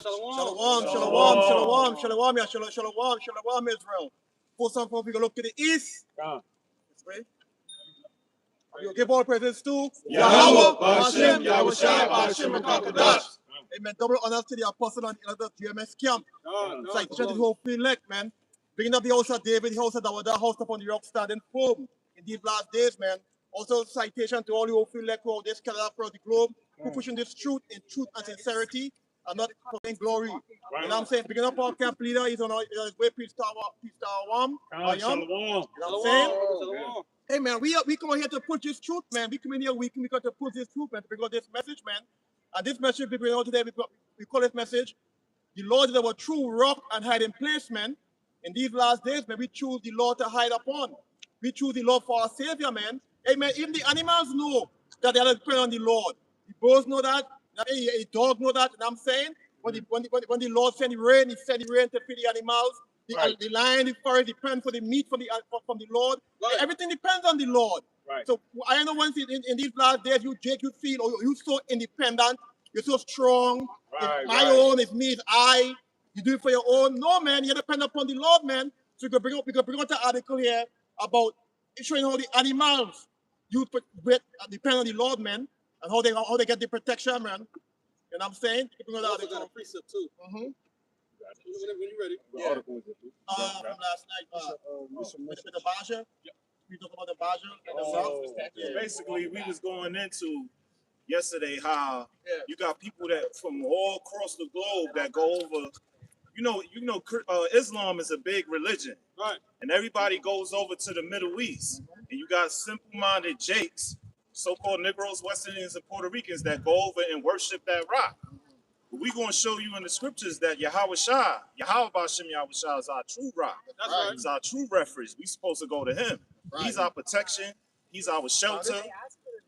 Shalom, Shalom, Israel. First and foremost, we go look to the east. Right? We give all praises to Yahweh, Hashem, Yahushua, Hashem, and Kakadash. Amen. Double honors to the apostle and elder GMS camp. Citation to the whole elect, man. Bringing up the house of David, the house of Dawada, house upon the rock standing firm in these last days, man. Also, citation to all the whole elect who are this scattered across the globe, who pushing this truth in truth and sincerity and not for glory. You know what I'm saying? Bringing up our camp leader, he's on his way, Peace Tower One. You know what I'm saying? Hey man, we come here to push this truth, man. We come in here, we got to push this truth, man, to bring out this message, man. And this message we bring out today, we call this message, the Lord is our true rock and hiding place, man. In these last days, man, we choose the Lord to hide upon. We choose the Lord for our Savior, man. Hey man, even the animals know that they are dependent on the Lord. The birds know that, a dog know that, you know what I'm saying? When the Lord send the rain, he send the rain to feed the animals. The lion, the forest depend for the meat from the Lord. Right. Everything depends on the Lord. Right. So I know once in these last days, you feel, or you so independent, you're so strong. Right, it's my own, it's me, it's I. You do it for your own. No, man, you depend upon the Lord, man. So we could bring out an article here about showing how the animals depend on the Lord, man, and how they get the protection, man. You know what I'm saying? You bring out an article. Got a precept too. Mm-hmm. When you ready. Yeah. From last night, with the Baja. We talk about the Baja. Basically, we was going into yesterday how you got people that from all across the globe that go over. Islam is a big religion, right? And everybody goes over to the Middle East, and you got simple-minded Jakes, so-called Negroes, West Indians, and Puerto Ricans that go over and worship that rock. We're going to show you in the scriptures that Yahweh Hashem Yahushua is our true rock. That's right. He's our true refuge. We're supposed to go to him. Right. He's our protection. He's our shelter.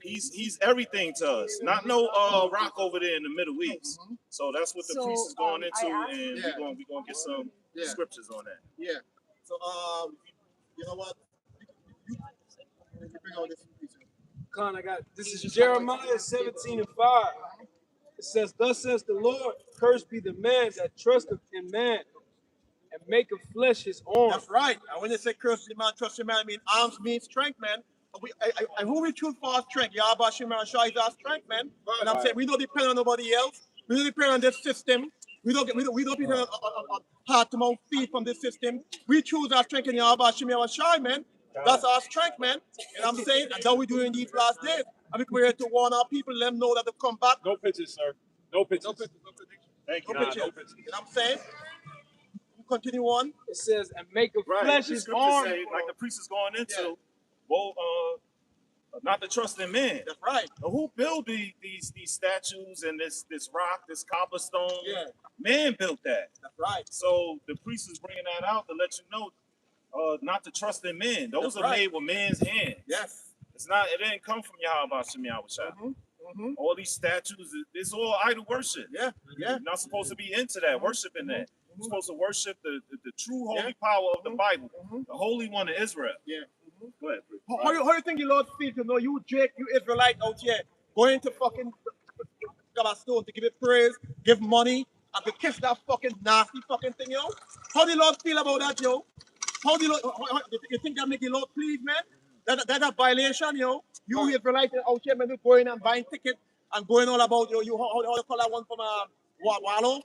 He's everything to us. Not no rock over there in the Middle East. So that's what the priest is going into, and we're going to get some scriptures on that. Yeah. So, you know what? You bring all this. Con, this is Jeremiah 17:5. It says, "Thus says the Lord, cursed be the man that trusteth in man, and maketh flesh his arm." That's right. And when they say cursed the man, trust in man, I mean arms mean strength, man. And who we choose for our strength? Yahweh Hashem Yahushua is our strength, man. Right. And I'm saying we don't depend on nobody else. We don't depend on this system. We don't depend on heart to mouth feed from this system. We choose our strength in Yahweh Hashem Yahushua, man. That's our strength, man. And I'm saying, and that we do in these last days. And we're here to warn our people, let them know that they come back. No pictures, sir. No pictures. Thank you. No pictures. You know what I'm saying? We continue on. It says, and make a flesh his arm. Like the priest is going into, not to trust in men. That's right. Now, who built these statues and this rock, this cobblestone? Yeah. Man built that. That's right. So the priest is bringing that out to let you know not to trust in men. Those are made with man's hands. Yes. It didn't come from Yahweh Hashem Yahushua. All these statues, it's all idol worship. Yeah. You're not supposed to be into that, worshiping that. You're supposed to worship the true holy power of the Bible, the Holy One of Israel. Yeah. Go ahead. How do you think the Lord feels to know you, Jake, you Israelite out here, going to fucking Stone to give it praise, give money, and to kiss that fucking nasty fucking thing, yo? How do the Lord feel about that, yo? How you think that make the Lord pleased, man? That's a violation, yo. You Israelites out here, man, going and buying tickets and going all about, yo, how you call that one from Wallow?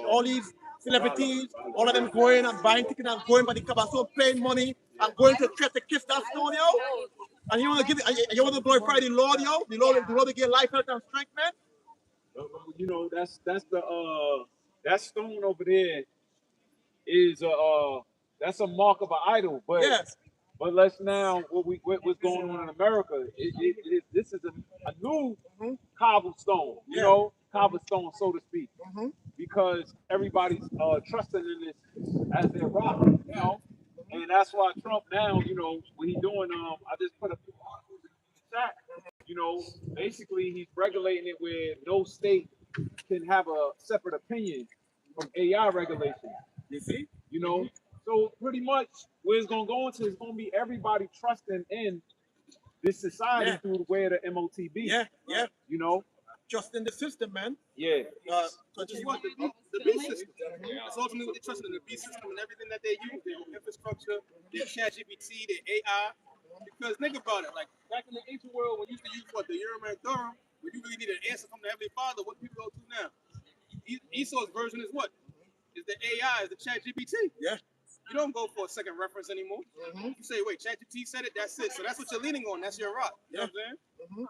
All these celebrities, all of them going and buying tickets and going by the Cabaston, paying money and going to try to kiss that stone, yo. And you want to you want to glorify the Lord, yo. The Lord to give life, health, and strength, man. You know, that's that stone over there is that's a mark of an idol, but but let's now what's going on in America? This is a new cobblestone, you know, cobblestone, so to speak, because everybody's trusting in this as their rock, you know, and that's why Trump now, you know, what he's doing. I just put a few articles in the chat. You know, basically he's regulating it where no state can have a separate opinion from AI regulation. You see? You know, so pretty much where it's gonna go into is gonna be everybody trusting in this society through the way of the MOTB. Yeah. You know, trust in the system, man. Yeah. So Which is what the beast system. That's ultimately what they trust in, the beast system and everything that they use, their infrastructure, their ChatGPT, their AI. Because think about it, like back in the ancient world when you used to use what the Urim and Thummim, when you really need an answer from the Heavenly Father, what do people go to now? Esau's version is what? Is the AI, is the ChatGPT. Yeah. You don't go for a second reference anymore. You say, wait, ChatGPT said it, that's it. So that's what you're leaning on. That's your rock. You know what I'm saying?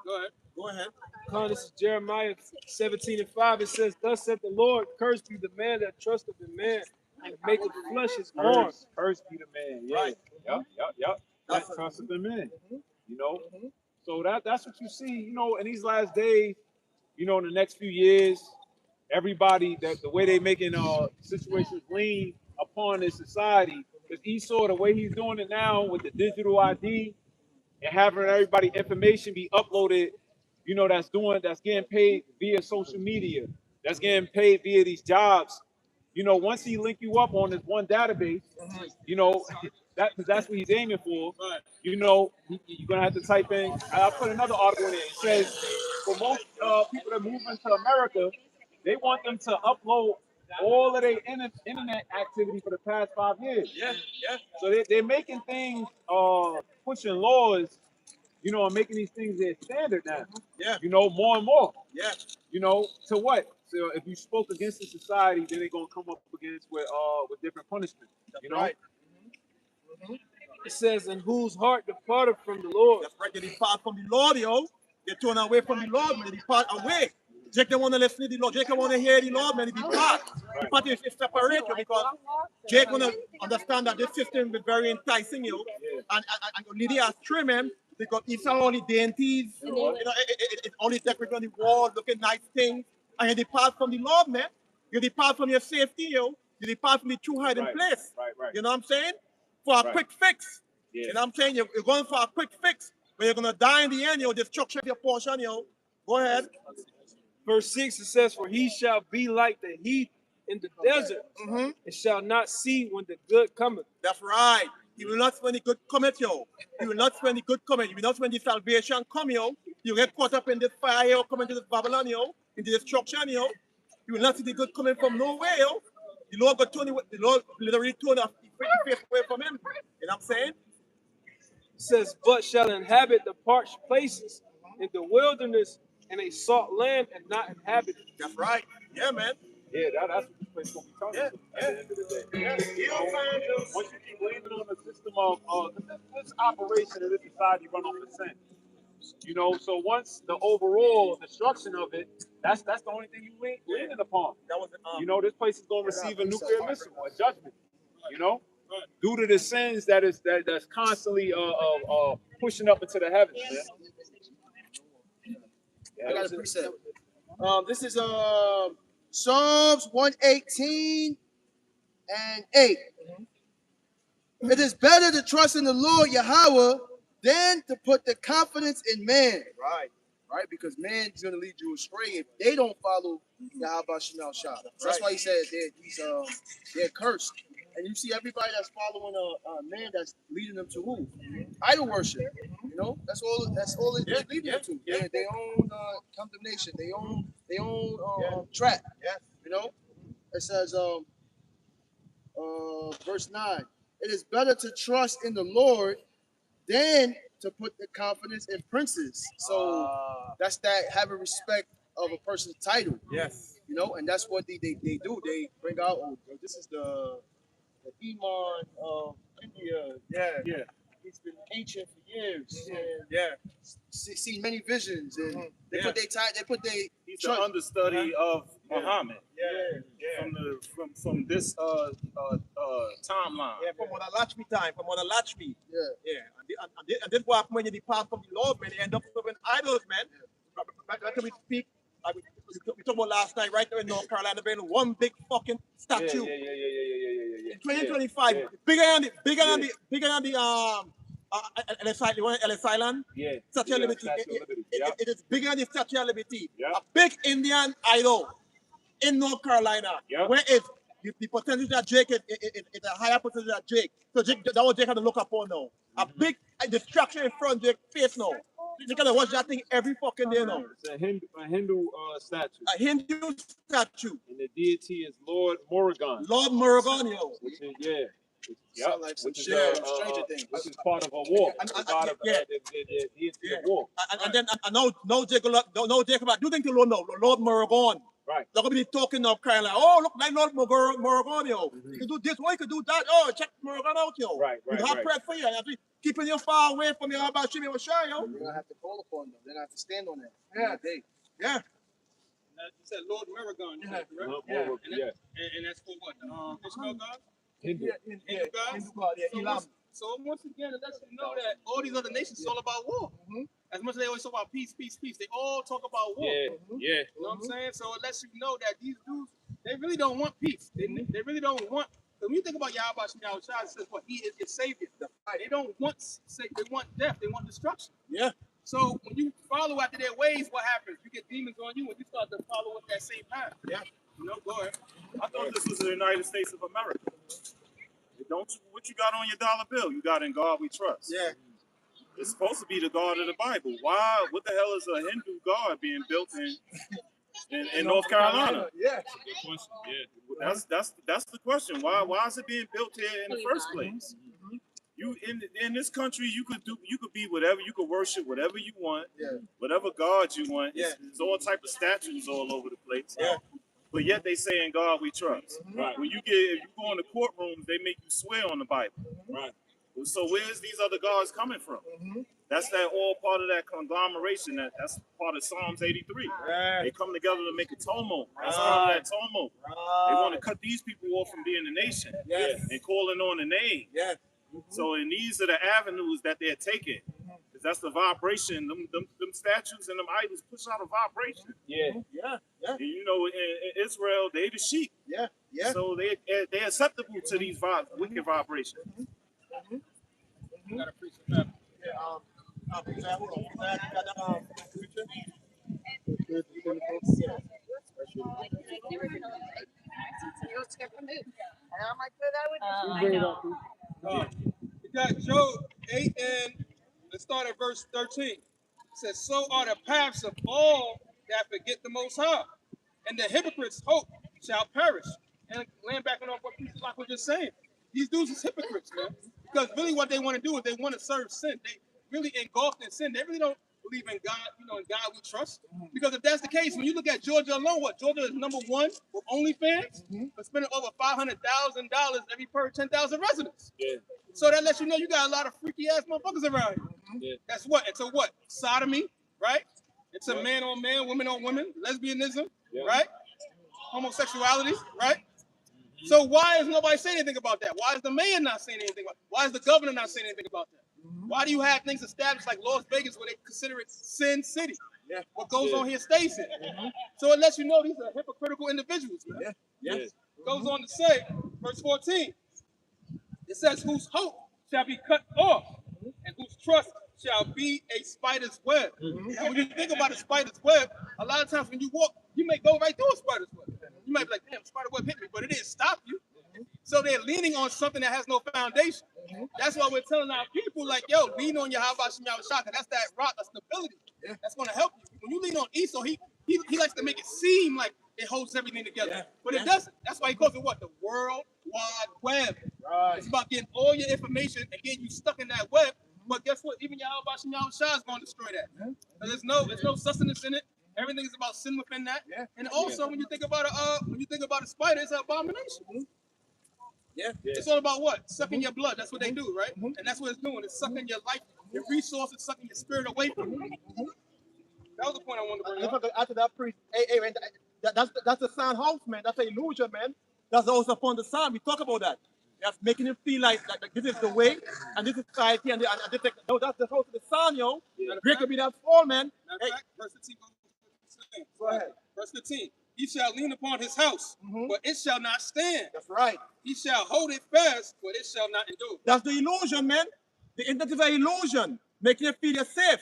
Go ahead. Go ahead. This is Jeremiah 17:5. It says, "Thus saith the Lord, cursed be the man that trusteth in man, and maketh flesh his arm." Curse be the man. Yeah. Right. Yep. That's trust of the man. You know. So that's what you see. You know, in these last days. You know, in the next few years, everybody that the way they making situations lean upon this society. Because Esau, the way he's doing it now with the digital ID and having everybody information be uploaded, you know, that's getting paid via social media, that's getting paid via these jobs. You know, once he link you up on this one database, you know, that's what he's aiming for. You know, you're gonna have to type in. I'll put another article in there. It says for most people that move into America, they want them to upload all of their internet activity for the past 5 years. Yeah. So they're making things, pushing laws, you know, and making these things their standard now. Yeah. You know, more and more. Yeah. You know, to what? So if you spoke against the society, then they're gonna come up against with different punishment. You know. Right. It says, "In whose heart departed from the Lord." That's right. They depart from the Lord, yo. They turn away from the Lord, man. They depart away. Jake don't want to listen to the Lord. Jake don't want to hear the Lord, man. They depart. Depart is separate you because Jake want to understand that this system is very enticing, you. And Lydia astray, man, because it's only dainties, you know, it's only decorated on the wall, looking nice things. And you depart from the Lord, man. You depart from your safety, yo. You depart from the true hiding place. Right. You know what I'm saying? For a quick fix. Yeah. You know what I'm saying? You're going for a quick fix, but you're going to die in the end, yo. Destruction of your portion, yo. Go ahead. Verse 6, it says, "For he shall be like the heath in the desert, and shall not see when the good cometh." That's right. He will not when the good cometh, yo. He will not when the good cometh. He will not when the salvation come, yo. You get caught up in this fire, yo, coming to this Babylon, yo, in the destruction, yo. You will not see the good coming from nowhere, yo. The Lord got turned, the Lord literally turned the face away from him. You know what I'm saying? It says, "But shall inhabit the parched places in the wilderness, in a salt land, and not inhabit it." That's right. Yeah, man. Yeah, that's what this place gonna be talking about at the end of the day. You know, once you keep leaning on the system of this operation of this society run on percent. You know, so once the overall destruction of it, that's the only thing you leaning upon. That was You know, this place is gonna receive a nuclear missile, a judgment. You know, due to the sins that's constantly pushing up into the heavens, man. I got a precept. This is Psalms 118 and 8. It is better to trust in the Lord Yahweh than to put the confidence in man. right. Right? Because man is going to lead you astray if they don't follow Yahweh Shinal Shah. So that's why he said they're cursed. And you see everybody that's following a man that's leading them to who? Idol worship. You know, that's all it's leading them to. Their own condemnation, their own trap. Yes. You know? It says verse 9. It is better to trust in the Lord than to put the confidence in princes. So that's that having respect of a person's title. Yes. You know, and that's what they do. They bring out, this is the Iman of India. Yeah. He's been ancient for years. Yeah. Seen many visions, and they put their He's the understudy of Muhammad. Yeah. From this timeline. Yeah, from Mother Lachmi time, from Mother Lachmi. Yeah. And this what happens when you depart from the Lord, man. You end up serving idols, man. Right we speak, like we talked about last night, right there in North Carolina, being one big fucking statue. Yeah. In 2025, bigger than the Ellis Island. Yeah. Statue of Liberty. Statue of Liberty. It is bigger than the Statue of Liberty. Yeah. A big Indian idol in North Carolina. Yeah. Where is the percentage that Jake is a higher percentage that Jake. So Jake, that was Jake had to look up on now. A big distraction in front of Jake's face now. You gotta watch that thing every fucking day now. It's a Hindu statue. A Hindu statue. And the deity is Lord Murugan. Lord Murugan, yo. Which is, yeah. Sound like some Which shit is, from Stranger Things. which is part of a war. And- The god of yeah. the deity of war. And then no Jacob, do think to Lord Murugan. Right. They're gonna be talking of crying like, oh look, like Lord Murugan, yo. You can do this, you can do that. Oh, check Murugan out, yo. Right. We have prayer for you. And keeping you far away from your about Shimmy Shah, yo. You're gonna have to call upon them. They're gonna have to stand on that. Yeah. Yeah. You said Lord Maragon, you said, correct? Yeah. And that's for what? Ishmael God? Hindu. Hindu gods? So once again, it lets you know that all these other nations is all about war. As much as they always talk about peace, they all talk about war. Yeah. You know what I'm saying? So it lets you know that these dudes, they really don't want peace. They really don't want. Because when you think about Yahweh Shemiyah Shah, it says what? He is your savior. They don't want they want death. They want destruction. Yeah. So when you follow after their ways, what happens? You get demons on you when you start to follow up that same path. Yeah. You know, go ahead. I thought this was the United States of America. What you got on your dollar bill? You got in God we trust. Yeah. It's supposed to be the God of the Bible. Why? What the hell is a Hindu God being built in North Carolina? Yeah. That's the question. Why is it being built here in the first place? You in this country, you could be whatever, you could worship whatever you want, whatever God you want. There's all type of statues all over the place. Yeah. But yet they say in God we trust. Right. When if you go in the courtrooms, they make you swear on the Bible. Right. So where's these other gods coming from? That's all part of that conglomeration. That's part of Psalms 83. They come together to make a tumult. That's part of that tumult. They want to cut these people off from being a nation and calling on the name. Yeah. So, and these are the avenues that they're taking. Because that's the vibration. Them statues and them idols push out a vibration. Yeah. And you know, in Israel, they the sheep. Yeah. So they're acceptable to these wicked vibrations. You gotta preach the Bible. You got Job 8 and let's start at verse 13. It says, so are the paths of all that forget the Most High, and the hypocrites' hope shall perish. And laying back on what Peace Lock was just saying, these dudes is hypocrites, man. Because really what they want to do is they want to serve sin. They really engulfed in sin. They really don't believe in God, in God we trust. Because if that's the case, when you look at Georgia alone, Georgia is #1 with OnlyFans, for spending over $500,000 every per 10,000 residents. Yeah. So that lets you know you got a lot of freaky ass motherfuckers around here. Yeah. That's what? It's a what? Sodomy, right? It's a man on man, woman on woman, lesbianism, right? Homosexuality, right? So why is nobody saying anything about that? Why is the mayor not saying anything about that? Why is the governor not saying anything about that? Why do you have things established like Las Vegas where they consider it Sin City? What goes on here stays here. So it lets you know these are hypocritical individuals, man. It goes on to say, verse 14, it says, whose hope shall be cut off and whose trust shall be a spider's web. And when you think about a spider's web, a lot of times when you walk, you may go right through a spider's web. You might be like, damn, spider web hit me, but it didn't stop you. So they're leaning on something that has no foundation. That's why we're telling our people, like, yo, lean on your Yahweh Shemiyah Shaka. That's that rock of stability. That's going to help you. When you lean on Esau, he likes to make it seem like it holds everything together. But it doesn't. That's why he calls it what? The World Wide Web. It's about getting all your information and getting you stuck in that web. But guess what? Even Yahweh Shemiyah Shah is going to destroy that. There's no sustenance in it. Everything is about sin within that. And also, when you think about a spider, it's an abomination. It's all about what? Sucking your blood. That's what they do, right? And that's what it's doing. It's sucking your life, your resources, sucking your spirit away from you. That was the point I wanted to bring up. After that priest, hey, man, that's the sound house, man. That's an illusion, man. That's also upon the sound. We talk about that. That's making it feel like this is the way, and this is society, and this is, no, that's the house of the sound, yo. Great could be that fall, man. Hey. Verse 15 Go ahead. Verse 15. He shall lean upon his house, but it shall not stand. That's right. He shall hold it fast, but it shall not endure. That's the illusion, man. The internet is an illusion, making you feel you're safe.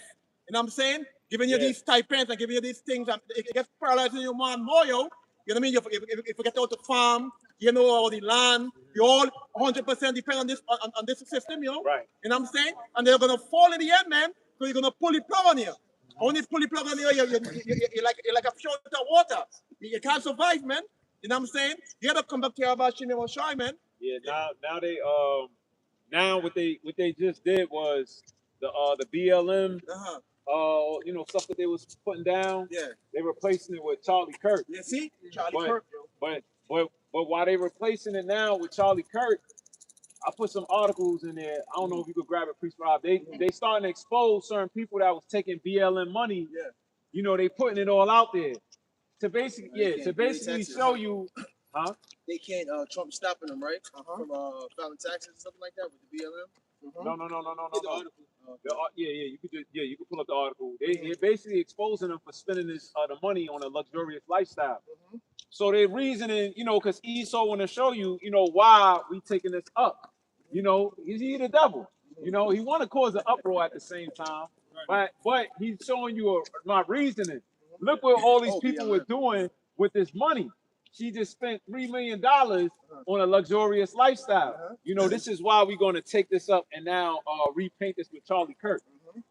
You know what I'm saying? Giving you these stipends and giving you these things, and it gets paralyzing your mind more, yo. You know what I mean? You forget how to farm, you know, all the land. You all 100% depend on this system, yo. Right. You know what I'm saying? And they're gonna fall in the end, man. So you're gonna pull the plug on you. Only if pull the plug on you, you're like a fish out of water. You can't survive, man. You know what I'm saying? You gotta come back to your machine and shy, man. Yeah, now they now what they just did was the BLM stuff that they was putting down. Yeah. They replacing it with Charlie Kirk. Yeah, see? Charlie But- Kirk, yo. But while they replacing it now with Charlie Kirk, I put some articles in there. I don't know if you could grab it, Priest Rob. They starting to expose certain people that was taking BLM money. Yeah. You know, they putting it all out there to basically They can't pay taxes. show you, huh? They can't. Trump stopping them, right? From filing taxes and stuff like that with the BLM. No. The You could pull up the article. They're basically exposing them for spending this the money on a luxurious lifestyle. So they're reasoning, because Esau want to show you, why we taking this up. Is he the devil? He want to cause an uproar at the same time, but he's showing you my reasoning. Look what all these people were doing with this money. She just spent $3 million on a luxurious lifestyle. This is why we're going to take this up and now repaint this with Charlie Kirk.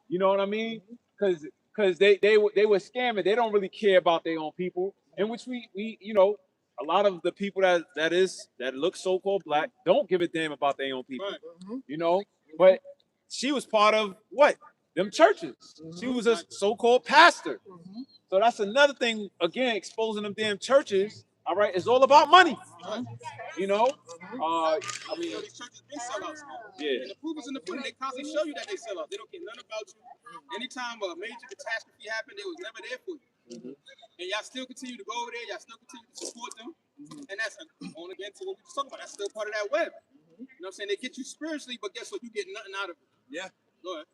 You know what I mean? Because they were scamming. They don't really care about their own people, in which we a lot of the people that look so-called black don't give a damn about their own people. But she was part of what? Them churches. She was a so-called pastor. So that's another thing, again, exposing them damn churches. All right, it's all about money. I mean, these churches been sellouts, man. Yeah. And the proof is in the pudding. They constantly show you that they sell out. They don't care nothing about you. Anytime a major catastrophe happened, they was never there for you. And y'all still continue to go over there. Y'all still continue to support them. And that's on again to what we just talking about. That's still part of that web. You know what I'm saying? They get you spiritually, but guess what? You get nothing out of it. Yeah. Go ahead.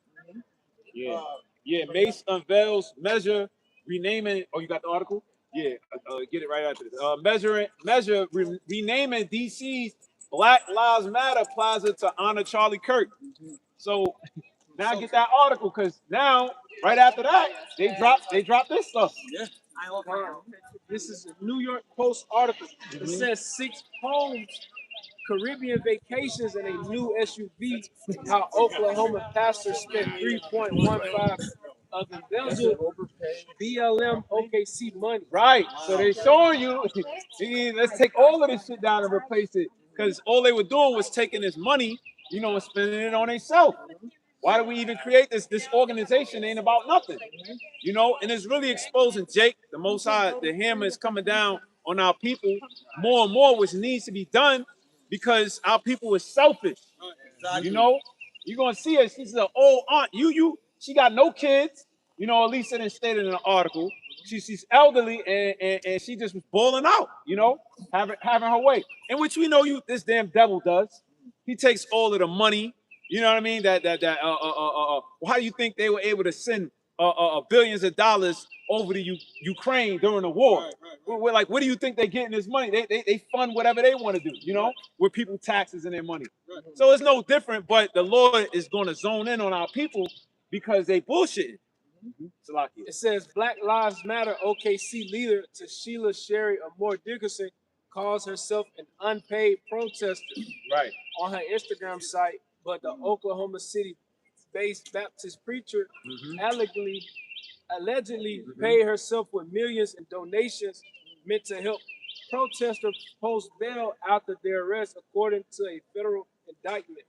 Mace unveils measure renaming. Oh, you got the article? Yeah, get it right after this. Renaming DC's Black Lives Matter Plaza to honor Charlie Kirk. So now get that article, because now right after that they drop this stuff. Yeah. This is a New York Post article. It says 6 homes, Caribbean vacations, and a new SUV. How Oklahoma pastor spent 3.15 of embezzled BLM OKC money. Right. So they showing you, let's take all of this shit down and replace it. Because all they were doing was taking this money, and spending it on themselves. Why do we even create this? This organization ain't about nothing. And it's really exposing Jake, the Most High, the hammer is coming down on our people more and more, which needs to be done because our people is selfish. You're gonna see her. She's an old aunt. She got no kids. At least it stated in the article. She's elderly and she just was balling out. Having her way. In which we know this damn devil does. He takes all of the money. You know what I mean? How do you think they were able to send billions of dollars over to Ukraine during the war? We're like, where do you think they're getting this money? They fund whatever they want to do, with people taxes and their money. So it's no different, but the Lord is going to zone in on our people because they bullshitting. It says Black Lives Matter OKC leader Sheila Sherry Amore Dickerson calls herself an unpaid protester on her Instagram site, but the Oklahoma City-based Baptist preacher allegedly paid herself with millions in donations meant to help protesters post bail after their arrest, according to a federal indictment.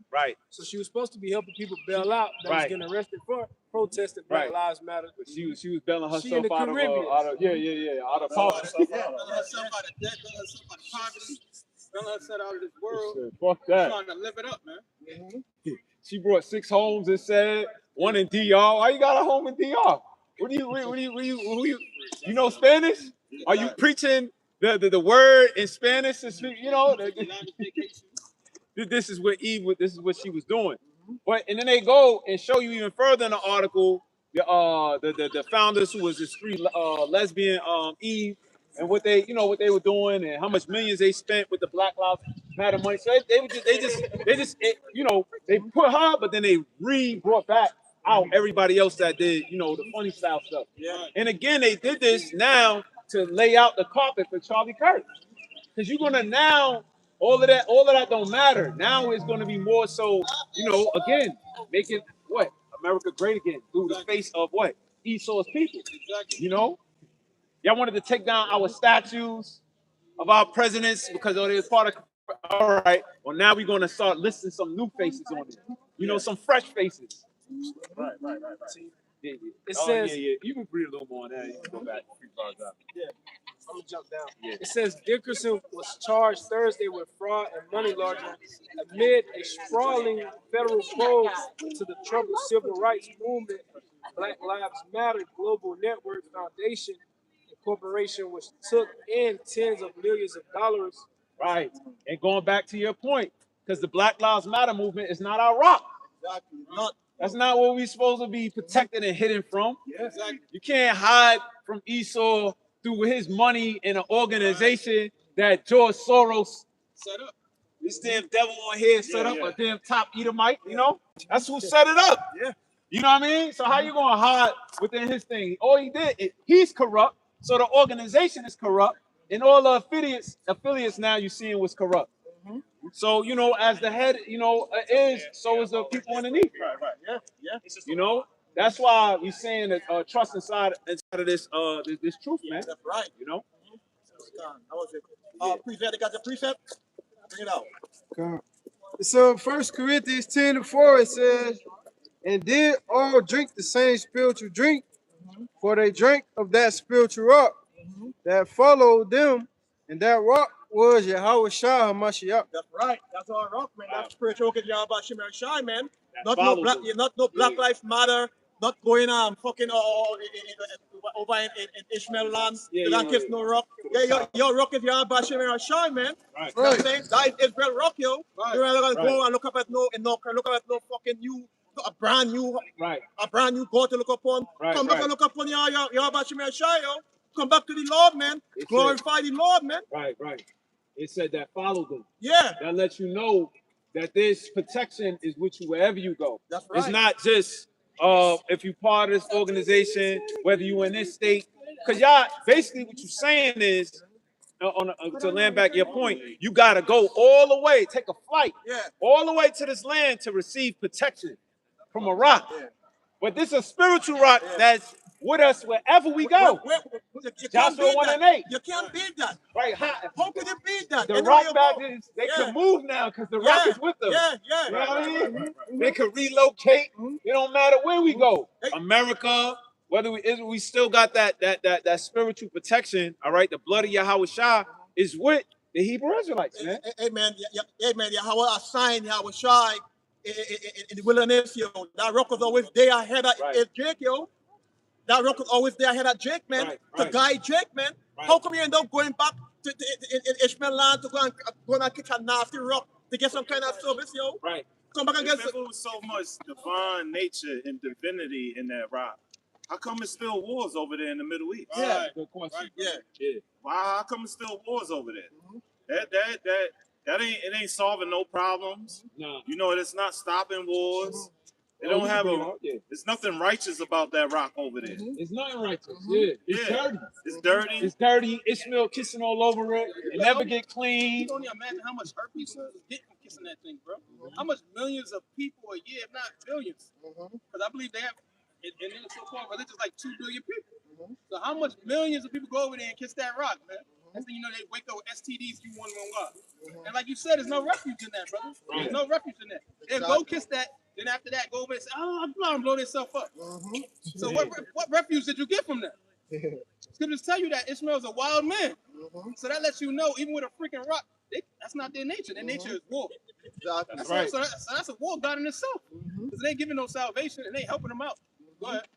Right. So she was supposed to be helping people bail out that was getting arrested for protesting Black Lives Matter. But she was bailing herself in the out Caribbean. of poverty. Bailing herself out of debt, bailing herself out of poverty, bailing herself out of this world. Fuck that. Trying to live it up, man. She brought 6 homes and said one in DR. Why you got a home in DR? You know Spanish? Are you preaching the word in Spanish? This is what this is what she was doing. And then they go and show you even further in the article the founders who was this 3 lesbian Eve and what they were doing and how much millions they spent with the Black Lives Matter money. So they put her, but then they brought back out everybody else that did the funny style stuff. Yeah. And again, they did this now to lay out the carpet for Charlie Kirk, because you're gonna now. All of that don't matter. Now it's going to be more so, again, make it what? America great again through the face of what? Esau's people. Exactly. You know? Y'all wanted to take down our statues of our presidents because they was part of. All right. Well, now we're going to start listing some new faces on it. You know, some fresh faces. Right. Yeah. It Oh, says, yeah. You can breathe a little more on that. You can go back. I'm gonna jump down. Yeah. It says Dickerson was charged Thursday with fraud and money laundering amid a sprawling federal probe to the troubled civil rights movement, Black Lives Matter Global Network Foundation, a corporation which took in tens of millions of dollars. Right. And going back to your point, because the Black Lives Matter movement is not our rock. Exactly. Not. That's not what we're supposed to be protected and hidden from. Yeah. Exactly. You can't hide from Esau through his money in an organization that George Soros, Set up. this damn devil on here, set Yeah, up yeah. a damn top Edomite, you know? That's who set it up. Yeah. You know what I mean? So how you gonna hide within his thing? All he did, he's corrupt, so the organization is corrupt, and all the affiliates now you seeing was corrupt. So, you know, as the head, you know, is, so is the people underneath. Right. Yeah. You know? That's why we saying that trust inside of this this truth, man. That's right. You know? That was it. Precept, they got the precept? Bring it out. God. So 1 Corinthians 10:4 it says, and did all drink the same spiritual drink, for they drank of that spiritual rock that followed them, and that rock was Yahweh Shah HaMashiach. That's right. That's our rock, man. That's spiritual Yahweh Shimmer Shai, man. Not follows no black, them. not no Black Lives Matter. Not going fucking over in Ishmael land. Yeah, That gives no rock. Yeah, your rock is Yahweh Shimmer Shai, man. Right. You know what I'm saying? That is Israel rock, yo. Right. You're not gonna Right. go and look up at no fucking new, a brand new Right. God to look upon. Right, Come back right. and look upon Yahweh Shimmer Shai, yo. Come back to the Lord, man. It said- Glorify the Lord, man. Right. It said that follow them. Yeah, That lets you know that this protection is with you wherever you go. that's right. It's not just if you part of this organization, whether you in this state. Because y'all, basically what you're saying is, to land back your point, you got to go all the way, take a flight, Yeah. all the way to this land to receive protection from a rock. Yeah. But this is a spiritual rock that's with us wherever we go. You can't Joshua beat 1 and that. 8. You can't beat that. Right? How can you beat that? The Anywhere rock you back go. is, they Yeah. can move now because the rock Yeah. is with them. Yeah. You know what I mean? Right. They can relocate. It don't matter where we go. Hey. America, whether we still got that spiritual protection. All right, the blood of Yahweh Shah is with the Hebrew Israelites, man. Amen. Amen. Yahweh assigned Yahweh Shai in the wilderness, yo. That rock was always there ahead of Right. Jake, yo. That rock was always there ahead of Jake, man. Right, To right. guide Jake, man. Right. How come you end up going back to in Ishmael land to go and kick a nasty rock to get some kind of service, yo? Right. Come back and get If it was so much divine nature and divinity in that rock, how come it's still wars over there in the Middle East? Yeah. Right. Good question. Yeah. Yeah. How come it's still wars over there? That ain't solving no problems. No. You know, it's not stopping wars. They don't have Yeah. there's nothing righteous about that rock over there. It's nothing righteous. Yeah. It's Yeah. dirty. It's dirty. It's dirty. Ishmael kissing all over it. It never get You clean. don't even imagine how much hurt people get from kissing that thing, bro. How much millions of people a year, if not billions, because I believe they have, in their so-called religion, like 2 billion people. So how much millions of people go over there and kiss that rock, man? Next thing you know, they wake up with STDs. You wondering why? And like you said, there's no refuge in that, brother. There's no refuge in that. They go kiss that. Then after that, go over and say, "Oh, I'm blowing, blow themselves up." So what refuge did you get from that? Scriptures tell you that Ishmael's a wild man. So that lets you know, even with a freaking rock, that's not their nature. Their nature is war. Exactly. That's Right. So that's a war God in itself. Because they ain't giving no salvation and they ain't helping them out. Go ahead.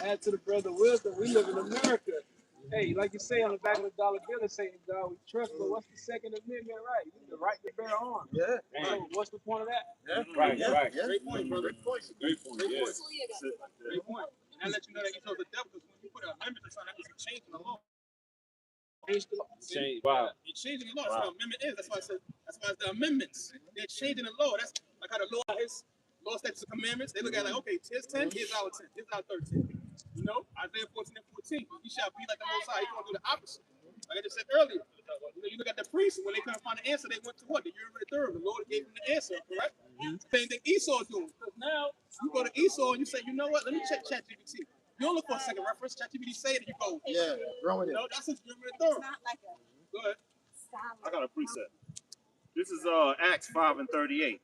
Add to the brother wisdom, we live in America. Hey, like you say on the back of the dollar bill, it's saying God we trust, but what's the Second Amendment right? The right to bear arms. Yeah. So what's the point of that? Right. Yeah. Right. Yeah. Great point, brother. Great point. Great point. Yeah. Great point. And that lets you know that you chose the devil because when you put an amendment to something, that was a change in the law. Change the law. Change. Wow. It's changing the law. That's what an amendment is. That's why I said. That's why it's the amendments. They're changing the law. That's like how the law is. Law, statutes, and commandments. They look at it like, okay, here's 10, here's our 10, here's our 13. You know, Isaiah 14 and 14. You shall be like the Most High. He's going to do the opposite. Like I just said earlier. You know, you look at the priests when they couldn't find the answer. They went to what? The urinary third. The Lord gave them the answer. Correct. Same thing Esau's doing. Because now you go to Esau and you say, you know what? Let me check ChatGPT. You don't look for a second reference. ChatGPT say it and you go. Yeah, wrong with it. No, that's what's doing it thorough. Go ahead. I got a preset. This is Acts 5:38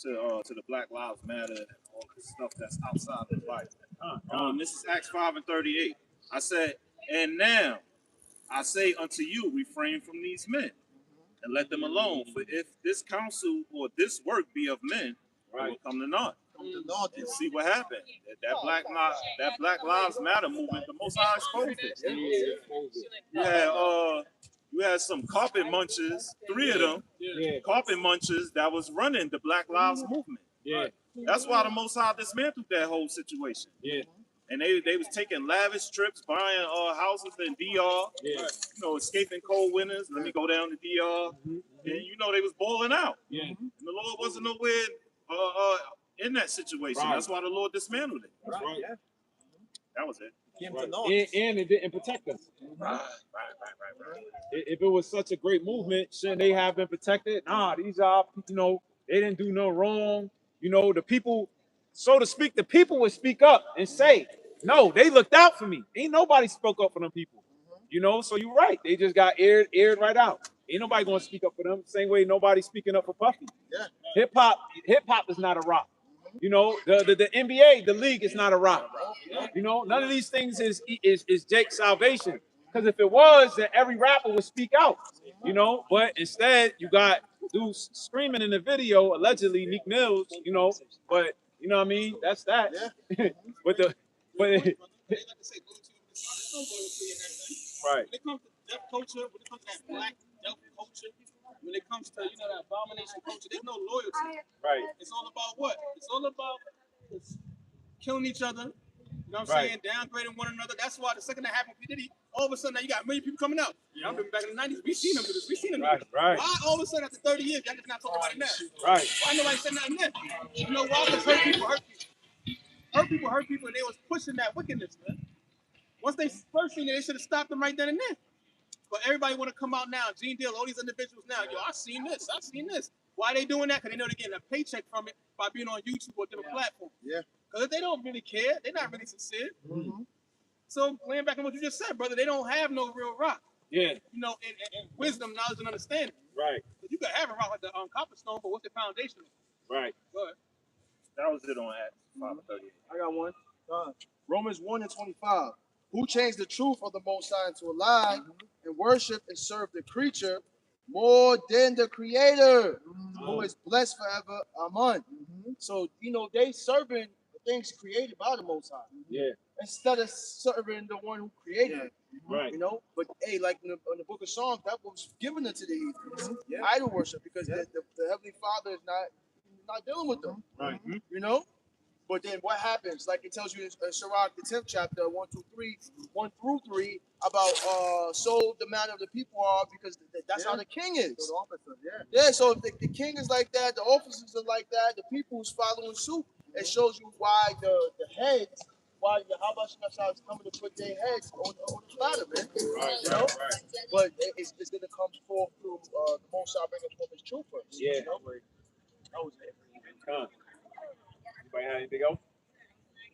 to the Black Lives Matter and all this stuff that's outside the Bible. This is Acts 5:38. I said, and now I say unto you, refrain from these men and let them alone. For if this counsel or this work be of men, it will come to naught. And see what happened. That Black Lives Matter movement, the Most High exposed it. You had some carpet munchers, 3 of them, carpet munchers that was running the Black Lives movement. Yeah. That's why the Most High dismantled that whole situation. Yeah. And they was taking lavish trips, buying houses in DR, escaping cold winters. Let me go down to DR. And they was balling out. Yeah. And the Lord wasn't nowhere in that situation. Right. That's why the Lord dismantled it. That's right. That was it. Right. And it didn't protect us. Right. If it was such a great movement, shouldn't they have been protected? Nah, these are, they didn't do no wrong. The people, so to speak, the people would speak up and say, no, they looked out for me. Ain't nobody spoke up for them people. So you're right. They just got aired right out. Ain't nobody going to speak up for them. Same way nobody's speaking up for Puffy. Yeah. Hip hop is not a rock. The NBA, the league is not a rock. None of these things is Jake's salvation. Because if it was, then every rapper would speak out. But instead you got dudes screaming in the video, allegedly Meek Mills. But you know what I mean? That's that. Yeah. but Like I say, right. When it comes to deaf culture, when it comes to that black deaf culture, when it comes to that abomination culture, there's no loyalty. Right. It's all about what? It's all about killing each other. You know what I'm Right. saying? Downgrading one another. That's why the second that happened with P. Diddy, all of a sudden now you got a million people coming out. I remember back in the 90s, we seen them do this. We seen them do Right. this. Right. Why all of a sudden after 30 years, y'all just not talking about it now? Right. Why nobody said nothing then? You know why? Because hurt people hurt people. Hurt people, and they was pushing that wickedness, man. Once they first seen it, they should have stopped them right then and there. But everybody want to come out now. Gene Deal, all these individuals now. Yo, I seen this. Why they doing that? Because they know they're getting a paycheck from it by being on YouTube or different platforms. Yeah. Because they don't really care. They're not really sincere. Mm-hmm. So, laying back on what you just said, brother, they don't have no real rock. Yeah. And wisdom, knowledge, and understanding. Right. You could have a rock like the copper stone, but what's the foundation? Right. Go ahead. That was it on Acts 5:38. I got one. Romans 1:25. Who changed the truth of the Most High into a lie and worship and serve the creature more than the Creator, who is blessed forever. Amen. So, they serving the things created by the Most High. Yeah. Instead of serving the one who created it. Right. But hey, like in the book of Psalms, that was given unto the heathens. Idol worship, because the Heavenly Father is not dealing with them. Right. But then what happens? Like it tells you in Sirach, the 10th chapter, 1 through 3, about so the manner of the people are, because that's how the king is. So the officer, So if the king is like that, the officers are like that, the people who's following suit. It shows you why the heads, why the Habashah is coming to put their heads on the platter, man. Right. But it's going to come forth through the Most High bringing forth his truth first. Yeah. That was it. Anybody have anything else?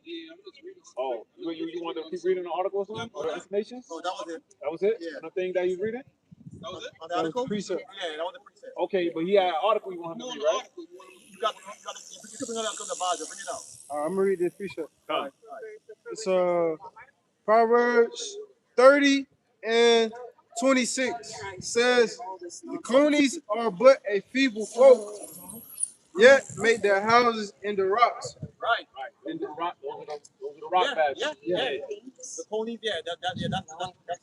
Yeah, I'm just reading. Oh, you want to keep reading the articles or the information? Oh, that was it. That was it? Yeah. The thing that you reading? That was it? On the article? Precept. Yeah, that was the precept. Okay, but he had an article you want him No, to on read, the right? article. You got you can bring it out on the Bible. Bring it out. I'm gonna read this precept. Come. It's Proverbs 30 and 26. It says, the conies are but a feeble folk, yet make their houses in the rocks. Right. And the rock, those are the rock bastards. Yeah. The ponies, that's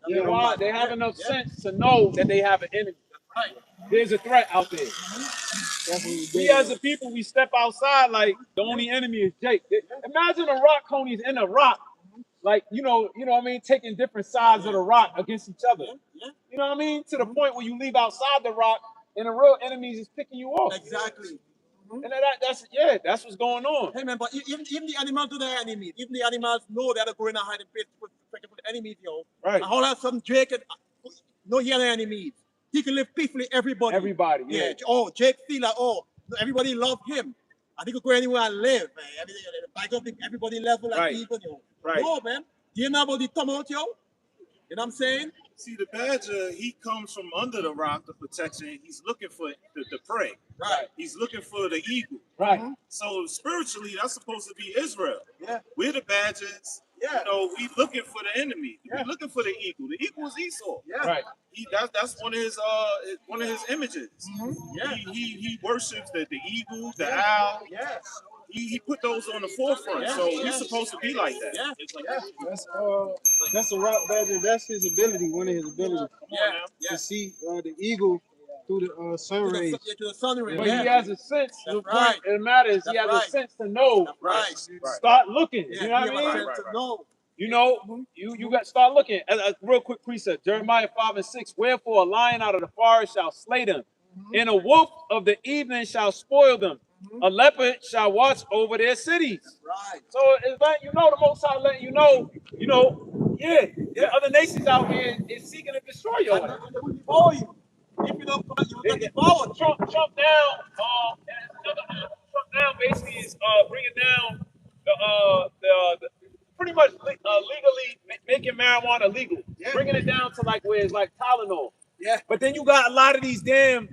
You know why? They have enough sense to know that they have an enemy. right. There's a threat out there. We as a people, we step outside like the only enemy is Jake. Imagine a rock conies in a rock, like you know what I mean, taking different sides of the rock against each other. You know what I mean? To the point where you leave outside the rock and the real enemies is picking you off. Exactly. And that's what's going on. Hey man, but even the animals do their enemies. Even the animals know they're going to hide in place for the enemies, yo. Right. And all of a sudden, Jake no he has enemies. He can live peacefully. Everybody. Everybody. Yeah. Oh, Jake feel like, oh, Everybody love him. I think he could go anywhere and live, man. Everybody level and Right. even, yo. Right. No, man. Do you know about the tumult, yo? You know what I'm saying? See, the badger, he comes from under the rock, the protection. He's looking for the prey. Right. He's looking for the eagle. Right. So spiritually, that's supposed to be Israel. Yeah. We're the badgers. Yeah. You know, we looking for the enemy. Yeah. We looking for the eagle. The eagle is Esau. Yeah. Right. That's one of his images. Yeah. He worships the eagle, the owl. Yes. He put those on the forefront. Yeah. So Yeah. we're supposed to be like that. Yeah. That's a rock badger. That's his ability. One of his abilities Yeah. to see the eagle through the sun rays. To the sun rays. But Yeah. he has a sense. That's The right. point it matters. He That's has right. a sense to know. That's right. Start looking. Yeah. You know what he I have a mean? sense to know. You know, you got start looking. A real quick precept, Jeremiah 5:6. Wherefore a lion out of the forest shall slay them, and a wolf of the evening shall spoil them. A leopard shall watch over their cities. Right. So it's letting you know, the Most High letting you know, yeah, the other nations out here is seeking to destroy you. And they will devour you. If you don't come, you will get devoured. Trump down, and another Trump down basically is bringing down the pretty much legally making marijuana legal, bringing it down to like where it's like Tylenol. Yeah. But then you got a lot of these damn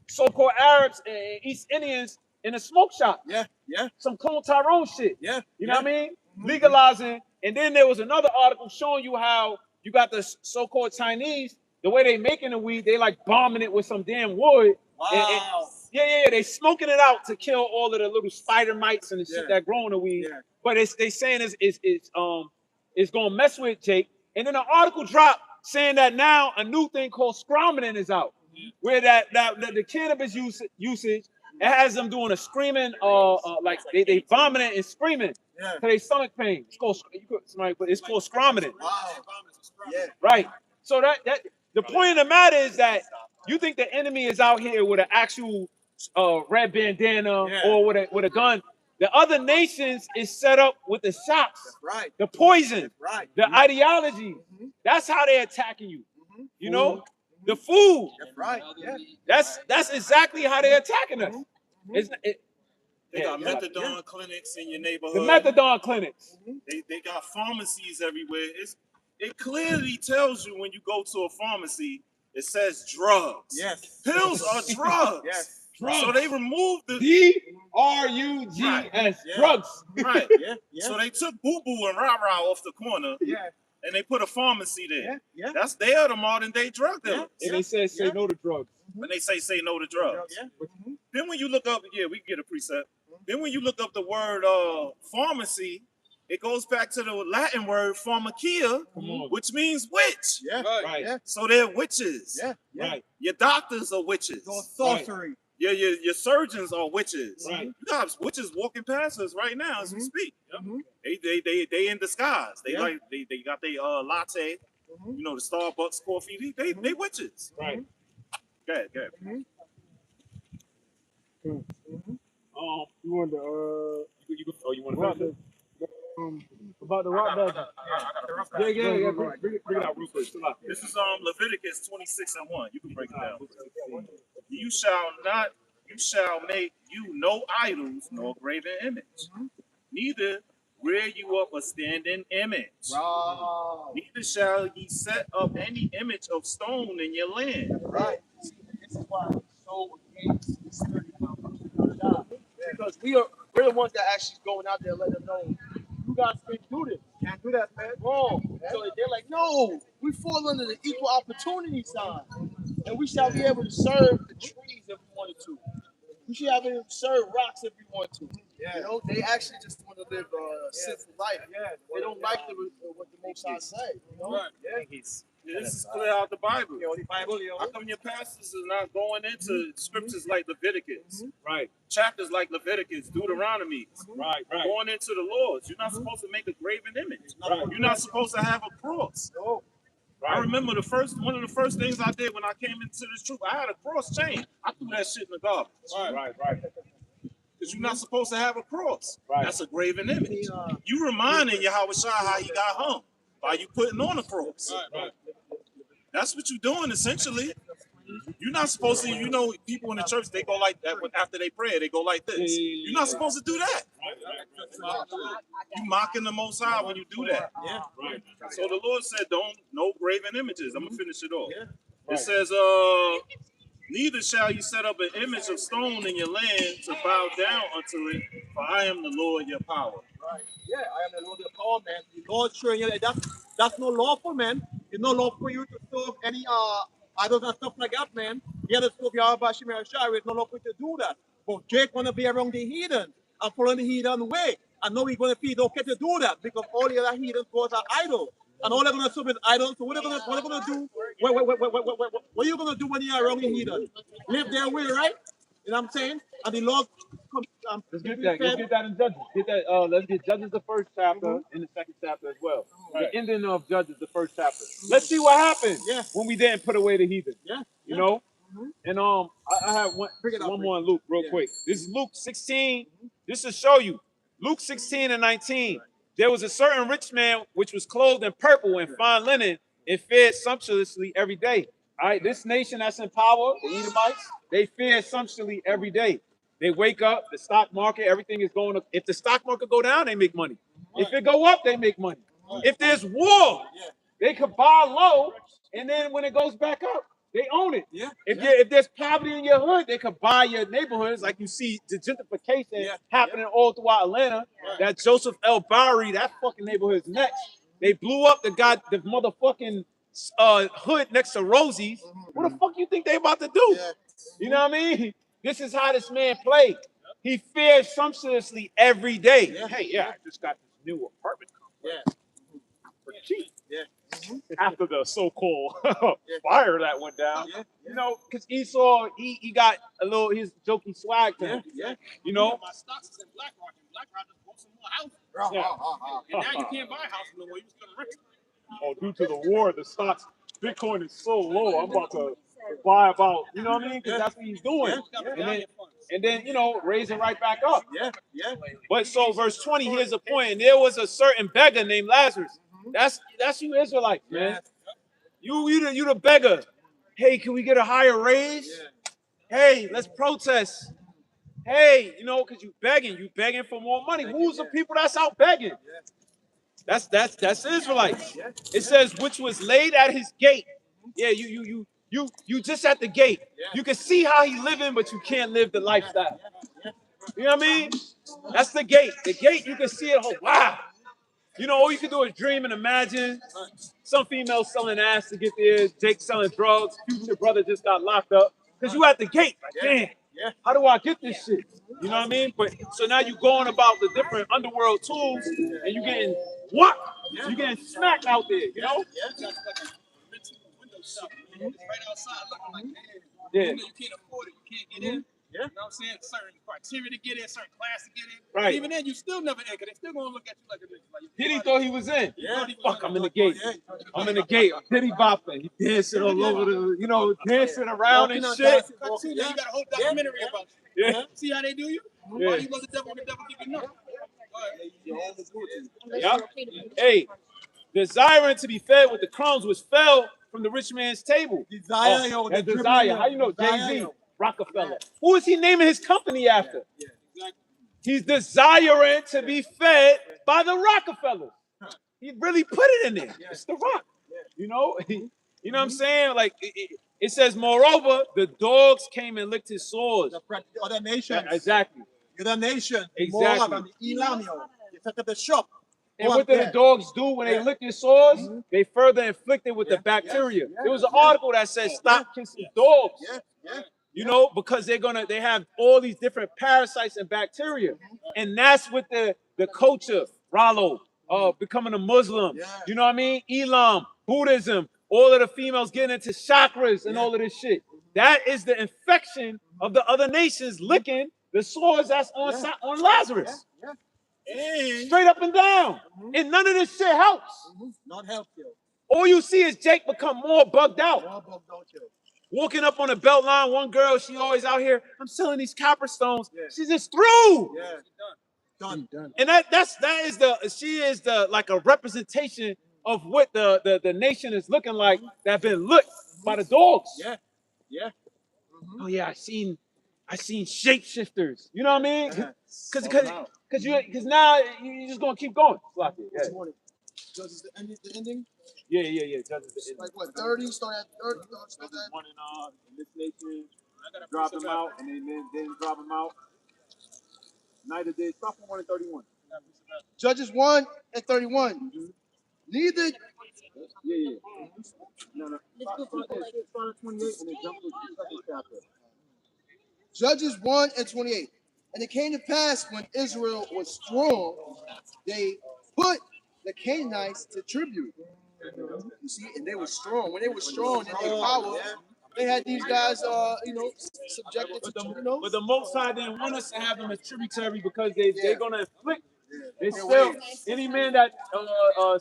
so-called Arabs and East Indians in the smoke shop. Yeah. Yeah. Some Clone Tyrone shit. Yeah. You know what I mean? Legalizing. And then there was another article showing you how you got the so-called Chinese, the way they making the weed, they like bombing it with some damn wood. Wow. Yeah, they smoking it out to kill all of the little spider mites and the shit that grow in the weed. Yeah. But they saying it's gonna mess with Jake. And then an article dropped saying that now a new thing called scromining is out, where that the cannabis usage, it has them doing a screaming, like they vomiting and screaming Yeah. to their stomach pain. It's called it's called scromining. Wow. Yeah. Right. So that the point of the matter is that you think the enemy is out here with an actual red bandana or with a gun. The other nations is set up with the shots, Right. the poison, Right. the ideology. That's how they're attacking you. You know, the food. That's right. Yeah. That's exactly how they're attacking us. They got methadone clinics in your The neighborhood. methadone clinics. They got pharmacies everywhere. It clearly tells you when you go to a pharmacy, it says drugs. Yes. Pills are drugs. Yes. So they removed the DRUGS, Yeah. drugs. right. Yeah. Yeah. So they took Boo Boo and Rah Rah off the corner Yeah. and they put a pharmacy there. Yeah. They are the modern day drug dealers. And they said say no to drugs. When they say no to drugs. Yeah. Then when you look up, we can get a precept. Then when you look up the word pharmacy, it goes back to the Latin word pharmakia, which means witch. Yeah. Right. Yeah. So they're witches. Yeah. Yeah. Right. Your doctors are witches. So sorcery. Your surgeons are witches. Right. You got witches walking past us right now as we speak. Mhm. They in disguise. They Yeah. they got their latte, you know, the Starbucks coffee. They witches. Right. Go ahead. You want the You want rock to about the rock badger. Yeah. Bring it out real quick. Chill out. This is Leviticus 26:1. You can break it down. You shall make you no idols nor graven image. Neither rear you up a standing image. Wow. Neither shall ye set up any image of stone in your land. Right. This is why it's so against this 30 job. Because we're the ones that actually going out there letting them know you guys can't do this. Can't do that, man. Wrong. So they're like, no, we fall under the equal opportunity sign. And we shall be able to serve the trees if we wanted to. We should be able to serve rocks if we want to. Yeah. You know, they actually just want to live a sinful life. Yeah. They don't like what the Most High say. You know? Right. Yeah. This is clear out the Bible. You know, the Bible, you know. How come your pastors is not going into scriptures like Leviticus, Right. chapters like Leviticus, Deuteronomy, Right. going into the laws? You're not supposed to make a graven image. Right. You're not supposed to have a cross. No. I remember one of the first things I did when I came into this truth, I had a cross chain. I threw that shit in the garbage. Right. Because you're not supposed to have a cross. Right. That's a graven image. You reminding Yahweh Shai how he got hung by you putting on a cross. Right. That's what you're doing essentially. You're not supposed to, you know, people in the church, they go like that after they pray, they go like this. You're not supposed to do that. You mocking the Most High when you do that. Yeah. So the Lord said, don't, no graven images. I'm going to finish it off. Yeah. It says, neither shall you set up an image of stone in your land to bow down unto it, for I am the Lord your power. Right. Yeah, I am the Lord your power, man. The Lord showing you that that's no lawful, man. It's no law for you to serve any idols and stuff like that, man. You have to serve Yahweh Shemir Shai. It's no law for you to do that. But Jake wanna be around the heathen and following the heathen way. And now we're gonna feel okay to do that because all the other heathen gods are idols. And all they're gonna serve is idols. So what are they gonna do? What are you gonna do when you're around the heathen? Live their way, right? You know what I'm saying? And the Lord Let's get that. Let's get that in Judges. Get that. Let's get Judges the first chapter and the second chapter as well. The ending of Judges the first chapter. Let's see what happened when we didn't put away the heathen. You know. And I have one more in Luke real quick. This is Luke 16. This will show you. Luke 16 and 19. There was a certain rich man which was clothed in purple and fine linen and fed sumptuously every day. All right, this nation that's in power, the Edomites, they fed sumptuously every day. They wake up, the stock market, everything is going up. If the stock market go down, they make money. If it go up, they make money. If there's war, they could buy low, and then when it goes back up, they own it. If there's poverty in your hood, they could buy your neighborhoods, like you see the gentrification happening all throughout Atlanta. That Joseph L. Bowery, that fucking neighborhood is next. They blew up the motherfucking hood next to Rosie's. What the fuck you think they about to do? You know what I mean? This is how this man played. He fared sumptuously every day. Hey, I just got this new apartment complex for cheap. After the so-called fire that went down, you know, because Esau, he got a little his jokey swag to him. You know, my stocks is in BlackRock, and BlackRock just bought some more houses. And now you can't buy a house no more. You just gonna rent it. Oh, due to the war, the stocks, Bitcoin is so low. I'm about to buy about, you know what I mean? Because that's what he's doing. And then, you know, raise it right back up. But so verse 20, here's the point. And there was a certain beggar named Lazarus. That's you Israelites, man. You the beggar. Hey, can we get a higher raise? Hey, let's protest. Hey, you know, because you begging for more money. Who's the people that's out begging? That's Israelites. It says, which was laid at his gate. Yeah, you just at the gate. You can see how he living, but you can't live the lifestyle. You know what I mean? That's the gate. The gate, you can see it. Oh, wow. You know, all you can do is dream and imagine. Some females selling ass to get there. Jake selling drugs. Future brother just got locked up. Because you at the gate. Like, damn, how do I get this shit? You know what I mean? But so now you going about the different underworld tools and you getting what? You getting smacked out there, you know? It's like a mental window shop. It's right outside looking like, man, Yeah. you can't afford it. You can't get in. You know what I'm saying? Certain criteria to get in, certain class to get in. Right. But even then, you still never in, because they still going to look at you like a bitch. Like, Diddy thought he was in. Fuck, I'm in the gate. I'm in the gate. Diddy bopping. He dancing all over the, you know, dancing around and shit. you got a whole documentary about you. Yeah. See how they do you? Yeah. Why you love the devil give you nothing? Yep. Hey, desiring to be fed with the crumbs which fell from the rich man's table. Desire, yo, That the desire. dribbling, How you know? desire, Jay-Z, yo. Rockefeller. Who is he naming his company after? He's desiring to be fed by the Rockefellers. He really put it in there. It's the rock. You know? You know what I'm saying? Like, it says, moreover, the dogs came and licked his sores. The other nations. Exactly. The other nation. Exactly. Moab and the Elam, yo. They set up the shop. And what did the dogs do when they licked his sores? They further inflicted with the bacteria. There was an article that said, stop kissing dogs. You know, because they have all these different parasites and bacteria. And that's what the culture, Rollo, becoming a Muslim. You know what I mean? Elam, Buddhism, all of the females getting into chakras and all of this shit. That is the infection of the other nations licking the sores that's on Lazarus. And Straight up and down. And none of this shit helps. not help you. All you see is Jake become more bugged out. More bugged out, yo. Walking up on the belt line, one girl, she always out here, I'm selling these copper stones. She's just through. Yeah. Done. And she is the like a representation of what the nation is looking like that been looked by the dogs. Yeah. Oh yeah, I seen shapeshifters. You know what I mean? Because now you just gonna keep going. Slock it. Yeah. Judges the ending. Yeah. Judges the It's ending. like what, 30? Start at 30. Start at One in this nation, drop him out, and then drop him out. Neither did. Stop from 1 and 31. Judges 1 and 31. Neither. Yeah. No. Start at 28 and then jump to the second chapter. Judges 1 and 28. And it came to pass when Israel was strong, they put the Canaanites to tribute. You see, and they were strong. When they were strong in their power, they had these guys, subjected to, But the Most High didn't want us to have them as tributary because they're gonna inflict. They still any man that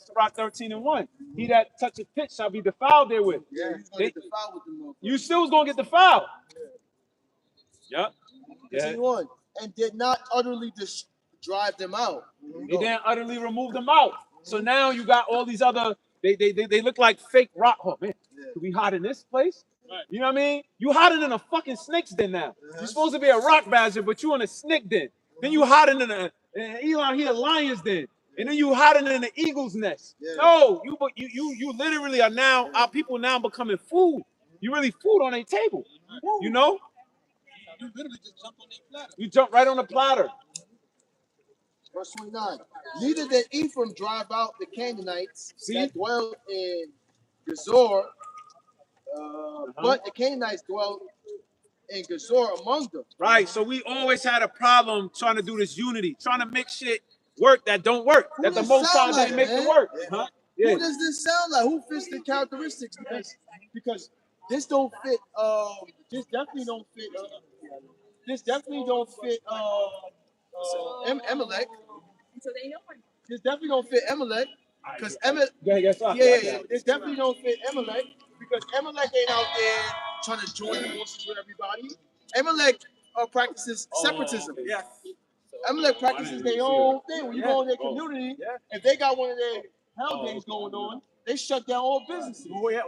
Sirach 13 and 1, he that toucheth pitch shall be defiled therewith. Yeah, he's gonna get defiled with them. You still was gonna get defiled. Yeah. Continue on. And did not utterly drive them out. They didn't utterly remove them out. So now you got all these other. They look like fake rock. Oh man, we hot in this place. You know what I mean? You hotter than a fucking snake's den now. You're supposed to be a rock badger, but you in a snake den. Then you hotter than Elon here lion's den. And then you hotter than an eagle's nest. No, you literally are now, our people now becoming food. You really food on a table. You know? You literally just jump on their platter. You jump right on the platter. Verse 29. Neither did Ephraim drive out the Canaanites that dwelled in Gezor, but the Canaanites dwelled in Gezor among them. Right. So we always had a problem trying to do this unity, trying to make shit work that don't work. Who that the does Most sound High didn't like, make man? it work. Yeah. Yeah. Who does this sound like? Who fits the characteristics? Because this don't fit. This definitely don't fit. This definitely don't fit. Amalek. This definitely don't fit Amalek. Because Amalek. This definitely don't fit Amalek because Amalek ain't out there trying to join forces with everybody. Amalek practices separatism. Yeah. Amalek practices their own thing. When you go in their community, if they got one of their hell days going on, they shut down all businesses. Even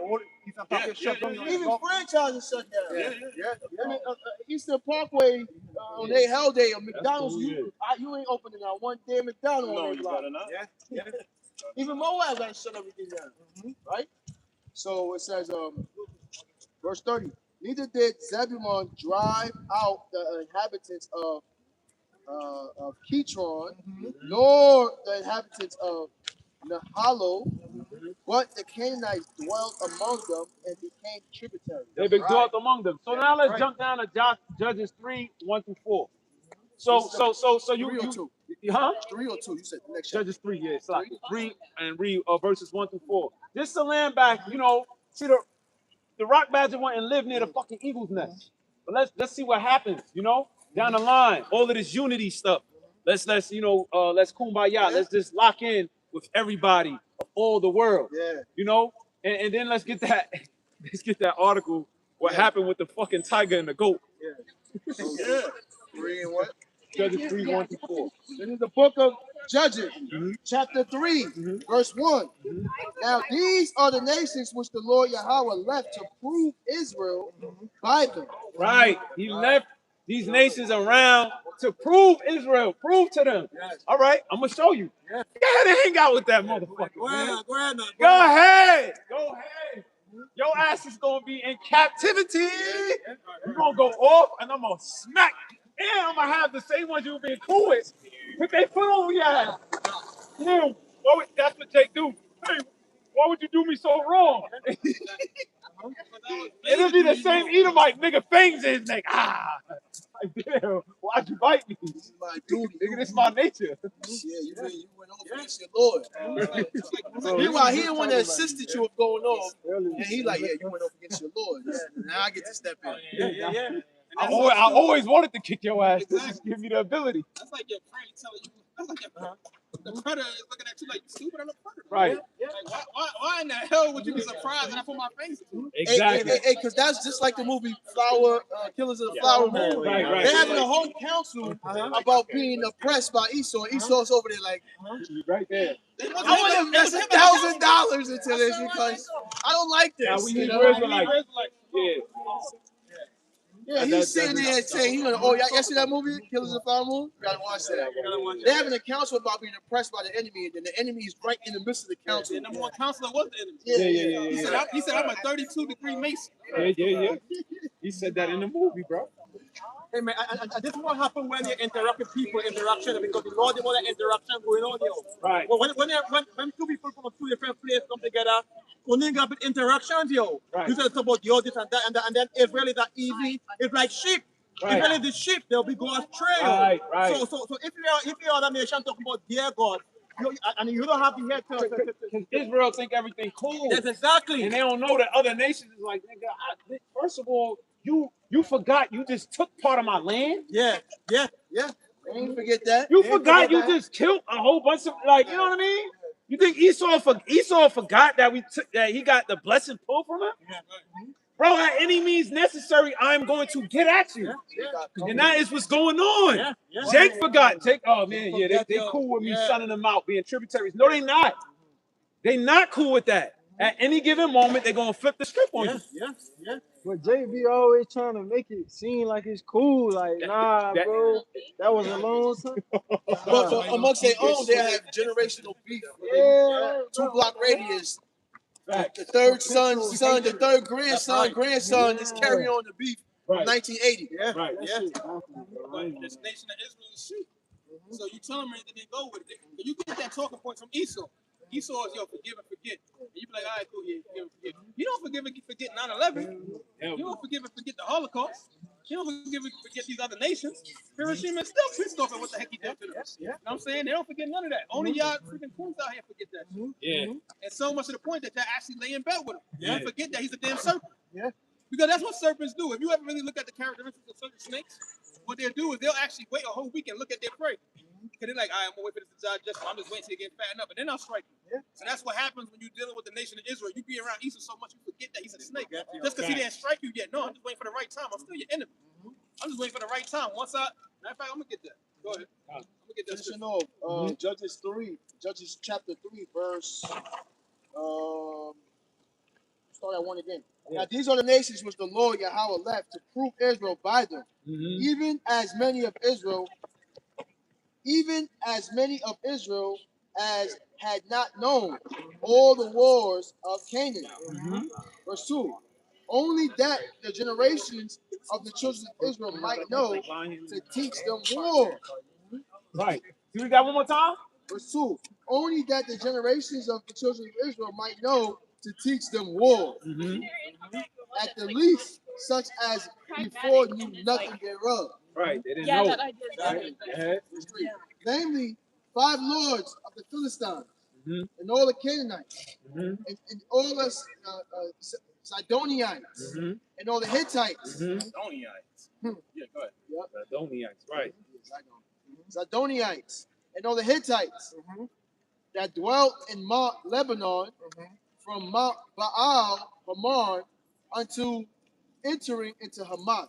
franchises shut down. I mean, Eastern Parkway on their hell day of McDonald's, you ain't opening out one damn McDonald's on their block. Even Moab got to shut everything down. Right? So it says, verse 30. Neither did Zebulun drive out the inhabitants of Kitron, nor the inhabitants of Nahalo, but the Canaanites dwelt among them and became tributaries. They dwelt among them. So now let's jump down to Judges 3, 1 through 4. So you 3 or 2. 3 or 2. You said the next chapter. Judges 3, yeah, it's like 3 and read verses 1 through 4. Just to land back, see the rock badger went and lived near the fucking eagle's nest. But let's see what happens, down the line. All of this unity stuff. Let's kumbaya. Let's just lock in with everybody of all the world. And then let's get that article. What happened with the fucking tiger and the goat? 3 and what? Judges 3, 1 through 4. This is the book of Judges, chapter 3, verse 1. Now these are the nations which the Lord Yahweh left to prove Israel by them. Right. He left these nations around to prove Israel. Prove to them. All right, I'm going to show you. Go ahead and hang out with that motherfucker. Go ahead. Your ass is going to be in captivity. You're going to go off and I'm going to smack. And I'm going to have the same ones you've been cool with. Put their foot over your ass. Damn, that's what Jake do. Hey, why would you do me so wrong? It'll be the same Edomite, nigga, fangs in his neck. Like, damn, why'd you bite me? This is my duty. Nigga, this is my nature. Yeah, you went over against your Lord. Meanwhile, he the one that assisted you of going off. And he like, yeah, you went over against your Lord. Now I get to step in. I always wanted to kick your ass. This just give me the ability. That's like your friend telling you. That's like your the predator is looking at you like stupid on the predator. Right. Like, why in the hell would you be surprised and I put my face to? Exactly. Hey, because that's just like the movie Flower, Killers of the Flower Moon. Right. They're having a whole council about being oppressed by Esau. Esau's over there like, Right there. I want to invest $1,000 into this because I don't like this. Now we Israelites. Yeah. Yeah, he's sitting there saying, y'all see that movie, Killers of the Flower Moon? You gotta watch that. They're having a council about being oppressed by the enemy, and then the enemy is right in the midst of the council. The number one counselor was the enemy. Yeah. He said, I'm a 32-degree Mason. Yeah. He said that in the movie, bro. Hey man, and this is what happens when you interact with people, interaction, because the Lord didn't want that interaction going on here. Right. Well, when two people from two different places come together, only got bit interactions, yo. Right. You said it's about yo, this and that, and then Israel is that easy. It's like sheep. Right. Israel is the sheep, they'll be going astray. Right. So if you are the nation talking about their God, and you don't have the head to Because Israel think everything cool. Yes, exactly. And they don't know that other nations is like, nigga, first of all, you forgot you just took part of my land. Yeah. Don't forget that. You forgot you just killed a whole bunch of, like, you know what I mean? You think Esau forgot that that he got the blessing pulled from him? Yeah. Bro, at any means necessary, I'm going to get at you. And that is what's going on. Yeah. Jake forgot. Oh man, yeah, they cool with me shutting them out, being tributaries. No, they not. They not cool with that. At any given moment, they're gonna flip the script on you. Yeah. But JB always trying to make it seem like it's cool. Like, nah, bro, that was a long time. But amongst their own, they have generational beef. Yeah. 2 block radius. The third the third grandson is carrying on the beef from 1980. Right. This nation of Israel is sheep. So you tell them anything, they go with it. But you get that talking point from Esau. Esau is, forgive and forget. And you be like, all right, cool, yeah, forgive and forget. You don't forgive and forget 9/11. You don't forgive and forget the Holocaust. You don't forgive and forget these other nations. Hiroshima is still pissed off at what the heck he did to them. You know what I'm saying? They don't forget none of that. Only y'all freaking queens out here forget that. Yeah. And so much to the point that y'all actually lay in bed with him. Yeah. You forget that he's a damn serpent. Yeah. Because that's what serpents do. If you ever really look at the characteristics of certain snakes, what they'll do is they'll actually wait a whole week and look at their prey. Because they're like, all right, I'm going to wait for this to digest. I'm just waiting till it gets fattened up, and then I'll strike you. Yeah. So that's what happens when you're dealing with the nation of Israel. You be around Esau so much, you forget that he's a snake. Just because he didn't strike you yet. No, I'm just waiting for the right time. I'm still your enemy. I'm just waiting for the right time. Matter of fact, I'm going to get that. Go ahead. I'm going to get that. Judges chapter 3, verse, start at 1 again. Now these are the nations which the Lord Yahweh left to prove Israel by them, even as many of Israel as had not known all the wars of Canaan. Verse 2. Only that the generations of the children of Israel might know to teach them war. Right. Do we got one more time? Verse 2. Only that the generations of the children of Israel might know to teach them war. At the least, such as before knew nothing thereof. Right. They didn't know. That I did. Right. Verse 3. Namely, 5 lords of the Philistines, and all the Canaanites, and all the Sidonians, and all the Hittites. Sidonians. Yeah, go ahead. Sidonians, right. Sidonians, and all the Hittites that dwelt in Mount Lebanon, from Mount Baal Hamon unto entering into Hamath.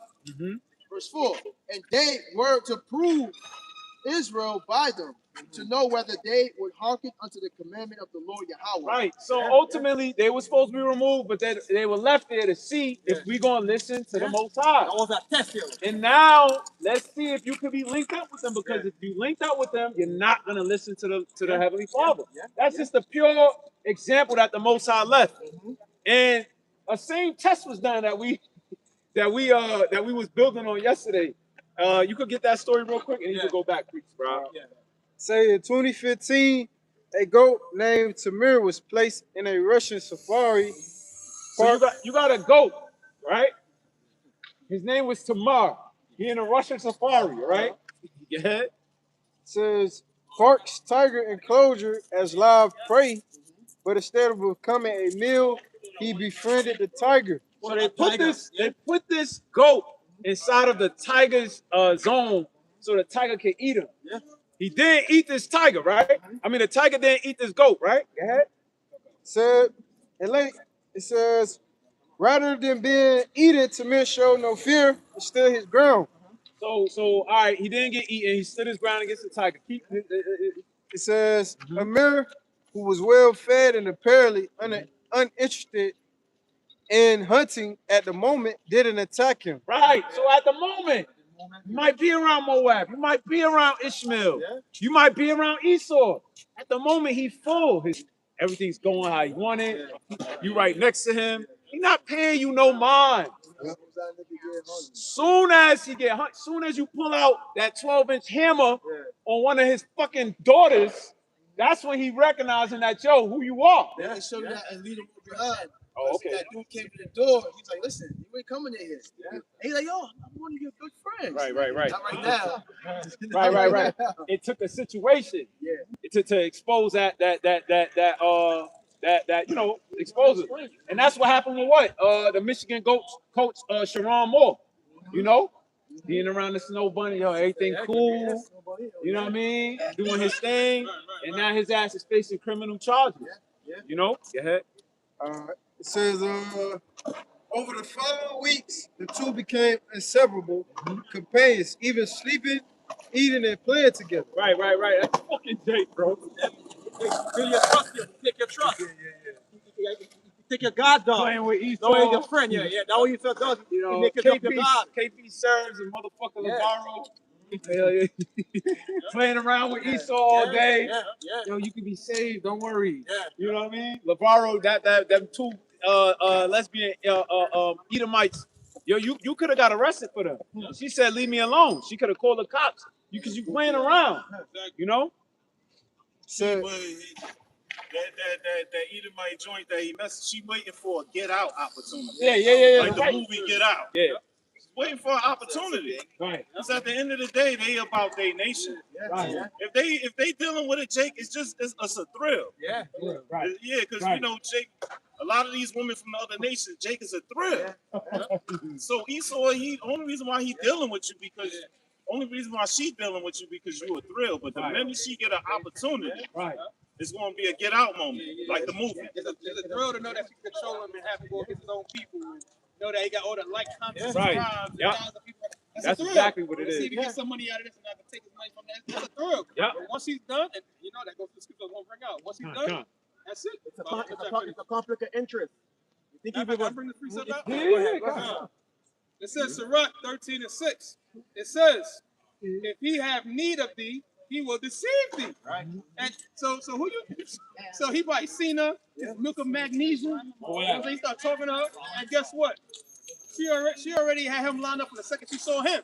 Verse 4. And they were to prove Israel by them, to know whether they would hearken unto the commandment of the Lord Yahweh. Right. So ultimately, they were supposed to be removed, but they were left there to see if we're going to listen to the Most High. That was a test, yo. And now, let's see if you can be linked up with them, because if you linked up with them, you're not going to listen to the Heavenly Father. That's just a pure example that the Most High left. And a same test was done that we was building on yesterday. You could get that story real quick, and you could go back, please, bro. Say in 2015, a goat named Tamir was placed in a Russian safari. So you got a goat, right? His name was Tamar. He in a Russian safari, right? Go ahead. Says Park's tiger enclosure as live prey, but instead of becoming a meal, he befriended the tiger. So they put this goat inside of the tiger's zone so the tiger can eat him. Yeah. He didn't eat this tiger, right? I mean, the tiger didn't eat this goat, right? Go ahead. It says, rather than being eaten, Tamir showed no fear and stood his ground. So all right, he didn't get eaten. He stood his ground against the tiger. It says, Amir, who was well fed and apparently uninterested and hunting at the moment didn't attack him. Right. So at the moment, you might be around Moab. You might be around Ishmael. You might be around Esau. At the moment, he's full. Everything's going how he wanted. You right next to him. He's not paying you no mind. Soon as you pull out that 12-inch hammer on one of his fucking daughters, that's when he recognizing that, yo, who you are. They showed you that as leader behind. Oh, okay. That dude came to the door. He's like, listen, you ain't coming in here. And he's like, yo, I'm one of your good friends. Right. Not right now. Right. It took a situation to expose that expose it. And that's what happened with what? The Michigan coach Sharon Moore. You know? Being around the Snow Bunny, yo, everything cool. You know what I mean? Doing his thing. And now his ass is facing criminal charges. You know? Go ahead. It says, over the following weeks, the two became inseparable companions, even sleeping, eating, and playing together. Right. That's fucking Jake, bro. Build your trust, you take your trust. You take your God down. Playing with Esau. Knowing your friend, yeah. That's what Esau does. You know, make it up your God. KP serves and motherfucker Lavaro. Playing around with Esau all day. Yo, you can be saved. Don't worry. You know what I mean? Lavaro, them two lesbian Edomites. Yo, you could have got arrested for them. She said, "Leave me alone." She could have called the cops. Because you playing around. You know. So that Edomite joint that he messed, she waiting for a get out opportunity. Yeah. Like the movie Get Out. Yeah. She's waiting for an opportunity. Right. Because at the end of the day, they about their nation. Right. If they dealing with it, Jake, it's a thrill. Right. Yeah, because you know, Jake, a lot of these women from the other nations, Jake is a thrill. So Esau, only reason why he dealing with you because only reason why she dealing with you because you a thrill. But the minute she get an opportunity, it's going to be a get out moment, like the movie. It's a thrill to know that she can control him and have him go against his own people. And know that he got all the like, comments, Right. subscribes, Yep. thousands of people. That's a thrill. exactly what it See is. if he gets some money out of this and I can take his money from that. That's a thrill. Yep. But once he's done, and you know that goes to the script I won't bring out. Once he's done, that's it. It's a conflict of interest. You think I can bring the precept out? Yeah. Go ahead. It says Sirach 13:6. It says, if he have need of thee, he will deceive thee. Right. And so who you? So he probably seen her. His milk of magnesium. Oh, yeah. So he start talking to her, and guess what? She already had him lined up for the second she saw him.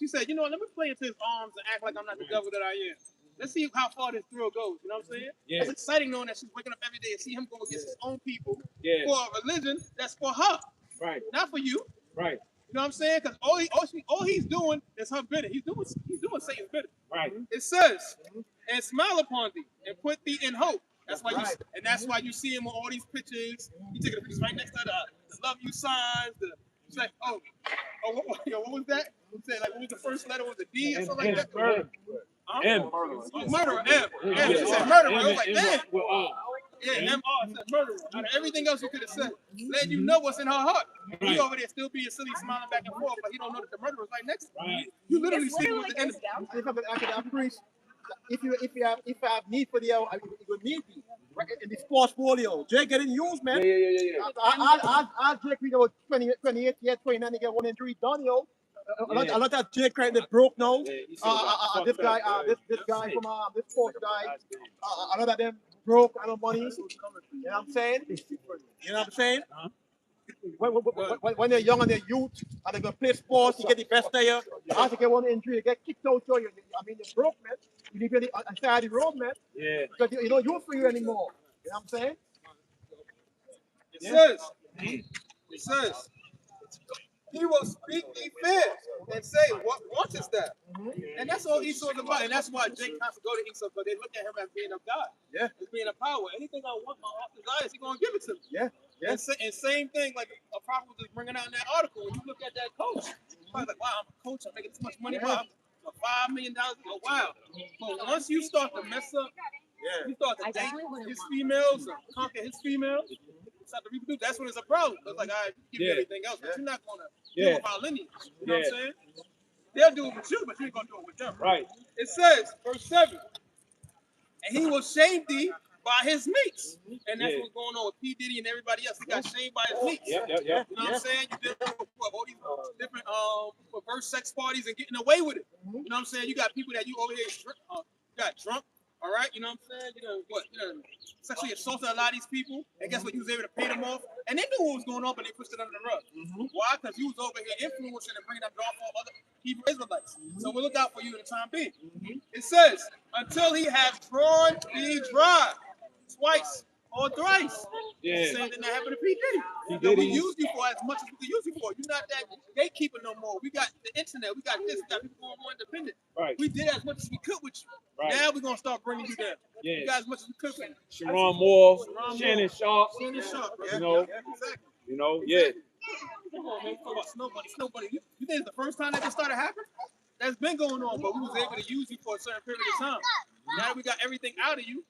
She said, you know what? Let me play into his arms and act like I'm not the devil that I am. Let's see how far this thrill goes. You know what I'm saying? Yeah. It's exciting knowing that she's waking up every day and see him go against his own people Yeah. for a religion that's for her, Right. not for you. Right. You know what I'm saying? Because all he's doing is her bidding. He's doing Satan's bidding. Right. It says, and smile upon thee and put thee in hope. That's why that's why you see him with all these pictures. He taking the pictures right next to the love you signs. It's like, what was that? Like, what was the first letter? Was it D or something like that? Murder. M. Murderer. M. She said murderer. I was like, damn. Well, Yeah, M.R. said murderer. Out of everything else you could have said, letting you know what's in her heart. He over there still being silly, smiling back and forth, but he don't know that the murderer's right next to him. You literally sleeping with the enemy. If I could preach, if you have need for the it would need me. Right? In the sports folio, Jake getting used, man. Yeah. I Jake, we know 28 years, 29, they get 1 injury done, yo. A lot of Jake credit that broke now. This guy from this sports guy, a lot of them broke out of money. You know what I'm saying? You know what I'm saying? When they're young and they're youth and they're gonna play sports, you get the best player. After you get 1 injury, you get kicked out. You're broke, man. You need to be on the side of the road, man. Yeah. Because you don't use for you anymore. You know what I'm saying? It says, he will speak thee fair and say, what wantest thou? And that's all Esau is about. And that's why Jake has to go to Esau, because they look at him as being of God. Yeah. As being a power. Anything I want, my heart desires, he's going to give it to me. Yeah. And same thing, like a prophet was just bringing out in that article. When you look at that coach, I was like, wow, I'm a coach. I'm making this much money. Wow, for $5 million. Oh, wow. But once you start to mess up, you start to date his females or conquer his females, start to reproduce, that's when it's a problem. It's like, all right, you give me everything else, but you're not going to do it without lineage. You know what I'm saying? They'll do it with you, but you ain't going to do it with them. Right. It says, verse 7, and he will shame thee by his mates. And that's what's going on with P. Diddy and everybody else. He got shamed by his mates. Yep. You know what I'm saying? You dealing with all these different perverse sex parties and getting away with it. You know what I'm saying? You got people that you over here got drunk. All right, you know what I'm saying? You know, sexually assaulted a lot of these people, and guess what? You was able to pay them off, and they knew what was going on, but they pushed it under the rug. Why? Because you was over here influencing and bringing up off all other Hebrew Israelites. So we'll look out for you in the time being. It says, until he has drawn thee dry, twice or thrice. Yeah. Same thing that happened to P. Diddy. We use you for as much as we can use you for. You're not that gatekeeper no more. We got the internet. We got this. We got people going more independent. Right. We did as much as we could with you. Right. Now we're going to start bringing you down. Yeah. We got as much as we could for you. Sharon Moore, Shannon Sharp. Shannon Sharp, bro. You know, Exactly. you know, yeah. Come on, man. Talk about snowbody. You think it's the first time that this started happening? That's been going on, but we was able to use you for a certain period of time. Now that we got everything out of you,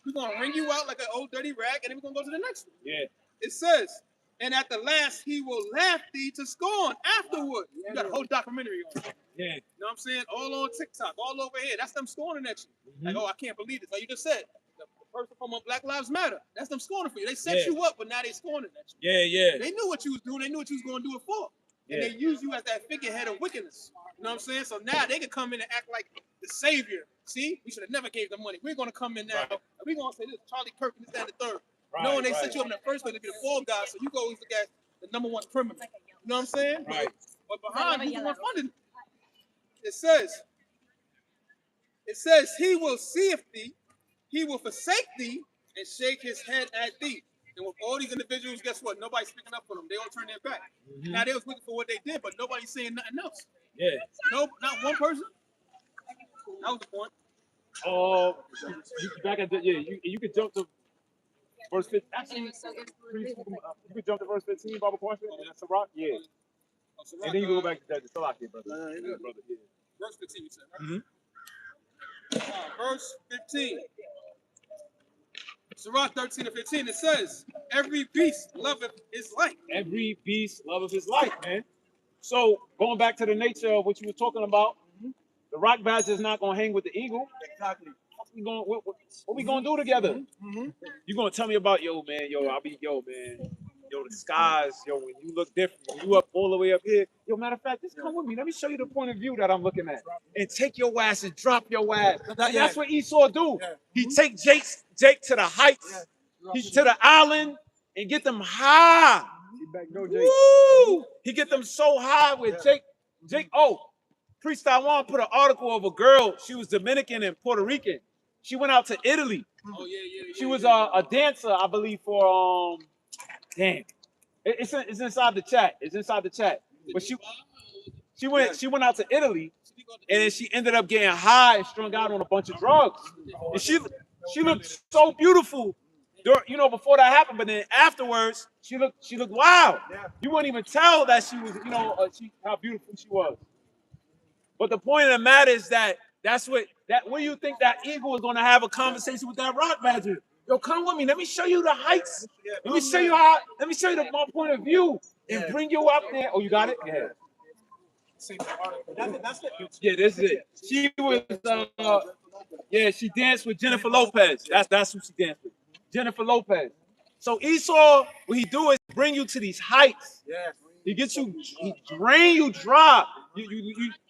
we're going to wring you out like an old dirty rag, and then we're going to go to the next one. Yeah. It says, and at the last, he will laugh thee to scorn afterward. You got a whole documentary on it. Yeah. You know what I'm saying? All on TikTok, all over here. That's them scorning at you. Like, oh, I can't believe this. Like you just said, the person from Black Lives Matter, that's them scorning for you. They set you up, but now they scorning at you. Yeah. They knew what you was doing. They knew what you was going to do it for. And they use you as that figurehead of wickedness. You know what I'm saying? So now they can come in and act like the savior. See, we should have never gave them money. We're going to come in now. And we're going to say this, Charlie Kirk and this, that, and the third. Knowing they set you up in the first place to be the fall guy, so you go always look at the number one criminal. You know what I'm saying? Right. But behind who's the one funding? It says, he will see if thee, he will forsake thee, and shake his head at thee. And with all these individuals, guess what? Nobody's speaking up for them. They all turn their back. Now they was looking for what they did, but nobody's saying nothing else. Yeah. No, not one person. That was the point. Back at the, you could jump to verse 15. Actually, you could jump to verse 15, Bible question, and that's a rock. Yeah. And then you go back to that. It's a lot here, brother. Brother, yeah. Verse 15, you said, right? Verse 15. Sirach 13 and 15, it says, every beast loveth his life. Every beast loveth his life, man. So, going back to the nature of what you were talking about, the rock badger is not going to hang with the eagle. Exactly. What we going to do together? You going to tell me about, man, the skies, when you look different, when you up all the way up here. Matter of fact, just come with me. Let me show you the point of view that I'm looking at. And take your ass and drop your ass. That's what Esau do. He take Jake to the heights, to the island, and get them high. Woo! He get them so high with Jake. Priest Taiwan put an article of a girl. She was Dominican and Puerto Rican. She went out to Italy. She was a dancer, I believe, for damn. It's inside the chat. It's inside the chat. But she went out to Italy, and then she ended up getting high and strung out on a bunch of drugs. And she looked so beautiful, before that happened. But then afterwards, she looked wild. You wouldn't even tell that she was, how beautiful she was. But the point of the matter is where you think that eagle is going to have a conversation with that rock badger? Yo, come with me. Let me show you the heights. Let me show you my point of view and bring you up there. Oh, you got it? Yeah. That's it. Yeah, this is it. She was, she danced with Jennifer Lopez. That's who she danced with. Jennifer Lopez. So Esau, what he do is bring you to these heights. He drain you dry.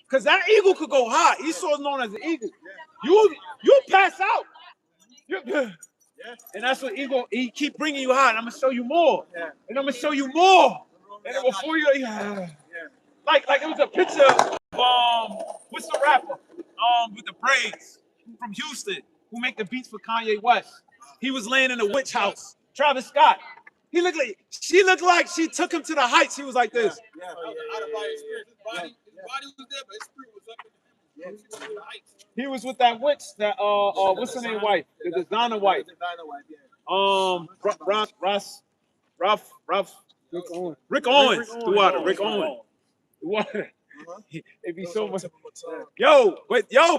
Because that eagle could go high. Esau is known as an eagle. You'll pass out. And that's what he keep bringing you high. And I'm going to show you more. And I'm going to show you more. And then before you, like it was a picture of, what's the rapper? With the braids from Houston who make the beats for Kanye West. He was laying in a witch house. Travis Scott. She looked like she took him to the heights. He was like this. His body was there, but his spirit was up in the heights. He was with that witch, that what's her name, wife? The designer wife. Rick Owens. Rick Owens. It'd be so much.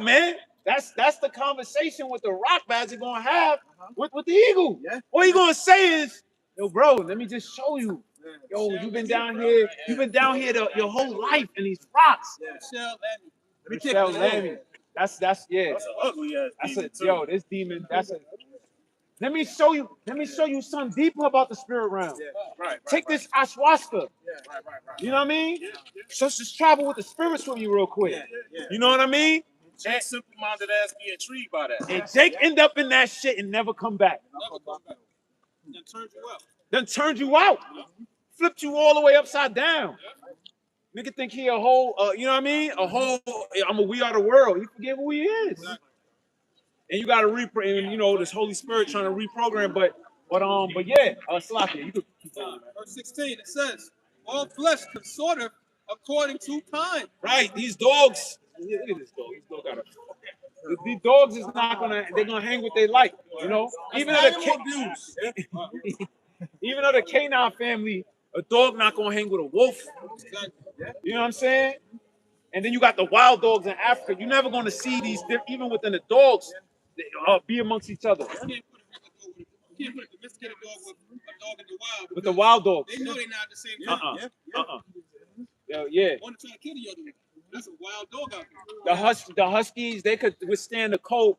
Man, that's the conversation with the rock badger gonna have with the eagle. All he gonna say is, yo, bro, let me just show you. Yo, you've been down here your whole life in these rocks. Michelle Lemmy. That's an ugly ass demon. This demon, Let me show you something deeper about the spirit realm. Take this ayahuasca. You know what I mean? So just travel with the spirits with you real quick. You know what I mean? Jake simple-minded ass be intrigued by that. And Jake end up in that shit and never come back. Then turned you out. Then turned you out. Flipped you all the way upside down. Nigga think he a whole, you know what I mean? We are the world. He forget who he is. And you got to and you know, this Holy Spirit trying to reprogram, but yeah, Slakia, you could keep going. Verse 16, it says, all flesh consorteth according to time. Right, these dogs. Look at this dog. This dog got these dogs is not they're gonna hang with they like, you know. Even though the canine family, a dog not gonna hang with a wolf. You know what I'm saying? And then you got the wild dogs in Africa. You're never gonna see these, even within the dogs, be amongst each other. You can't put a domesticated dog with a dog in the wild. With the wild dogs. They know they're not the same kind. Yeah. One to try to kill the other one. That's a wild dog out there. The huskies, they could withstand the cold.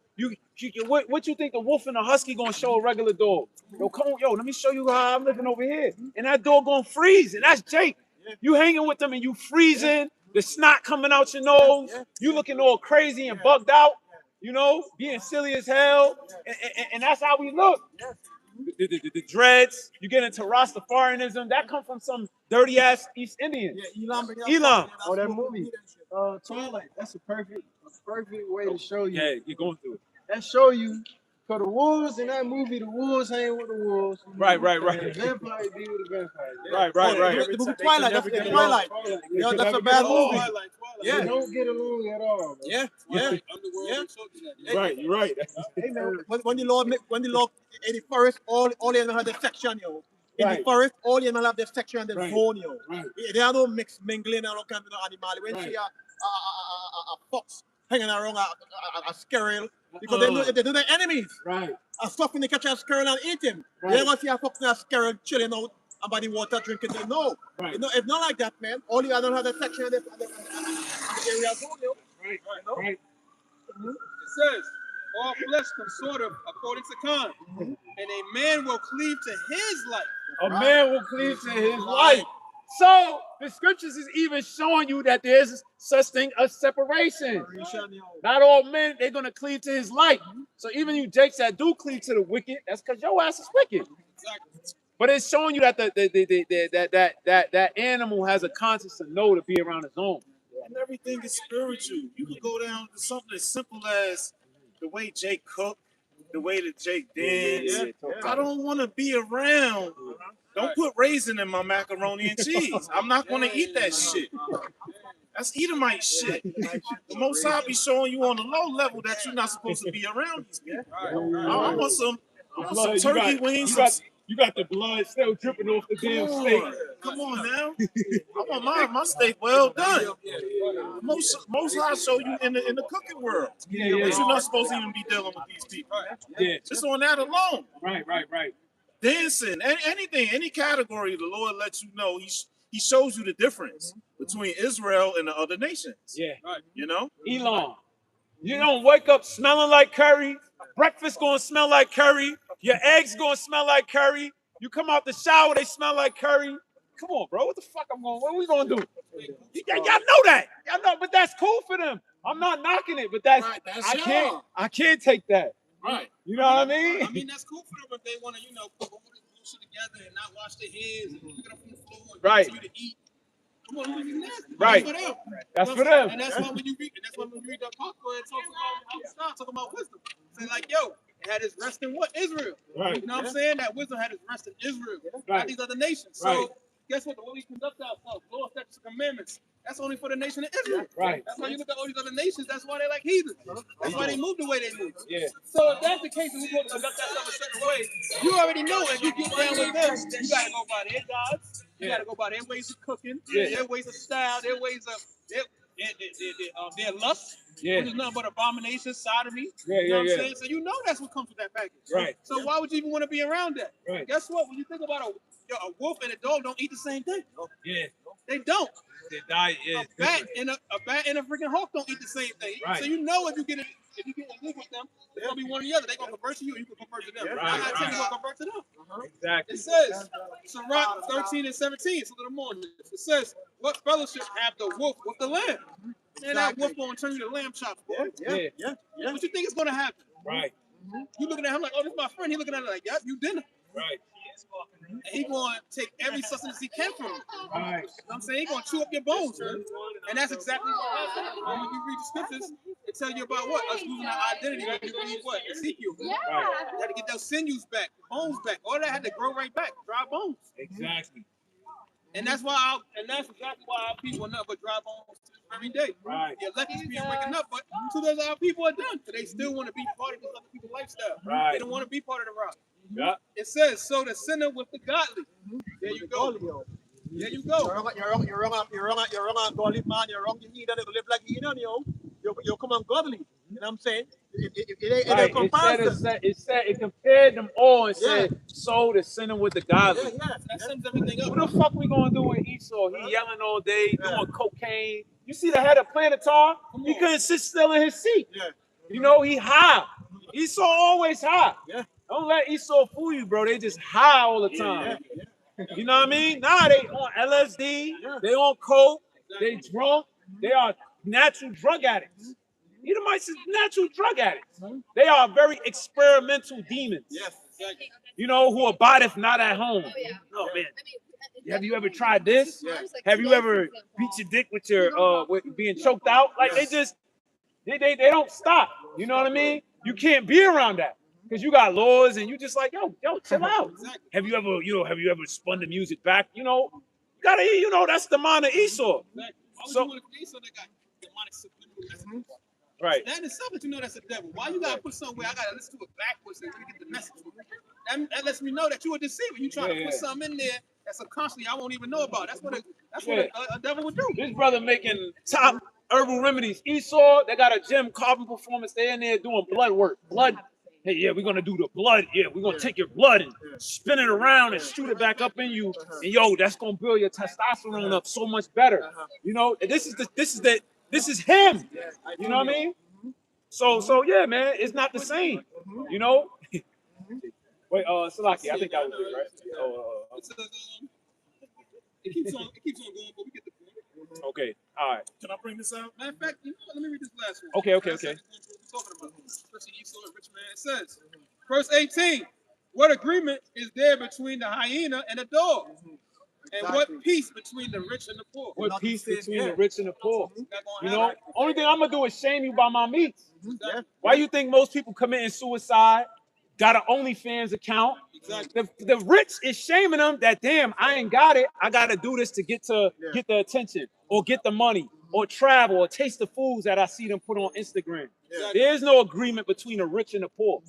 What you think the wolf and the husky gonna show a regular dog? Yo, come on, let me show you how I'm living over here. And that dog gonna freeze, and that's Jake. You hanging with them and you freezing, the snot coming out your nose, you looking all crazy and bugged out, you know, being silly as hell, and that's how we look. The dreads, you get into Rastafarianism, that come from some dirty ass East Indians. Elam. Oh, that movie, Twilight. That's a perfect way to show you. Yeah, you're going through it. That show you, because the wolves in that movie, the wolves hang with the wolves. Right. And the vampires be with the vampires. Right. The movie Twilight, that's the Twilight. Yeah, that's a bad movie. Twilight. They don't get along at all. Yeah. Underworld. Right, you're right. Hey, man, when the Lord in the forest, all you have the section, yo. In the forest, all you have the section and the zone, yo. They are no mixed mingling and all kind of animal. When see a fox hanging around a squirrel, because they do their enemies. Right. A stuff when they catch a squirrel and eat him. They don't see a fox and a squirrel chilling out and by the water drinking. No. Right. You know, it's not like that, man. All you have the section and the area zone, yo. Right. It says, all flesh consorteth according to time, and a man will cleave to his life. A man will cleave to his life. So the scriptures is even showing you that there's such thing as separation. Not all men, they're gonna cleave to his life. So even you Jakes that do cleave to the wicked, that's because your ass is wicked. Exactly. But it's showing you that that animal has a conscience to know to be around his own. And everything is spiritual. You can go down to something as simple as the way Jake cooked, the way that Jake dance. I don't want to be around. Don't put raisin in my macaroni and cheese. I'm not going to eat that shit. That's Edomite shit. The Most High be showing you on the low level that you're not supposed to be around these people. I want some turkey wings. You got the blood still dripping off the damn steak. Come on now. I want my steak well done. Most High show you in the cooking world. But you're not supposed to even be dealing with these people. Yeah. Just on that alone. Right. Dancing, anything, any category, the Lord lets you know. He shows you the difference between Israel and the other nations. Yeah. You know? Elon, you don't wake up smelling like curry. Breakfast gonna smell like curry. Your eggs gonna smell like curry. You come out the shower, they smell like curry. Come on, bro. What the fuck what we gonna do? Y'all know that. Y'all know, but that's cool for them. I'm not knocking it, but that's I can't take that. Right. You know what I mean? I mean, that's cool for them if they want to, put all this shit together and not wash their hands and pick it up from the floor and continue to eat. Come on, right. That's for them. That's for them. And that's why when you read that Papa, it talks about wisdom. Say like, yo, it had its rest in what? Israel. Right. You know what I'm saying? That wisdom had its rest in Israel, not these other nations. So guess what? The way we conduct ourselves, law, statutes, and commandments, that's only for the nation of Israel. Right. That's why you look at all these other nations. That's why they're like heathens. That's why they move the way they move. Yeah. So if that's the case, and we're going to conduct ourselves a certain way, you already know if you get down with them, you got to go by their gods. You got to go by their ways of cooking, their ways of style, their ways of their lust. Yeah. Which is nothing but abomination, sodomy. Yeah, you know what I'm saying? So you know that's what comes with that package. Right. So why would you even want to be around that? Right. Guess what? When you think about Yo, a wolf and a dog don't eat the same thing. Yeah, They don't. their diet is A bat different. and a bat and a freaking hawk don't eat the same thing. Right. So you know if you get in league with them, it's gonna be one or the other. They're gonna convert to you, or you can convert to them. Right, I'm not telling you right. gonna convert to them. Exactly. It says, Sirach 13 and 17, it's a little more. It says, what fellowship have the wolf with the lamb? Man, that wolf gonna turn you to lamb chops, boy. Yeah. What you think is gonna happen? Right. You looking at him like, oh, this is my friend. He looking at it like, yep, you dinner. Right. And he gonna take every sustenance he can from you. Right. You know what I'm saying? He gonna chew up your bones, man. And that's exactly what happened. When you read the scriptures, it tells you about what? Us losing our identity when you read what? Ezekiel. Right. You had to get those sinews back, bones back. All that had to grow right back, dry bones. Exactly. And that's exactly why our people are nothing but dry bones to this very day. Right. The elected people waking up, but two-thirds of our people are done. They still want to be part of this other people's lifestyle. Right. They don't want to be part of the rock. Yeah. It says, so the sinner with the godly. There you go. There you go. You're wrong, godly man. You're wrong. You need to live like heathen, yo. You come on godly. You know what I'm saying? It ain't Right. a comparison. It compared them all and said, so the sinner with the godly. That sums everything up. What the fuck we gonna do with Esau? He yelling all day, doing cocaine. You see the head of Planetar? He couldn't sit still in his seat. Yeah. You know, he high. Esau always high. Yeah. Don't let Esau fool you, bro. They just high all the time. You know what I mean? Nah, they on LSD, they on coke, they drunk, they are natural drug addicts. Edomites is natural drug addicts. They are very experimental demons. Yes. You know, who abideth not at home. Oh man. Have you ever tried this? Have you ever beat your dick with your with being choked out? Like they just they don't stop. You know what I mean? You can't be around that because you got laws and you just like yo chill out. Have you ever spun the music back? You know, you gotta hear. You know that's the mind of Esau. So right. That in itself, that you know that's the devil. Why you gotta put somewhere? I gotta listen to it backwards and get the message. That lets me know that you a deceiver. You trying to put something in there that subconsciously I won't even know about. That's what a devil would do. This brother making top herbal remedies. Esau, they got a gym carving performance. They in there doing blood work. Blood. Hey, yeah, we're gonna do the blood. Yeah, we're gonna take your blood and spin it around and shoot it back up in you. And yo, that's gonna build your testosterone up so much better. You know, this is him. You know what I mean? So yeah, man, it's not the same. You know. Wait, Salaki, I think that was it, right? It keeps on going, but we get the point. Okay, all right. Can I bring this out? Matter of fact, you know what? Let me read this last one. Okay. We're talking about especially Esau and rich man. It says, verse 18, what agreement is there between the hyena and the dog? And what peace between the rich and the poor? What peace between the rich and the poor? You know, only thing I'm gonna do is shame you by my meats. Why you think most people committing suicide got an OnlyFans account? The rich is shaming them that damn, I ain't got it. I gotta do this to get the attention or get the money or travel or taste the foods that I see them put on Instagram. There is no agreement between the rich and the poor.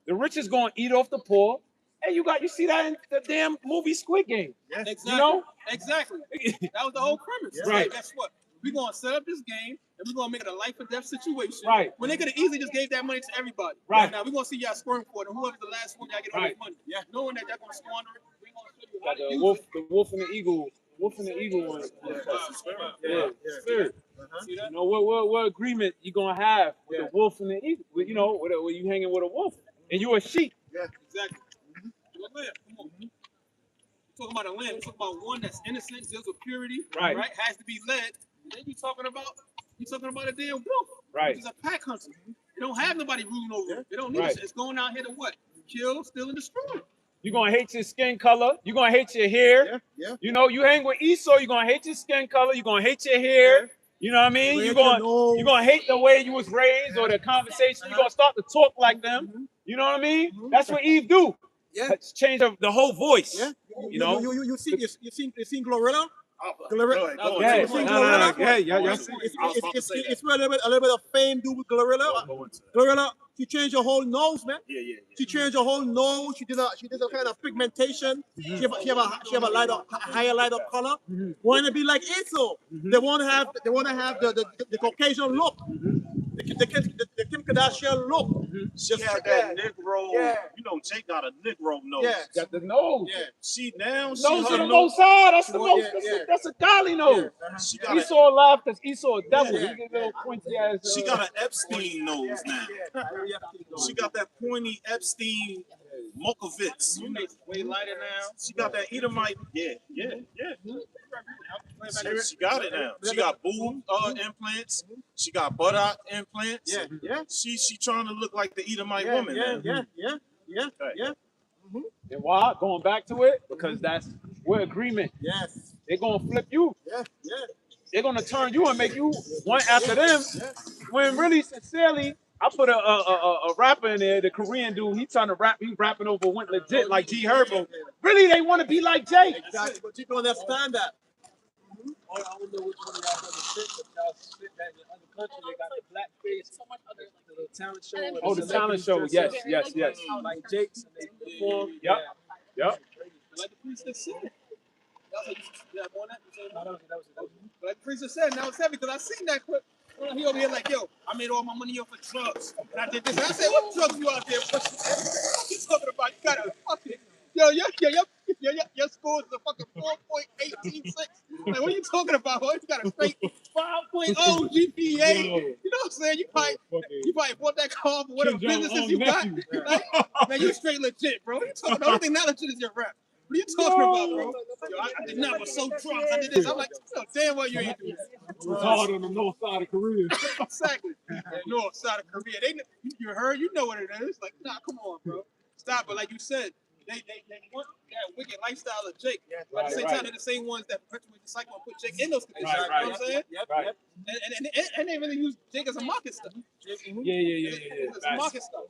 The rich is gonna eat off the poor. Hey, you see that in the damn movie Squid Game. Exactly. You know? Exactly. That was the whole premise. Right. Guess what? We're gonna set up this game and we're gonna make it a life or death situation. Right. When they could have easily just gave that money to everybody. Right. Now we're gonna see y'all squirm for it, and whoever's the last one, y'all get all this money. Yeah. Knowing that y'all gonna squander it, we're gonna show you how Got to the use wolf and the eagle. Wolf and the eagle one. Yeah. Spirit. See that? You know what agreement you gonna have with the wolf and the eagle? With, you know, where you hanging with a wolf and you a sheep. Yeah. Exactly. A lamb. Come on. We're talking about a lamb. We're talking about one that's innocent, deals with purity. Right. Has to be led. And then you're talking about a damn wolf. Right. Which is a pack hunter. They don't have nobody ruling over it. They don't need Right. it. It's going out here to what? Kill, steal, and destroy. You're gonna hate your skin color. You're gonna hate your hair. Yeah. You know, you hang with Esau, you're gonna hate your skin color. You're gonna hate your hair. You know what I mean? You're gonna hate the way you was raised or the conversation. You're gonna start to talk like them. You know what I mean? That's what Eve do. Yeah. Change the whole voice. Yeah. You know? You seen Glorilla? Glorilla. It's where a little bit of fame do with Glorilla. Glorilla, she changed her whole nose, man. Yeah. She changed her whole nose. She did a kind of pigmentation. She have a lighter, higher lighter color. Want to be like Esau. They want to have the Caucasian look. the Kim Kardashian look. She had that Negro. You know, Jake got a Negro nose. Yeah. Got the nose. Yeah. She now she Nose to her the nose. most side. That's the most. Yeah. That's a golly nose. She got a, Esau laughed because Esau a devil. Yeah. He get little pointy ass. she got an Epstein nose now. She got that pointy Epstein Mokovitz. You make way lighter now. She got that Edomite. Yeah. She got it now. She got boob implants. She got buttock implants. Yeah. She trying to look like the Edomite woman now. Yeah. And why? Going back to it because that's we're agreement. Yes. They're gonna flip you. Yeah. They're gonna turn you and make you one after them. When really, sincerely, I put a rapper in there, the Korean dude. He's trying to rap. He's rapping over went legit like G Herbo. Really, they want to be like Jake. Exactly. But you don't understand that. I don't know which one y'all ever spit, but y'all spit that in other countries. They got the black face, the talent show. where Oh, the talent celebrities show. dress Yes. up like Jake's and they perform. Yep. Like the princess said. Yeah, on that. That was Like the princess said, now it's heavy because I seen that clip. He over here like, yo, I made all my money off of drugs. And I did this. And I said, what drugs you out there? What you talking about? You got a fucking, your score is a fucking 4.186. Like, what are you talking about? Boy? You got a straight 5.0 GPA. You know what I'm saying? You probably bought that car for whatever businesses you got. Like, man, you straight legit, bro. What are you talking about? The only thing not legit is your rap. What are you talking about, bro? Yo, I did not, but so drunk. I did this. I'm like, damn well you ain't doing that. It's hard on the north side of Korea. Exactly. The north side of Korea. You heard, you know what it is. Like, nah, come on, bro. Stop. But like you said, they want that wicked lifestyle of Jake. But at the same time, they're the same ones that perpetuate the cycle and put Jake in those conditions. You know what I'm saying? Yep. And they really use Jake as a market stuff. Yeah. As a market stuff.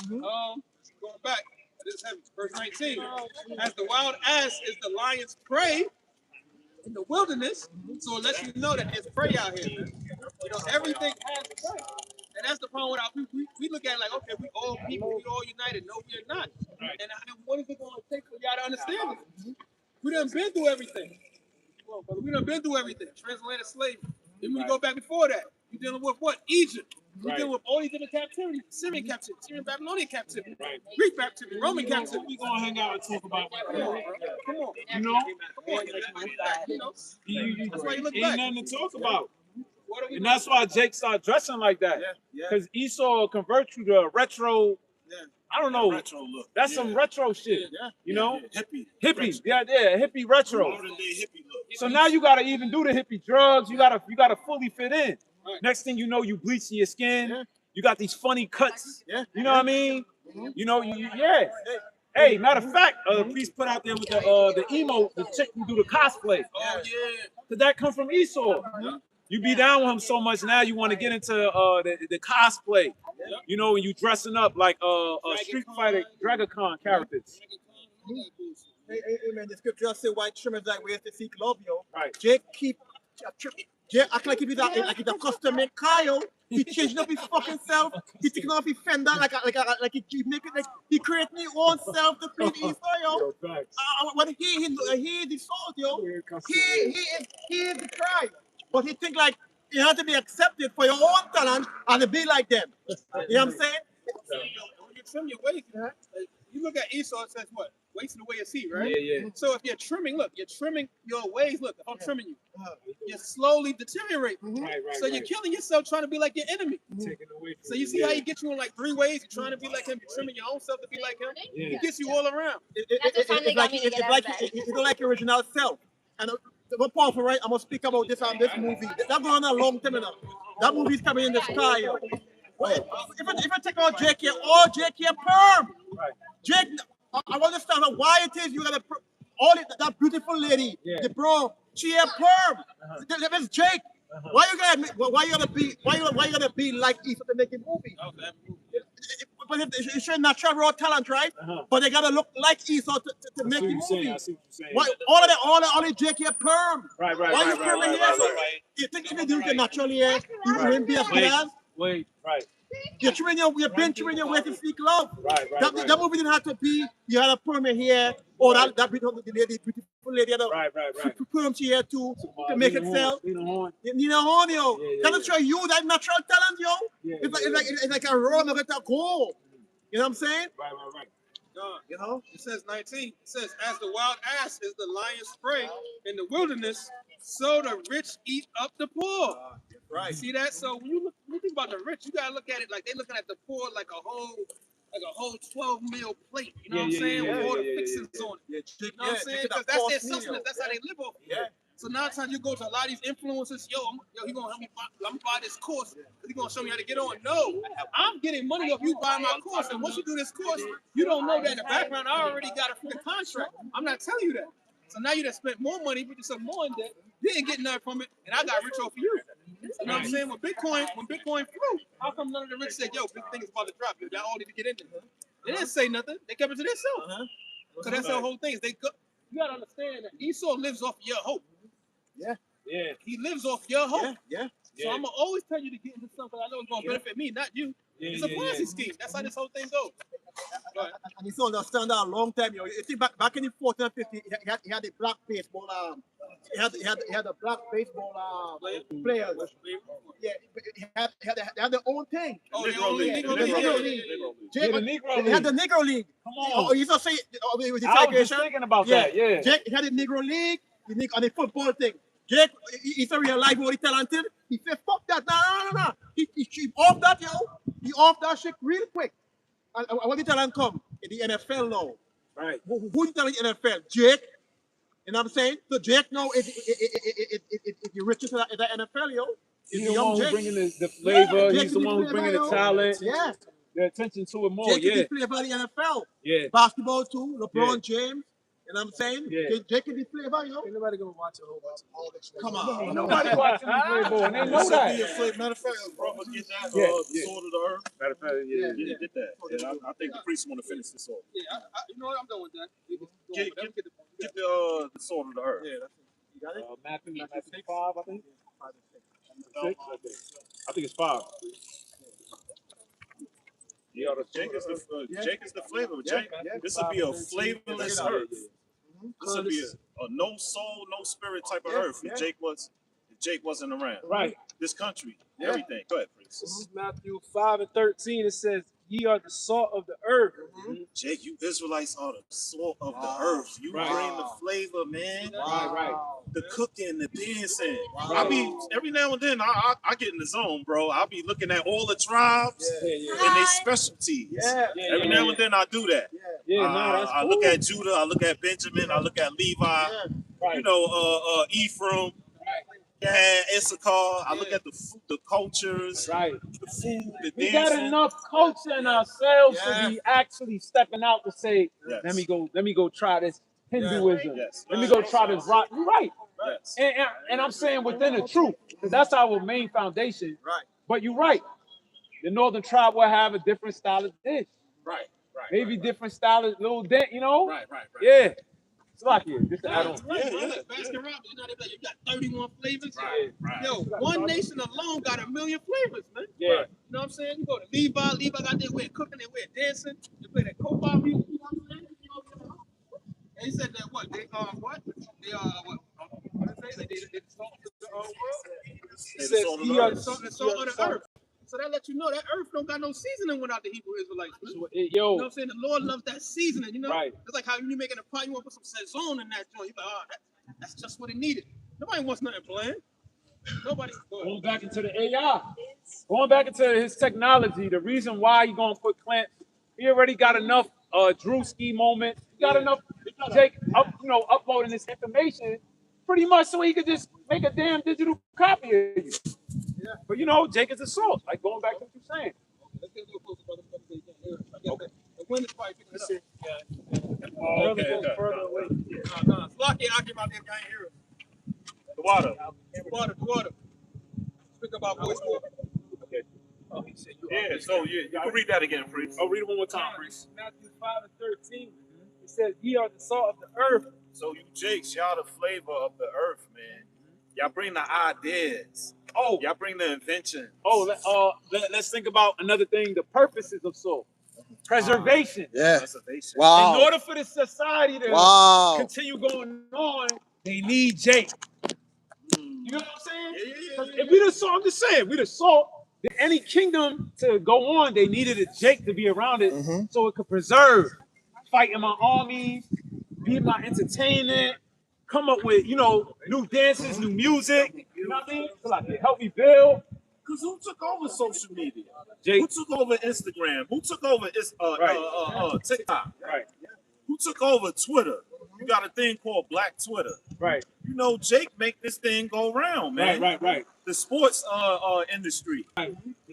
Going back. This is heavy. Verse 19. As the wild ass is the lion's prey in the wilderness, so it lets you know that there's prey out here. You know, everything has prey. And that's the problem with our people. We look at it like, okay, we all people, we all united. No, we're not. And what is it going to take for y'all to understand it? We done been through everything. Come on, brother. We done been through everything. Transatlantic slavery. Then we go back before that. You're dealing with what? Egypt. We're dealing with all these different captivities. Syrian captivity, Syrian Babylonian captivity, Greek captivity, Roman captivity. We gonna hang out and talk about that. Come on. You know? Come on. You know? That's why you look Ain't back. nothing to talk about. What are we And that's why Jake started dressing like that. Because Esau will convert you to a retro. I don't know. Retro look. That's some retro shit. You know? Hippie. Hippie. Yeah, hippie retro. Modern day hippie look. So now you gotta even do the hippie drugs. You gotta fully fit in. Next thing you know, you bleaching your skin. You got these funny cuts. You know what I mean? You know, Hey, matter of fact, the priest put out there with the emo, the chick who do the cosplay. Oh, yeah. Cause that come from Esau. You be down with him so much now you want to get into the cosplay. You know, when you dressing up like Street Fighter Dragacon characters. Hey, man, the scripture say white trimmers like ways to seek love, yo. Right. Jake act like he's a custom made Kyle. He changing up his fucking self. He taking off his fender like he make it like he create his own self to please Esau, yo. When he is the salt, yo. He is the Christ. But he think like you have to be accepted for your own talent and to be like them. You know what I'm saying? When you trim your waist, you look at Esau, it says what? Waist the way you see, right? Yeah. So if you're trimming your waist. Look, if I'm trimming you, you're slowly deteriorating. Right. So you're killing yourself trying to be like your enemy. Taking away So you see how he gets you in like 3 ways? You're trying to be like him, you're trimming your own self to be like him. He gets you all around. It's like your original self. And one powerful, right? I'm gonna speak about this on this movie. That going on a long time now. That movie's coming in the sky. Yo. If I take out Jake here, all Jake here perm. Right. Jake, I understand why it is you gotta that beautiful lady, the bro, she had perm. That's Jake. Why you gonna be like Esau to make a movie? But it should natural raw talent, right? But they gotta look like Esau to make a movie. I see what you're saying. Why all the Jake here perm? Right. Why you perming here? You think if you do it naturally here, you wouldn't be as good as? Wait. Right. You're been trimming your way to seek love. Right. That movie didn't have to be, you had a permit here, or that beautiful lady, beautiful lady had to Right. put them to here to make it sell. Lena Horne. Nina Horn, yo. Yeah. That'll show you that natural talent, yo. Yeah, It's like a raw nugget of gold. You know what I'm saying? Right. You know? It says 19. It says, as the wild ass is the lion's prey in the wilderness, so the rich eat up the poor. Right. See that? So when you think about the rich, you gotta look at it like they're looking at the poor like a whole 12 meal plate. You know what I'm saying? With all the fixings on it. You know what I'm saying? Because that's their sustenance. That's how they live off. Yeah. So now times you go to a lot of these influencers, he gonna help me buy this course. He gonna show me how to get on. No, I'm getting money off you buying my course. And once you do this course, you don't know that in the background I already got a freaking contract. I'm not telling you that. So now you done spent more money, put yourself more in debt. Didn't get nothing from it, and I got rich off of you. You know what I'm saying? When Bitcoin flew, how come none of the rich said, "Yo, big thing is about to drop. Y'all all need to get in there." They didn't say nothing. They kept it to themselves. So that's the whole thing. You gotta understand that Esau lives off your hope. Yeah. He lives off your hope. Yeah. So I'm gonna always tell you to get into something I know it's gonna benefit me, not you. It's a Ponzi scheme. That's how this whole thing goes. And you still understand that a long time, you see, back in the 40s and 50s, he had the black baseball. He had the black baseball players. Yeah, he had their own thing. Oh, Negro League. Negro League. Yeah, the Negro He had League. the Negro League. Come on. Oh, you just say with the I was just citation. thinking about that. Yeah. Jake, he had the Negro League, and the football thing. Jake, he's a real life, very talented. He said, fuck that. No. He off that, yo. He off that shit real quick. And when the talent come in the NFL now, Right. who the talent in the NFL? Jake. You know what I'm saying? So Jake now is the richest in the NFL, yo. He's the one who's bringing the flavor. Jake He's the one who's bringing the talent. Yeah. The attention to it more. Jake is Yeah. the flavor of the NFL. Yeah. Basketball too. LeBron Yeah. James. You know what I'm saying? Yeah. Jake is the flavor, yo. Ain't nobody gonna watch a whole bunch of all this. Come on. Nobody watching the play ball, and they know that. Matter of fact, brother, get that Yeah. the sword of the earth. Matter of fact, yeah. Yeah, get that. And I think the priest want to finish this off. Yeah, you know what? I'm done with that. Get the sword of the earth. Yeah, that's it. You got it? Matthew 5, I think. 6. I think it's 5. Yeah, Jake is the flavor. Jake, this would be a flavorless earth. This would be a no soul, no spirit type of earth if Jake wasn't around. Right. This country, everything. Go ahead, priest. This is Matthew 5:13. It says, "Ye are the salt of the earth." Jake, you Israelites are the salt of the earth. You bring the flavor, man. Right. The cooking, the dancing. I be every now and then I get in the zone, bro. I'll be looking at all the tribes and their specialties. Every now and then I do that. That's I cool. look at Judah, I look at Benjamin, I look at Levi, Right. you know, Ephraim, Issachar. I look at the cultures, Right. the food, the We dancing. got enough culture in ourselves to be actually stepping out to say, Yes. let me go try this Hinduism. Yes. Let me go try this rock. You're right. Yes. And I'm saying within the truth, because that's our main foundation. Right. But you're right. The northern tribe will have a different style of dish. Right. Maybe different style of little dent, you know? Right. Yeah. It's like it. Just to add on. Baskin Robbins, you know, they be like, you got 31 flavors. Right. Yo, One Nation alone got 1 million flavors, man. Yeah. You know what I'm saying? You go to Levi got their way of cooking, their way of dancing. They play that Koba music, you know what I'm saying? And he said that what? They what? They what did they say? They the salt of the world. It says, Ye are the salt of the earth. So that lets you know that earth don't got no seasoning without the Hebrew Israelites. Man. You know what I'm saying? The Lord loves that seasoning, you know? Right. It's like how you making a pie, you want to put some Sazon in that joint. You're like, that's just what it needed. Nobody wants nothing bland. Nobody. Going back into the AI. Going back into his technology, the reason why he gonna put Clint, he already got enough Drewski moment. He got enough Jake uploading this information pretty much so he could just make a damn digital copy of you. But Jake is a salt. Like going back to what you're saying. Let's get a little closer, brother. Okay. The wind is probably picking it up. Okay. Further away. Slocky, I give out there, I ain't hear it. The water. Water. Speak about voice war. Yeah, so you can read that again, priest. I'll read it one more time, priest. Matthew 5:13. It says, "Ye are the salt of the earth." So you Jakes, y'all the flavor of the earth, man. Y'all bring the ideas. Oh, Y'all bring the invention. let's think about another thing, the purposes of salt. preservation. Yeah. Preservation. In Wow. order for the society to Wow. continue going on, they need Jake. You know what I'm saying? 'Cause if we just saw, I'm just saying, we just saw that any kingdom to go on, they needed a Jake to be around it so it could preserve, fight in my armies, be my entertainment, come up with, new dances, new music. You know what I mean? So like, help me build. Because who took over social media? Jake. Who took over Instagram? Who took over TikTok? Right. Who took over Twitter? You got a thing called Black Twitter. Right. Jake make this thing go round, man. Right. The sports industry, Yeah.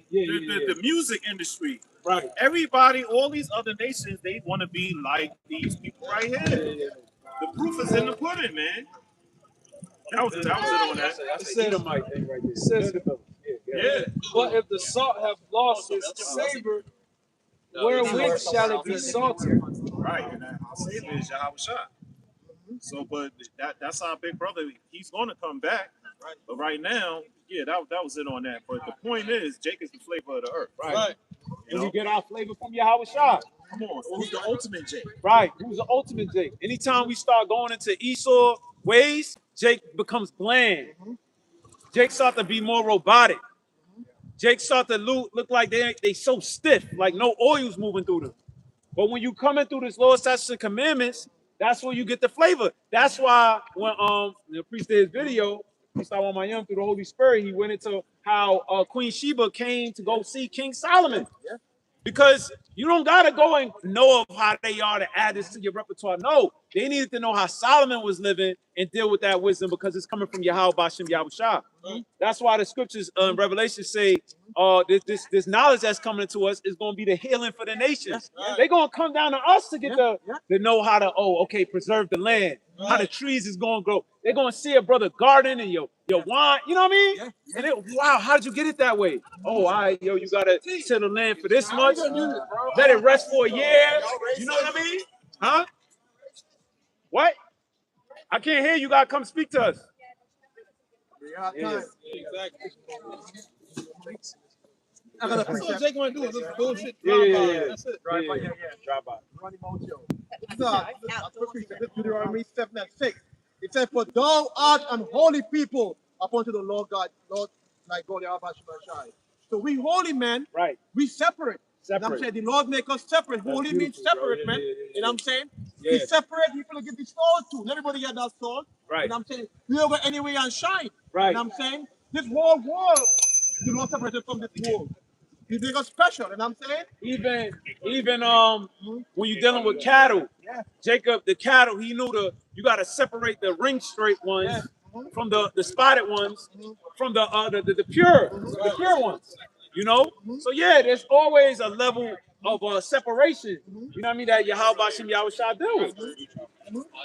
the music industry. Right. Everybody, all these other nations, they want to be like these people right here. The proof is in the pudding, man. That was it on that. That's the Edomite thing right there. Yeah. But if the salt have lost its savor, wherewith shall it be salted? Right, and our Savior is Yahweh Shah. So, but that's our big brother. He's going to come back. Right. But right now, yeah, that was it on that. But the point is, Jake is the flavor of the earth. Right. And we get our flavor from Yahweh Shah. Come on, who's the ultimate Jake? Right. Who's the ultimate Jake? Anytime we start going into Esau ways, Jake becomes bland. Jake start to be more robotic. Jake start to look like they so stiff, like no oil's moving through them. But when you come in through this Lord's statutes and commandments, that's where you get the flavor. That's why when the priest did his video, he started on my young through the Holy Spirit, he went into how Queen Sheba came to go see King Solomon. Yeah. Because you don't gotta go and know of how they are to add this to your repertoire. No, they needed to know how Solomon was living and deal with that wisdom because it's coming from Yahweh Bashem Yahweh Shah. That's why the scriptures in Revelation say this knowledge that's coming to us is going to be the healing for the nations. They're going to come down to us to get to know how to preserve the land, how the trees is going to grow. They're going to see a brother garden and your wine, you know what I mean? And wow, how did you get it that way? Oh, you got to till the land for this much, let it rest for a year. You know what I mean? Huh? What? I can't hear you. Got to come speak to us. Exactly. That's what Jake want to do is just bullshit. Yeah. That's it. Drive by. Deuteronomy 7 and 6. It says, "For thou art an holy people upon to the Lord God, Lord thy God, Yahweh Shai." So we holy men, right? We separate. You know what I'm saying? The Lord make us separate. That's holy means separate, man. You know what I'm saying? We separate people to give the sword to. Not everybody got that sword. Right. You know what I'm saying? We over anyway and shine. Right. You know what I'm saying? This whole world, do not separate it from this world. He make us special, you know what I'm saying? Even when you're dealing with cattle, Jacob, the cattle, he knew you gotta separate the ring straight ones from the spotted ones from the pure ones. You know? So there's always a level of separation. You know what I mean? That Yahweh Bashem Yahweh Shah deal with.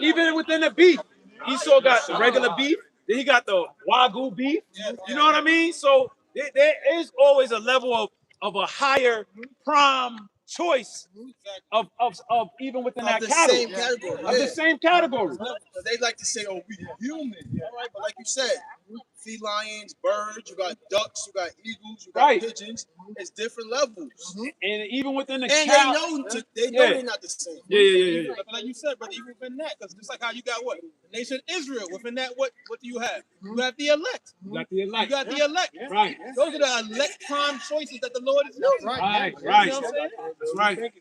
Even within the beef. Esau got the regular beef, then he got the Wagyu beef. You know what I mean? So there is always a level of a higher prime choice of even within that cattle. Same category. Of the same category. They like to say, "Oh, we human." All right, but like you said, sea lions, birds, you got ducks, you got eagles, you got pigeons. It's different levels. And even within the and cow, they know they're not the same. Yeah. But like you said, brother, even within that, because just like how you got what? The nation Israel. Within that, what do you have? You have the elect. You got the elect. You got the elect. Right. Those are the elect prime choices that the Lord is making. Right. You know what I'm saying? That's right.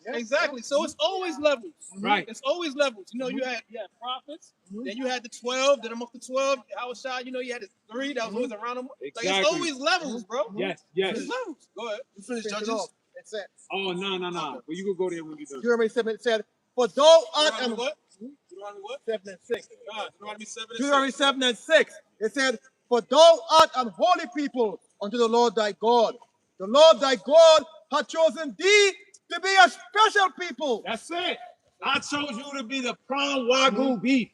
Exactly. So it's always levels. Right. It's always levels. You know, you had prophets, then you had the 12, then amongst the 12, Hawashai, you had the 3 that was always around them. Exactly. Like it's always levels, bro. Yes. It's levels. Go ahead. You finish, judges. That's it. Oh, no. Well, you can go there when you do. Deuteronomy 7 said, "For thou art an..." What? Deuteronomy what? 7 and 6. Deuteronomy 7 and 6. Deuteronomy 7 and 6. It said, "For thou art an holy people unto the Lord thy God. The Lord thy God hath chosen thee to be a special people." That's it. I chose you to be the prime Wagyu beef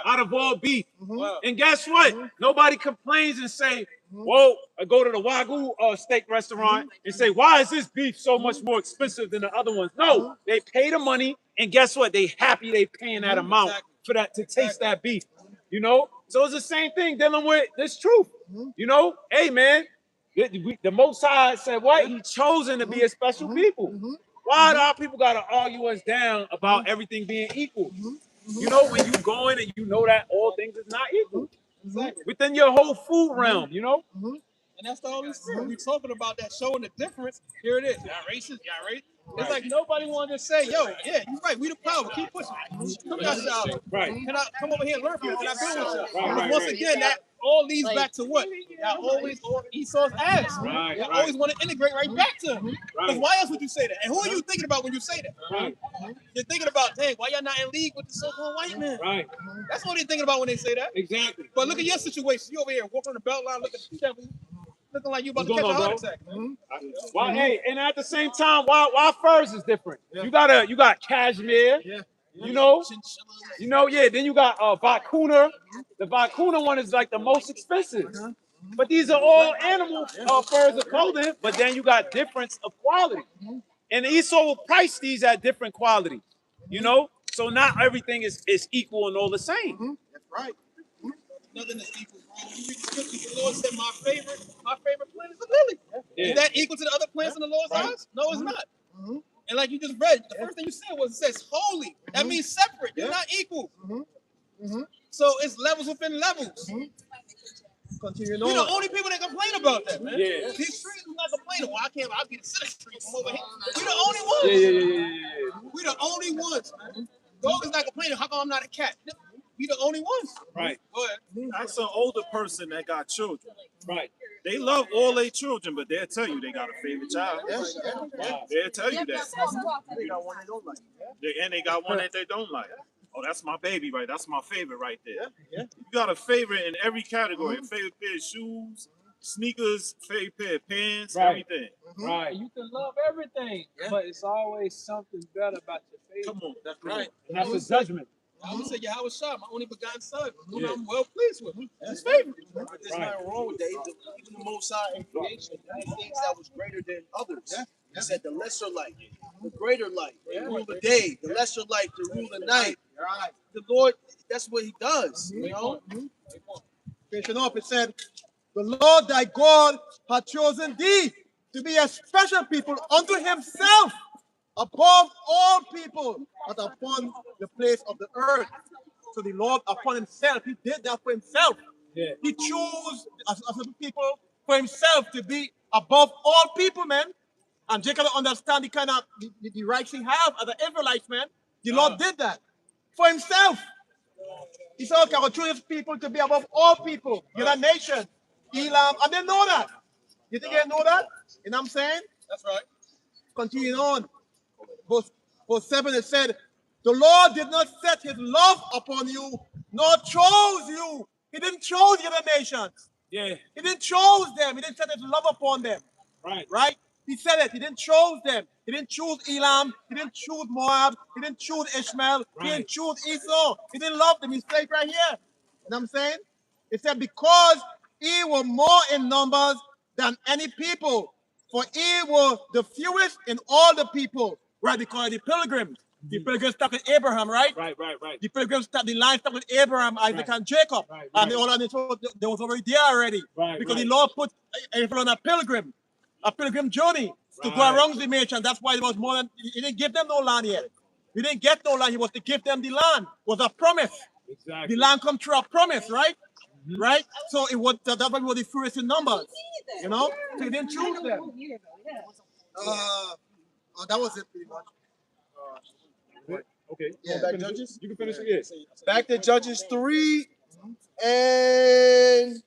out of all beef. And guess what? Nobody complains and say, "Whoa!" I go to the Wagyu steak restaurant and say, "Why is this beef so much more expensive than the other ones?" No, they pay the money, and guess what? They happy they paying that amount for that to taste that beef. You know, so it's the same thing dealing with this truth. You know, hey man, the Most High said what? He chosen to be a special people. Why do our people gotta argue us down about everything being equal? You know, when you go in and you know that all things is not equal. Exactly. Within your whole food realm, you know? And that's the Holy Spirit. We talking about that, showing the difference. Here it is. Y'all racist. Y'all racist. It's like nobody wanted to say, yo, yeah, you're right. We the power. Keep pushing. Come down to our, Right. Can I come over here and learn from you? Can I build with you? Right, Because once again, that all leads back to what? Y'all always on Esau's ass. Right, Y'all right. always want to integrate right back to him. Because why else would you say that? And who are you thinking about when you say that? Right. You're thinking about, dang, why y'all not in league with the so-called white man? Right. That's what they're thinking about when they say that. Exactly. But look at your situation. You over here walking on the belt line, looking like you about to What's catch a going on, heart bro? attack. Why, hey, and at the same time, why furs is different? You got cashmere. You know, yeah. Then you got Vicuna. The Vicuna one is like the most expensive. But these are all animal furs of clothing. But then you got difference of quality, and Esau will price these at different qualities. You know, so not everything is equal and all the same. That's right. Nothing is equal. You read the scriptures, the Lord said, my favorite plant is the lily. Yeah. Is that equal to the other plants in the Lord's eyes? No, it's not. And like you just read, the first thing you said was, it says holy. That means separate. You're not equal. So it's levels within levels. Continue We're the on. only people that complain about that, man. Yeah. These streets are not complaining. Well, I'll be the center street from over here. We're the only ones. Yeah. We're the only ones, man. Dog is not complaining. How come I'm not a cat? We the only ones. Right. Go ahead. That's an older person that got children. Right. They love all their children, but they'll tell you they got a favorite child. They'll tell you that. And they got one that they don't like. Oh, that's my baby, right? That's my favorite right there. You got a favorite in every category. Favorite pair of shoes, sneakers, favorite pair of pants, Right. everything. Right. You can love everything, but it's always something better about your favorite. Come on. That's right. And that's a judgment. I would say Yahweh Shah, my only begotten son, who Yeah. I'm well pleased with. His favorite. There's nothing wrong with that. Even the Most High in creation, he did things that was greater than others. He said the lesser light, the greater light, to rule the day, the lesser light to rule the night. The Lord, that's what he does. You know? Finishing up, it said, the Lord thy God hath chosen thee to be a special people unto himself above all people that are upon the place of the earth. So the Lord upon himself, he did that for himself. Yeah. He chose as a people for himself to be above all people, man. And Jacob understand the kind of the rights he have as an Israelite, man. The Lord did that for himself. He said, okay, I will choose his people to be above all people, the other nation, Elam, and they know that. You think they know that? You know what I'm saying? That's right. Continuing on. Verse 7, it said, the Lord did not set his love upon you, nor chose you. He didn't choose the other nations. Yeah. He didn't choose them. He didn't set his love upon them. Right. Right? He said it. He didn't choose them. He didn't choose Elam. He didn't choose Moab. He didn't choose Ishmael. He didn't choose Esau. He didn't love them. He said right here. You know what I'm saying? It said, because ye were more in numbers than any people, for ye were the fewest in all the people. Right? Because the pilgrims. The pilgrims stuck with Abraham, right? Right. The pilgrims stuck, the line stuck with Abraham, Isaac, and Jacob. Right. And they all on they was already there already. Right, Because right. the Lord put everyone on a pilgrim journey to go Right. around the nation. That's why there was more than, he didn't give them no land yet. He didn't get no land. He was to give them the land. It was a promise. Exactly. The land come through a promise, right? Right? So it was, that's why we were the fewest in numbers. You know? So he didn't choose them. That was it pretty much. Okay. Yeah. Back to Judges? You can finish it. Yes. Back to Judges 3 and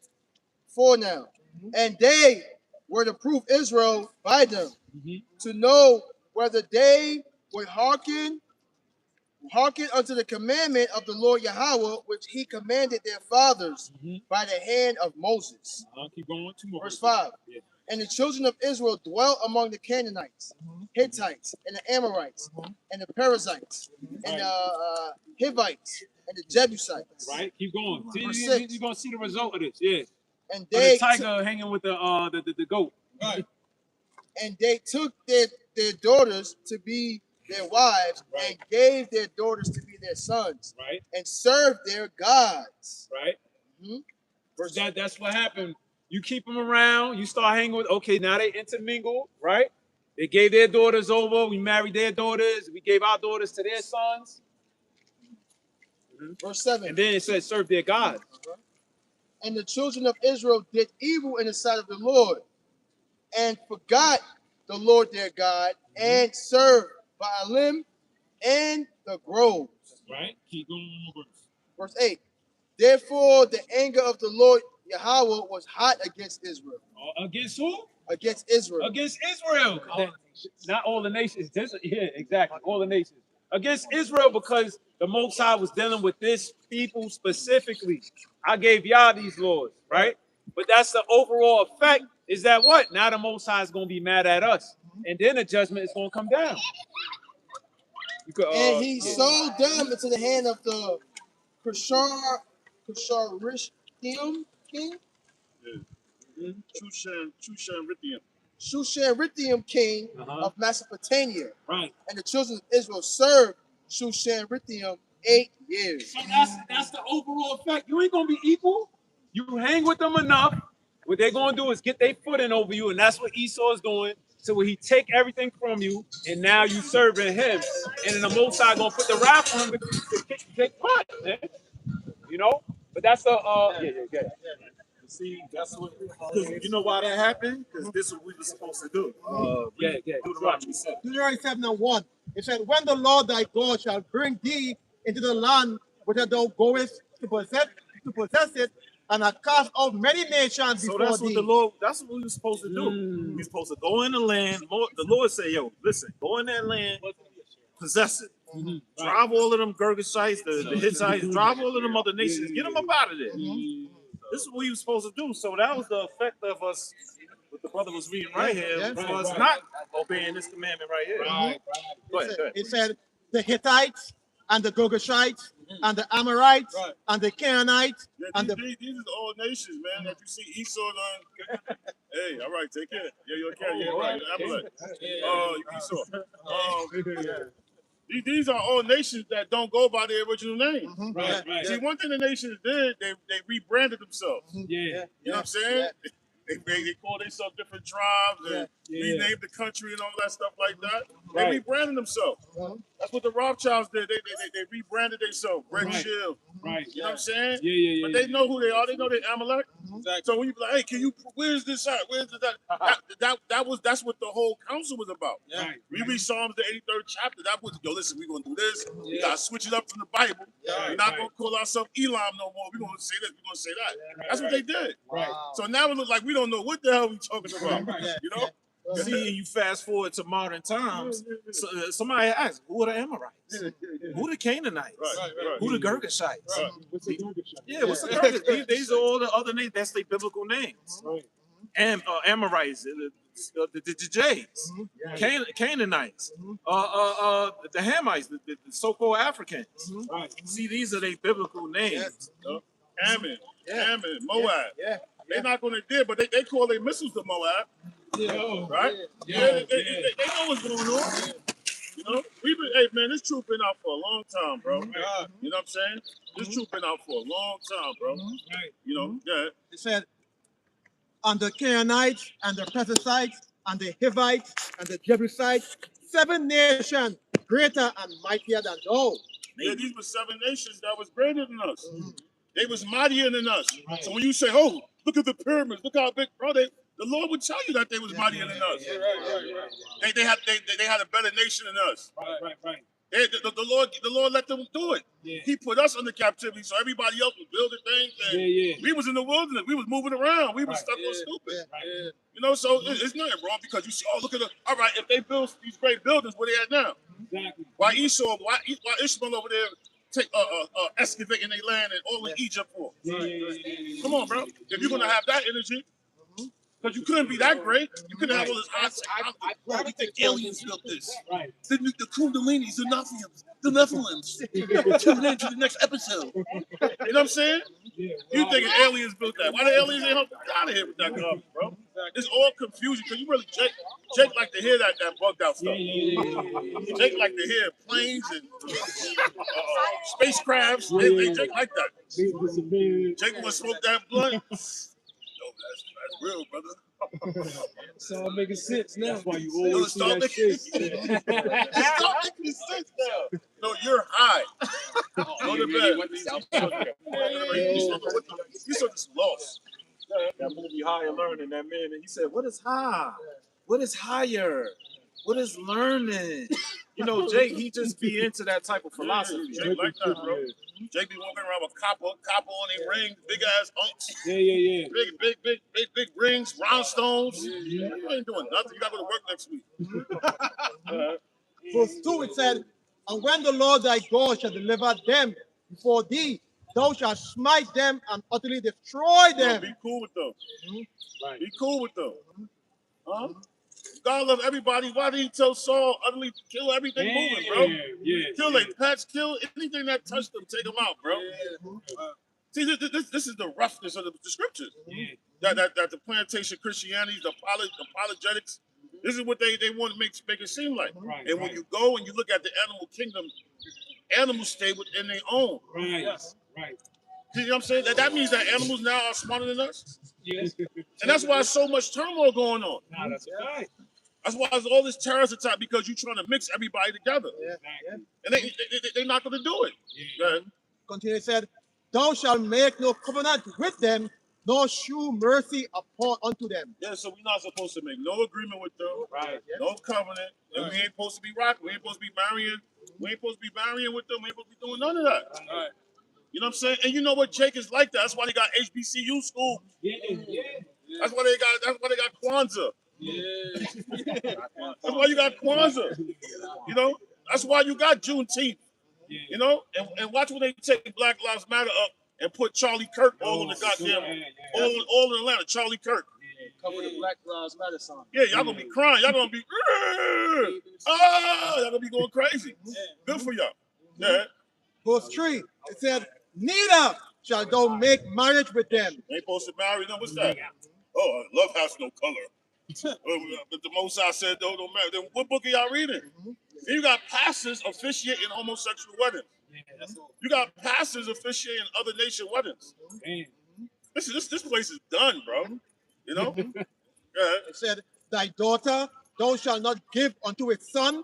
4 now. And they were to prove Israel by them, to know whether they would hearken unto the commandment of the Lord Yahweh, which he commanded their fathers by the hand of Moses. Keep going. 2 more. Verse 5. Yeah. And the children of Israel dwelt among the Canaanites, Hittites, and the Amorites, and the Perizzites, and the Hivites, and the Jebusites. Right. Keep going. See, Verse you're 6. gonna see the result of this. Yeah. And The they tiger hanging with the goat. Right. and they took their daughters to be their wives, and gave their daughters to be their sons, Right. and served their gods. Right. Verse That's what happened. You keep them around. You start hanging with. Okay, now they intermingle. Right. They gave their daughters over. We married their daughters. We gave our daughters to their sons. Verse 7. And then it says, serve their God. And the children of Israel did evil in the sight of the Lord, and forgot the Lord their God, and served Baalim and the groves. Right? Keep going on Verse 8. Therefore the anger of the Lord Yahweh was hot against Israel. Against who? Against Israel. Against Israel. Not all the nations. Yeah, exactly. All the nations. Against Israel, because the Most High was dealing with this people specifically. I gave y'all these laws, right? But that's the overall effect, is that what? Now the Most High is going to be mad at us. And then the judgment is going to come down. You could, And he sold them into the hand of the Kusharishim king. Shushan-Rithim king of Mesopotamia. Right. And the children of Israel served Shushan-Rithim 8 years. So that's the overall effect. You ain't gonna be equal. You hang with them enough. What they're gonna do is get their foot in over you, and that's what Esau is doing. So when he take everything from you, and now you serving him, and then the Most High gonna put the wrath on him to kick butt, man. You know. But that's the yeah. See, that's what, you know why that happened? Because this is what we were supposed to do. Deuteronomy 7. Deuteronomy 7:1. It said, when the Lord thy God shall bring thee into the land whither thou goest to possess it, and have cast out many nations So before that's what thee. the Lord, that's what we were supposed to do. We're supposed to go in the land. The Lord said, yo, listen, go in that land, possess it. Drive all of them Girgashites, the Hittites, drive all of them other nations, get them up out of there. This is what we were supposed to do. So that was the effect of us, what the brother was reading right here, for us not obeying this commandment right here. Go ahead. It said the Hittites and the Girgashites and the Amorites and the Canaanites and these are all nations, man, that you see Esau on. Hey, all right, take care. Yeah, you're okay. Yeah, right. Esau. These are all nations that don't go by their original name. Right. See, one thing the nations did, they rebranded themselves. Yeah. You know what I'm saying? They call themselves different tribes and renamed the country and all that stuff like that. They rebranded themselves. That's what the Rothschilds did. They rebranded themselves. Red Shield. Right. You know what I'm saying? Yeah. But they know who they are. They know they're Amalek. So when you be like, hey, where's this at? Where's that? That's what the whole council was about. Right. We read Psalms the 83rd chapter. That was, yo, listen, we're gonna do this. We gotta switch it up from the Bible. We're not gonna call ourselves Elam no more. We're gonna say this, we're gonna say that. That's what they did. Right. So now it looks like we don't know what the hell we talking about. You know? See, you fast forward to modern times. Somebody asked, who are the Amorites? Who the Canaanites? Who the Girgashites? What's the Girgashites? Yeah, what's the Girgashites? These are all the other names. That's their biblical names. And Amorites, the Jays, Canaanites, the Hamites, the so-called Africans. See, these are their biblical names. Ammon, Moab. They're not going to do it, but they call their missiles to Moab. Right? They know what's going on. You know, hey man, this truth been out for a long time, bro. You know what I'm saying? This truth been out for a long time, bro. You know, It said, and the Canaanites and the Perizzites and the Hivites and the Jebusites, 7 nations greater and mightier than those. Yeah, these were 7 nations that was greater than us. They was mightier than us. So when you say, oh, look at the pyramids, look how big, bro, the Lord would tell you that they was mightier than us. They had a better nation than us. Right. The Lord let them do it. He put us under captivity, so everybody else was building things. And we was in the wilderness. We was moving around. We was stuck on stupid. You know, so it's nothing wrong because you see, oh, look at them. All right, if they build these great buildings, where they at now? Exactly. Why Ishmael over there take excavating their land and all in Egypt for? Come on, bro. If you're gonna have that energy. Because you couldn't be that great. You couldn't have all this bro, we think aliens built this. Right. The Kundalinis, the Nephilims. Tune in to the next episode. You know what I'm saying? You thinking aliens built that. Why the aliens ain't help out of here with that garbage, bro? It's all confusion because you really, Jake like to hear that bugged out stuff. Jake like to hear planes and spacecrafts. Jake like that. Jake want to smoke that blunt. That's real, brother. It's all making sense now. That's why you always see Start that shit. Stop making sense now. No, you're high. Go to bed. You so just lost. That movie Higher Learning, that man, and he said, what is high? What is higher? What is learning? You know, Jake, he just be into that type of philosophy. Jake like that, bro. Jake be walking around with copper on their ring, big ass unks. Yeah. Big rings, rhinestones. You ain't doing nothing. You gotta go to work next week. Verse 2, it said, and when the Lord thy God shall deliver them before thee, thou shalt smite them and utterly destroy them. Be cool with them. Right. Be cool with them. Huh? God love everybody. Why did he tell Saul utterly kill everything moving, bro? Kill their pets, kill anything that touched them, take them out, bro. See, this is the roughness of the scriptures. That the plantation Christianity, the apologetics, this is what they want to make it seem like. Right, and when you go and you look at the animal kingdom, animals stay within their own. Right. You know what I'm saying? That means that animals now are smarter than us. Yes. And that's why there's so much turmoil going on. Nah, that's right. That's why there's all this terrorist attack, because you're trying to mix everybody together. And they're not going to do it. Yeah. Continue, it said, thou shalt make no covenant with them, nor shew mercy upon unto them. Yeah, so we're not supposed to make no agreement with them. Right. No covenant. And we ain't supposed to be rocking. We ain't supposed to be marrying. We ain't supposed to be marrying with them. We ain't supposed to be doing none of that. Right. You know what I'm saying? And you know what? Jake is like that. That's why they got HBCU school. Yeah. That's why they got Kwanzaa. That's why you got Kwanzaa. You know? That's why you got Juneteenth. You know? And watch when they take Black Lives Matter up and put Charlie Kirk all in the goddamn, all in Atlanta, Charlie Kirk. Cover the Black Lives Matter sign. Yeah, y'all gonna be crying. Y'all gonna be, y'all gonna be going crazy. Good for y'all. Yeah. Verse 3, it said, neither shall thou make marriage with them. Ain't supposed to marry them. What's that? Oh, love has no color. But the Most High said, don't marry. Then what book are y'all reading? Then you got pastors officiating homosexual weddings. You got pastors officiating other nation weddings. This place is done, bro. You know? It said, thy daughter thou shalt not give unto his son,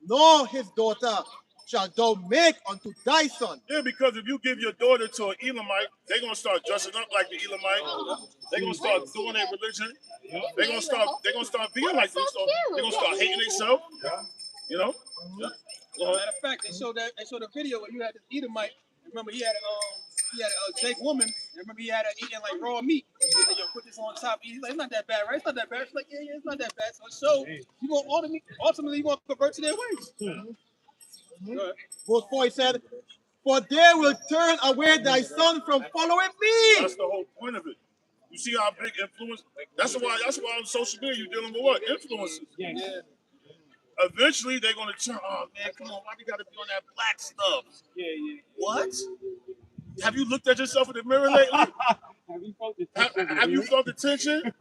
nor his daughter shalt thou make unto thy son. Yeah, because if you give your daughter to an Elamite, they're gonna start dressing up like the Elamite. They're gonna start doing their religion. They're gonna start being like this. They're gonna start hating themselves. You know? Matter of fact, they showed a video where you had this Edomite. Remember, he had a Jake woman. Remember, he had her eating like raw meat. He said, "Yo, put this on top." He's like, "It's not that bad, right? It's not that bad." She's like, "Yeah, it's not that bad." So you gonna ultimately you gonna convert to their ways. Verse 4, he said, for they will turn away thy son from following me. That's the whole point of it. You see how big influence? That's why on social media you're dealing with what? Influences. Yeah. Eventually they're gonna turn. Oh man, come on, why you gotta be on that black stuff? Yeah. What? Have you looked at yourself in the mirror lately? Have you felt the tension?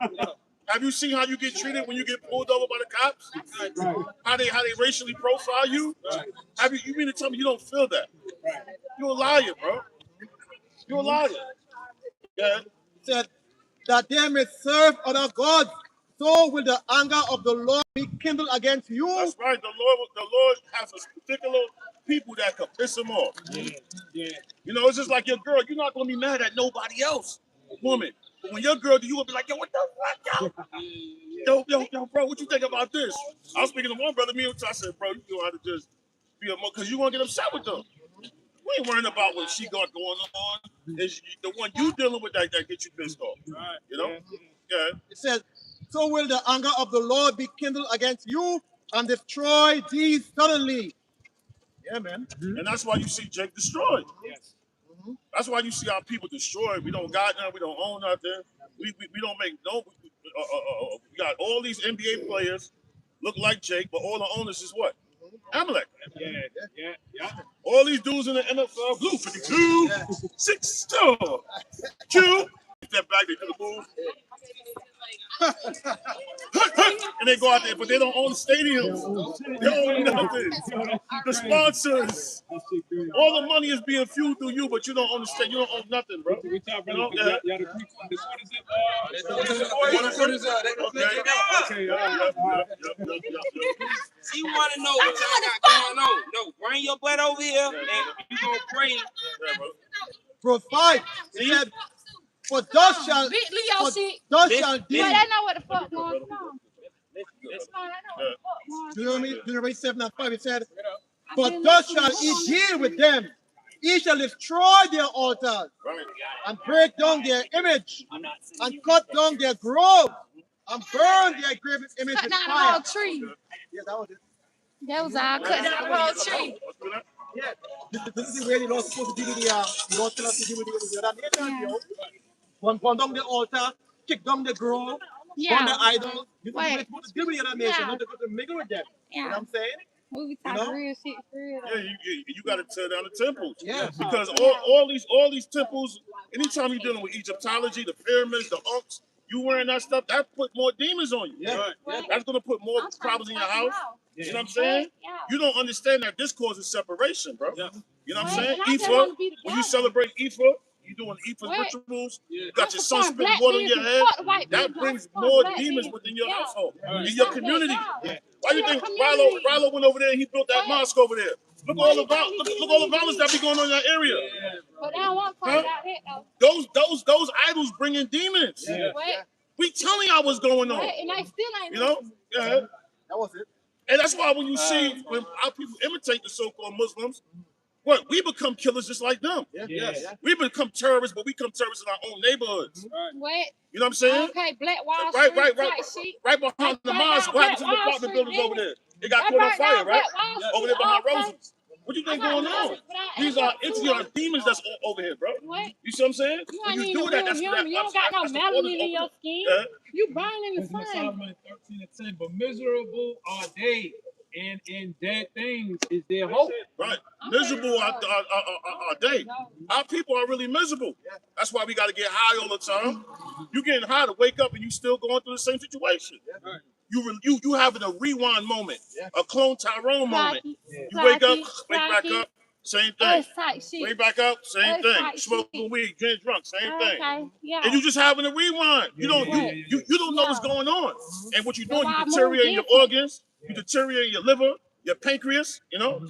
Have you seen how you get treated when you get pulled over by the cops? Right. How they racially profile you? Right. You mean to tell me you don't feel that? Right. You're a liar, bro. You're a liar. Yeah. It said, that they may serve other gods, so will the anger of the Lord be kindled against you. That's right. The Lord has a particular people that can piss him off. Yeah. You know, it's just like your girl. You're not gonna be mad at nobody else, woman. But when your girl do, you will be like, yo, what the fuck, yo? Yo, bro, what you think about this? I was speaking to one brother, I said, bro, you know how to just be because you want to get upset with them. We ain't worrying about what she got going on. It's the one you dealing with that gets you pissed off. You know? Yeah. It says, so will the anger of the Lord be kindled against you and destroy thee suddenly. Yeah, man. And that's why you see Jake destroyed. Yes. That's why you see our people destroyed. We don't got nothing. We don't own nothing. We don't make no. We got all these NBA players look like Jake, but all the owners is what? Amalek. Yeah. All these dudes in the NFL, blue 52, 6 star, Q. Step back, they do the move. And they go out there, but they don't own stadiums. They don't own nothing. The sponsors, all the money is being fueled through you, but you don't own the stadium. You don't own nothing, bro. You know? She want to know what y'all got going on. No, bring your butt over here and you gonna pray. Verse 5. It said, for thus shall Big Leo shit. thus shall But these. I know what the fuck going on. Deuteronomy 7 and 5, it said, but thus shall he deal with them. He shall destroy their altars and break down their image and cut down their grove and burn their graven image Cut with down the fire. whole tree. Yeah, that was it. That was all. Cut down the whole tree. Yeah, this is where the Lord supposed to deal with the Lord tell us to deal with the other nation. Burn down the altar, kick down the grove, burn the idols. This is where we're supposed to deal with the other nation, not to go to mingle with them. You know what I'm saying? We talking real shit for real. Yeah, you got to tear down the temples. Yeah. Because all these temples, anytime you're dealing with Egyptology, the pyramids, the Unks, you wearing that stuff, that put more demons on you. Yeah. That's going to put more problems in your house. You know what I'm saying? You don't understand that this causes separation, bro. You know what I'm saying? Ephah, when you celebrate Ephah, you doing Ephah rituals, you got your son spitting water in your head, that brings more demons within your household, in your community. Why you think Rallo went over there and he built that mosque over there? Look all the violence that be going on in that area. But I don't want to talk about that though. Those idols bringing demons. We telling y'all what's going on. And I still ain't. You know? Yeah. That was it. And that's why when you see when our people imitate the so-called Muslims, what we become killers just like them. We become terrorists, but we become terrorists in our own neighborhoods. What? You know what I'm saying? Okay, Black Wall Right Street. behind the mosque. What happened to the apartment buildings over there? They got caught on fire, right? Over there behind Roses. What do you think going on? These are demons that's over here, bro. What? You see what I'm saying? You When ain't you do that, that's you don't got no melanin in your skin. You burning the sun. Solomon 13:10, but miserable are they, and in dead things is their hope. Right. Miserable are they. Our people are really miserable. That's why we got to get high all the time. You getting high to wake up and you still going through the same situation. You having a rewind moment, a clone Tyrone moment. You wake back up, same thing. Wake back up, same thing. Smoking weed, getting drunk, same thing. And you just having a rewind. You don't know what's going on. And what you're doing, you deteriorating your organs, you deteriorating your liver, your pancreas. You know.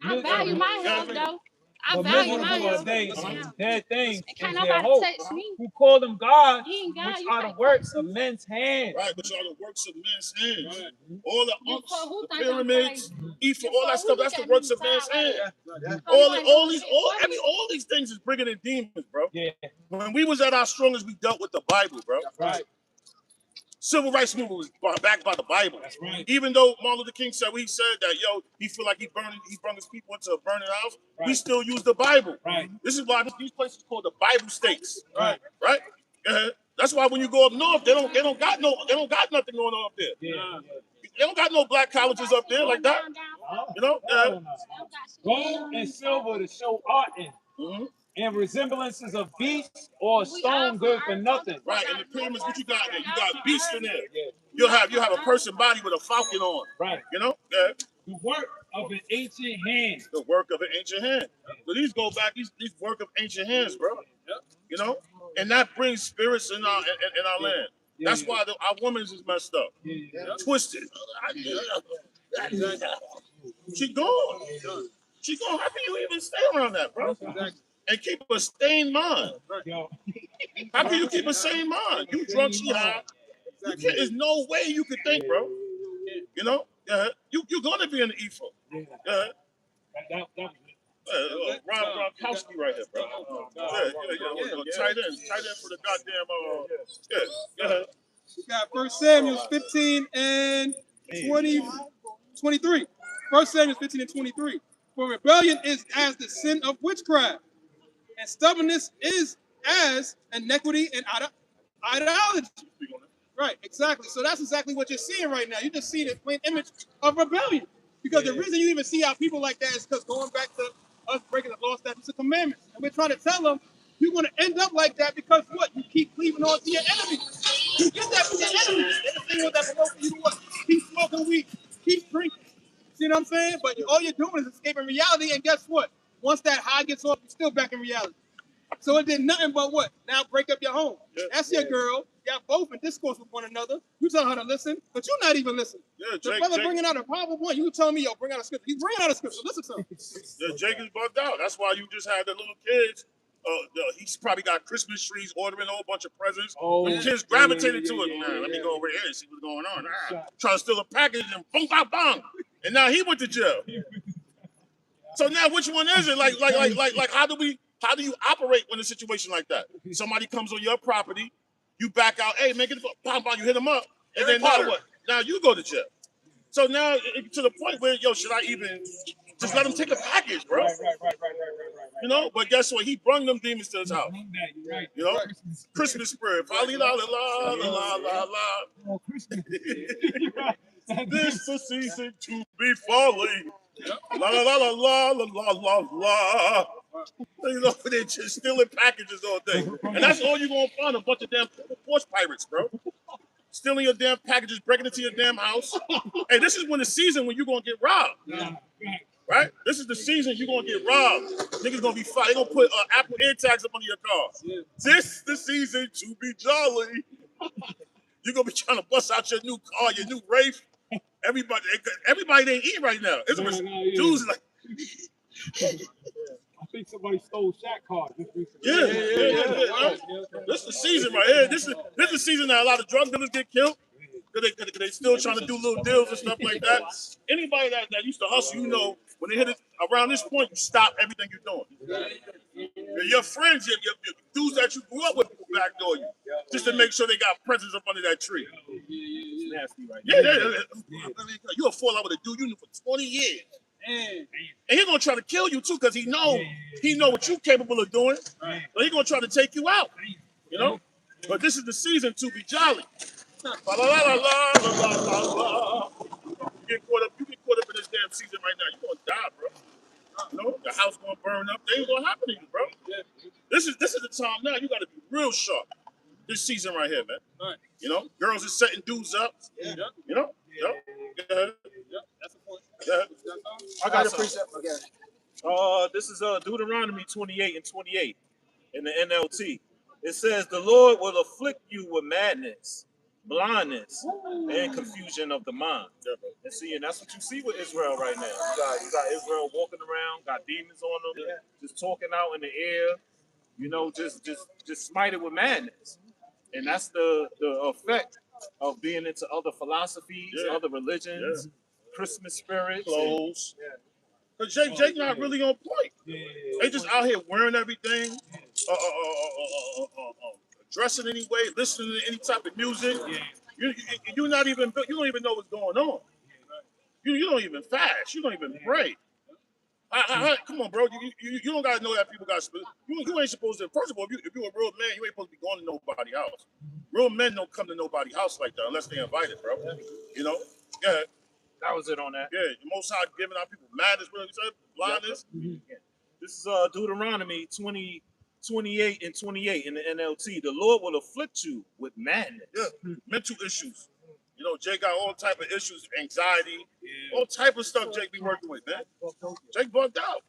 I value my health though. I But value my miserable are health. they, dead things Can't is their nobody hope. touch me. Who call them God, He ain't God, which you are the can't works of men's hands. Right, which are the works of men's hands. All the You unks, for who the think I'm pyramids, crazy? Ephah, all that stuff, that's the works of man's hands. All these things is bringing in demons, bro. Yeah. When we was at our strongest, we dealt with the Bible, bro. Right. Civil rights movement was backed by the Bible. That's right. Even though Martin Luther King said that, he feel like he brought his people into a burning house, we still use the Bible. Right. This is why these places called the Bible states. Right. Right? That's why when you go up north, they don't got nothing going on up there. Yeah. They don't got no black colleges up there like that. You know? Gold and silver to show art in. And resemblances of beasts or stone good for nothing. Right, and the pyramids, what you got there? You got beasts in there. You have a person body with a falcon on. Right. You know? The work of an ancient hand. The work of an ancient hand. So these go back, these work of ancient hands, bro. You know? And that brings spirits in our land. That's why our women's is messed up. Twisted. She gone. She gone. How can you even stay around that, bro? And keep a sane mind. How can you keep a sane mind? You drunk, she high. There's no way you could think, bro. You know? You're gonna be in the Ephah. Rob Gronkowski right here, bro. Tight end for the goddamn. We got 1 Samuel 15 and 23. 1 Samuel 15 and 23. For rebellion is as the sin of witchcraft, and stubbornness is as iniquity and idolatry. Right, exactly. So that's exactly what you're seeing right now. You just see the plain image of rebellion. Because the reason you even see our people like that is because going back to us breaking the law, statutes, and commandments. And we're trying to tell them you're going to end up like that because what? You keep cleaving on to your enemies. You get that from your enemies. And the thing with that below you, what? until we keep drinking. See what I'm saying? But all you're doing is escaping reality, and guess what? Once that high gets off, you're still back in reality. So it did nothing but what? Now break up your home. That's your girl. Y'all both in discourse with one another. You tell her to listen, but you're not even listening. Yeah, The brother bringing out a powerful point. You tell me, yo, bring out a scripture. He's bringing out a scripture. Listen to him. Yeah, Jake is bugged out. That's why you just had the little kids. He's probably got Christmas trees, ordering a whole bunch of presents. Oh, The kids gravitated to it. Man, let me go over here and see what's going on. Trying to steal a package and boom, bang, bang. And now he went to jail. So now which one is it? Like, how do you operate when a situation like that? Somebody comes on your property, you back out, hey, man, get the bang, bang, you hit them up, and then now what? Now you go to jail. So now to the point where, yo, should I even just let him take a package, bro? Right. You know, but guess what? He brung them demons to his house. You know, Christmas spirit. La la la la la la. This the season to be falling. La la la la la la la la. You know, they're just stealing packages all day, and that's all you're gonna find—a bunch of damn force pirates, bro. Stealing your damn packages, breaking into your damn house. Hey, this is when the season when you're gonna get robbed. Right? This is the season you're gonna get robbed. Niggas gonna be fired. They gonna put Apple AirTags up under your car. This the season to be jolly. You're gonna be trying to bust out your new car, your new Wraith. Everybody ain't eating right now. It's dudes like. I think somebody stole Shaq card just recently. Yeah. This is the season right here. This is the season that a lot of drug dealers get killed. They still trying to do little deals and stuff like that. Anybody that used to hustle, you know, when they hit it around this point, you stop everything you're doing. Your friends, your dudes that you grew up with, will backdoor you just to make sure they got presents up under that tree. It's nasty right Yeah. You'll fall out with a dude you knew for 20 years. And he's gonna try to kill you too, because he know what you're capable of doing. So he's gonna try to take you out. You know? But this is the season to be jolly. La la la la la la la. You get caught up in this damn season right now. You're gonna die, bro. You know, the house gonna burn up. Things gonna happen to you, bro. This is the time now. You gotta be real sharp. This season right here, man. You know, girls are setting dudes up. You know? That's the point. I got a precept again. This is Deuteronomy 28 and 28 in the NLT. It says, "The Lord will afflict you with madness, blindness, and confusion of the mind." And see, and that's what you see with Israel right now. You got Israel walking around, got demons on them, just talking out in the air. You know, just smited with madness, and that's the effect of being into other philosophies, other religions, Christmas spirits, clothes. But Jake not really on point. They just out here wearing everything, dressing anyway, listening to any type of music. You don't even know what's going on. You don't even fast. You don't even pray. Come on, bro. You don't gotta know that people got. You ain't supposed to. First of all, if you're a real man, you ain't supposed to be going to nobody's house. Real men don't come to nobody's house like that unless they invited, bro. You know. Yeah. That was it on that. Yeah, the Most High giving out people madness, blindness. This is Deuteronomy 28 and 28 in the NLT. "The Lord will afflict you with madness." Yeah, mental issues. You know, Jake got all type of issues, anxiety, all type of stuff Jake be working with, man. Jake bugged out.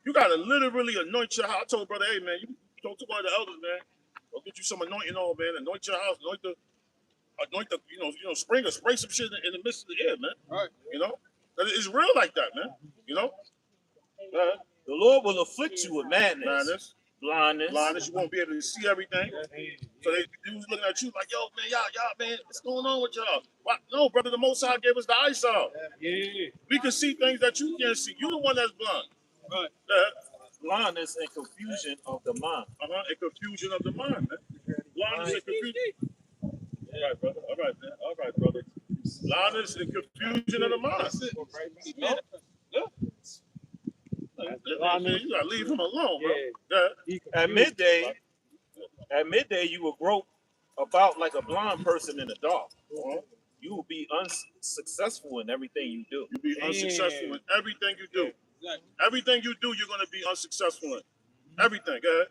You gotta literally anoint your house. I told brother, hey man, you talk to one of the elders, man. Go get you some anointing oil, man. Anoint your house, anoint the spray some shit in the midst of the air, man. Right. You know? It's real like that, man. You know? "The Lord will afflict you with madness, blindness. You won't be able to see everything. So they was looking at you like, yo, man, y'all, man, what's going on with y'all? What? No, brother, the Most High gave us the eyesight. We can see things that you can't see. You the one that's blind. Right. Blindness and confusion of the mind." And confusion of the mind, man. Blindness and confusion. All right, brother. All right, brother. Blindness and confusion of the mind. That's it. You gotta leave him alone, bro. At midday, you will grope about like a blind person in the dark. You will be unsuccessful in everything you do. You'll be unsuccessful in everything you do. Everything you do, you're gonna be unsuccessful in. Everything. Go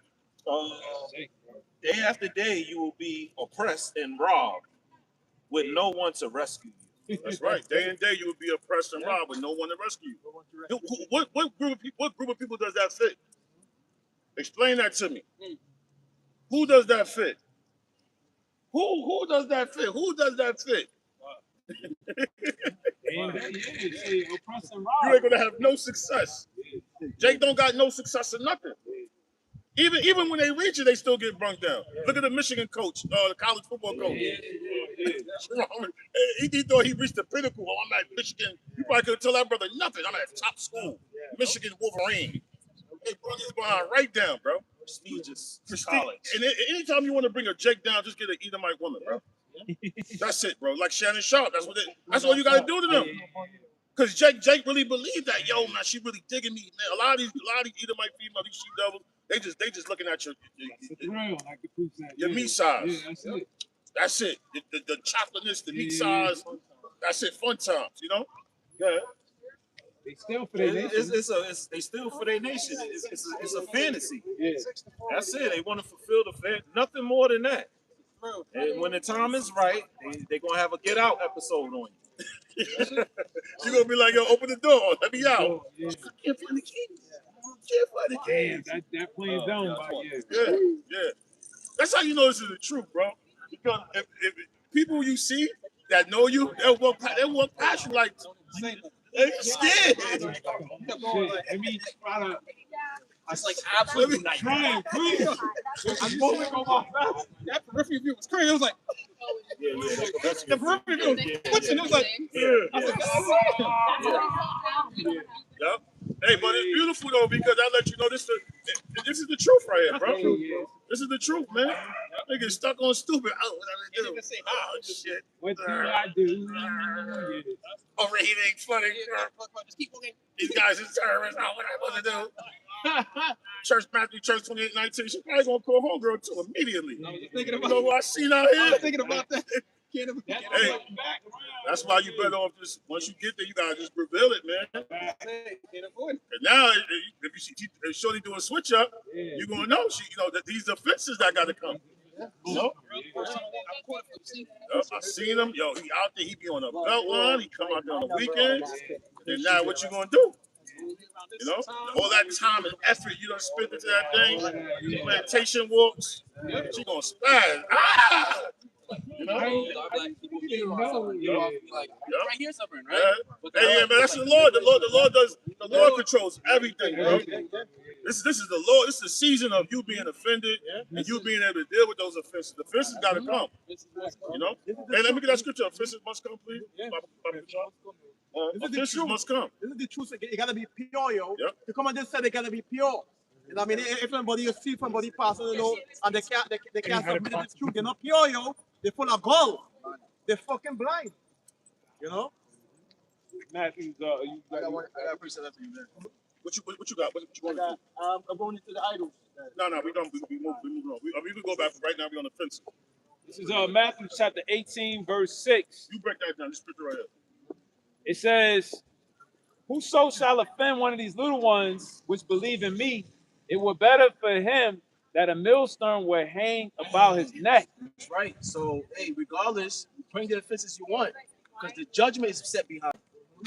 ahead. Day after day, you will be oppressed and robbed with no one to rescue you. That's right. Day and day you would be oppressed and robbed with no one to rescue you. What group of people does that fit? Explain that to me. Who does that fit? Who does that fit? Who does that fit? You ain't gonna have no success. Jake don't got no success in nothing. Even when they reach it, they still get brung down. Look at the Michigan coach, the college football coach. He thought he reached the pinnacle. Oh, I'm at Michigan. You probably couldn't tell that brother nothing. I'm at top school, Michigan Wolverine. They brought his behind right down, bro. Prestigious college. And anytime you want to bring a Jake down, just get an Edomite woman, bro. That's it, bro. Like Shannon Sharp. That's all you gotta do to them. Cause Jake really believed that, yo, man, she really digging me. Man, a lot of these Edomite females, these she devils, they just looking at your meat size. That's it. The chocolateness, the meat size. That's it. Fun times, you know. Yeah. They still for their nation. They still for their nation. It's a fantasy. Yeah. That's it. They want to fulfill the fan. Nothing more than that. And when the time is right, they're gonna have a Get Out episode on you. You're gonna be like, yo, open the door, let me out. Yeah. Can't find the keys. Can't find the keys. Damn, that plane's down by you. Yeah. That's how you know this is the truth, bro. Because if people you see that know you, they'll walk past you like they're scared. I mean, It's like absolutely nice. trying, please. I'm moving on my face. That periphery view was crazy. It was like, the periphery view was twitching. It was like, Yep. Hey, but it's beautiful though because I let you know this is the truth right here, bro. This is the truth, man. They get stuck on stupid. Oh, what did I do? Oh shit. What do I do? Oh, he ain't funny. These guys is terrorists. Oh, what I want to do? Matthew Church 28:19. She probably gonna call homegirl too immediately. I was just thinking about, You know what I seen out I here? was thinking about that. Hey, that's why you better off just once you get there, you gotta just reveal it, man. Can't avoid it. And now, if you see Shorty do a switch up, you're gonna know that these offenses that gotta come. You know? Yep, I seen him. Yo, he out there. He be on a belt line. He come out there on the weekends. And now, what you gonna do? You know, all that time and effort you done spent into that thing, plantation walks, she gonna spaz. Ah! You know? Right here, something, right? Hey, yeah, man, that's the Lord. The Lord controls everything, bro. This is the Lord. This is the season of you being offended and you being able to deal with those offenses. The offenses gotta come. You know? Hey, let me get that scripture. Offenses must come, please. Offenses must come. This is the truth. It gotta be pure, yo. Yep. To come and just say they gotta be pure. You know what I mean? If somebody you see somebody passing, and they can't submit to the truth, they're not pure, yo. They're full of gold. They're fucking blind. You know? Matthew, I got a person after you, man. What you got? What you want to do? I'm going into the idols. No, we don't. We move on. We can go back right now. We on the fence. this is Matthew chapter 18, verse 6. You break that down. This scripture right here. It says, whoso shall offend one of these little ones which believe in me, it were better for him that a millstone were hang about his neck. That's right. So, hey, regardless, bring the offenses you want, because the judgment is set behind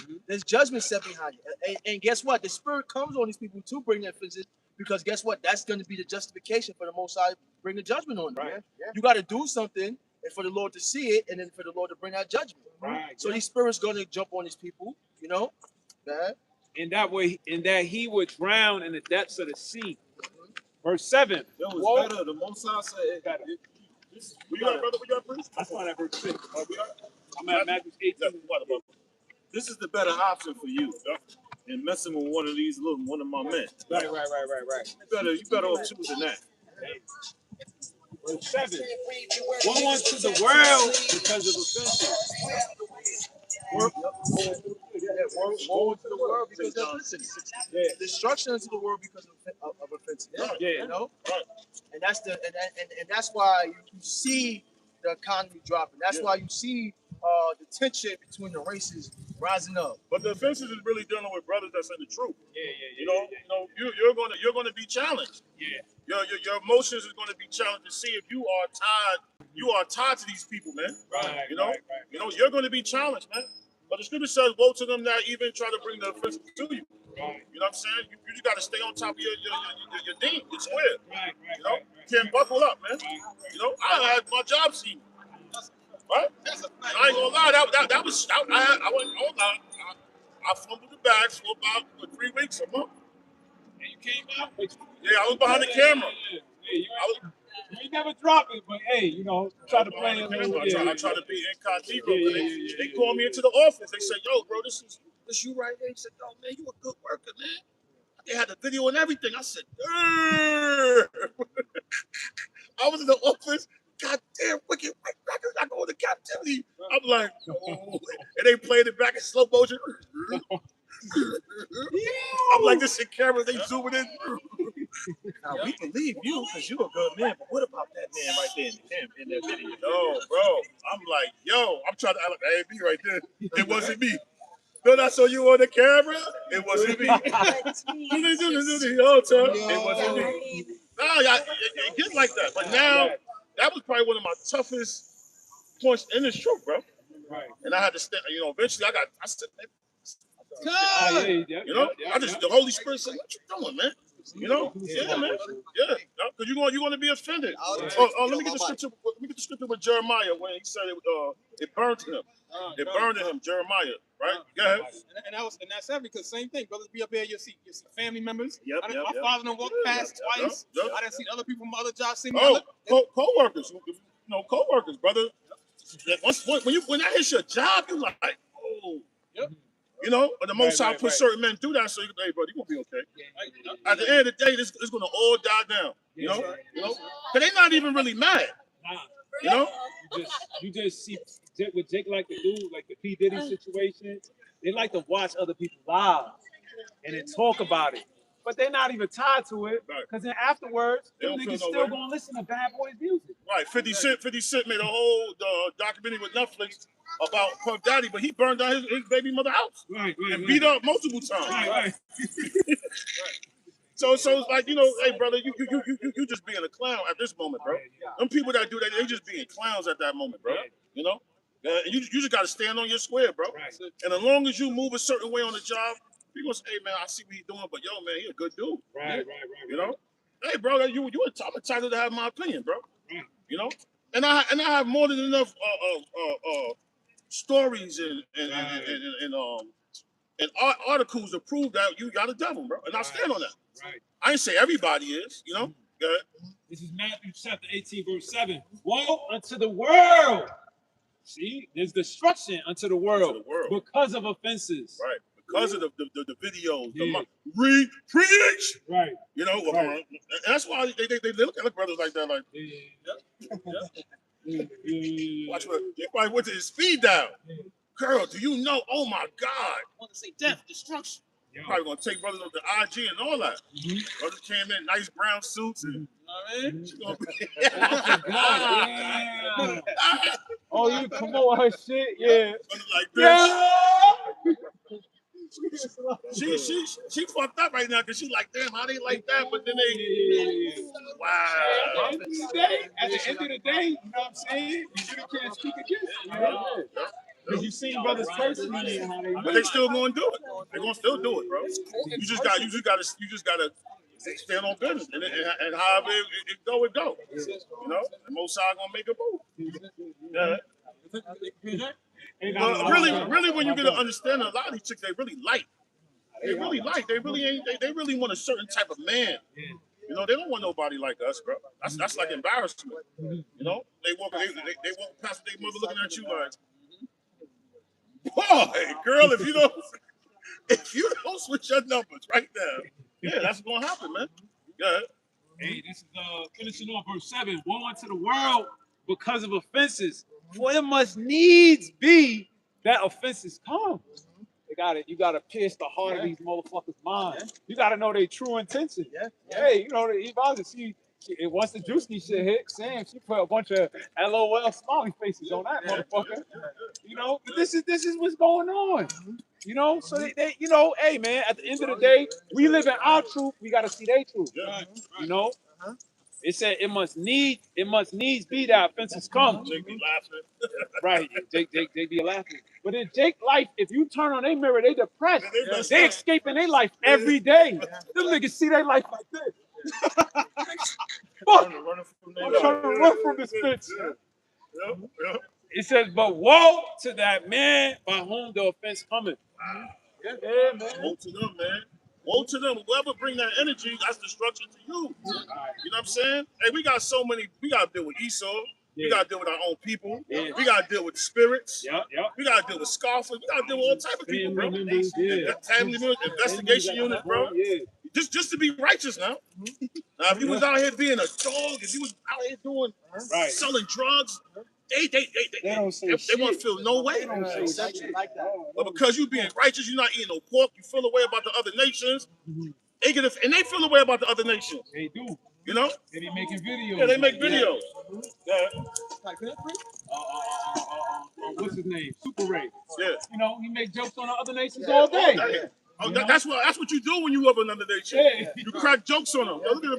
you. There's judgment set behind you. And guess what? The Spirit comes on these people to bring the offenses, because guess what? That's going to be the justification for the Most High bring the judgment on them. Right. Yeah. You got to do something and for the Lord to see it, and then for the Lord to bring that judgment. Right. So these spirits going to jump on these people, you know? In that way, in that he would drown in the depths of the sea. Verse 7. Yo, it's better. The Most High said it. We got, brother. We got, please. That's why that verse 6. I'm at Matthew 18. This is the better option for you. And messing with one of my men. Right. You better off choosing that. Verse 7. Woe unto the world because of offenses. Woe unto the world because of offenses. Destruction unto the world because of offenses. You know? And that's and that's why you see the economy dropping. That's why you see the tension between the races rising up. But the offenses is really dealing with brothers that's in the truth. Yeah. You know, you're gonna be challenged. Yeah. Your emotions is gonna be challenged to see if you are tied you are tied to these people, man. Right. You know, you're going to be challenged, man. But the scripture says, woe to them that even try to bring the offense to you. Right. You know what I'm saying? You just got to stay on top of your dean, your square. Right. You know, you can't buckle up, man. You know, I had my job seen. Right? I ain't gonna lie, that was I wasn't gonna lie. I fumbled the bags for about 3 weeks, a month. And you came out. Yeah, I was behind the camera. You ain't never drop it, but hey, you know, try to play it. I try to be incognito. They called me into the office. They said, "Yo, bro, this you right there." He said, "Yo, man, you a good worker, man." They had the video and everything. I said, I was in the office. God damn, wicked records. I go into captivity. I'm like, oh. And they played it back in slow motion. I'm like, this shit camera, they zooming in. Now, we believe you because you a good man, but what about that man right there in that video? No, bro. I'm like, yo, I'm trying to act like that ain't me right there. It wasn't me. Then I saw you on the camera. It wasn't me. It wasn't me. Nah, it gets like that. But now, that was probably one of my toughest points in this truth, bro. Right. And I had to stay, eventually I said, the Holy Spirit said, what you doing, man? You know? Yeah, man. Yeah. Because you're going to be offended. Let me get the scripture. Let me get the scripture with Jeremiah when he said it burned him. It burned him, Jeremiah, right? Go ahead. And that's every because same thing. Brothers be up here, you see family members. My father done walked past twice. I done seen other people from other jobs see me. Co-workers. Co-workers, brother. When that hits your job, you're like, oh. Yep. You know, but the Most High put certain men through that, so you hey, brother, you gonna be okay. At the end of the day, this is gonna all die down. You know, because they're not even really mad. You know, you just see what Jake like to do, like the P. Diddy situation. They like to watch other people's lives and then talk about it, but they're not even tied to it. Because then afterwards, them niggas still gonna listen to Bad Boys music. Right, 50 Cent made a whole documentary with Netflix about Puff Daddy, but he burned down his baby mother house and beat up multiple times. Right. So it's like, hey brother, you just being a clown at this moment, bro. Them people that do that, they just being clowns at that moment, bro. You know, you just gotta stand on your square, bro. And as long as you move a certain way on the job, people say, hey man, I see what he's doing, but yo man, he a good dude. Right. You know, hey bro, I'm entitled to have my opinion, bro. You know, and I have more than enough stories and articles to prove that you got a devil, bro. And I stand on that. Right. I ain't say everybody is, you know. Go ahead. This is Matthew chapter 18, verse 7. Woe unto the world. See, there's destruction unto the world, because of offenses. Right. Because of the videos, preach. Right. You know, and that's why they look at the brothers like that, like, watch what they probably went to his speed down. Girl, do you know? Oh my God! I want to say death, destruction. Probably gonna take brothers up to IG and all that. Brothers came in nice brown suits and. Oh, you promote her shit, yeah. Like this. She fucked up right now because she like, damn, how they like that? But then they, wow. At the end of the day, you know what I'm saying? You really can't speak against it. Because you seen brothers personally and how they. But they still gonna do it. They're gonna still do it, bro. You just gotta stand on business, and however it go. You know, the Most High gonna make a move. Really, when you get to understand a lot of these chicks, they really like. They really ain't. They really want a certain type of man. You know, they don't want nobody like us, bro. That's like embarrassment. You know, they walk past their mother looking at you like. Boy, girl, if you don't switch your numbers right now, yeah, that's gonna happen, man. Yeah. Hey, this is finishing off verse 7. Woe unto the world because of offenses, for it must needs be that offenses come. You gotta pierce the heart of these motherfuckers' minds. You gotta know their true intention. Hey, you know, he about to see. Once the Drewski shit hit, Sam, she put a bunch of LOL smiley faces on that motherfucker. You know, but this is what's going on. You know, so they you know, hey man, at the end of the day, we live in our truth. We gotta see their truth. You know, It said it must needs be that offenses come. Jake be laughing. Right, Jake be laughing. But in Jake life, if you turn on their mirror, they depressed. They escaping their life every day. Them niggas see their life like this. Fuck. I'm trying to run from this bitch. Yep. It says, but woe to that man by whom the offense cometh. Yeah, man. Woe to them, man. Woe to them. Whoever bring that energy, that's destruction to you. You know what I'm saying? Hey, we got so many. We got to deal with Esau. We got to deal with our own people. We got to deal with spirits. We got to deal with scoffers. We got to deal with all type of people, bro. Family members, investigation units, bro. Just to be righteous now. Now, if you was out here being a dog, if you was out here doing selling drugs, they don't say they won't feel no way. But because you being righteous, you're not eating no pork. You feel away about the other nations. They feel away about the other nations. They do. You know? They be making videos. Yeah, they make videos. What's his name? Super Ray. Yeah. You know, he make jokes on the other nations all day. Oh, that's what you do when you love another nation. Yeah. You crack jokes on them. Look at him.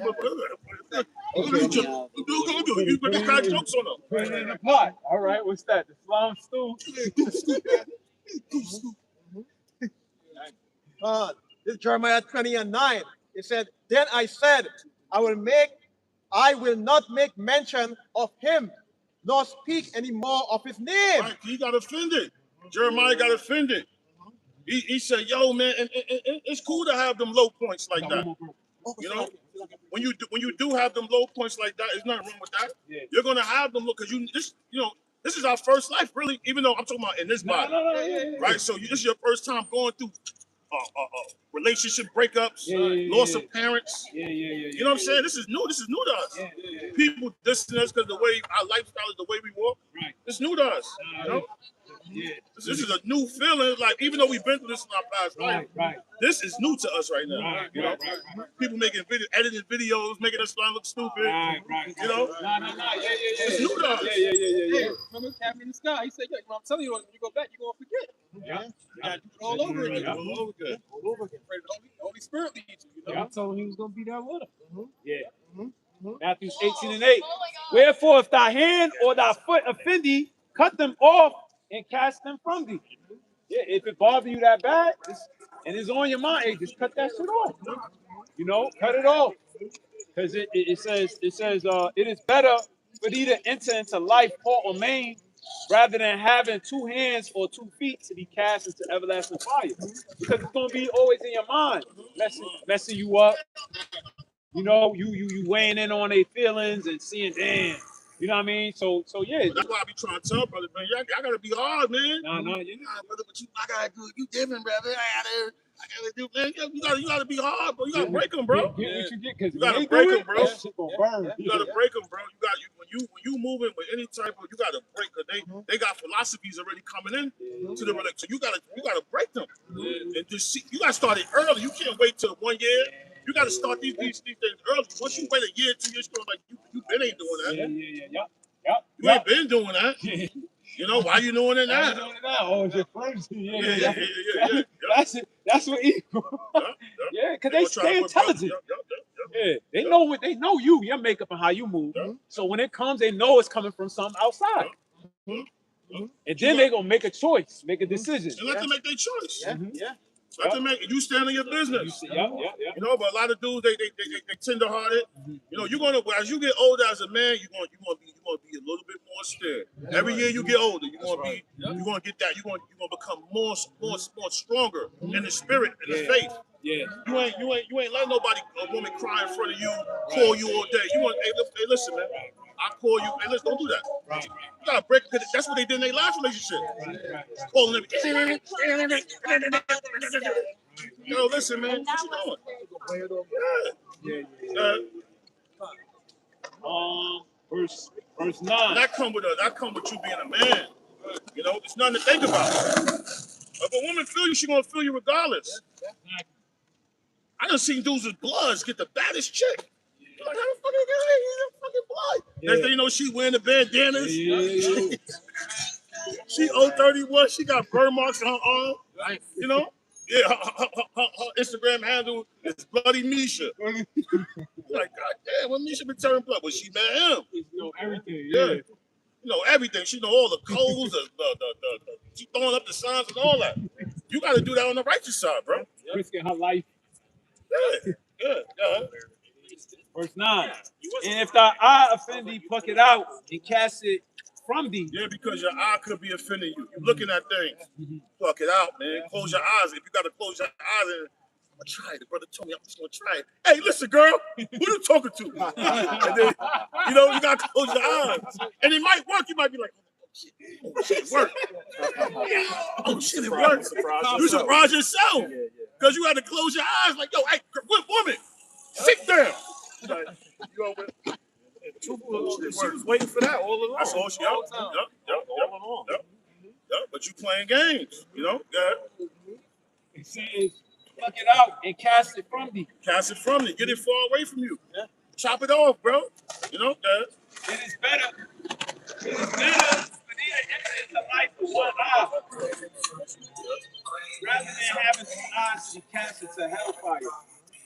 You crack jokes on them. Put it in the pot. All right, what's that? The Islam stew. This is Jeremiah 20:9. It said, then I said, I will not make mention of him, nor speak any more of his name. Right, he got offended. Jeremiah got offended. He said, yo, man, and it's cool to have them low points like that. You know, when you do have them low points like that, there's nothing wrong with that. You're gonna have them look, because this is our first life, really, even though I'm talking about in this body. Right? So this is your first time going through relationship breakups, loss of parents. You know what I'm saying? This is new to us. People dissing us because the way our lifestyle is, the way we walk. Right. It's new to us. You know? This is a new feeling. Like, even though we've been through this in our past life, this is new to us right now. You know? People making editing videos, making us look stupid. You know? It's new to us. Hey, remember Captain in the Sky? He said, I'm telling you, when you go back, you're gonna forget. You gotta do it all over again. All over again. Pray the Holy Spirit leads you. I told him he was gonna be there with him. Matthew 18:8. Wherefore, if thy hand or thy foot offend thee, cut them off and cast them from thee. If it bothers you that bad, and it's on your mind, hey, just cut that shit off. You know, cut it off. Because it says it is better for thee to enter into life poor or maimed, rather than having 2 hands or 2 feet to be cast into everlasting fire. Because it's gonna be always in your mind, messing you up. You know, you weighing in on their feelings and seeing, damn. You know what I mean? So yeah. That's why I be trying to tell brothers, man, I gotta be hard, man. No, brother, but I gotta do you different, brother. I gotta do, man. You gotta be hard, bro. You gotta break them, bro. Get what you get, because you gotta break them, bro. You gotta break them, bro. When you moving with any type of, you gotta break, because they got philosophies already coming in to the religion. So you gotta break them. And just see, you gotta start it early. You can't wait till 1 year. You got to start these things early. Once you wait a year, 2 years, like you been ain't doing that. You ain't been doing that. You know why you doing it now? Oh, it's your first. That's what equal. Because they intelligent. They know you, your makeup and how you move. So when it comes, they know it's coming from something outside. And then they gonna make a choice, make a decision. And let them make their choice. Let them make. You stand on your business. You know, but a lot of dudes they tender-hearted. You know, you're gonna, as you get older as a man, you're gonna be a little bit more scared. Every year you get older, you're gonna get that. You're gonna become more stronger in the spirit, in the faith. You ain't letting nobody, a woman cry in front of you, call you all day. You want, hey, listen, man. I call you, hey, listen, don't do that. You gotta break, that's what they did in their last relationship. Calling them, yo, listen, man, what you doing? Verse 9. That come with you being a man. You know, it's nothing to think about. If a woman feel you, she gonna feel you regardless. I done seen dudes with bloods get the baddest chick. Like, how the fuck you get fucking blood? Next thing you know, she wearing the bandanas. She 031. She got burn marks on her arm. You know, Yeah, her Instagram handle is Bloody Misha. Like, God damn, when Misha been turning blood? Well, she met him. You know everything. Yeah. Yeah. You know everything. She know all the codes, she throwing up the signs and all that. You got to do that on the righteous side, bro. Risking her life. Yeah. Verse 9. And if thy eye offend thee, pluck it out and cast it from thee. Yeah, because your eye could be offending you. You're looking at things. Pluck it out, man. Close your eyes. If you got to close your eyes, and I'm gonna try it. The brother told me I'm just gonna try it. Hey, listen, girl, who you talking to? And then, you gotta close your eyes, and it might work. You might be like, oh shit, it worked. Oh shit, it worked. You surprise yourself because you had to close your eyes. Like, yo, hey, good woman, sit down. Like, she was waiting for that all along. That's all she got. Yep. But you playing games, Yeah. It says, pluck it out and cast it from thee. Cast it from thee. Get it far away from you. Yeah. Chop it off, bro. It is better for thee to enter into life with one eye, rather than having two eyes and cast into hellfire.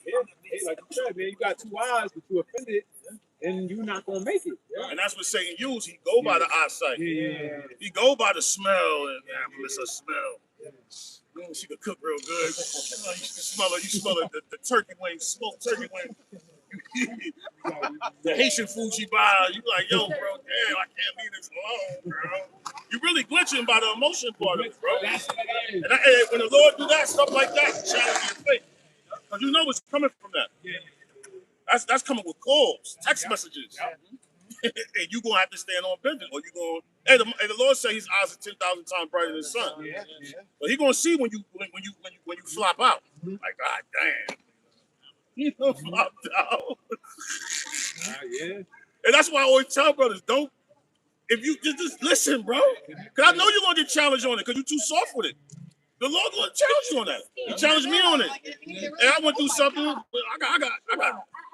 Yeah. Hey, like you said, man, you got two eyes, but you offended, and you're not gonna make it. Yeah. And that's what Satan used. He go by the eyesight. Yeah. He go by the smell, and it's a smell. She could cook real good. You smell it. You smell it. The turkey wings, smoked turkey wings. The Haitian food she buy, you like, yo, bro, damn, I can't leave this alone, bro. You really glitching by the emotion part of it, bro. And when the Lord do that, stuff like that, challenge your faith. Because you know what's coming from that. That's coming with calls, text messages. And you gonna have to stand on business, or you gonna. Hey, the Lord say His eyes are 10,000 times brighter than the sun. But He gonna see when you flop out. Like, God damn, you flopped out. And that's why I always tell brothers, don't. If you just listen, bro, because I know you're gonna get challenged on it, because you're too soft with it. The Lord gonna challenge you on that. He challenged me on it, and I went through something. I got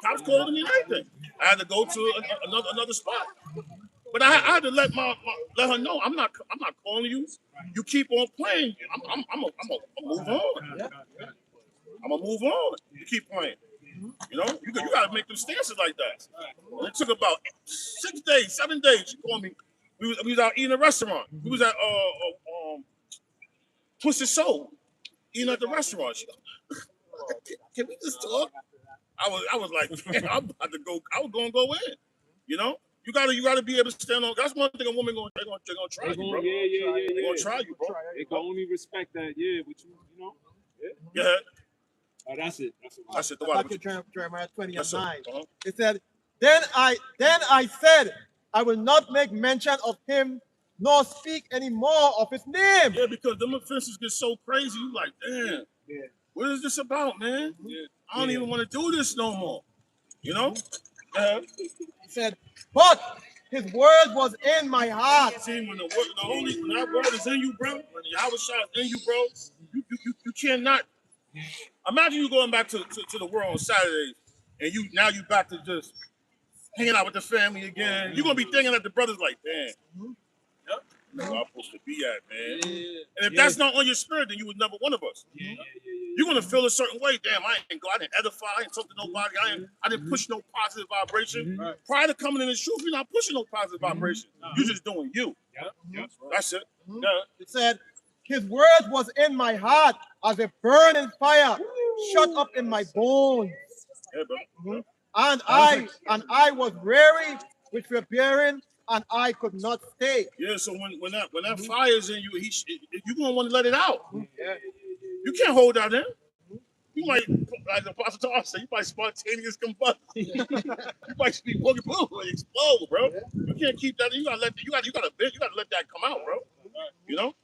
cops calling me and everything. I had to go to another spot, but I had to let her know I'm not calling you. You keep on playing. I'm gonna move on. I'm gonna move on. You keep playing. You gotta make them stances like that. It took about 6 days, 7 days. She called me. We was out eating at a restaurant. We was at Twisted Soul, eating at the restaurant. She goes, can we just talk? I was like, man, I'm about to go. I was gonna go in. You gotta be able to stand on. That's one thing a woman they're gonna try you, bro. Yeah. They're gonna try you, bro. They can only respect that, but you know. Yeah. Oh, that's it. That's it. Jeremiah 20:9. It said, Then I said, I will not make mention of him, nor speak any more of his name. Yeah, because them offenses get so crazy. You like, damn. Yeah. What is this about, man? Yeah. I don't even want to do this no more. He said, but his word was in my heart. See, when that word is in you, bro, when Yahweh Shah is in you, bro, you cannot. Imagine you going back to the world on Saturdays, and you back to just hanging out with the family again. You're gonna be thinking that the brother's like, damn. Yep. That's where I'm supposed to be at, man. Yeah. And if that's not on your spirit, then you was never one of us. You're gonna feel a certain way. Damn, I didn't edify, I didn't talk to nobody, I didn't push no positive vibration. Right. Prior to coming in the truth, you're not pushing no positive vibration. You're just doing you. Yep. That's it. Yeah. It said, his word was in my heart as a burning fire, shut up in my bones. Yeah, bro. And I was weary with forbearing, and I could not stay. Yeah, so when that fire is in you, you're gonna want to let it out. Yeah. You can't hold that in. You might, like the Apostle Paul said, you might spontaneous combustion. You might be walking and explode, bro. You can't keep that. You gotta let that come out, bro. You know.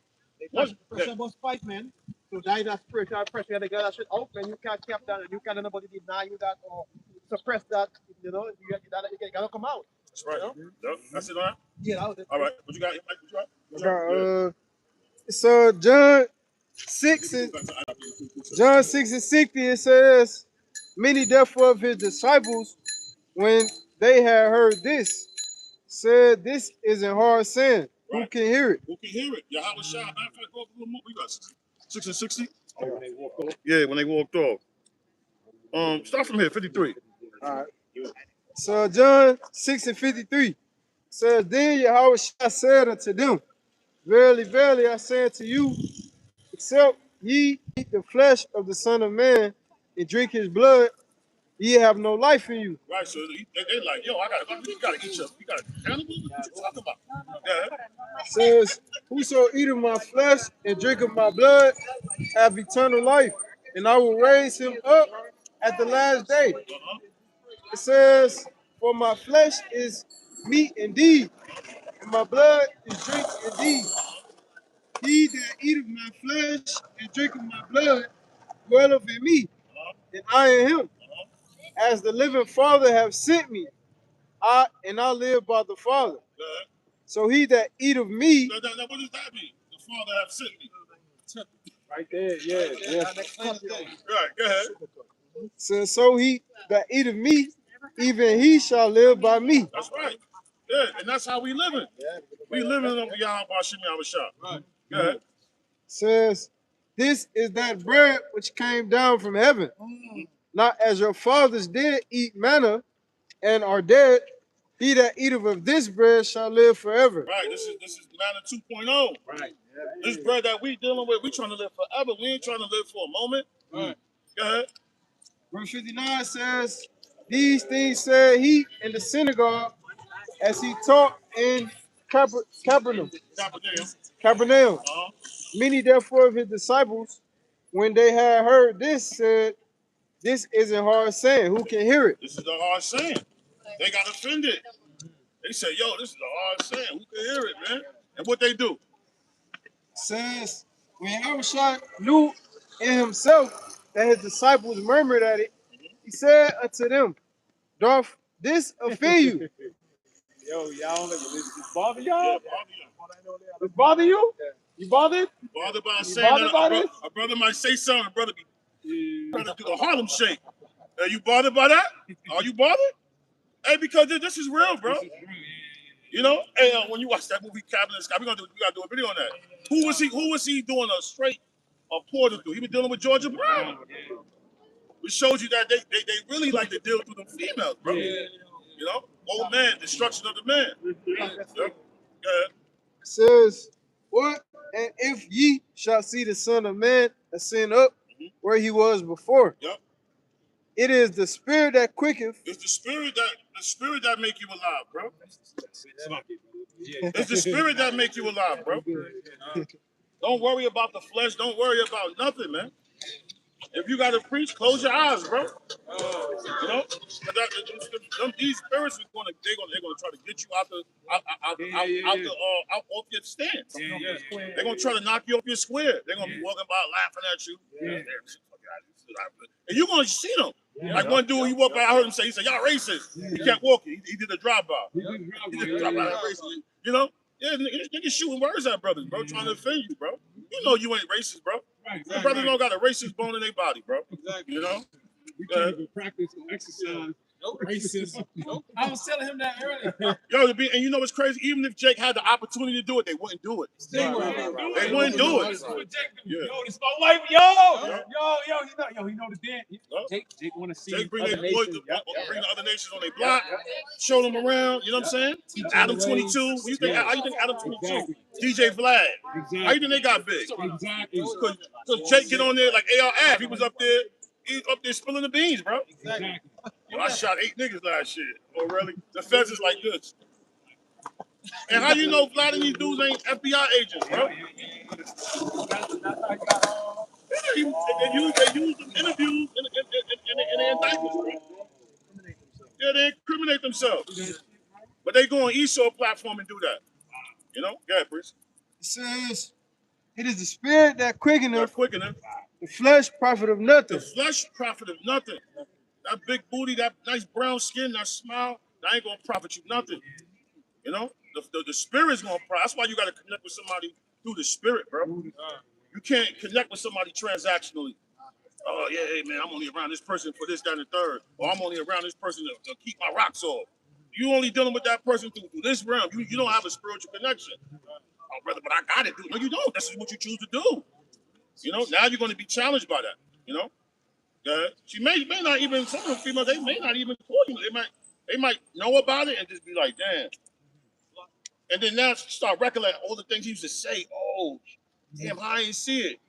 Pressure must fight, man. So that spiritual pressure, you gotta get that shit out, man. You can't keep that. You can't nobody deny you that or suppress that. You gotta come out. That's right. Yep. That's it, all right? Yeah, that was it. All right. What you got? So John 6 and 60, it says, many therefore of his disciples, when they had heard this, said, this isn't hard saying. Right. Who can hear it? Who can hear it? Yahweh Shah. We got 6 and 60. Yeah, when they walked off. Start from here, 53. All right. So John 6:53 says, Then Yahweh Shah said unto them, Verily, verily, I say unto you, except ye eat the flesh of the Son of Man and drink his blood, ye have no life in you. Right, so they like, yo, you gotta eat you gotta cannibal? What you talking about? Yeah. Says, Whoso eateth my flesh and drinketh my blood have eternal life, and I will raise him up at the last day. It says, For my flesh is meat indeed, and my blood is drink indeed. He that eateth my flesh and drinketh my blood dwelleth in me, and I in him. As the living Father have sent me, I live by the Father. So he that eateth me. Now, what does that mean? The Father have sent me. Right there, yeah. Right, go ahead. So he that eateth me, even he shall live by me. That's right. Yeah, and that's how we living. We living over Yahweh Hashem Yahushua. Right. Go ahead. Says, This is that bread which came down from heaven. Not as your fathers did eat manna and are dead. He that eateth of this bread shall live forever. Right. This is manna 2.0. Right. This bread that we dealing with, we trying to live forever. We ain't trying to live for a moment. Right. Go ahead. Verse 59 says, These things said he in the synagogue as he taught in Capernaum. Many therefore of his disciples, when they had heard this, said, This isn't hard saying. Who can hear it? This is a hard saying. They got offended. They said, yo, this is a hard saying. Who can hear it, man? And what they do? Says, when Yahushua knew in himself that his disciples murmured at it, he said unto them, Doth this offend you? Yo, y'all, this bother y'all? This bother you? You bothered? Bothered by saying that a brother might say something, a brother be trying to do a Harlem shake. Are you bothered by that? Are you bothered? Hey, because this is real, bro. You know, hey, when you watch that movie Cabin in the Sky, we gotta do a video on that. Who was he doing a straight porter through? He was dealing with Georgia Brown. Which shows you that they really like to deal with them females, bro. You know, old man, destruction of the man. Yeah. Says, what? And if ye shall see the Son of Man ascend up where he was before. Yep. It is the spirit that quicketh. It's the spirit that make you alive, bro. It's the spirit that make you alive, bro. Don't worry about the flesh. Don't worry about nothing, man. If you gotta preach, close your eyes, bro. You know, these spirits are they're gonna try to get you out off your stance. They're gonna try to knock you off your square. They're gonna be walking by laughing at you. And you're gonna see them. Like one dude, he walked by, I heard him say, he said, y'all racist. He kept walking. He did a drive-by. You know? Yeah, niggas shooting words at brothers, bro, trying to offend you, bro. You know you ain't racist, bro. Your brothers don't got a racist bone in their body, bro. You know? We can't even practice or exercise. Racist. I was telling him that earlier. Yo, and you know what's crazy? Even if Jake had the opportunity to do it, they wouldn't do it. They wouldn't do it. Yo, this my wife, yo, he know the dance. Jake want to see. Jake bring their boys, bring the other nations on their block, show them around. You know what I'm saying? Adam 22. How you think Adam 22? DJ Vlad. How you think they got big? Exactly. Because Jake get on there like AR Av. He was up there. He up there spilling the beans, bro. Exactly. Yo, I shot 8 niggas last year. Oh, really? The feds is like this. And how you know Vlad and these dudes ain't FBI agents, bro? They use them interviews in the indictments, bro. Yeah, they incriminate themselves. But they go on Esau platform and do that. You know? Go ahead, Bruce. It says, it is the spirit that quickeneth. The flesh profit of nothing. The flesh profit of nothing. That big booty, that nice brown skin, that smile, that ain't gonna profit you nothing. You know? The spirit's gonna profit. That's why you gotta connect with somebody through the spirit, bro. You can't connect with somebody transactionally. Oh yeah, hey man, I'm only around this person for this, that, and the third. Or I'm only around this person to keep my rocks off. You only dealing with that person through this realm. You don't have a spiritual connection. Oh brother, but I gotta do. No, you don't. That's what you choose to do. You know, now you're going to be challenged by that. You know, she may not even, some of the females, they may not even call you. They might know about it and just be like, damn. And then now start recollecting all the things he used to say. Oh, damn, I ain't see it.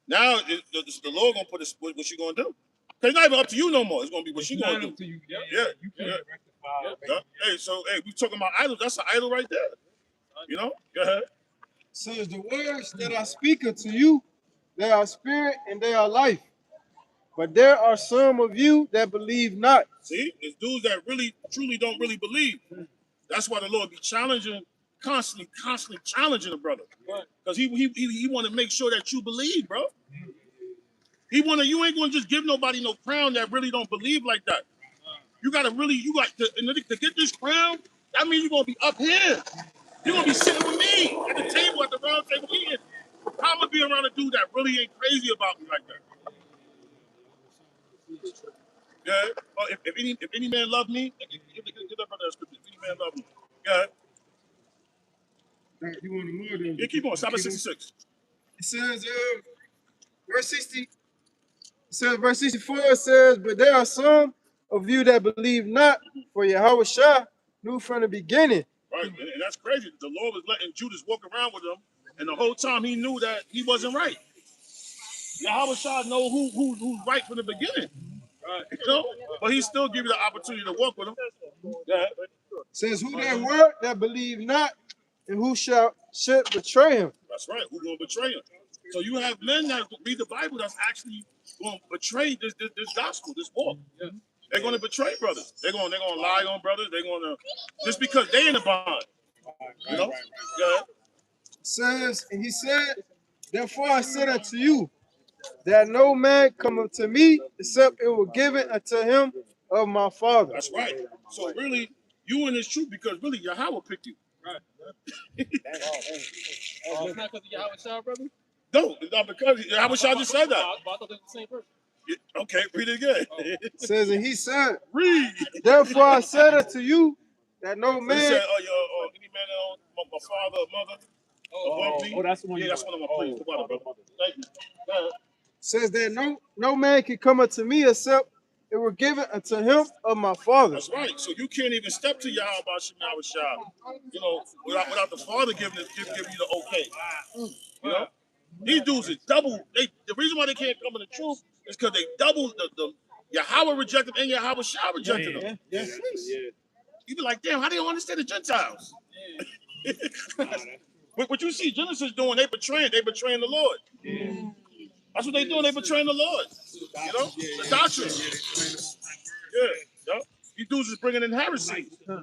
Now the Lord gonna put what you gonna do. Cause it's not even up to you no more. It's gonna be what she gonna do. Yeah. Hey, so we talking about idols. That's an idol right there. You know? Go ahead. Says the words that I speak unto you, they are spirit and they are life. But there are some of you that believe not. See, it's dudes that really, truly don't really believe. That's why the Lord be challenging, constantly challenging the brother. Because he want to make sure that you believe, bro. You ain't gonna just give nobody no crown that really don't believe like that. You got to get this crown. That means you're gonna be up here. You're gonna be sitting with me at the table, at the round table eating. How am I be around a dude that really ain't crazy about me like that? Yeah. If any man love me, give that brother a scripture. If any man love me. Yeah. You want more than Yeah, keep on. Stop at 66. It says, verse 60. It says, verse 64. It says, but there are some of you that believe not, for Yahweh Shah knew from the beginning. Right, and that's crazy. The Lord was letting Judas walk around with him, and the whole time he knew that he wasn't right. Yahweh Shah know who's right from the beginning. You know, but he still give you the opportunity to walk with him. Yeah. Says, who that word that believe not, and who should betray him. That's right. Who's gonna betray him? So you have men that read the Bible that's actually gonna betray this gospel, this walk. Yeah. They're gonna betray brothers. They're gonna lie on brothers. They're gonna just because they in the bond. You know? Yeah. Says, and he said, therefore I said unto you, that no man come unto me except it were given unto him of my Father. That's right. So really, you in this truth because really Yahweh picked you. Right. It's not because of Yahweh Shah, brother? No, it's not because Yahweh Shah just said that. I thought they were the same person. Okay, read it again. Says, and he said, read. Therefore I said unto you, that no man. He said, any man that owns my father or mother above me. Oh, that's the one. Yeah, that's one of my plays. Thank you. Says that no man can come unto me except it were given unto him of my Father. That's right. So you can't even step to Yahweh Yahweh Shah, you know, without the Father giving you the okay. You know, these dudes is double. The reason why they can't come in the truth is because they double the Yahweh rejected and Yahweh Shah rejected them. Yeah. You be like, damn, how they don't understand the Gentiles? What you see Genesis doing, they betraying the Lord. That's what they doing. They betraying the Lord. You know, the doctrine. Yeah. You dudes is bringing in heresy. I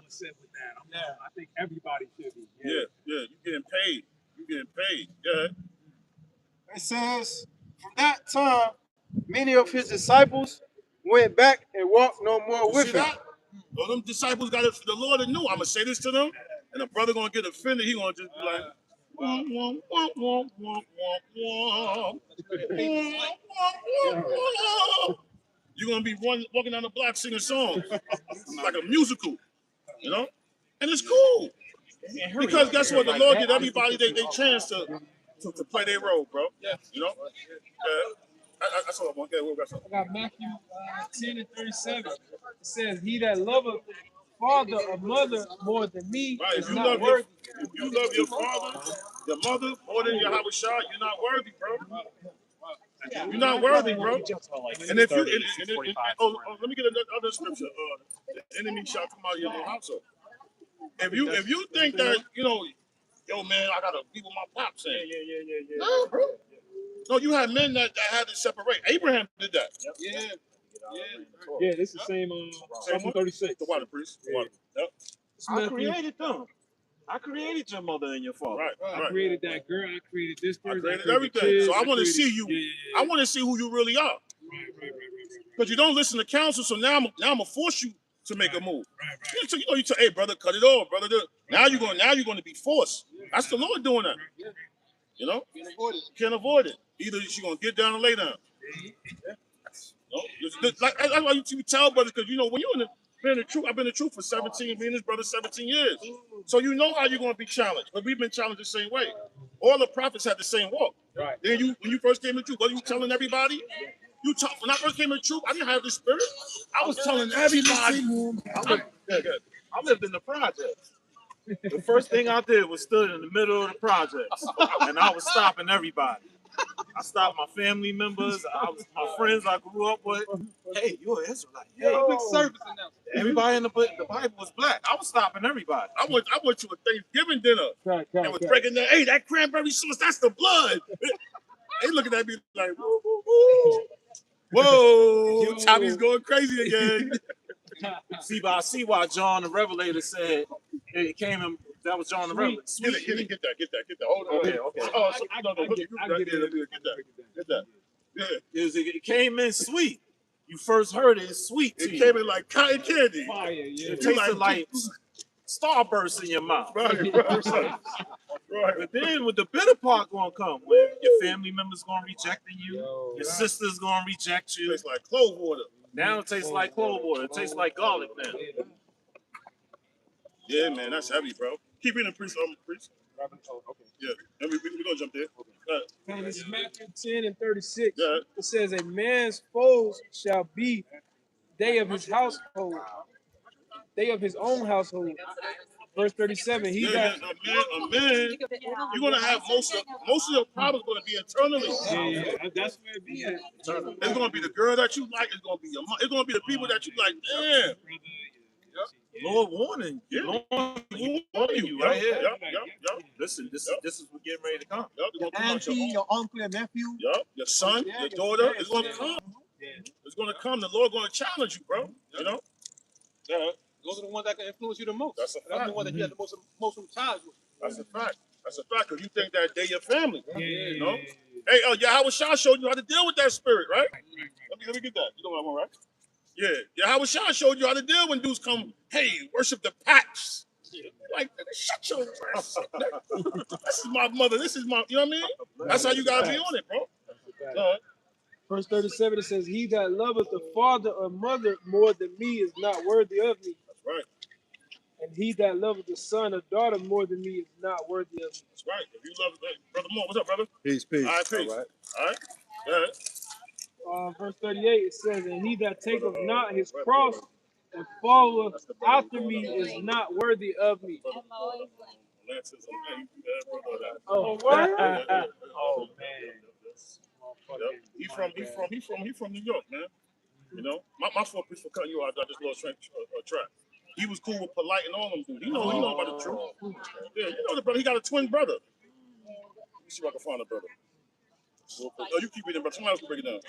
think everybody should be. Yeah. You getting paid. Yeah. It says, from that time, many of his disciples went back and walked no more with him. Well, them disciples got it. The Lord knew. I'm gonna say this to them, and the brother gonna get offended. He gonna just be like. You're gonna be walking down the block singing songs like a musical, you know, and it's cool because guess what? The Lord give everybody they chance to play their role, bro. You know. That's all I want. I got Matthew 10 and 37. It says, "He that loveth father or mother more than me is not worthy." If you love your father, your mother more than Yahweh Shah, you're not worthy, bro. You're not worthy, bro. And if you, let me get another scripture. The enemy shall come out of your household. If you think that yo man, I gotta be with my pops. Yeah. No, bro. No, you have men that had to separate. Abraham did that. Yeah, this is the same. Psalm 36. The water priest. The water. Yep. I created them. I created your mother and your father. Right. I created that girl. I created this person. I created everything. Kids, so I want to see you. Yeah. I want to see who you really are. Right. Because you don't listen to counsel, so now I'm gonna force you to make a move. Right. You tell, hey brother, cut it off, brother. Now you're going to be forced. That's the Lord doing that. You know, can't avoid it. Either she's gonna get down or lay down. Like that's why you tell brothers, because when you're been the truth. I've been the truth for 17. Me and his brother 17 years. So you know how you're gonna be challenged. But we've been challenged the same way. All the prophets had the same walk. Right. Then when you first came to truth, wasn't you telling everybody? When I first came to truth, I didn't have the spirit. I was telling everybody. I lived in the projects. The first thing I did was stood in the middle of the projects, and I was stopping everybody. I stopped my family members, my friends I grew up with. Hey, you're an Israelite. Hey, Public service announcement. everybody in the Bible was black. I was stopping everybody. I went to a Thanksgiving dinner and was breaking down. Hey, that cranberry sauce, that's the blood. They looking at me like, woo, woo, woo. Whoa, Tommy's going crazy again. I see why John the Revelator said it came in. That was John the Revelator. Sweet. Get that. Hold on. Okay. Oh, get that. Yeah. It came in sweet. You first heard it, it's sweet to It you. came in like cotton candy. Fire, yeah. It tasted like Starburst in your mouth. Right. But then with the bitter part gonna come, when your family members gonna rejecting you, your sister's gonna reject you. It tastes like clove water. Now it tastes like clove water. It tastes like garlic now. Yeah, man, that's heavy, bro. Keep reading, priest. Yeah, and we're gonna jump there. And this is Matthew 10 and 36. Yeah. It says, a man's foes shall be they of his household, they of his own household. Verse 37, he that a man, you're gonna have most of your problems gonna be internally. Yeah, that's where it be at. It's gonna be the girl that you like. It's gonna be your mom. It's gonna be the people that you like. Damn. Lord warning. Yeah. Warning you right here. Yep. Listen, this is what getting ready to come. Yep. It's gonna come out Auntie, your uncle, your nephew. Yep. Your son, your daughter. It's gonna come. It's gonna come. The Lord gonna challenge you, bro. You know. Yeah. Those are the ones that can influence you the most. That's a fact. That's the one that you have the most ties with. That's a fact. That's a fact. Cause you think that they your family. Yeah. You know. Hey, Yahweh Shah showed you how to deal with that spirit, right? Let me get that. You know what I want, right? Yeah. Yahweh Shah showed you how to deal when dudes come. Hey, worship the patch. Like, shut your ass. This is my mother. This is my. You know what I mean? That's how you gotta be on it, bro. Verse 37, it says, he that loveth the father or mother more than me is not worthy of me. That's right. And he that loveth the son or daughter more than me is not worthy of me. That's right. If you love Brother Moore, what's up, brother? Peace. All right, peace. All right. Yeah. Verse 38, it says, and he that taketh not his cross and followeth after me is not worthy of me. Oh, word? Oh man. He from New York, man. You know, my fault for cutting you out. I just lost track. He was cool with Polite and all them dudes. He know about the truth. Yeah, you know the brother. He got a twin brother. Let me see if I can find a brother. Oh, you keep reading, but somebody else can break it down.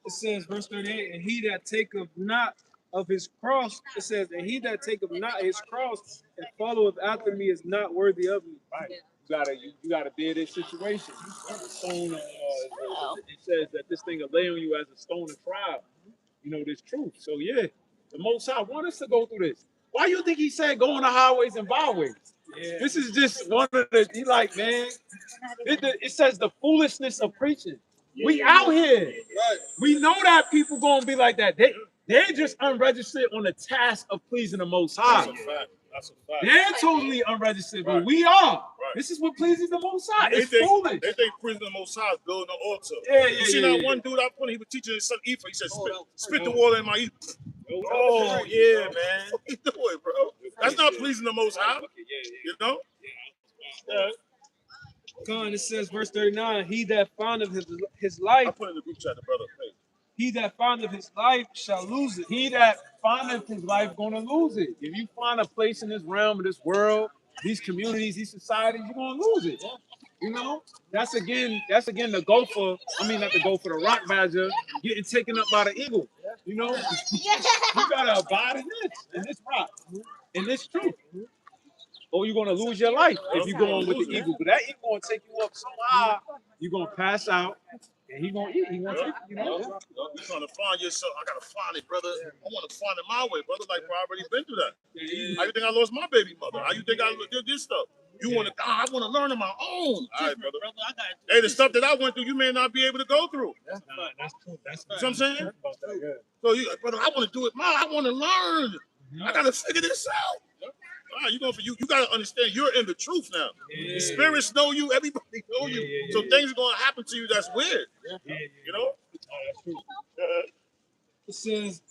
It says, verse 38, and he that taketh not of his cross, it says, and he that taketh not his cross and followeth after me is not worthy of me. Right. You gotta bear this situation. Stone. It says that this thing will lay on you as a stone of trial. You know this truth. So yeah, the Most High want us to go through this. Why you think he said go on the highways and byways? Yeah. This is just one of the. He like, man. It says the foolishness of preaching. We out here. Right. We know that people gonna be like that. They're just unregistered on the task of pleasing the Most High. That's a fact. That's a fact. They're totally unregistered, but Right. we are. Right. This is what pleases the Most High. It's They foolish. think prison the Most High is building an altar. Yeah, You see that one dude out front? He was teaching his son Ephah. He said, spit the water in my Ephah. Oh yeah, man. What you doing, bro? That's not pleasing the Most High. You know? Yeah. Con, it says, verse 39, he that findeth his I life, put in the group chat the brother. Hey. he that findeth his life shall lose it. He that findeth his life gonna lose it. If you find a place in this realm, of this world, these communities, these societies, you're gonna lose it. You know, that's again the gopher. I mean, not the gopher, the rock badger getting taken up by the eagle. You know, you gotta abide in this rock, in this truth, or you're gonna lose your life if you're going with the eagle. But that eagle gonna take you up so high, you're gonna pass out, and he gonna eat. He gonna take you. You know. You're trying to find yourself. I gotta find it, brother. I want to find it my way, brother. Like, bro, I already been through that. How you think I lost my baby mother? How you think I did this stuff? You want to? I want to learn on my own. All right, brother. Hey, the stuff that I went through, you may not be able to go through. That's true. That's You know what I'm saying? So, brother, I want to do it. I want to learn. I gotta figure this out. You going for you gotta understand you're in the truth now. The spirits know you, everybody know you. So things are gonna happen to you that's weird. You know? It says,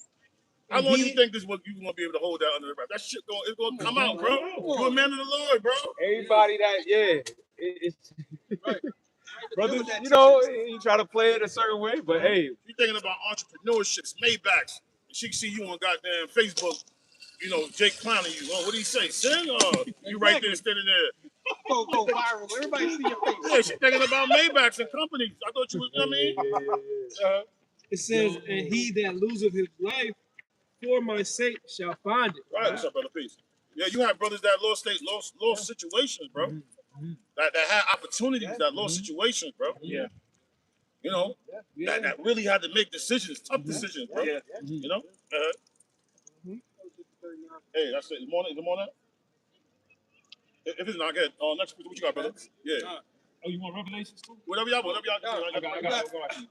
How long do you think this you gonna be able to hold that under the wrap? That shit it's gonna come out, bro. You're a man of the Lord, bro. Everybody that it's Right. brother, you know, you try to play it a certain way, but hey, You thinking about entrepreneurships, Maybachs. She can see you on goddamn Facebook. You know, Jake clowning you. Oh, what do you say? Sin? You right there standing there. Go viral. Everybody see your face. Yeah, she's thinking about Maybachs and companies. I thought you was, you know what I mean? it says, and he that loseth his life for my sake shall find it. Right, what's up, brother? Peace. Yeah, you have brothers that lost situations, bro. That had opportunities, that lost situations, bro. Yeah. You know, that really had to make decisions, tough decisions, bro. Yeah. You know? Hey, that's it. Is it morning? If it's not good, next week, what you got, brother? Yeah. Oh, you want Revelations too? Whatever y'all want, I got it.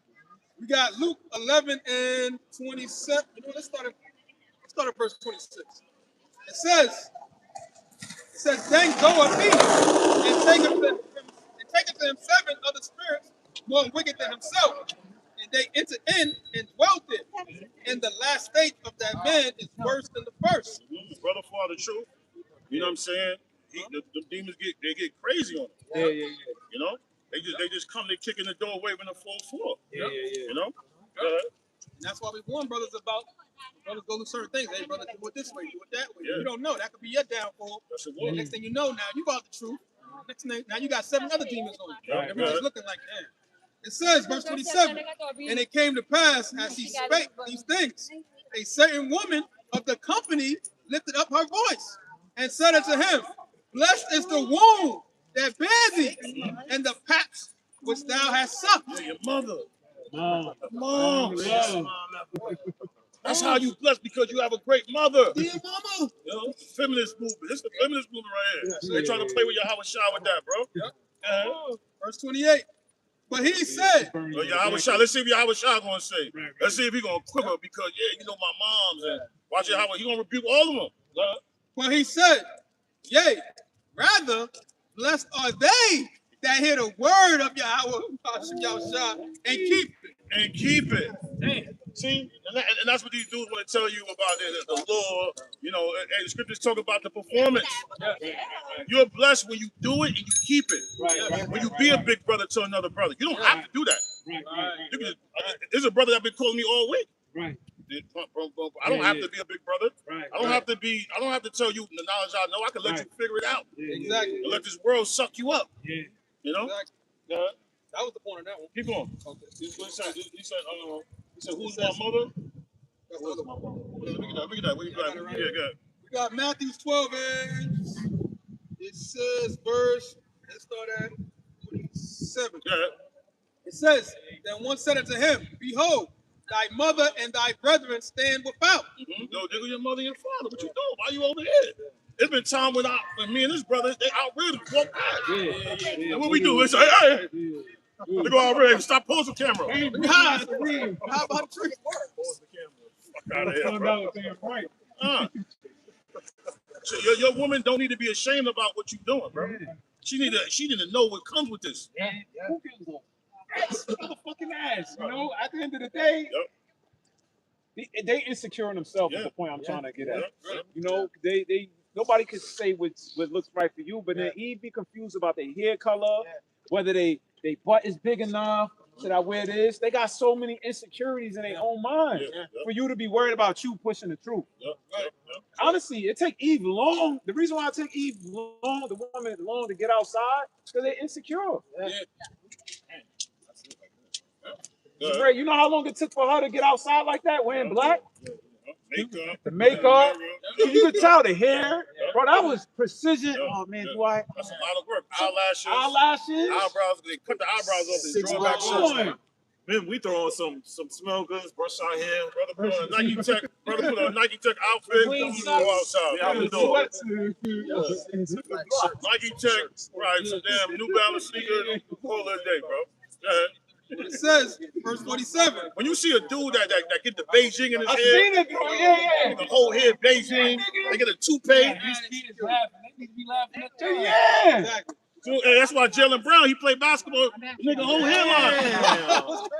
We got Luke 11 and 27. Let's start at verse 26. It says, then goeth he and taketh to him 7 other spirits more wicked than himself, and they enter in and dwelt it. And the last state of that man is worse than the first. Brother, for the truth. You know what I'm saying? The demons get crazy on him. Yeah. You know? They just come, they kick in the door, waving a 4-4. Yeah. You know? And that's why we warn brothers about brothers go to certain things. Hey, brother, do it this way, do it that way. Yeah. You don't know. That could be your downfall. That's a And war. next thing you know, now you got the truth. Next thing, now you got 7 other demons on you. Right, Everybody's right. looking like that. It says, verse 27, and it came to pass as he spake these things, a certain woman of the company lifted up her voice and said unto him, blessed is the womb that bare thee, and the paps which thou hast sucked. Yeah, your mother. Mom. That's how you blessed, because you have a great mother. Dear mama. You know, feminist movement. It's the feminist movement right here. They trying to play with Yahweh Shah with that, bro. Verse 28. But he said, Yahweh Shah, let's see if Yahweh Shah gonna say. Let's see if he gonna quiver, because you know my mom's and watch Yahweh. He gonna rebuke all of them. but he said, yea, rather blessed are they that hear the word of Yahweh and keep it. And keep it. See, and that's what these dudes want to tell you about the law. You know, and the scriptures talk about the performance. You're blessed when you do it and you keep it. Right. When you be a big brother to another brother, you don't have to do that. You can just, there's a brother that been calling me all week. Right. I don't have to be a big brother. Right. I don't have to be. I don't have to tell you the knowledge I know. I can let you figure it out. Exactly. And let this world suck you up. Yeah. You know. Exactly. That was the point of that one. Keep going. Okay. He said, who's my mother? That's the other one. Look at that. What you got? Right. Yeah, good. We got Matthew 12 and it says let's start at 47. Yeah. It says, then one said unto him, behold, thy mother and thy brethren stand without. Yo, diggle your mother and your father. What you doing? Why you over here? It's been time when me and his brothers, they outraged walk past. And what we do is say, hey, they go outraged. Stop posing camera. How about the tree? Fuck out of here, bro. So your woman don't need to be ashamed about what you're doing, bro. She need to know what comes with this. Who gives a motherfucking ass? You know, at the end of the day, they insecure in themselves. Is the point I'm trying to get at. You know, they nobody can say what looks right for you, but then Eve be confused about their hair color, whether they butt is big enough. Should I wear this? They got so many insecurities in their own mind for you to be worried about you pushing the truth. Honestly, it take Eve long. The reason why it take Eve long, the woman long to get outside, because they're insecure. Ray, you know how long it took for her to get outside like that, wearing black? The makeup. You could tell the hair. Bro, that was precision. Oh, man, Dwight. That's a lot of work. Eyelashes. Eyebrows. They cut the eyebrows off and draw back on. Then we throw on some smell goods, brush our hair. Brother put on a Nike Tech outfit. Go outside. Out the door. Nike Tech, right? Some damn New Balance sneakers. Call it a day, bro. It says, verse 47. When you see a dude that get the Beijing in his I hair, seen it, bro. Yeah. the whole hair Beijing, They get a toupee. These kids laughing. They need to be laughing at you. Yeah. Exactly. So, that's why Jalen Brown, he played basketball. Nigga, whole hairline.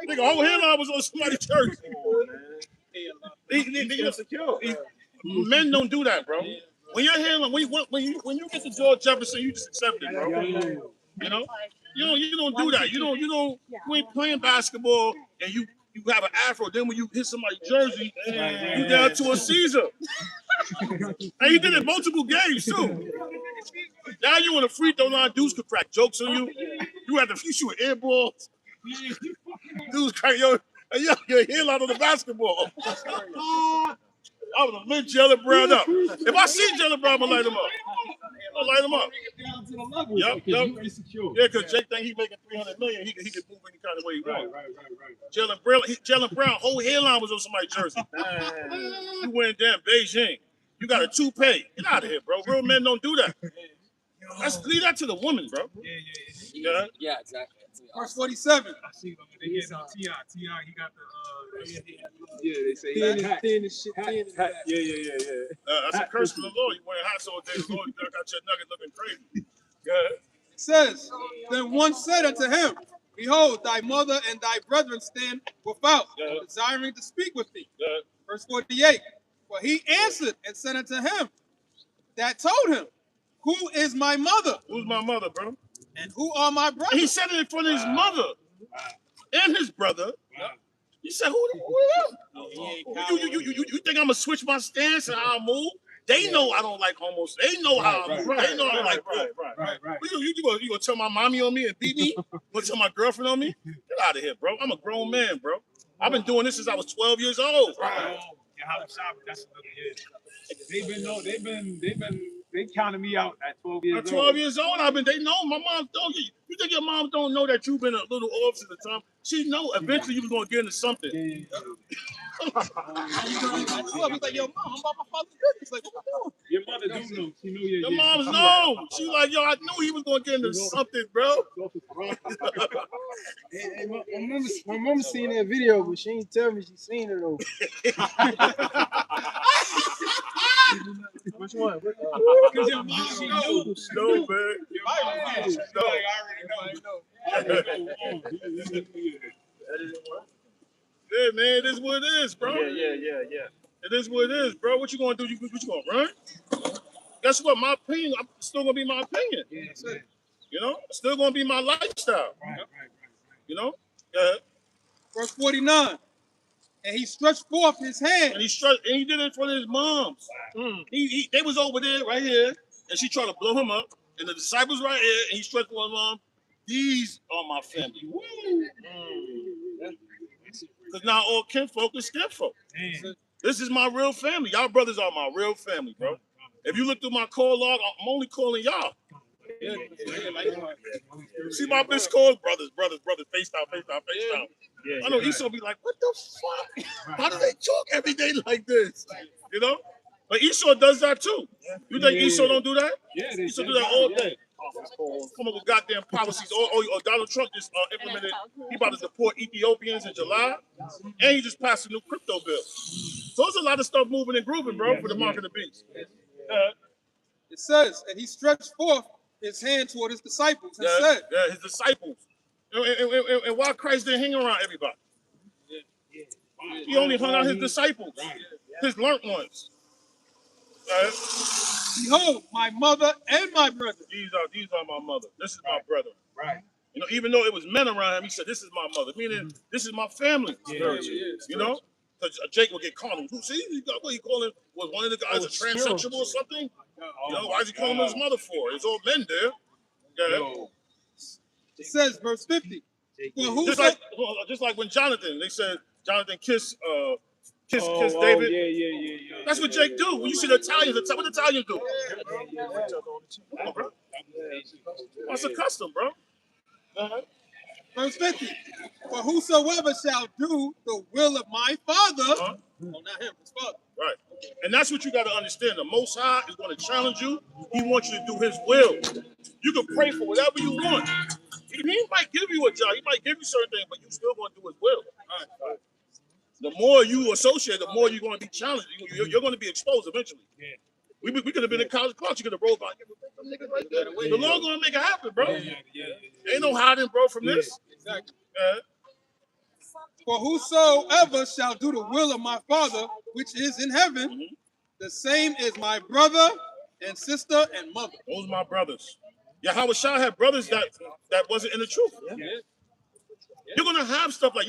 Nigga, whole hairline was on somebody's jersey. Men don't do that, bro. When your hairline, when you get to George Jefferson, you just accept it, bro. You know, you don't do that. You ain't playing basketball and you have an afro. Then when you hit somebody's jersey, you down to a Caesar. And he did it multiple games too. Now you in a free throw line, dudes could crack jokes on you. You have to shoot air balls. Dudes crack your hairline on the basketball. I would have lit Jalen Brown up. If I see Jalen Brown, I'm gonna light him up. I'll light him up. Yep. Yeah, because Jake think he making $300 million. He can move any kind of way he wants. Right. Jalen Brown, whole hairline was on somebody's jersey. You went down Beijing. You got a toupee. Get out of here, bro. Real men don't do that. Leave that to the woman, bro. Yeah, exactly. Verse 47. I see them. They getting on T.I. T.I. He got the they say Thin as shit. That's a curse from the Lord. You wearing hats all day. The Lord got your nugget looking crazy. It says, then one said unto him, behold, thy mother and thy brethren stand without, desiring to speak with thee. Verse 48. For he answered and said unto him that told him, who is my mother? Who's my mother, bro? And who are my brothers? And he said it in front of his mother and his brother. He said, who you think I'm gonna switch my stance and how I move? They know I don't like homos. They know how I move. They know I don't like bro. You gonna tell my mommy on me and beat me? You gonna tell my girlfriend on me? Get out of here, bro. I'm a grown man, bro. I've been doing this since I was 12 years old. They counted me out at 12 years old. At 12 years old, they know. My mom don't. You think your mom don't know that you've been a little off at the time? She know eventually you was gonna get into something. He's like, yo, mom, I'm about my father's goodness. Like, what you doing? Your mother do know. She knew your mom's know. She like, yo, I knew he was gonna get into something, bro. My mom seen that video, but she ain't tell me she seen it though. Which one? Because your mom, she knows. No, man. Yeah, man, it is what it is, bro. Yeah. It is what it is, bro. What you gonna do? What you gonna run? Guess what? My opinion, I'm still gonna be my opinion. You know, it's still gonna be my lifestyle. You know? Verse 49. And he stretched forth his hand. And he did it in front of his moms. They was over there, right here, and she tried to blow him up. And the disciples right here, and he stretched forth his mom. These are my family. Because now all kinfolk is skinfolk. This is my real family. Y'all brothers are my real family, bro. If you look through my call log, I'm only calling y'all. See my bitch calls brothers, FaceTime. I know Esau be like, what the fuck? How do they talk every day like this? You know? But Esau does that too. You think Esau don't do that? Yeah, Esau do that all day. Come up with goddamn policies. Donald Trump just implemented, he about to deport Ethiopians in July, and he just passed a new crypto bill. So there's a lot of stuff moving and grooving, bro, for the mark of the beast. It says, and he stretched forth his hand toward his disciples and said, his disciples. And why Christ didn't hang around everybody? He only hung out his disciples, his learned ones. Behold, my mother and my brother. These are my mother. This is my brother. Right. You know, even though it was men around him, he said, "This is my mother," meaning this is my family. You know, because Jake will get called. Who see? What he calling? Was one of the guys a transsexual or something? You know, why is he calling his mother for? It's all men there. It says, verse 50. Well, just like when Jonathan, they said Jonathan kissed David. Yeah. That's what Jake do. When you see the Italians, what the Italians do? That's a custom, bro. Verse 50. For whosoever shall do the will of my Father, not him, his Father. Right. And that's what you got to understand. The Most High is going to challenge you. He wants you to do his will. You can pray for whatever you want. He might give you a job. He might give you certain things, but you still going to do his will. Right. The more you associate, the more you're going to be challenged. You're going to be exposed eventually. We could have been in college class. You could have rolled by. Niggas right there. The Lord gonna make it happen, bro. Ain't no hiding, bro, from this. Exactly. For whosoever shall do the will of my Father which is in heaven, the same is my brother and sister and mother. Those are my brothers. Yahweh Shah had brothers that wasn't in the truth. You're gonna have stuff like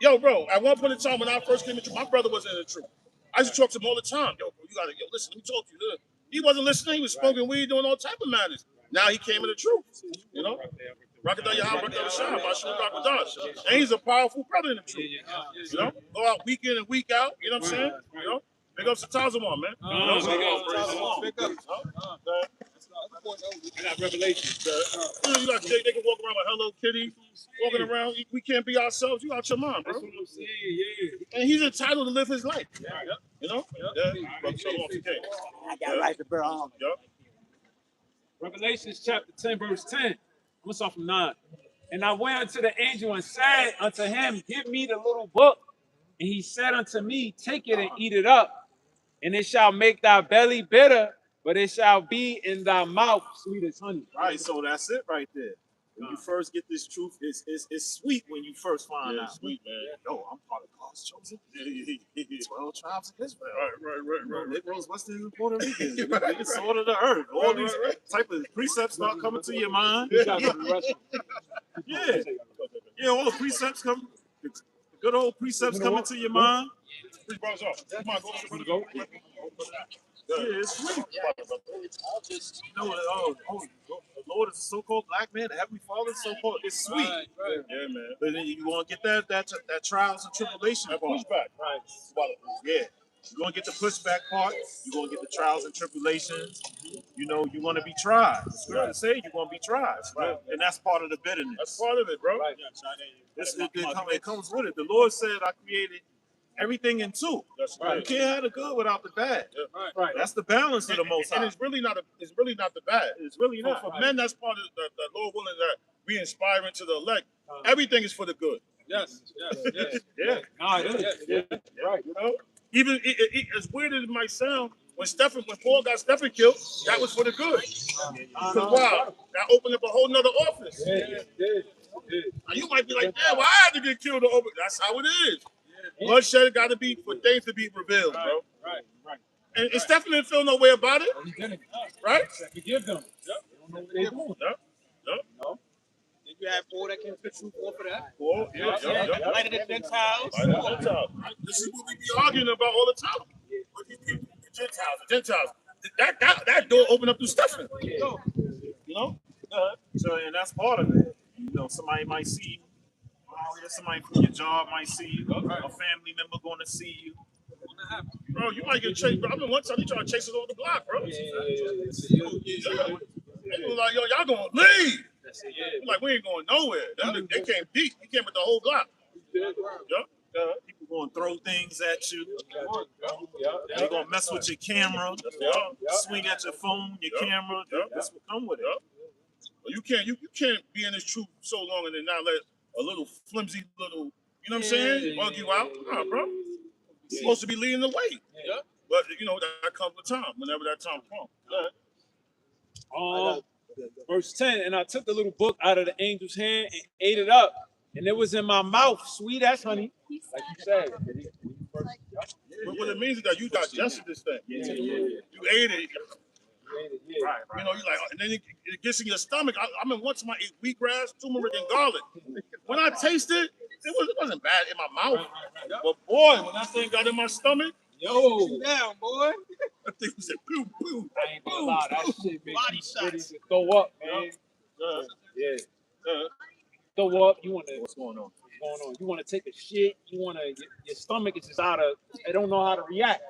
yo, bro. At one point in time when I first came into, my brother wasn't in the truth. I used to talk to him all the time. Yo, bro, listen. Let me talk to you. He wasn't listening. He was smoking weed, doing all type of madness. Now he came in the truth. You know. Rakadah Yahweh, Rakadah Shah, Bashir Rakadah. And he's a powerful brother in the truth. You know, go out week in and week out. You know what I'm saying? You know, big ups to Tazamon, man. You know, Big up. I got revelations. You got they can walk around with Hello Kitty, walking around. We can't be ourselves. You out your mind, bro. That's what I'm saying. Yeah. And he's entitled to live his life. You know? I got right to bear arm. Revelations chapter 10, verse 10. I'm gonna start from 9. And I went unto the angel and said unto him, give me the little book. And he said unto me, take it and eat it up, and it shall make thy belly bitter, but it shall be in thy mouth sweet as honey. Right, so that's it right there. When you first get this truth, it's sweet when you first find out. Sweet, man. Yo, I'm part of God's chosen. 12 tribes of Israel. Right. Negroes, Western and Puerto Ricans. The sword of the earth. All these type of precepts start coming to your mind. Yeah, all the precepts come. The good old precepts coming to your mind. Three brothers off. Come on, Go. Yeah, it's sweet. You know, the Lord is a so-called black man. The Heavenly Father is so-called. It's sweet. Yeah, man. But then you want to get that trials and tribulation part. Pushback. Right. Yeah. You're going to get the pushback part. You're going to get the trials and tribulations. You know, you're going to be tried. The scripture say you're going to be tried. Right. And that's part of the bitterness. That's part of it, bro. Right. It comes with it. The Lord said, I created everything in two. That's right. You can't have the good without the bad. Right. That's the balance of the Most High. And it's really not the bad. It's really not. For men, that's part of the Lord willing that we inspiring to the elect. Everything is for the good. Yes. Yeah. Right. You know, even as weird as it might sound, when Paul got Stephen killed, that was for the good. Because wow, that opened up a whole nother office. Now you might be like, damn, well, I had to get killed to open. That's how it is. Bloodshed got to be for things to be revealed, bro. Right. And Stephen didn't feel no way about it, right? Forgive them. They don't know what they're doing. No. Did you have 4 that came to the truth for that? 4, Light of the Gentiles. This is what we be arguing about all the time. With these people, the Gentiles. That door opened up through Stephen. You know? So, and that's part of it. You know, somebody might see you. Somebody from your job might see you. A family member going to see you. Bro, you might get chased. Bro, I mean, one time he tried to chase us over the block, bro. They were like, yo, y'all gonna leave. I'm like, we ain't going nowhere. They came deep. He came with the whole block. People going to throw things at you. They're going to mess with your camera. Swing at your phone, your camera. That's what come with it. Well, you can't be in this truth so long and then not let a little flimsy little, you know what I'm saying, bug you out. Nah, bro. You're supposed to be leading the way. But, you know, that comes with time, whenever that time comes. Verse 10, and I took the little book out of the angel's hand and ate it up, and it was in my mouth, sweet as honey, like you said. But what it means is that you digested this thing. You ate it. Right. You know, you like, and then it gets in your stomach. I mean, once I ate wheatgrass, turmeric, and garlic. When I tasted, it wasn't bad in my mouth. But boy, when that thing got in my stomach, Down, boy. that thing was like, boom, boom. I ain't gonna lie, that shit made Body me shots. ready to throw up, man. Throw up. You want to? What's going on? What's going on? You want to take a shit? You want to? Your stomach is just out of. It don't know how to react.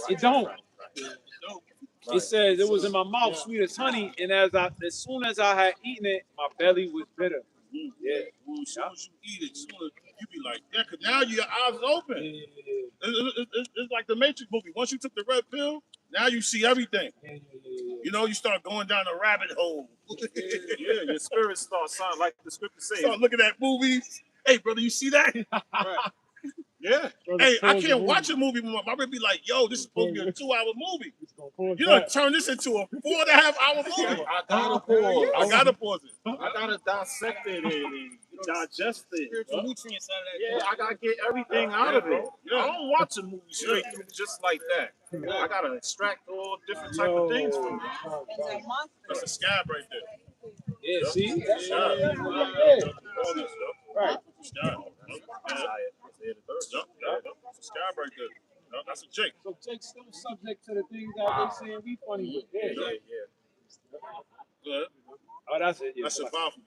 It don't. It says it was in my mouth, sweet as honey, and as soon as I had eaten it, my belly was bitter. Yeah. As soon as you eat it, you be like, yeah, because now your eyes are open. It's like the Matrix movie. Once you took the red pill, now you see everything. You know, you start going down a rabbit hole. Your spirit starts sounding like the scripture says. Start looking at movies. Hey, brother, you see that? Yeah. Hey, I can't watch a movie. My mother be like, "Yo, this is supposed to be a 2-hour movie. You don't turn this into a 4.5-hour movie." I gotta pause. I gotta pause it. I gotta dissect it and digest it. Spiritual nutrients out of that. Yeah, I gotta get everything out of it. I don't watch a movie straight through just like that. I gotta extract all different type of things from it. That's a scab right there. Yeah, see? Scab. Right. Scab. That's a scab right there. That's a Jake. So Jake's still subject to the things that they saying we funny with. Yeah. Good. Oh, that's it. Yeah. That's a powerful.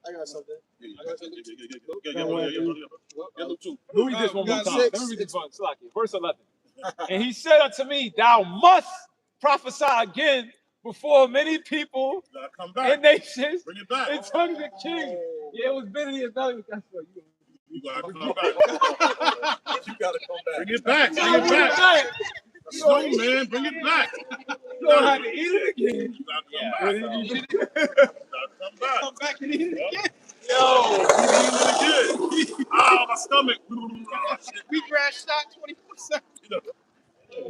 I got something. Get them too. Let me read this one more got time. six. Let me read this one. Slacky. Verse 11. And he said unto me, thou must prophesy again before many people Gotta come and back. nations Bring it back. and tongues of kings. Yeah, it was been in his belly. That's what you. You gotta come back. You gotta come back. Bring it back. Bring it back. No, man. Bring it back. You don't have to eat it again. You gotta come back. Come back and eat it again. Yo, you good. Ah, my stomach. Wheatgrass shot 24/7.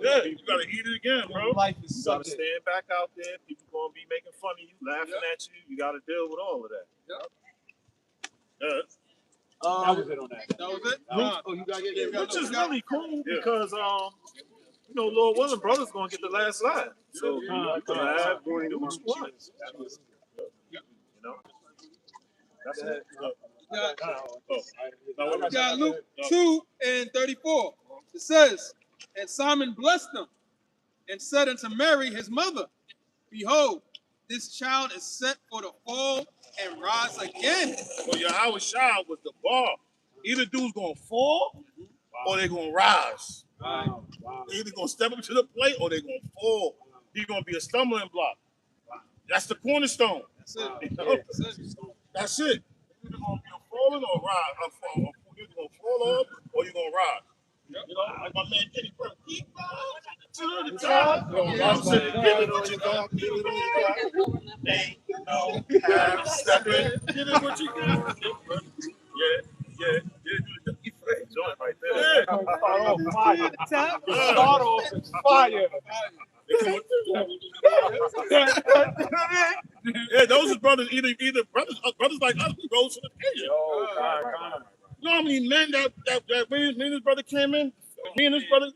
Yeah, you gotta eat it again, bro. Life is You gotta subject. stand back out there. People gonna be making fun of you, laughing at you. You gotta deal with all of that. Yeah. That was it on that. That was it? Oh, you gotta get it. Which is really cool because you know, Lord willing, brother's gonna get the last line. So you gonna have one to each one. You know, that's it. We got Luke 2:34. It says, and Simon blessed them and said unto Mary, his mother, behold, this child is set for the fall and rise again. So Yahweh Shah was the bar. Either dude's gonna fall or they're gonna rise. Wow. They're either gonna step up to the plate or they're gonna fall. He's gonna be a stumbling block. That's the cornerstone. That's it. You know? That's it. That's it. You're either gonna be a falling or rise. You're either gonna fall off or you're gonna rise. You know, like my man Kenny Burke. Keep on to the top. You know what I'm saying? Give it what you got. Give it what you got. Ain't no half stepping. Give it what you got. Yeah. Joint right there. Fire. Start off is fire. Yeah, those is brothers. Either brothers like us. We rose to the occasion. You know how many men that me and his brother came in? Me and his brother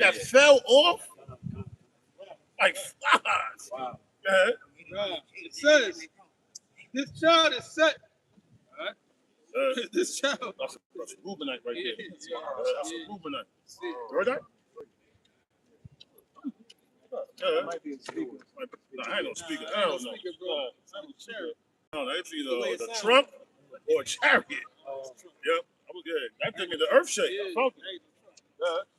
that fell off like flies. Wow. It says, this child is set. This child. That's a Reubenite right there. That's a Reubenite. Heard that? Might be a speaker. No, I ain't no speaker. Hell no. No, that's either the trunk or a chariot. Yep. I was good. That thing in the earth shake.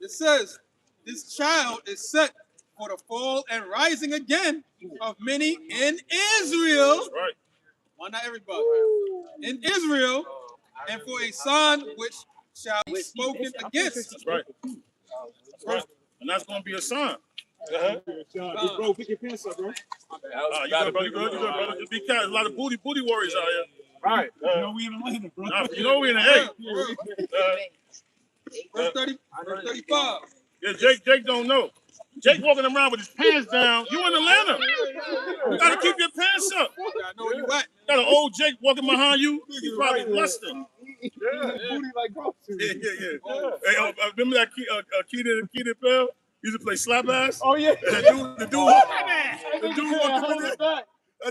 It says, this child is set for the fall and rising again of many in Israel. That's right. Why not everybody? In Israel, and for a sign which shall be spoken against. That's right. That's right. And that's going to be a sign. Bro, pick your pants up, bro. You good, brother? You good, brother? Just be careful. There's a lot of booty warriors out here. Right. You know we in Atlanta, bro. You know we in the Verse 35. Yeah, Jake don't know. Jake walking around with his pants down. You in Atlanta. You got to keep your pants up. I know where you at. Got an old Jake walking behind you. He's probably lusting. Booty like groceries. Yeah. Hey, remember that Keaton Bell? He used to play slap ass. Oh yeah. The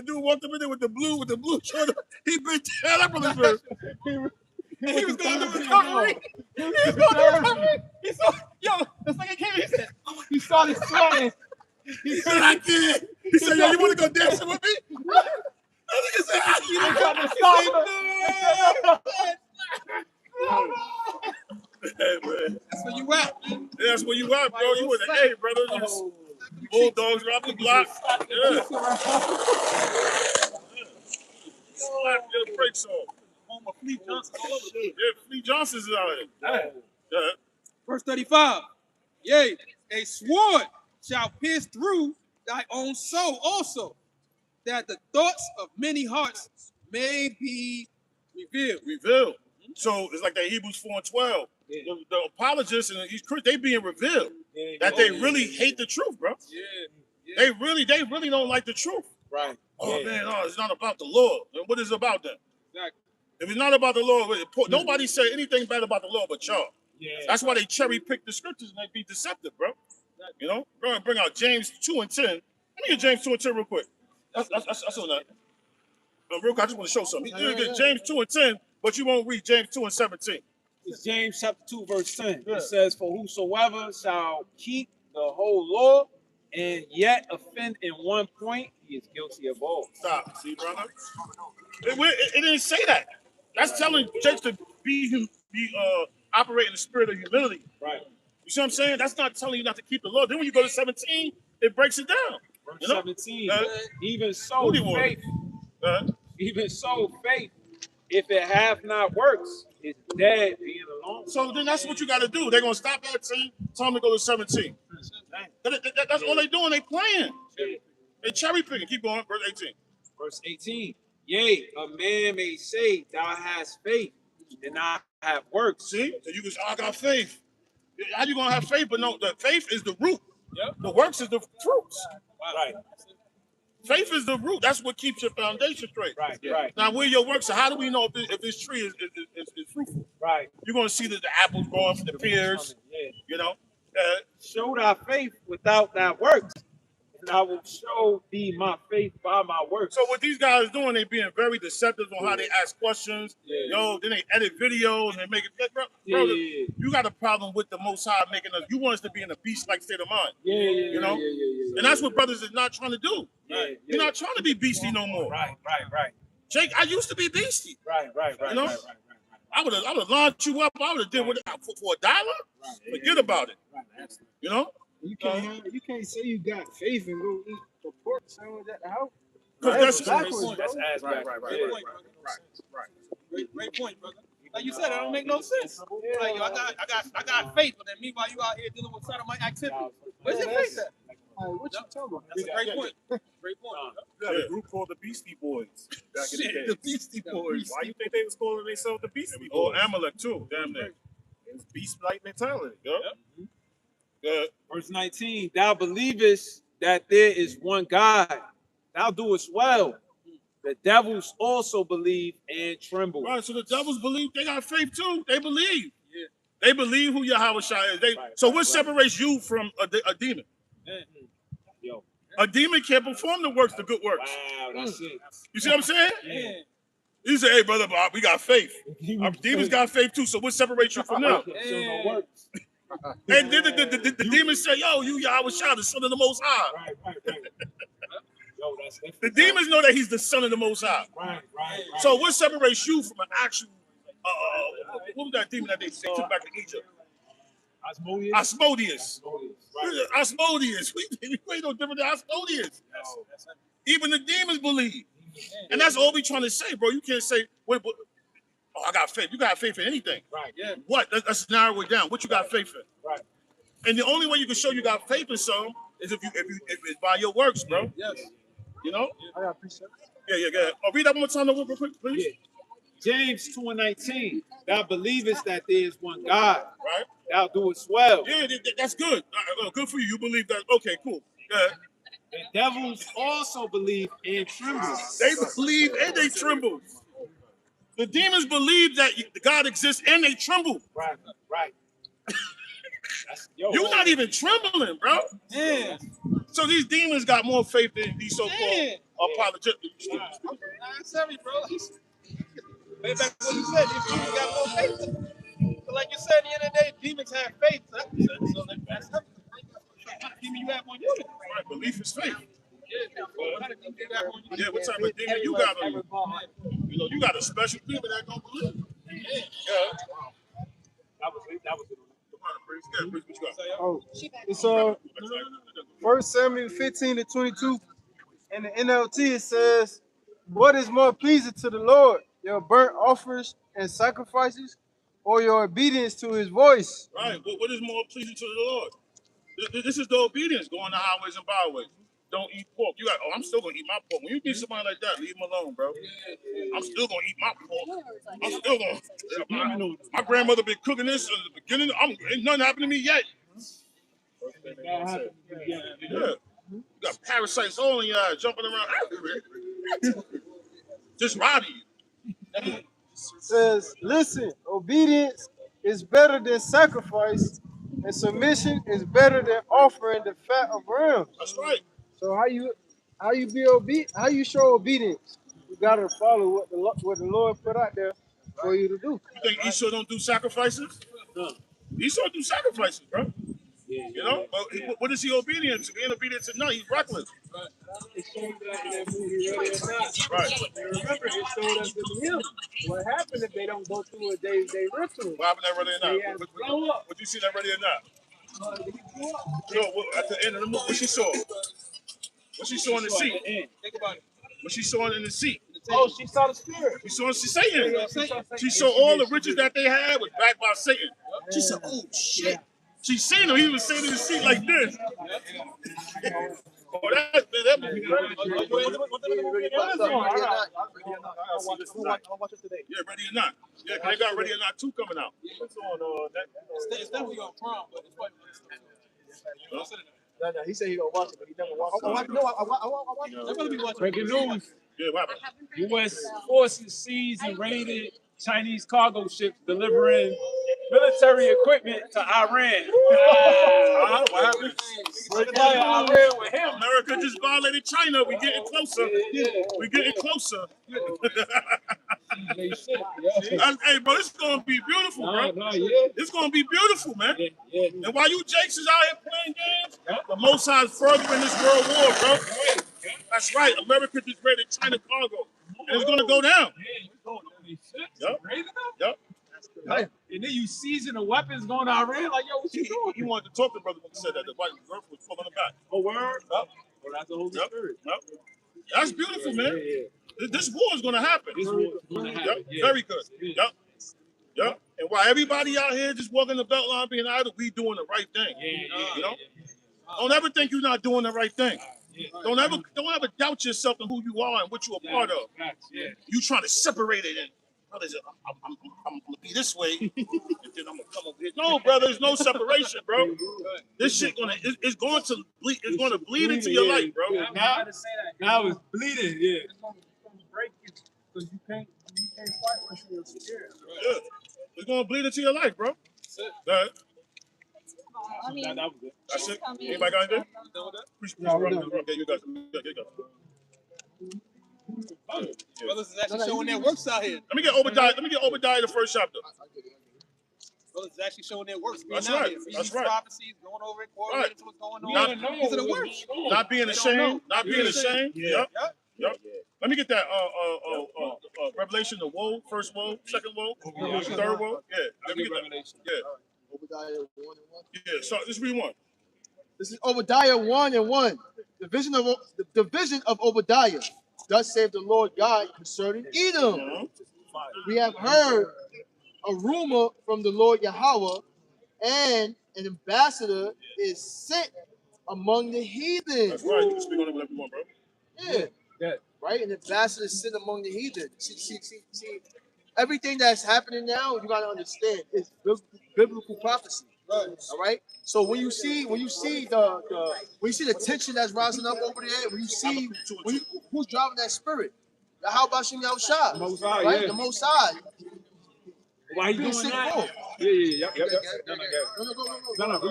dude walked up in there with the blue shirt. He been tearing up on his verse. He was going to recovery. He saw, the second came in. He said, He started sweating. he said, I did. He said, yo, you want to go dancing with me? That nigga said, I Hey, man. That's where you at. Yeah, that's where you at, bro. You in the A, brother. Just bulldogs around the block. Yeah. Slap your brakes off. Home of Fleet Johnson all over there. Yeah, Fleet Johnson's out here. Yeah. Verse 35. Yea, a sword shall pierce through thy own soul also, that the thoughts of many hearts may be revealed. Reveal. So it's like that Hebrews 4:12. The apologists and they being revealed that they really hate the truth, bro. They really don't like the truth. Right. Oh man, no, it's not about the Lord. And what is it about then? Exactly. If it's not about the Lord, nobody said anything bad about the Lord but y'all. That's why they cherry pick the scriptures and they be deceptive, bro. You know, we're gonna bring out James 2:10. Let me get James 2:10 real quick. That's on that. Real quick, I just want to show something. You get James 2:10, but you won't read James 2:17. It's James chapter 2, verse 10. It says, "For whosoever shall keep the whole law and yet offend in one point, he is guilty of all." Stop. See, brother? It didn't say that. That's telling Jakes to operate in the spirit of humility. Right. You see what I'm saying? That's not telling you not to keep the law. Then when you go to 17, it breaks it down. Verse You know? 17. Even so, faith. Even so, faith, if it have not works, is dead being alone. So then that's what you got to do. They're going to stop at 18, tell them to go to 17. That's all they doing. They playing. They cherry picking. Keep going. Verse 18. Verse 18. Yea, a man may say, thou hast faith, and I have works. See? So you can say, I got faith. How you going to have faith? But no, the faith is the root. Yep. The works is the fruits. Right. Faith is the root. That's what keeps your foundation straight. Right. Now, where your works, so how do we know if this tree is fruitful? Right. You're going to see that the apples growing from the pears. You know? Show thy faith without thy works, and I will show thee my faith by my works. So what these guys doing, they being very deceptive on how they ask questions. Then they edit videos and they make it. Bro, you got a problem with the Most High making us. You want us to be in a beast-like state of mind. You know? And that's what brothers is not trying to do. You're not trying to be beastie no more. Right. Jake, I used to be beastie. Right. You know? I would have launched you up. I would have did what for $1. Forget about it. You know? You can't say you got faith and go eat a pork sandwich at the house. That's backwards. That's ass right. Great point, brother. Like you said, that don't make no sense. Like, yo, I got faith, but then meanwhile you out here dealing with sodomite activity. Where's your faith at? What you talking about? That's a great point. Great point. We had a group called the Beastie Boys back in the day. The Beastie Boys. Why you think they was calling themselves the Beastie Oh, Boys? Amalek too. Damn near. It's beast-like mentality. Verse 19. Thou believest that there is one God. Thou doest well. The devils also believe and tremble. Right, so the devils believe, they got faith too. They believe. They believe who Yahweh Shai is. So what separates you from a demon? Yo. A demon can't perform the works, the good works. Wow, that's it. You see what I'm saying? You say, hey, brother Bob, we got faith. Our demons got faith too, so what separates you from them? And then the demons say, yo, you Yahweh Shai, the son of the Most High. Yo, the demons know that he's the son of the Most High. So what separates you from an actual, what was that demon that they took back to Egypt? Asmodeus. Asmodeus. We ain't no different than Asmodeus. Even the demons believe. And that's all we trying to say, bro. You can't say, oh, I got faith. You got faith in anything. Right. Yeah. What? Let's narrow it down. What you got faith in? Right. And the only way you can show you got faith in something is if it's by your works, bro. Yes. You know? I got appreciate Yeah, go ahead. Oh, read that one more time real quick, please. James 2:19. Thou believest that there is one God. Right. Thou doest well. Yeah, that's good. Good for you. You believe that. Okay, cool. The devils also believe and tremble. They believe and they tremble. The demons believe that God exists and they tremble. Right. You're not even trembling, bro. Yeah. So these demons got more faith than these so-called apologetics. Sorry, bro. Way back what you said, if you got more faith. But like you said, at the end of the day, demons have faith. So that's something. Demon you have on you. Right, belief is faith. Yeah, what type of demon you got on you? You know, you got a special demon that don't believe. That was it. Oh, it's 1 Samuel 15-22. In the NLT it says, "What is more pleasing to the Lord, your burnt offerings and sacrifices, or your obedience to His voice?" Right. What is more pleasing to the Lord? This is the obedience, going to highways and byways. don't eat pork. You got, oh, I'm still gonna eat my pork. When you meet somebody like that, leave them alone, bro. I'm still gonna eat my pork. I'm still gonna. My grandmother been cooking this in the beginning. Ain't nothing happened to me yet. Yeah. You got parasites all in your eyes, jumping around everywhere. Just robbing you. Says, listen, obedience is better than sacrifice, and submission is better than offering the fat of rams. That's right. So how you be obedient? How you show obedience? You gotta follow what the Lord put out there for you to do. You think Esau don't do sacrifices? No. Esau do sacrifices, bro. You know, but what is he obedient to? He ain't obedient to none. He's reckless. It showed that in that movie Ready or Not. Right. Remember, it showed us in him what happened if they don't go through a day-to-day ritual. What happened at Ready or They had Not? to blow up. What you see that Ready or Not? He blew up. No, at the end of the movie, what she saw? What she saw in the seat? Think about it. What she saw in the seat? Oh, she saw the spirit. She saw Satan. Yeah, She saw all the riches that they had was backed by Satan. She said, "Oh shit." She seen him. He was sitting in the seat like this. Oh, that movie. Yeah, Ready or Not. Yeah, they got Ready or Not 2 coming out. It's on It's definitely on Prime, but it's probably. No, he said he gonna watch it, but he never watched it. No, I watch it. I'm gonna be watching. Breaking news. Yeah, what happened? U.S. forces seized and raided Chinese cargo ships delivering military equipment to Iran. What happened? Iran with him. America just violated China. We getting closer. We getting closer. Hey, bro, it's gonna be beautiful, bro. It's gonna be beautiful, man. And while you Jakes is out here playing games, the Most High is furthering this world war, bro. That's right. America just raided China cargo, and it's gonna go down. Yep. And then you seizing the weapons going to Iran? Like, yo, what you doing? He wanted to talk to brother when he said that the white earth was pulling him back. Oh, word? Yep. Well, that's the Holy Spirit. Yep. That's beautiful, man. This war is gonna happen. This war is going to happen. Yep. Very good. Yep. And while everybody out here just walking the belt line being idle, we doing the right thing. You know? Don't ever think you're not doing the right thing. Don't ever doubt yourself and who you are and what you're a part of. You trying to separate it and brothers, I'm gonna be this way, and then I'm gonna come over here. No, brother, there's no separation, bro. This shit it's going to bleed into your life, bro. Now it's bleeding, yeah. It's gonna break you because you can't fight with your spirit. Yeah. It's gonna bleed into your life, bro. That was good. That's it. Anybody got anything? Okay, you got Brothers is actually showing their works out here. Let me get Obadiah the first chapter. Brothers is actually showing their works. That's right. That's right. Prophecies, going over it, correlating to what's going on. These are the works. Not being ashamed. Not being ashamed. Yep. Let me get that Revelation, the woe, first woe, second woe, third woe. Yeah. Let me get that. Yeah. Obadiah 1 and 1. Yeah. So just read one. This is Obadiah 1 and 1. The vision of Obadiah. Thus saith the Lord God concerning Edom. We have heard a rumor from the Lord Yahweh, and an ambassador is sent among the heathen. That's right. You can speak on it whatever you want, bro. Yeah. Right? An ambassador is sent among the heathen. See, everything that's happening now, you gotta understand, it's biblical prophecy. Right. All right. So when you see the tension that's rising up over there, when you see who's driving that spirit, the how about Shem Yahushua, Most High, right? yeah. The Most High. Why you doing that? Yeah. No. All right.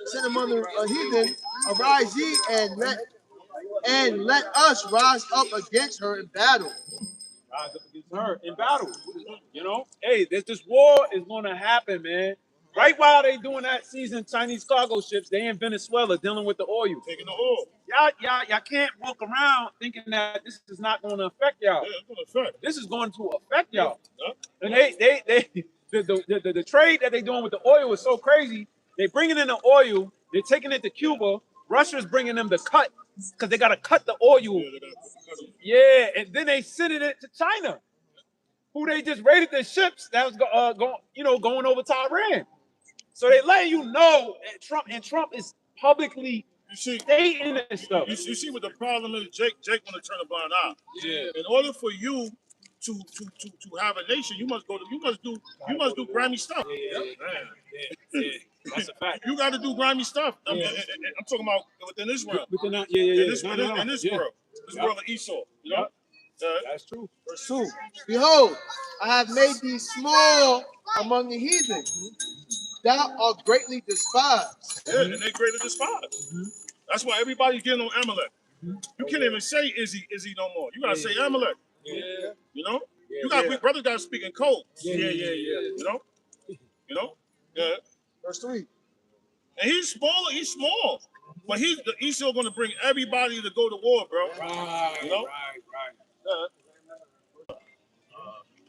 Send among the heathen, arise ye and let us rise up against her in battle. Rise up against her in battle. You know, hey, this war is going to happen, man. Right while they doing that, seizing Chinese cargo ships, they in Venezuela dealing with the oil. Taking the oil. Y'all can't walk around thinking that this is not going to affect y'all. Yeah, it's going to affect. This is going to affect y'all. Yeah. And the trade that they doing with the oil is so crazy. They bringing in the oil, they're taking it to Cuba. Russia's bringing them the cut because they got to cut the oil. Yeah, and then they sending it to China, who they just raided the ships that was going over to Iran. So they letting you know that Trump is publicly You see, Dating and stuff. you see what the problem is. Jake want to turn a blind eye. Yeah. In order for you to have a nation, you must do grimy stuff. Yeah. That's a fact. You got to do grimy stuff. I'm talking about within this realm. In this world. This world of Esau. You know? That's true. Verse 2. Behold, I have made thee small among the heathen. Thou art greatly despised. Yeah, and they greatly despised. That's why everybody's getting on Amalek. You can't even say Izzy no more. You gotta say Amalek. Yeah. You know? We brothers gotta speak in code. Yeah. You know? Yeah. Verse 3. And he's small. But the Esau gonna bring everybody to go to war, bro. Right. You know?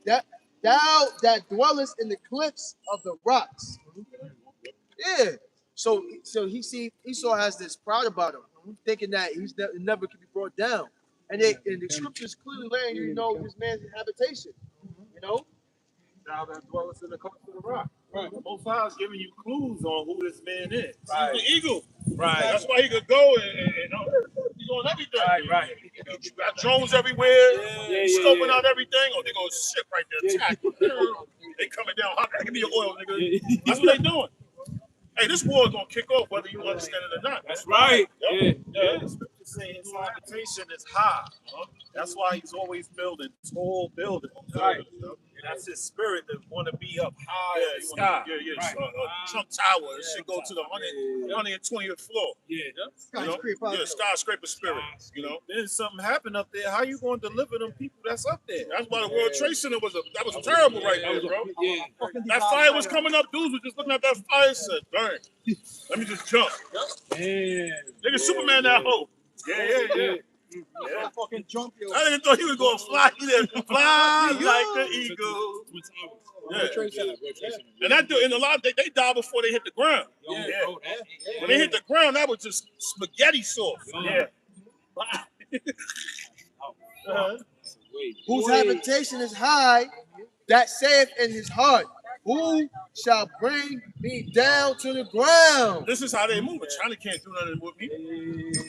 Right. Thou that dwellest in the cliffs of the rocks. Yeah. So Esau has this pride about him, thinking that he's never can be brought down. And the scriptures clearly letting you know this man's habitation. You know? Thou that dwellest in the cliffs of the rock. Right. Both sides giving you clues on who this man is. Right. He's the eagle. Right. That's why he could go and he's on everything. Right. You got drones everywhere, scoping out everything. Oh, they gonna sit right there, attack. They coming down hot. Give me your oil, nigga. That's what they doing. Hey, this war is gonna kick off whether you understand it or not. That's right. Yeah. The scripture saying his habitation is high. That's why he's always building tall buildings. Right. And that's his spirit that want to be up high in the sky. Right. Trump Tower. It should go to the 120th floor. Skyscraper spirit. You know. Then something happened up there. How you going to deliver them people that's up there? That's why the World Trade Center was terrible right there, bro. That fire was coming up. Dudes were just looking at that fire and said, "Dang, let me just jump." Nigga, Superman that hoe. Yeah. Fucking jump, yo. I didn't thought he was gonna fly. He didn't fly like the eagle. And that dude, and a lot of they died before they hit the ground. When they hit the ground, that was just spaghetti sauce. Whose habitation is high, that saith in his heart, who shall bring me down to the ground? This is how they move. China can't do nothing with me.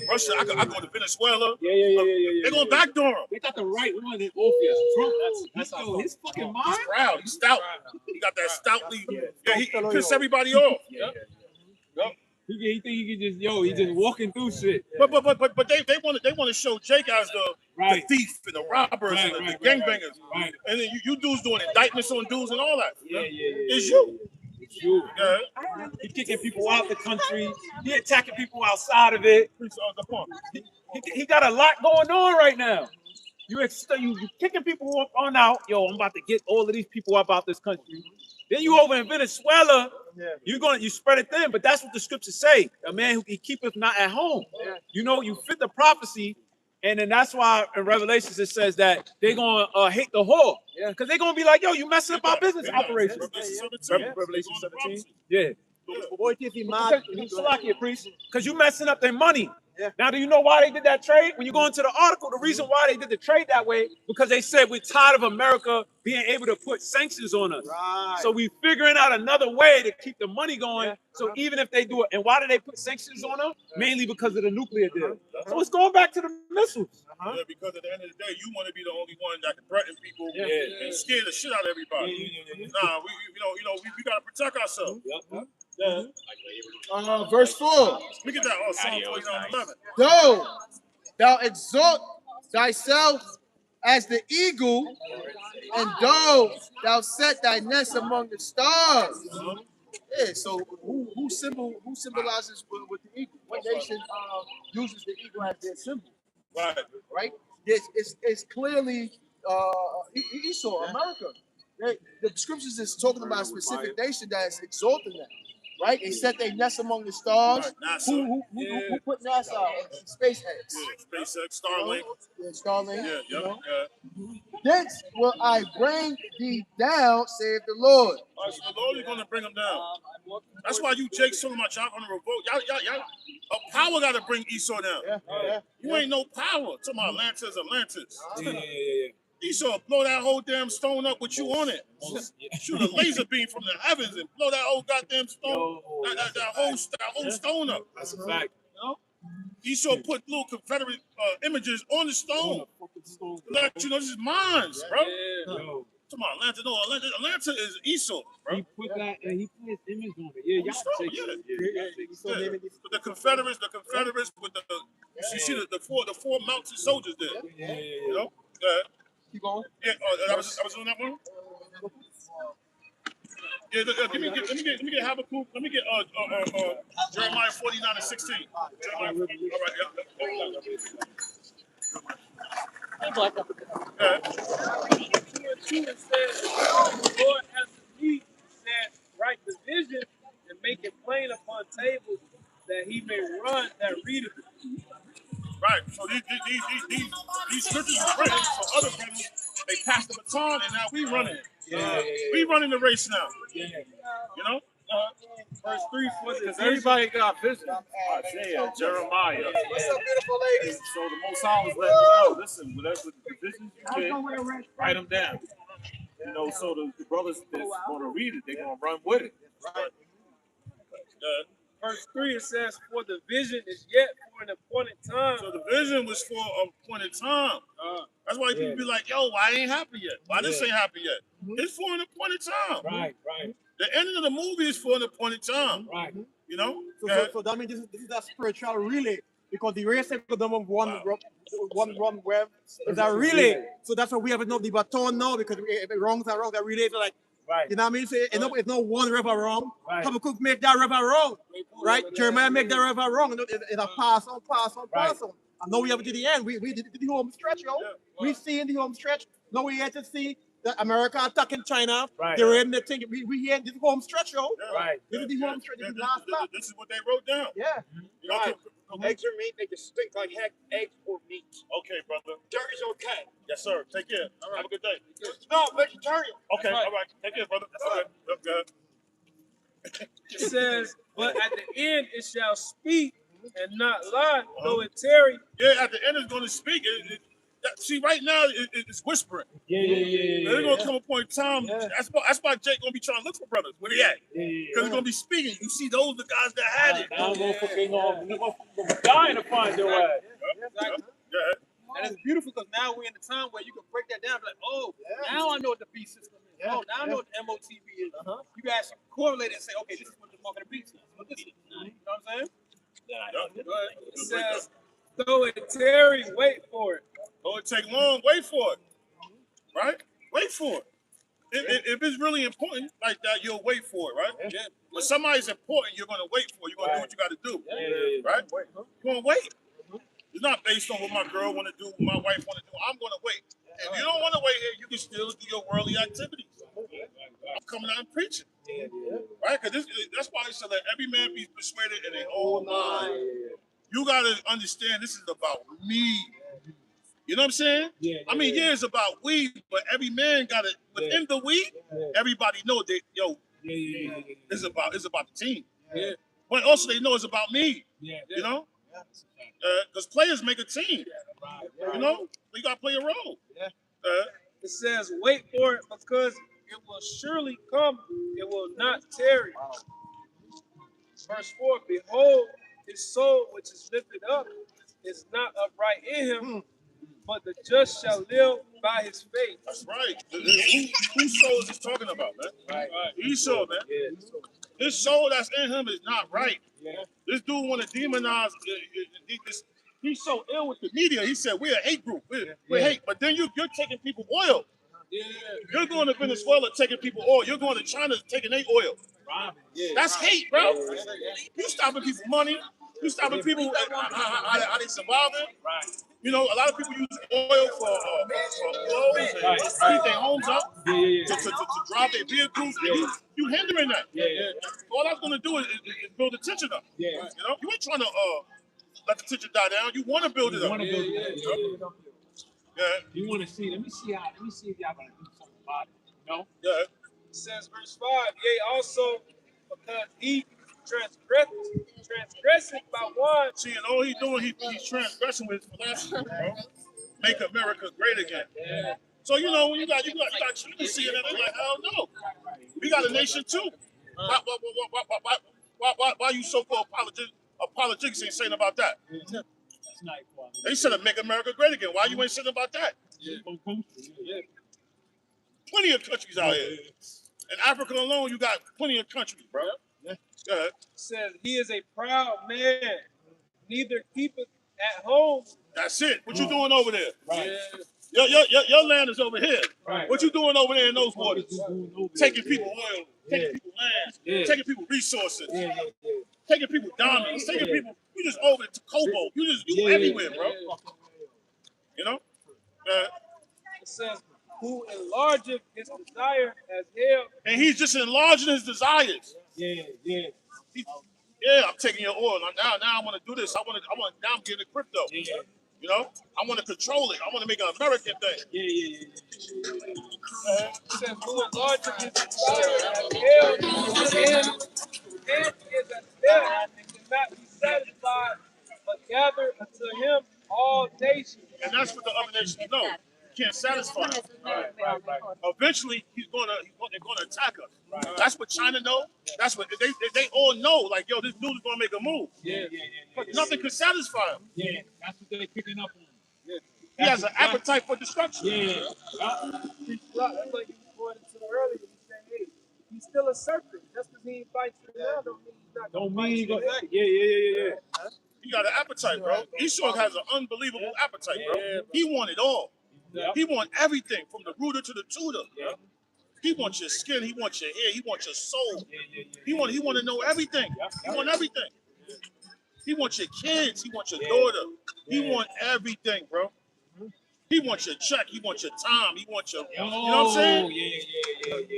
Russia, I go to Venezuela. They're gonna backdoor him. They got the right one in Orpheus. Trump, that's his fucking mind. He's proud. He's stout. He got that stoutly. He pissed everybody off. He think he can just he just walking through shit. But they want to show Jake as the thief and the robbers and the gangbangers. Right. And then you dudes doing indictments on dudes and all that. It's you. He kicking people out the country. He attacking people outside of it. He got a lot going on right now. You kicking people up on out. Yo, I'm about to get all of these people up out this country. Then you over in Venezuela, you spread it thin, but that's what the scriptures say. A man who he keepeth not at home. You know, you fit the prophecy, and then that's why in Revelations it says that they're gonna hate the whore. Because they're gonna be like, yo, you messing up our business operations. Revelation 17. Yeah. Because you messing up their money. Now, do you know why they did that trade? When you go into the article, the reason why they did the trade that way, because they said we're tired of America being able to put sanctions on us. So we figuring out another way to keep the money going. So even if they do it, and why do they put sanctions on them? Mainly because of the nuclear deal. So it's going back to the missiles. Yeah, because at the end of the day, you want to be the only one that can threaten people and scare the shit out of everybody. Nah, we gotta protect ourselves. Verse 4. Look at that. Psalm 49:11. Though thou exalt thyself as the eagle, and though thou set thy nest among the stars. Yeah, so who symbolizes with the eagle? What nation uses the eagle as their symbol? Right? It's clearly Esau, America. The scriptures is talking about a specific nation that is exalting that. Right? They set their nest among the stars. Who put NASA out? SpaceX. SpaceX, Starlink. Starlink. Thence will I bring thee down, saith the Lord. All right, so the Lord is going to bring them down. That's why you Jake's talking about y'all going to revolt. Y'all, power got to bring Esau down. You ain't no power. Talking about Atlantis. Esau, blow that whole damn stone up with you on it. Shoot a laser beam from the heavens and blow that whole goddamn stone, that whole stone up. That's a fact. Esau put little Confederate images on the stone. Let you know this is mine, bro. Yo, Come on, Atlanta. No, Atlanta is Esau, bro. he put that and he put his image on it. Yeah, y'all take it. Yeah. But the Confederates with the you see the four mounted soldiers there. You know? Keep going. Yeah, I was on that one. Yeah, let me get Habakkuk. Let me get Jeremiah 49:16. Jeremiah 49. All right, It says, the Lord has to meet that right division and make it plain upon tables that he may run that readeth it. Right. So these scriptures are written for other brothers. They passed the baton, and now we running it. We running the race now. You know. Verse 3 for the Because everybody got vision. Isaiah, Jeremiah. What's up, beautiful ladies? So the Most High was letting you know, listen, whatever the visions you get, write them down. You know, so the brothers that's going to read it, they're going to run with it. Verse 3 it says, for the vision is yet for an appointed time. So the vision was for an appointed time. That's why people be like, yo, why ain't happy yet? Why this ain't happy yet? It's for an appointed time. Right. The ending of the movie is for an appointed time. Right. You know? So that means this is that spiritual relay, because the race of them one web is a relay. So that's why we have no the baton now, because if wrongs are wrong, the relays are like, you know what I mean? So it's not one river wrong. Habakkuk make that river wrong, right? Jeremiah make that river wrong. It's a pass on. And now we have it to the end. We did the home stretch, yo. We see in the home stretch. Now we get to see that America attacking China. They're in the thing. We hear this home stretch, yo. This is the home stretch. This is last lap. This is what they wrote down. Yeah. You know, Eggs are meat. They can stink like heck. Eggs or meat. okay, brother. Dirty's okay. Yes, sir. Take care. All right. Have a good day. No, vegetarian. Okay, all right. Take care, brother. All right. Okay. It says, but at the end it shall speak and not lie, though it tarry. Yeah, at the end it's going to speak. See, right now it's whispering. Yeah. There's gonna come a point in time. That's why Jake gonna be trying to look for brothers. Where they at? Because he's gonna be speaking. You see, those the guys that had it. Now we're dying to find their way. And it's beautiful because now we're in the time where you can break that down. Like, oh, now I know what the B system is. Oh, now I know what the MOTB is. You guys correlate it and say, okay, this is what the market of B system is. You know what I'm saying? It says, though it tarry, wait for it. Oh, it take long. Wait for it. Right? Wait for it. If it's really important like that, you'll wait for it, right? Yeah. When somebody's important, you're gonna wait for it. You're gonna do what you got to do, right? You're gonna wait. It's not based on what my girl want to do, what my wife want to do. I'm gonna wait. If you don't want to wait here, you can still do your worldly activities. I'm coming out and preaching, right? Because that's why I said that every man be persuaded in their own mind. You gotta understand this is about me. You know what I'm saying? I mean, it's about we, but every man got it within the we. Everybody know that it's about the team. But also they know it's about me. You know, because players make a team. You know, you gotta play a role. It says, wait for it because it will surely come. It will not tarry. Verse 4, behold, his soul which is lifted up is not upright in him, but the just shall live by his faith. That's right. Whose soul is he talking about, man? Right. Esau, man. This soul that's in him is not right. This dude want to demonize. He's so ill with the media. He said we're a hate group. We're hate. But then you're taking people oil. You're going to Venezuela taking people oil. You're going to China taking their oil. That's hate, bro. You stopping people money. You stopping people how they surviving. You know, a lot of people use oil for clothes and keep their homes up, to drive their vehicles. You hindering that. All that's going to do is build the tension up. You know, you ain't trying to let the tension die down. You want to build it up. You want to see? Let me see if y'all gonna do something about it. You know? It says verse 5. Yea, also because he transgressing by one. See, and all he's doing, he's transgressing with his philosophy, bro. Make America great again. So you know, when you got children seeing that, they're like, hell no. We got a nation too. Why you so-called politics ain't saying about that. They said to make America great again. Why you ain't saying about that? Plenty of countries out here. In Africa alone, you got plenty of countries, bro. Go ahead. Says he is a proud man, neither keepeth at home. That's it. What you doing over there? Right. Your land is over here. Right. What you doing over there in those waters? Taking people oil, taking people land, taking people resources, taking people diamonds, taking people. You just over to cobalt. You everywhere, bro. You know. It says, "Who enlargeth his desire as hell." And he's just enlarging his desires. Yeah, I'm taking your oil. Now I want to do this. Now I'm getting crypto. You know, I want to control it. I want to make an American thing. It says, "Who enlargeth his desire as hell, and is as death, and cannot be satisfied, but gather unto him all nations." And that's what the other nations know. You can't satisfy them. Eventually, they're gonna attack us. That's what China know. That's what they all know. Like, yo, this dude is gonna make a move. But nothing can satisfy him. That's what they're picking up on. He has an appetite for destruction. That's like you pointed to earlier. He said, "Hey, he's still a serpent. Just because he fights you now, don't mean he's not gonna fight you." He got an appetite, bro. Esau has an unbelievable appetite, bro. He want it all. He want everything from the rooter to the tutor. He wants your skin. He wants your hair. He wants your soul. He want to know everything. He want everything. He wants your kids. He wants your daughter. He want everything, bro. He wants your check. He wants your time. He wants your, you know what I'm saying?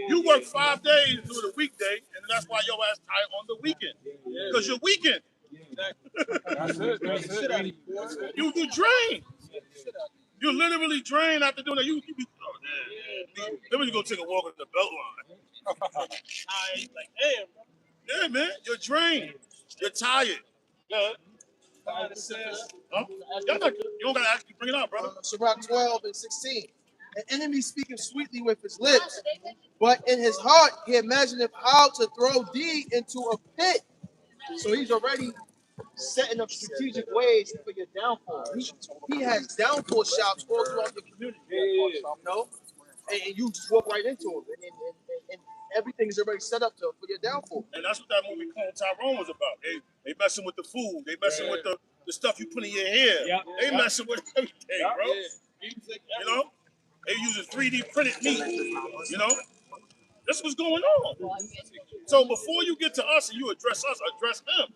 You work 5 days through the weekday, and that's why your ass tired on the weekend. Because you're weekend. You drain. You literally drain after doing that. You be, then when you go take a walk at the belt line. Like, damn, bro. Yeah, man. You're drained. You're tired. Yeah. You don't gotta actually bring it up, brother. Sirach 12:16. An enemy speaking sweetly with his lips, but in his heart he imagineth how to throw thee into a pit. So he's already setting up strategic ways for your downfall. He has downfall shouts all throughout the community. You know? And you just walk right into them. And everything is already set up for your downfall. And that's what that movie Clone Tyrone was about. They messing with the food. They messing with the stuff you put in your hair. They messing with everything, bro. You know? They using 3D printed meat. You know? That's what's going on. So before you get to us and you address us, address him.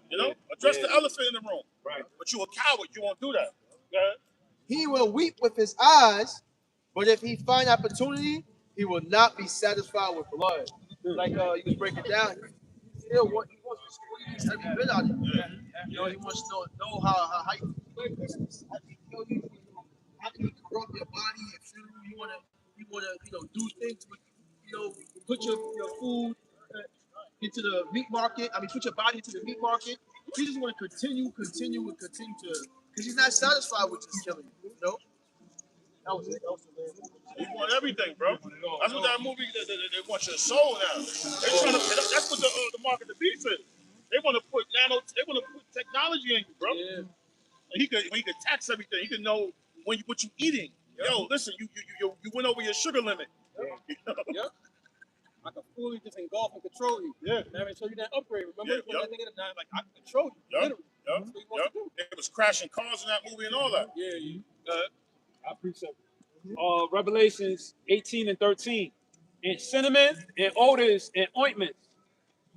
You know? Address the elephant in the room. But you a coward. You won't do that. He will weep with his eyes, but if he find opportunity, he will not be satisfied with blood. Like you can break it down. He wants to squeeze every bit out of you. You know, he wants to know how you how can you corrupt your body and food. You wanna do things with, put your food into the meat market. Put your body into the meat market. He just want to continue to, because he's not satisfied with just killing you. You know. That was it. He want everything, bro. That's what that movie. They want your soul now. They trying to. That's what the market of the beast is. They want to put They want to put technology in you, bro. And he could tax everything. He could know what you eating. Yo, listen, you went over your sugar limit. I can fully just engulf and control you. So you didn't upgrade. Remember when that nigga died? Like, I can control you. Literally. It was crashing cars in that movie and all that. I appreciate it. Revelations 18:13. And cinnamon and odors and ointments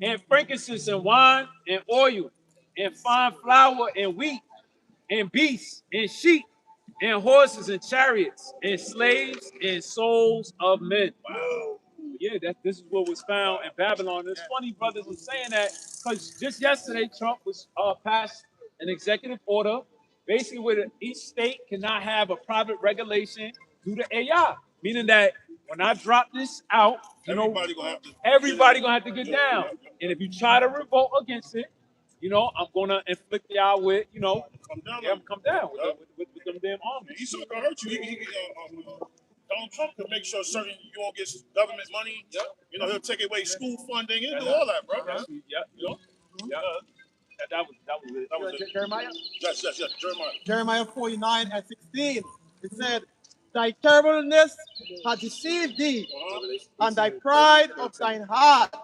and frankincense and wine and oil and fine flour and wheat and beasts and sheep and horses and chariots and slaves and souls of men. Wow. Yeah, this is what was found in Babylon. It's funny brothers were saying that because just yesterday Trump was passed an executive order basically where each state cannot have a private regulation due to AI, meaning that when I drop this out, everybody gonna have to get down. And if you try to revolt against it, I'm gonna inflict y'all with, come down with them damn armies. He's not gonna hurt you. Donald Trump can make sure certain you won't get government money. He'll take away school funding. He'll do all that, bro. That was it. That was it. Jeremiah? Yes, Jeremiah. Jeremiah 49 and 16. It said, thy terribleness hath deceived thee, and thy pride of thine heart,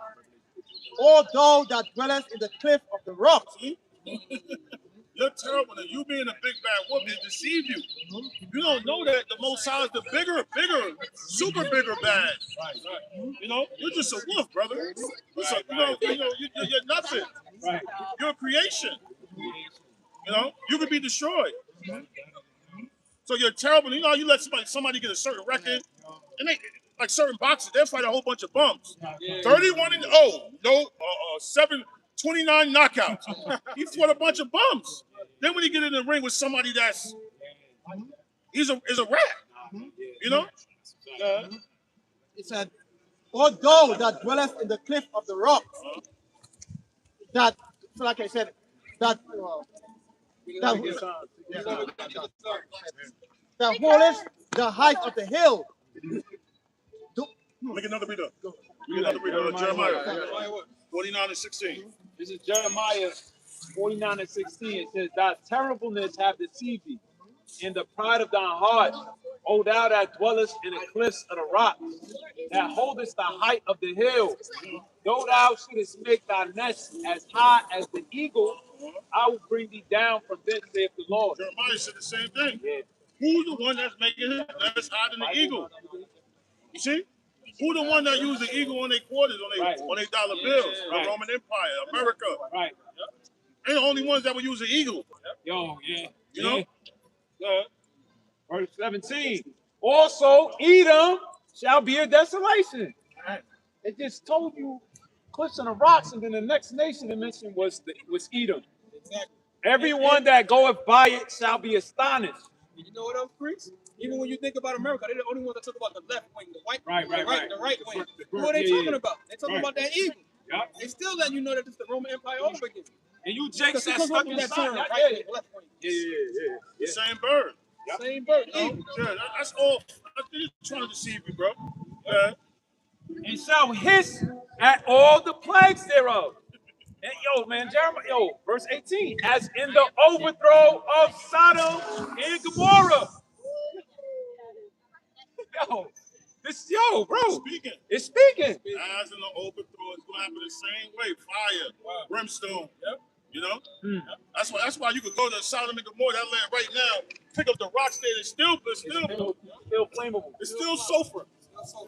O thou that dwellest in the cliff of the rock. You're terrible. And you being a big bad wolf, it deceived you. You don't know that the Most High is the bigger, super bigger bad. You know, you're just a wolf, brother. You're nothing. You're a creation. You know, you could be destroyed. So you're terrible. You know, you let somebody get a certain record, and they like certain boxers, they'll fight a whole bunch of bums. 31-0, 29 knockouts. He fought a bunch of bums. Then when he get in the ring with somebody that's is a rat, you know. It said, "O thou that dwellest in the cliff of the rock, that, so like I said, that holdest the height of the hill." Make another reader. Jeremiah 49 and 16. This is Jeremiah 49 and 16. It says, thy terribleness have deceived thee, and the pride of thy heart, O thou that dwellest in the cliffs of the rock, that holdest the height of the hill. Though thou shouldest make thy nest as high as the eagle, I will bring thee down from thence, saith the Lord. Jeremiah said the same thing. Yeah. Who's the one that's making his nest higher than the eagle? You see? Who the one that used the eagle on their quarters, on their dollar bills? The Roman Empire, America. Right. They're the only ones that would use the eagle. Yo, yeah. You know? Verse 17. Also, Edom shall be a desolation. It just told you cliffs and the rocks, and then the next nation it mentioned was Edom. Exactly. Everyone that goeth by it shall be astonished. And you know what else, Priest? Even when you think about America, they're the only ones that talk about the left wing, the white Right. the right wing. Who are they talking about? They're talking about that eagle. Yep. They still letting you know that it's the Roman Empire all over again. And you jakes that Because stuck that inside. term, right wing, left wing. The same bird. Yep. Same bird. Yeah, that's all. I think he's trying to deceive you, bro. And shall hiss at all the plagues thereof. And Jeremiah, verse 18, as in the overthrow of Sodom and Gomorrah. Bro. Speaking. It's speaking. As in the overthrow, it's gonna happen the same way. Fire, brimstone. Yep. You know? That's why you could go to Sodom and Gomorrah, that land right now, pick up the rocks there, it's still flammable. It's still sulfur.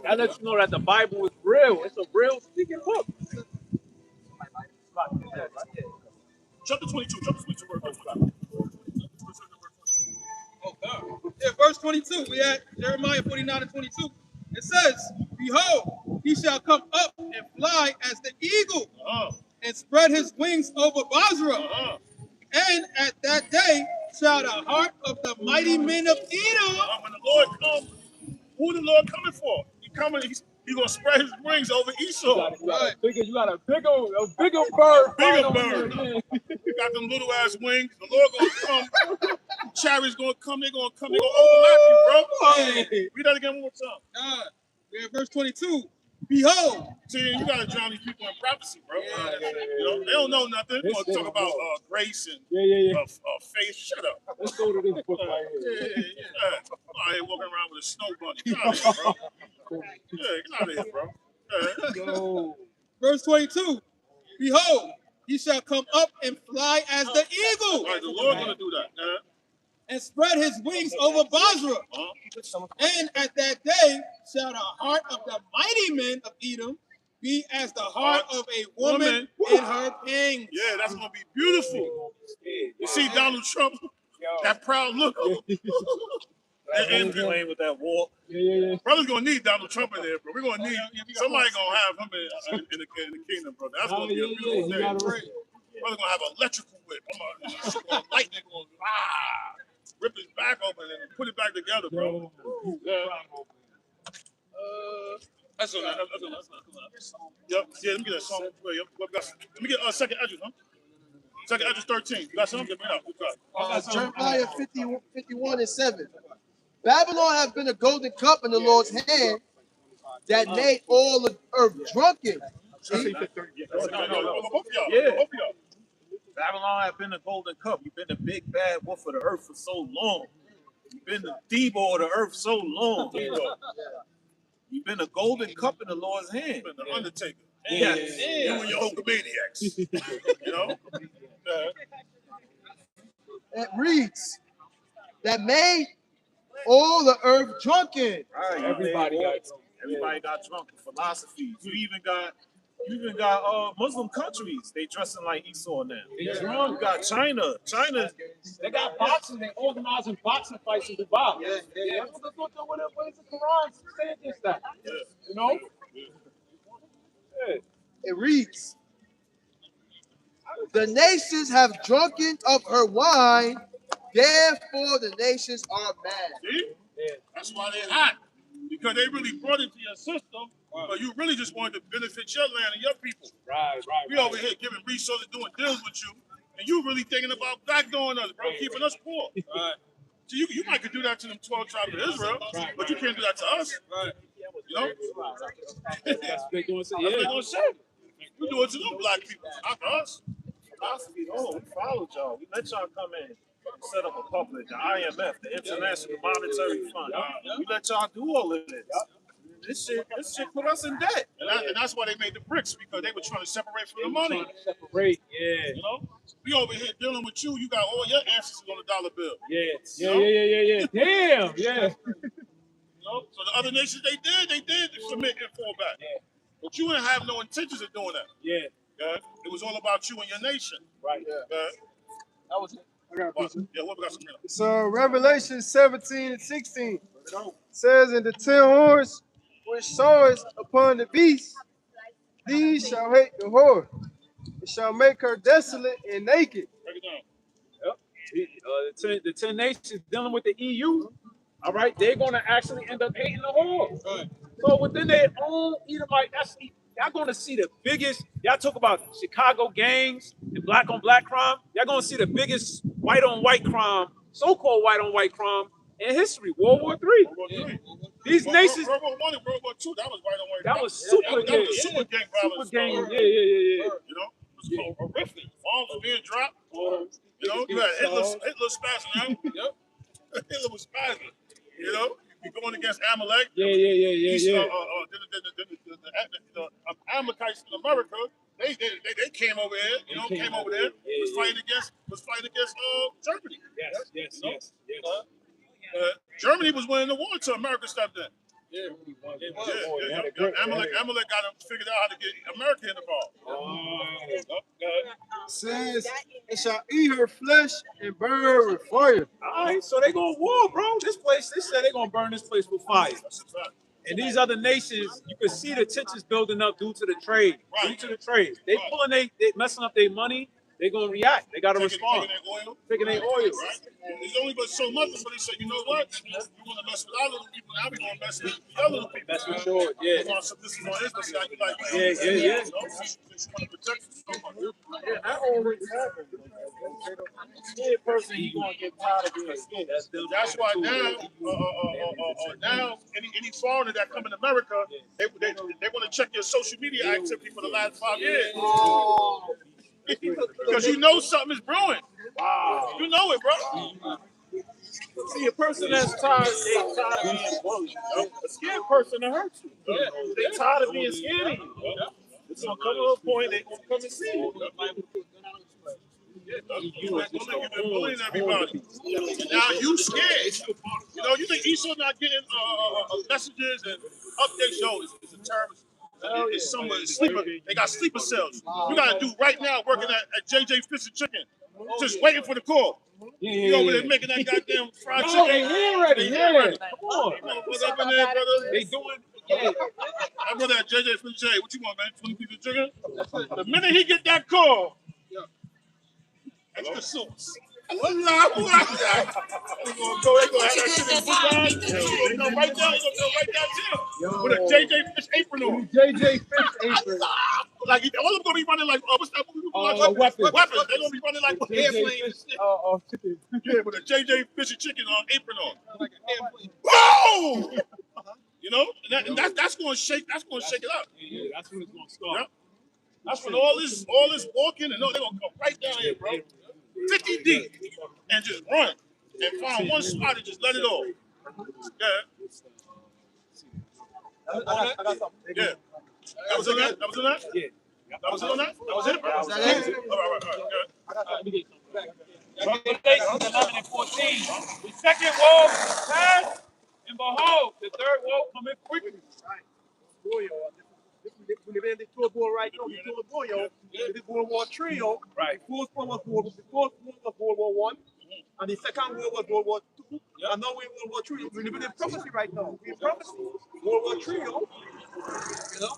That lets you know that the Bible is real. It's a real speaking book. Chapter 22, verse 1. Oh, God. Yeah, verse 22. We at Jeremiah 49 and 22. It says, behold, he shall come up and fly as the eagle and spread his wings over Basra. And at that day shall the heart of the mighty men of Edom. When the Lord comes, who the Lord coming for? He's gonna spread his wings over Esau. You got a bigger bird. Bigger bird. You got them little ass wings. The Lord gonna come. Chariots gonna come. They're gonna overlap you, bro. Hey. Read that again one more time. We're at verse 22. Behold. See, you gotta drown these people in prophecy, bro. You know, they don't know nothing. They're gonna talk about grace and faith. Shut up. Let's go to this book right here. I ain't walking around with a snow bunny. Get out of here, bro. Get out of here, bro. Verse 22. Behold, he shall come up and fly as the eagle. All right, the Lord gonna do that. And spread his wings over Basra. And at that day shall the heart of the mighty men of Edom be as the heart of a woman in her pangs. Yeah, that's gonna be beautiful. You see Donald Trump, that proud look. And playing with that walk. Brother's gonna need Donald Trump in there, bro. We're gonna need somebody gonna have him in the kingdom, brother. That's gonna be a beautiful day. Brother's gonna have an electrical whip. Lightning going rip his back open and put it back together, bro. That's on that. Yep. Yeah, let me get that song. Let me get second Esdras, huh? Second Esdras 13. You got something? Jeremiah 51 and 7. Babylon has been a golden cup in the Lord's hand that made all the earth drunken. See? Yeah. Babylon Carolina have been the Golden Cup. You've been the big bad wolf of the earth for so long. You've been the Debo of the earth so long. You've been the Golden Cup in the Lord's hand. You've been the Undertaker. Yes. You and your Hulkamaniacs. You know? It reads that made all the earth drunken. Right. Everybody got Everybody got drunk with philosophies. You even got Muslim countries. They dressing like Esau now. They drunk. You got China. They got boxing. They organizing boxing fights in Dubai. What is the Quran saying this time? You know? It reads, the nations have drunken of her wine, therefore the nations are mad. See? That's why they're hot. Because they really brought it to your system, but you really just wanted to benefit your land and your people. Right. We over here giving resources, doing deals with you, and you really thinking about backdooring us, bro, keeping us poor. Right. So you might could do that to them 12 tribes of Israel, but you can't do that to us. Right. You know? That's what they doing. That's what they gonna say. You do it to them black people, not to us. Philosophy. Oh, we followed y'all. We let y'all come in. Set up a public, the IMF, the International Monetary Fund. We let y'all do all of this. This shit put us in debt. And that's why they made the BRICS, because they were trying to separate from the money. Separate, yeah. You know? We over here dealing with you. You got all your ancestors on the dollar bill. Yeah. Damn, yeah. You know? So the other nations, they did submit and fall back. Yeah. But you didn't have no intentions of doing that. Yeah. It was all about you and your nation. Right. That was it. I got a picture. Yeah, what we got some minutes? So Revelation 17 and 16 says, "And the 10 horns which sawest upon the beast, these shall hate the whore, and shall make her desolate and naked." Break it down. The 10 nations dealing with the EU, all right, they're going to actually end up hating the whore. Right. So within their own Edomite, y'all going to see the biggest, y'all talk about Chicago gangs and black on black crime, y'all going to see the biggest white on white crime, so-called white on white crime in history, World War III. World War III. These nations, World War I and World War II, that was right on way. that was super That was super gang violence. Super gang, yeah. You know, it was horrific. Bombs were being dropped. You know, you had Hitler spazzing out. Yep. Hitler was spazzing. You know, you're going against Amalek. Yeah. The Amalekites in America, they came over here. You know, came over there. Was fighting against Germany. Yes. Germany was winning the war until America stepped in. Amalek got them figured out how to get America involved. Says, "And shall eat her flesh and burn her with fire." All right, so they going to war, bro. This place, they said they're going to burn this place with fire. And these other nations, you can see the tensions building up due to the trade. Right. Due to the trade. They pulling, they messing up their money. They're going to react. They got to respond. Taking their oil. Right? There's only but so much before they say, you know what? You want to mess with our little people, now we going to mess with your little people. That's for sure, yeah. This is on Israel side, you like, Yeah. You know, you want to protect yourself. That already happened. Scared person, he going to get tired of being scared. That's why now any foreigner that come in America, they want to check your social media activity for the last 5 years. Because you know something is brewing. Wow. You know it, bro. See, a person that's tired of being bullied. A scared person to hurt you. They tired of being scared of you. It's going to come to a point they going to come and see you. You've been bullying everybody. And now you scared. You know, you think Esau not getting messages and updates? No, it's a terrorist. It's somewhere sleeper. They got sleeper cells. You gotta do right now working at JJ Fish and Chicken, just waiting for the call. You over there making that goddamn fried chicken. They here ready. Come on. What's up in there, brother? They doing. Yeah. My brother at JJ Fish and Chicken. What you want, man? 20 pieces of chicken? The minute he get that call, extra sauce. They gonna have that shit in food bag. They gonna write down too. With a JJ Fish apron on. JJ Fish apron. Like all of them gonna be running like what's that movie? Weapons. Weapons. They gonna be running like airplanes. Chicken. Yeah, with a JJ Fish and Chicken apron on. Like an airplane. Whoa! You know, and that's gonna shake. That's gonna shake it up. Yeah, that's when it's gonna start. That's when all this walking and no, they're gonna come right down here, bro. 50 deep and just run and find one spot and just let it off. Yeah. I got something. Yeah. That was in that? That was in that? Yeah. That was it on that? That was it? All right. Revelations 11 and 14. The second woe is past, and behold, the third woe cometh quickly. We live in the third war right now. The third war, yo. This is World War III, yo. Right. The first war was World War I, and the second war was World War II, and now we're in World War III. We live in prophecy right now. We're in prophecy. World War III, yo. You know?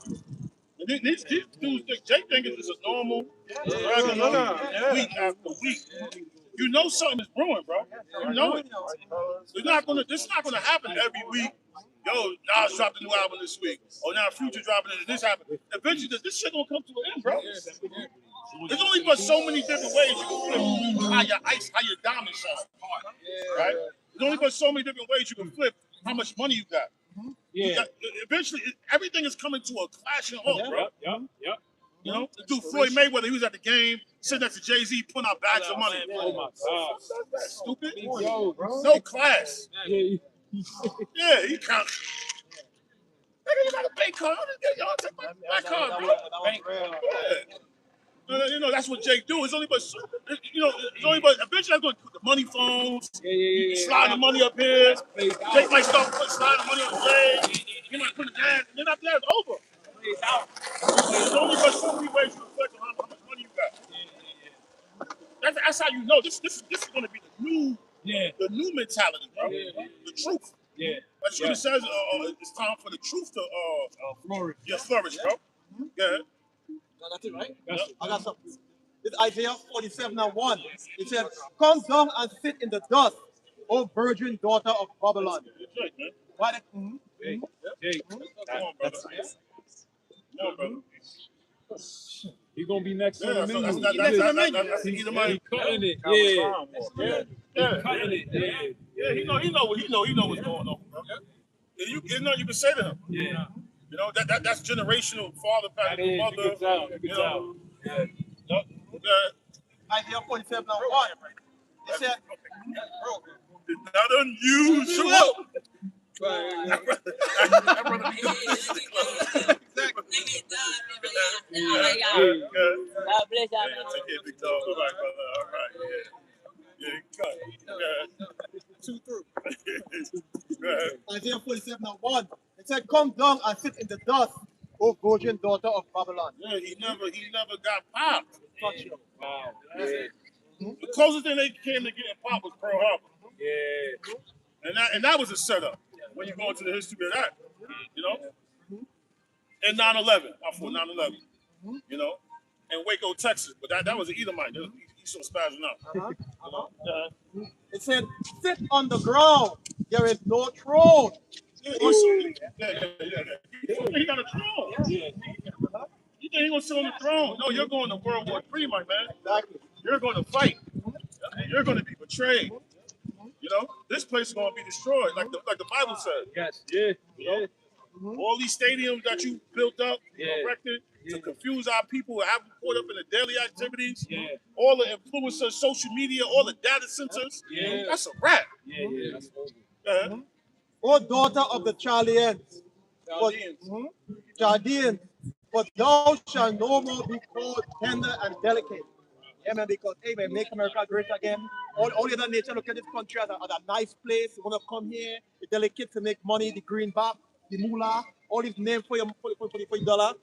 These dudes think Jake think it's just a normal, regular, week after week. You know something is brewing, bro. You know it. This is not gonna happen every week. Yo, Nas dropped a new album this week. Oh, now Future dropping it. This happened. Eventually, this shit gonna come to an end, bro. There's only but so many different ways you can flip how your diamond shots apart, right? There's only but so many different ways you can flip how much money you got. Yeah. Eventually, everything is coming to a clashing halt, bro. Yep. You know, the dude Floyd Mayweather, he was at the game, sitting next to Jay-Z, putting out bags of money. Oh my God. That's stupid. Yo, No class. Yeah. Yeah, he count. Nigga, you got a bank card. Y'all take my card, bro. Yeah. You know, that's what Jake do. It's only but, eventually I'm going to put the money phones, slide the money up here. Jake might start sliding the money on the leg. He might put it down, and then after that, it's over. There's only but so many ways to reflect on how much money you got. That's how you know. This is going to be the new mentality, bro. The truth. Yeah. Like Shooter says, it's time for the truth to flourish. Yeah, flourish, bro. Yeah. That's it, right? I got something. It's Isaiah 47:1. It says, "Come down and sit in the dust, O virgin daughter of Babylon." Why the, Jake. Come on, brother. Come on, brother. He gonna be next on the menu. That's He cutting it. Yeah. Cutting it. Yeah, he know what's going on, bro. You can say to him. Yeah. You know, that's generational father, That pattern, is, mother. you can tell. Isaiah 47:1. It said, It's not unusual. I'd rather be God bless y'all. Take care, big dog. All right, brother. All right, yeah. Cut. 2 through. Isaiah 47:1. It said, "Come down and sit in the dust, O virgin daughter of Babylon." Yeah, he never got popped. Wow. Yeah. The closest thing they came to getting popped was Pearl Harbor. Yeah. And that was a setup when you go into the history of that. You know? And 9/11. I fought 9/11. You know? And Waco, Texas. But that was an Edomite. He's so spazzing out. It said, "Sit on the ground. There is no throne." Yeah. He got a throne. You think he's gonna sit on the throne? No, you're going to World War III, my man. Exactly. You're going to fight. You're going to be betrayed. You know, this place is going to be destroyed, like the Bible says. Yes. Yeah. You know? All these stadiums that you built up, erected to confuse our people, have them caught up in the daily activities. All the influencers, social media, all the data centers. That's a wrap. That's over. O daughter of the Chaldeans, Chaldeans, but thou shalt no more be called tender and delicate. Amen. Because, amen, make America great again. All the other nations look at this country as a nice place. You want to come here, the delicate to make money, the greenback, the moolah, all these names for your dollar.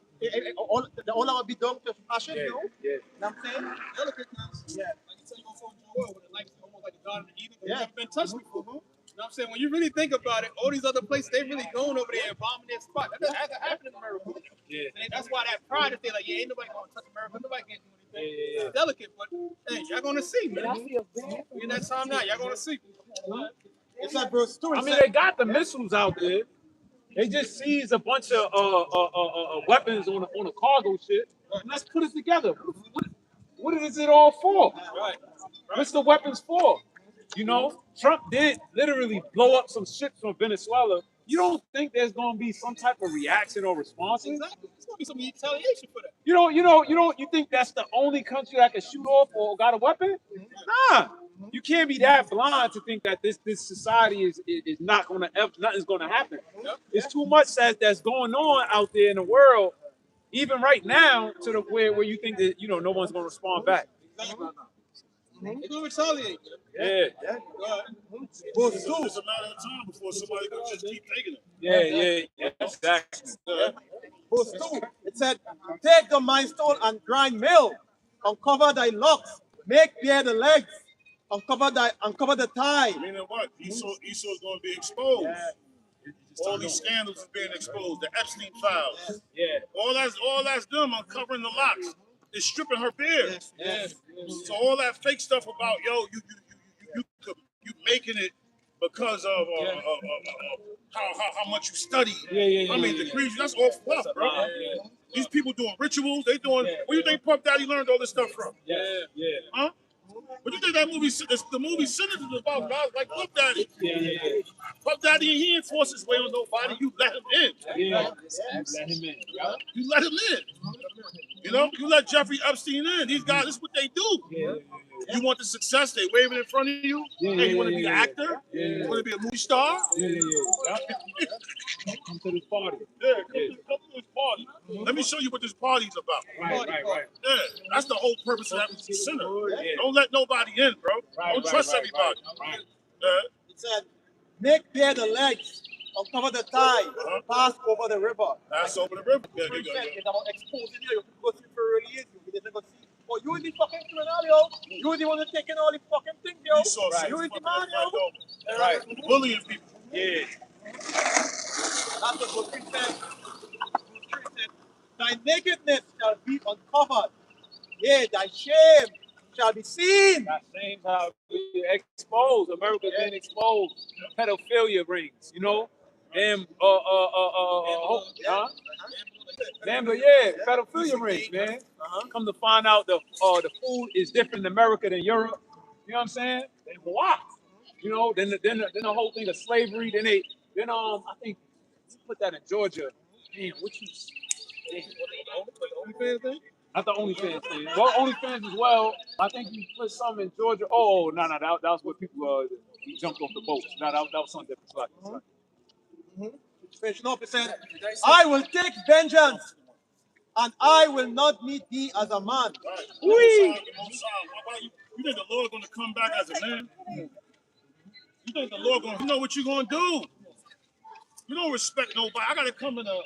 All that will be done to fashion, you know? You know what I'm saying? Delicate. Yeah. Like you said, you go for Joel, with like almost like the Garden of Eden, but it's never been touched before. You know what I'm saying? When you really think about it, all these other places, they really going over there and bombing their spot. That doesn't happen in America. And that's why that pride is there. Like, ain't nobody going to touch America. Nobody can do anything. It's delicate, but hey, y'all going to see, man. In that time now, y'all going to see. It's like verse 2. I mean, they got the missiles out there. They just seized a bunch of weapons on a cargo ship. Let's put it together. What is it all for? What's the weapons for? You know, Trump did literally blow up some ships from Venezuela you don't think there's gonna be some type of reaction or response? Exactly. It's gonna be some retaliation for that. You think that's the only country that can shoot off or got a weapon? Nah. You can't be that blind to think that this society is not gonna nothing's gonna happen. It's too much that's going on out there in the world, even right now, to the where you think that no one's gonna respond back. Exactly. It's gonna retaliate. Yeah. Well, it's a matter of time before somebody gonna just keep taking them. Yeah, exactly. Verse 2, it said, take the milestone and grind mill, uncover thy locks, make bare the legs, uncover the thigh. Meaning what? Esau's going to be exposed. Yeah. All these scandals are being exposed. The Epstein files. Yeah. All that's them uncovering the locks. It's stripping her beard. Yes. So all that fake stuff about you making it because of how much you study. Yeah. I mean, degrees. That's all fluff, bro. Yeah. These people doing rituals. They doing. Where do you think Puff Daddy learned all this stuff from? Yeah. Huh? What do you think that movie? The movie Sinners is about guys like Puff Daddy. Yeah. Puff Daddy, he ain't force his way on nobody. You let him in. Yeah. Let him in. You let him in. You let Jeffrey Epstein in. These guys, this is what they do. Yeah. You want the success? They waving in front of you. Hey, you want to be an actor? You want to be a movie star? Yeah. Come to this party. Yeah, come to this party. Let me show you what this party's about. Right. Yeah, that's the whole purpose of that center. Don't let nobody in, bro. Don't trust everybody. It said, make bare the legs, uncover the thigh, pass over the river. Pass over the river. Yeah, It's about exposing you. You go see for early years, you didn't go see. Oh, you the fucking criminal, yo. You the one who's taking all the fucking things, yo. You the man, yo. Right. Bullying people. Yeah. That's what Verse 3 said. Thy nakedness shall be uncovered. Yea, thy shame shall be seen. That same how we exposed. America's been exposed. Pedophilia rings, and pedophilia rings, man. Come to find out the food is different in America than Europe. You know what I'm saying? Then what? Then the whole thing of slavery. Then I think we put that in Georgia. Man, what you? Not the OnlyFans thing. Well, OnlyFans as well. I think you put some in Georgia. Oh, no, that was what people jumped off the boat. No, that was something different. Finishing up, it said, I will take vengeance, and I will not meet thee as a man. You think the Lord going to come back as a man? You think the Lord going to know what you're going to do? You don't respect nobody. I got to come in a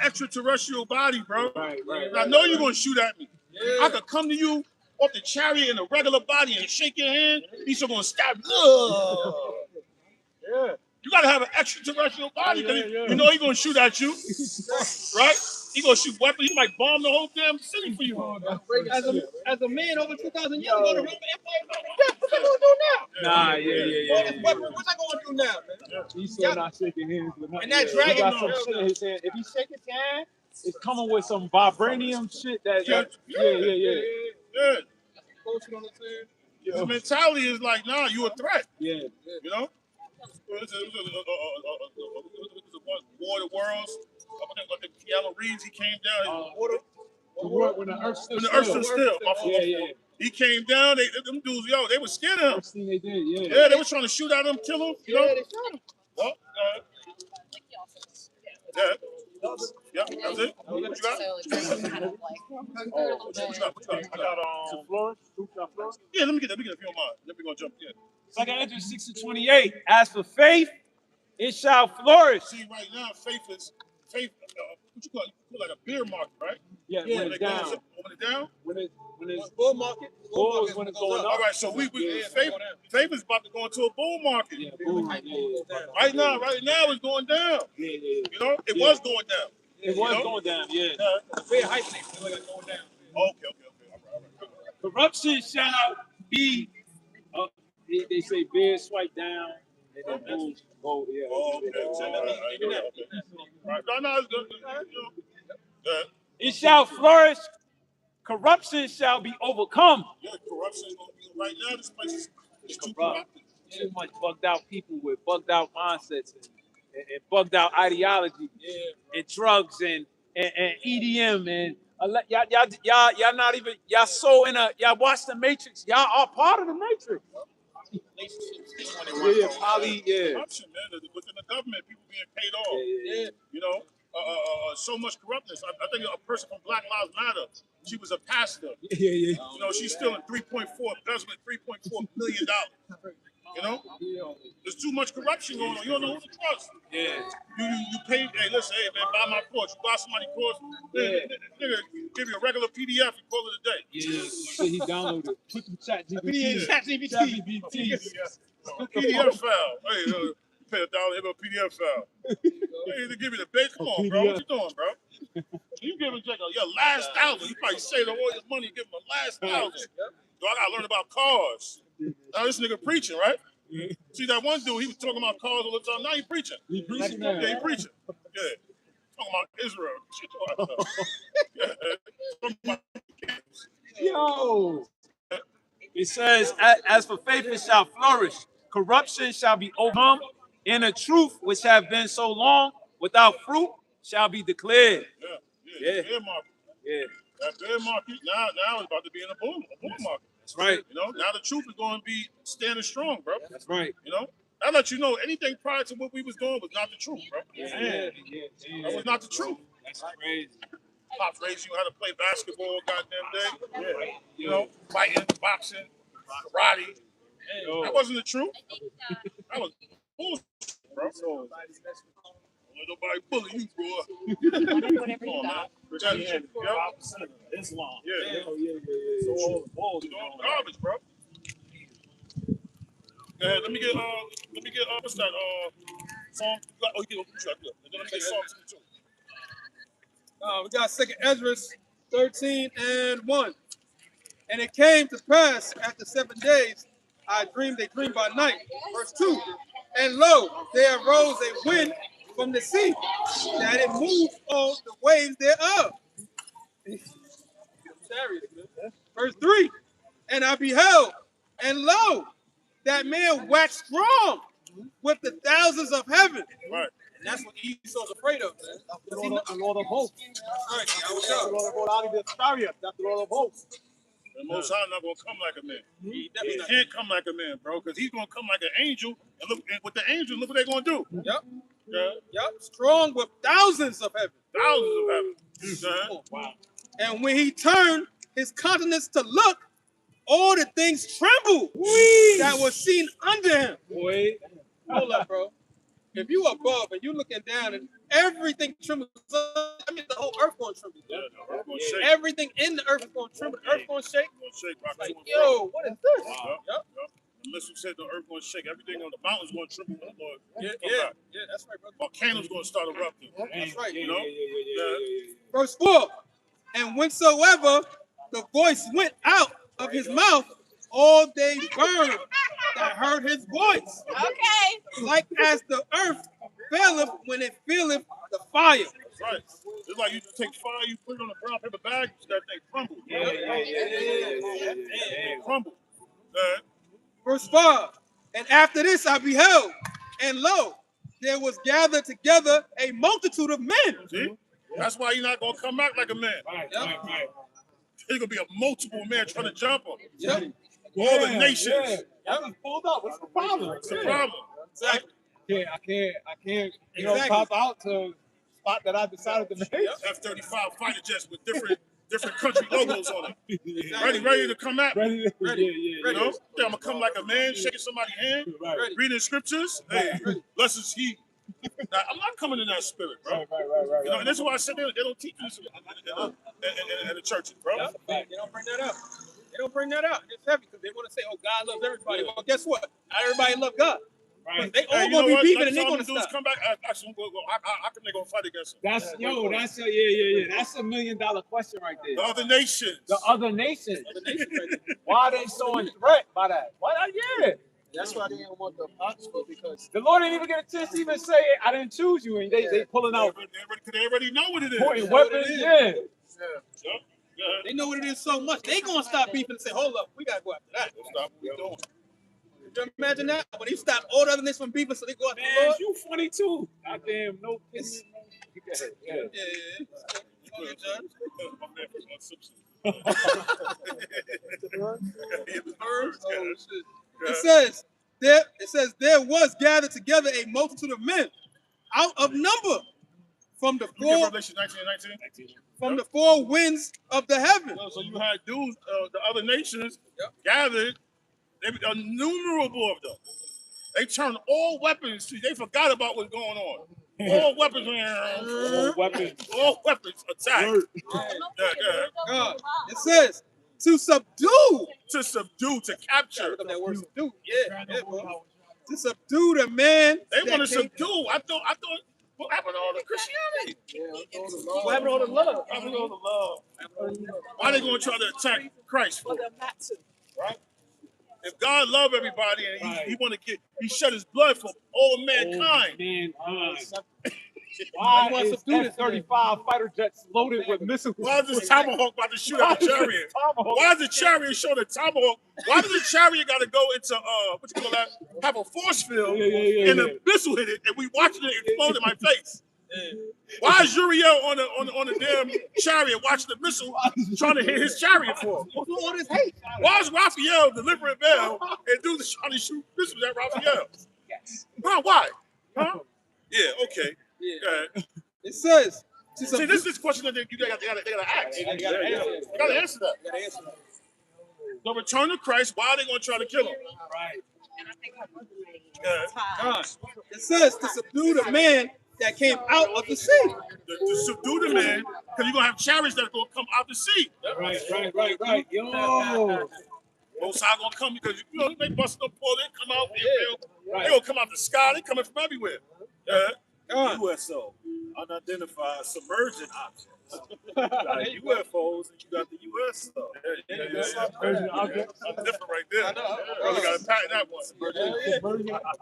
extraterrestrial body, bro. Right. I know you're going to shoot at me. Yeah. I could come to you off the chariot in a regular body and shake your hand. He's still going to stab you. Yeah. You got to have an extraterrestrial body. You know he's going to shoot at you. Right? He's going to shoot weapons. He might bomb the whole damn city for you. As a man over 2,000 years ago, the Roman Empire, what's I going to do now? Nah, yeah. What's I going to do now, man? He's still not shaking hands with nothing. And that dragon, he got some shit in his hand. If he shake his hand, it's coming with some vibranium shit Yeah. His mentality is like, nah, you a threat. Yeah. You know? It was a War of the Worlds. I think Keanu Reeves, he came down. When the earth stood still. Yeah. He came down. Them dudes, they were scared of him. First thing they did, Yeah, they were trying to shoot at him, kill him. You know? Yeah, they shot him. Well, yeah, that's it. What you got? I got Flores. Yeah, let me get that. Let me get a few more. Then we're gonna jump in. 2 Ezra 6:28. As for faith, it shall flourish. See, right now, faith. What you call it? You call it like a beer market, right? Yeah, when it's down. When it's down? When it's bull market. bull is when it's going up. All right, so faith is about to go into a bull market. Yeah, bull. Right now, it's going down. Yeah. You know, it was going down. It was going down. Yeah. Very hype thing like going down. Okay. All right. Corruption shall be. They say bears swipe down and then bulls go. Yeah. Oh, okay. Right. No, it's good. It shall flourish. Corruption shall be overcome. Yeah, corruption is going to be right now. This place is too corrupt. corrupted. Too much bugged out people with bugged out mindsets and bugged out ideology and drugs and EDM and y'all not even y'all so in a y'all watch the Matrix. Y'all are part of the Matrix. Corruption, man. Within the government, people being paid off. You know, so much corruptness. I think a person from Black Lives Matter, she was a pastor. You know, she's stealing embezzlement $3.4 million. You know, there's too much corruption going on. You don't know who to trust. You pay. Hey, listen, hey man, buy my course. You buy somebody course. Nigga, give you a regular PDF and call it a day. He downloaded. ChatGPT. PDF file. Hey, you pay $1 for a PDF file. Hey, they give you the base. Come on, bro. What you doing, bro? You giving Jack your last $1,000. You probably saved all your money, give him the last $1,000. So I gotta learn about cars. Now this nigga preaching, right? See that one dude, he was talking about cars all the time. Now he preaching. He preaching now. Yeah, he preaching. Yeah. Talking about Israel. Yo. It says, as for faith, it shall flourish. Corruption shall be overcome. And the truth, which have been so long without fruit, shall be declared. Yeah. Bear market. That bear market, now it's about to be in a bull market. That's right. You know, now the truth is going to be standing strong, bro. That's right. You know, I let you know anything prior to what we was doing was not the truth, bro. That was not the truth. That's crazy. Pops raised you how to play basketball, goddamn day. You know, fighting, boxing, karate. That wasn't the truth. That was bullshit, bro. Nobody bully you, bro. Come on, man. Islam. Yeah. So garbage, bro. Go ahead. Let me get what's that song? Oh, you get and then let me get Psalm 22. We got 2nd Ezra 13:1. And it came to pass after 7 days, I dreamed a dream by night. Verse 2. And lo, there arose a wind from the sea, that it moved all the waves thereof. Verse 3. And I beheld, and lo, that man waxed strong with the thousands of heaven. Right. And that's what Esau's afraid of, man. The Lord of hosts. Right, The Lord of hosts. The Most High not gonna come like a man. He can't come like a man, bro, because he's gonna come like an angel. And look, and with the angels, look what they're gonna do. Yep. Yeah. Strong with thousands of heaven. Thousands of heaven. Wow. And when he turned his countenance to look, all the things trembled that was seen under him. Hold up, bro. If you above and you looking down and everything trembles, I mean the whole earth gonna tremble. Yeah, the earth gonna shake. Everything in the earth is gonna tremble. The earth gonna shake. Like, yo, what is this? Wow. Yep. The missile said the earth gonna shake. Everything on the mountains gonna tremble. Lord. Yeah, that's right, brother. Volcanoes gonna start erupting. That's right. You know? Verse 4. And whensoever the voice went out of his mouth, all they burned that heard his voice. Okay. Like as the earth faileth when it feeleth the fire. That's right. It's like you take fire, you put it on a brown paper bag, that thing crumble. Yeah. Crumble. Verse 5. And after this I beheld, and lo, there was gathered together a multitude of men. See? That's why you're not gonna come back like a man. Right. There's gonna be a multiple man trying to jump him. Yep. All the nations. I'm pulled up. What's the problem? What's the problem? Exactly. I can't, pop out to spot that I decided to make. F-35 fighter jets with different country logos on them. Ready to come at me. Ready. You know? Yeah, I'm gonna come like a man, shaking somebody's hand, reading scriptures. Hey, blessed is he. Now, I'm not coming in that spirit, bro. Right. You know, and this is why I said they don't teach this in the churches, bro. They don't bring that up. It's heavy because they want to say, "Oh, God loves everybody." Well, guess what? Not everybody loves God. Right. They all gonna be beefing and they gonna stop. Come back. How come they gonna fight against them? That's $1 million question right there. The other nations. The other nations. Why are they so in threat by that? That's why they don't want the apostle, because the Lord didn't even get a chance to even say, "I didn't choose you," and they pulling out. They already know what it is. Pointing weapons. Yeah. They know what it is so much. They gonna stop beefing and say, "Hold up, we gotta go after that." Stop what we doing. Could you imagine that? When he stopped all the other nations from beefing, so they go out to the Man, Lord. you funny too. Goddamn, no kidding. Yeah. Go ahead, John. It says there was gathered together a multitude of men out of number from the Revelation 19:19. from the four winds of the heaven. So you had dudes, the other nations gathered. They were innumerable of them. They turned all weapons. They forgot about what's going on. All weapons. All weapons attack. It says to subdue. To capture. That word subdue. Yeah, bro. To subdue the man. They want to subdue. I thought. What happened to all the Christianity? What happened to all the love? What happened to all the love? Why are they going to try to attack Christ for? Right? If God loved everybody and he want to he shed his blood for all mankind. Why is F-35 fighter jets loaded with missiles? Why is this Tomahawk about to shoot at the chariot? Why is the chariot showing the Tomahawk? Why does the chariot got to go into what you call that? Have a force field and a missile hit it, and we watching it explode in my face? Why is Uriel on the damn chariot watching the missile trying to hit his chariot for? All this hate. Why is Raphael delivering bell and dudes trying to shoot missiles at Raphael? Huh? Why? Huh? Yeah. Okay. Yeah. It says. See, this is a question that they gotta ask. They gotta answer that. The return of Christ. Why are they gonna try to kill him? Right. It says to subdue the man that came out of the sea. To subdue the man, because you're gonna have chariots that are gonna come out the sea. Right. Yo. Most High gonna come because they bust up pole, they come out. They gonna come out the sky. They coming from everywhere. USO, unidentified submergent objects. You got UFOs and you got the USO. That's different right there. Brother got to patent that one.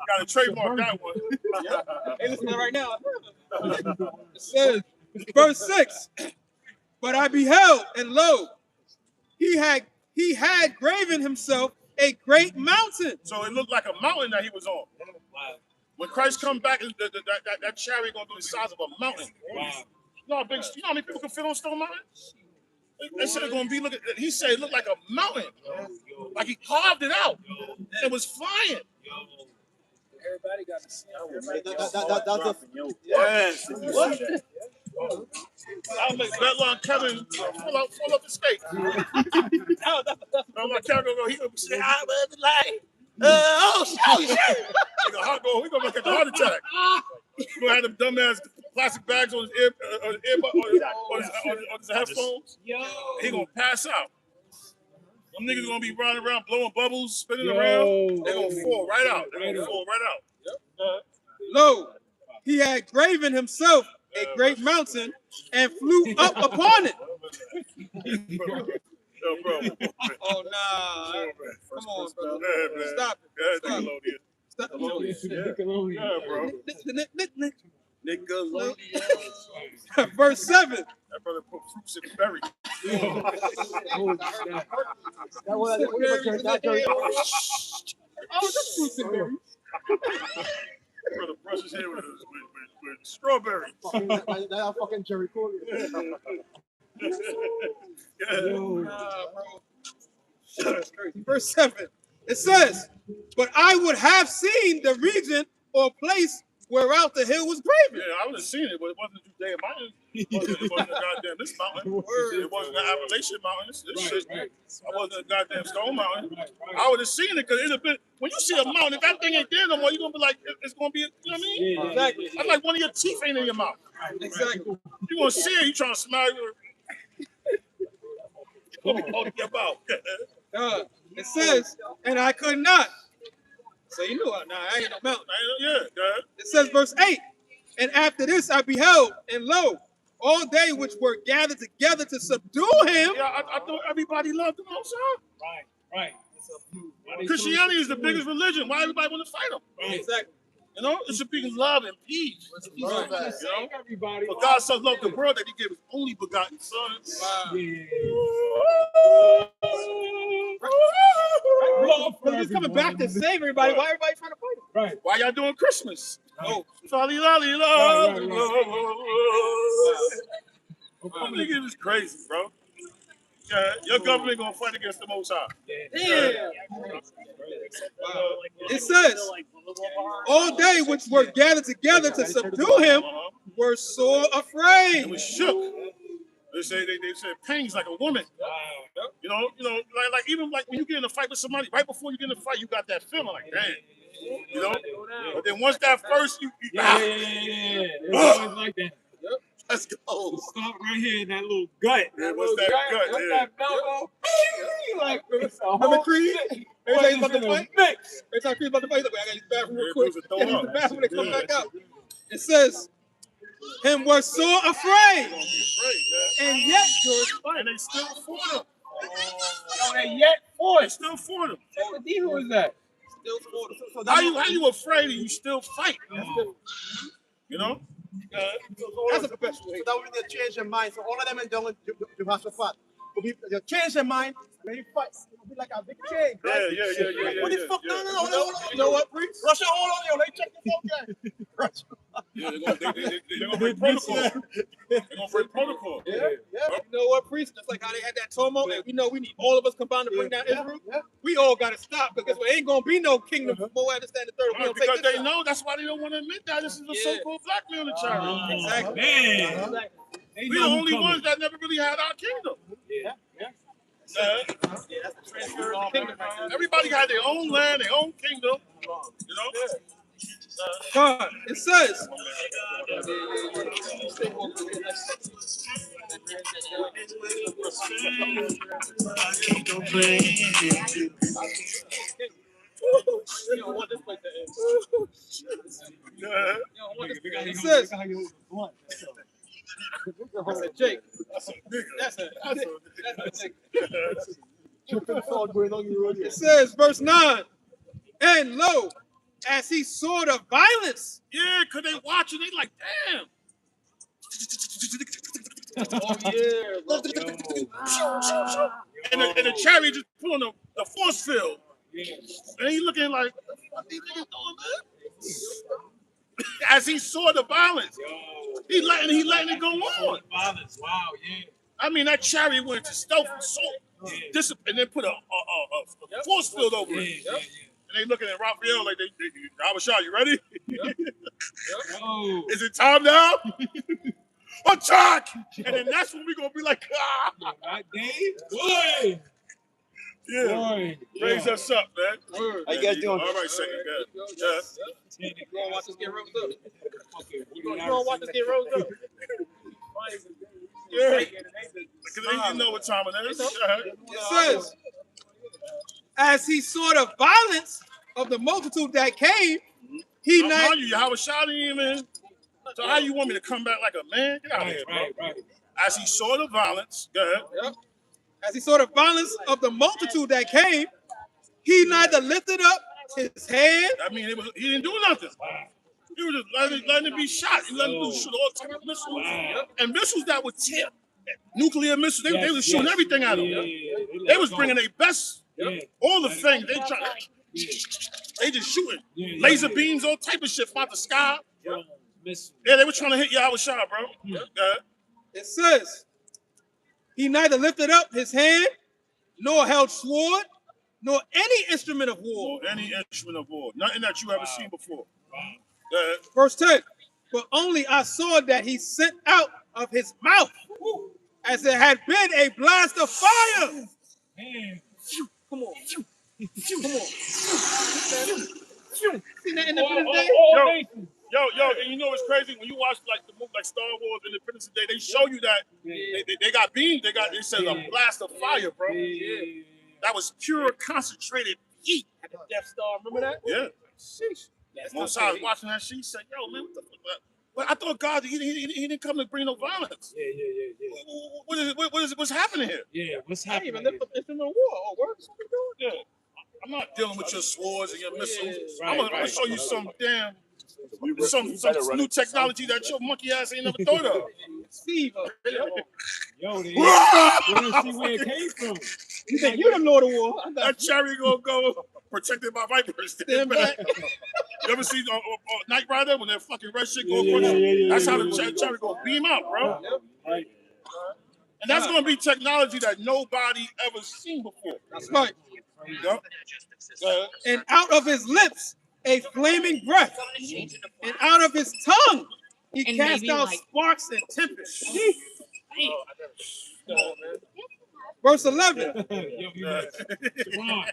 Got to trademark that one. Hey, listen to that right now. It says, verse 6. But I beheld, and lo, he had graven himself a great mountain. So it looked like a mountain that he was on. When Christ comes back, that chariot gonna be the size of a mountain. Wow. You know how many people can fit on Stone Mountain? They said it's gonna be he said it looked like a mountain. Like he carved it out. It was flying. Everybody got to see. Yes. What? I'll make Butler and Kevin pull up the steak. I'm like, Kevin go, he gonna say, I love the light. Shit. We're gonna make a heart attack. We're gonna have them dumbass plastic bags on his on his headphones. He gonna pass out. Them niggas gonna be running around blowing bubbles, spinning around. They're gonna fall right out. Lo, he had graven himself a great mountain and flew up upon it. Yo, bro. Oh, nah. Come on, bro. Stop it. Stop it. Yeah, bro. Nickelodeon. Verse 7. That brother put fruits in berries. Oh, that's fruits and berries. Brother brushes his hair with strawberry. That fucking Jerry Cooley. Verse 7. It says, but I would have seen the region or place whereout the hill was graven. Yeah, I would have seen it, but it wasn't a Judean mountain. It wasn't a goddamn this mountain. It wasn't an Appalachian mountain. This shit. I wasn't a goddamn Stone Mountain. I would have seen it because it'd have been, when you see a mountain, if that thing ain't there no more, you're going to be like, it's going to be, you know what I mean? Yeah, exactly. That's like one of your teeth ain't in your mouth. Exactly. You're going to see it, you trying to smile. You're going to be out. It says, and I could not. So you knew, I ain't no mountain. Yeah, God. It says, verse 8, and after this I beheld, and lo, all they which were gathered together to subdue him. Yeah, I thought everybody loved him also. Right. Christianity is the biggest religion. Why everybody want to fight them? Right. Exactly. You know, it should be love and peace. Right. You know? But God so loved the world that he gave his only begotten son. Wow. Love for he's coming back to save everybody. Why everybody trying to fight him? Right. Why y'all doing Christmas? Oh, Lolly, lolly, love. Right. Nigga, is crazy, bro. Yeah, your government gonna fight against the Most High. yeah. It says, all they which were gathered together to subdue him were sore afraid. It was shook. They said pain's like a woman. You know, like even like when you get in a fight with somebody, right before you get in a fight, you got that feeling like, damn. You know? But then once that first Yeah. It's always like that. let's go. Stop right here in that little gut. Yeah, what's that gut? What's Yeah. that elbow? Like, it's a Remember whole Creed? thing. Every time he's about to What is fight, it, a mix? every time Creed's about to fight, he's like, I gotta use the bathroom real Yeah, quick. dudes will throw Use the up. bathroom when they come Yeah. back out. It says, him were sore afraid, and yet George fight. And they still fought him. Yo, they yet for They it. still fought him. Who is that? Still fought. So How you afraid and you still fight? You know? that's a professional. So that would be the change their mind. So all of them in Jehoshaphat will be they'll change their mind and then you fight. It'll be like a big change. Right? Yeah. What the fuck? No. You know what, Priest? Russia, hold on, yo. They check this out, guys. Yeah, they're gonna break protocol. They're gonna break protocol. Yeah. You know what, Priest? Just like how they had that tumult, and we know we need all of us combined to bring down Israel. We all got to stop because there ain't gonna be no kingdom for Moab to stand the third. We don't Because take this they side. know that's why they don't want to admit that this is a so-called black military. Exactly. Man. They We're the know who only coming. ones that never really had our kingdom. Yeah. That's the transfer of the kingdom. Everybody got their own land, their own kingdom. You know? God, it says. It says. I said, Jake. That's a It says, verse 9, and lo, as he saw the violence. Yeah, because they watching, they like, damn. Oh, yeah. And the chariot just pulling the force field. And he looking like, what these niggas doing, man? As he saw the violence, he letting it go on. Violence. Wow, yeah. I mean, that chariot went to stealth and soul, and then put a force field over it. And they looking at Raphael like, Abishai, you ready? Oh. Is it time now? Attack! And then that's when we gonna be like, ah! Not Dave? Boy! Yeah. Boy. Raise us up, man. Word. How you guys doing? All right, second guy. You gonna watch us get rose up? Okay, You gonna watch us get rose up? Yeah. Because you know what time it is. It says, as he saw the violence of the multitude that came, he I'm not. telling you, Howard shot him, man. So how you want me to come back like a man? Get out of here, bro. Right. As he saw the violence, go ahead. Yep. As he saw the violence of the multitude that came, he neither lifted up his hand. I mean, he didn't do nothing. He was just letting it be shot. He let him shoot all type of missiles. And missiles that would tear. Nuclear missiles, they was shooting everything at him. They was bringing their best, all the things. They just shooting. Laser beams, all type of shit out the sky. Yeah, they were trying to hit you. I was shot, bro. It says, he neither lifted up his hand, nor held sword, nor any instrument of war. Or any instrument of war. Nothing that you ever seen before. Verse 10, but only I saw that he sent out of his mouth, as it had been a blast of fire. Come on. Come on. See that Independence Day? Yo, and you know what's crazy? When you watch like the movie like Star Wars Independence Day, they show you that they got beams, they said a blast of fire, bro. That was pure concentrated heat. At the Death Star, remember that? Yeah. Sheesh. Most I was watching that shit, he said, yo, man, what the fuck? Well, I thought God, he didn't come to bring no violence. What's happening here? Yeah, what's I didn't happening? even lift up instrument of war. Oh, works. What we doing? Yeah. I'm not dealing with your swords and your missiles. Yeah. I'm gonna show you some some new technology that your monkey ass ain't never thought of. Steve, Yo, they want to see where it came from. you think you're the Lord of War? That chariot gonna go protected by vipers. Stand back. You ever see Knight Rider when that fucking red shit go across? That's how the chariot gonna beam out, bro. Right. And that's gonna be technology that nobody ever seen before. That's right. Yep. And out of his lips a flaming breath, and out of his tongue he And cast maybe, out like- sparks and tempests. Verse 11. Ron.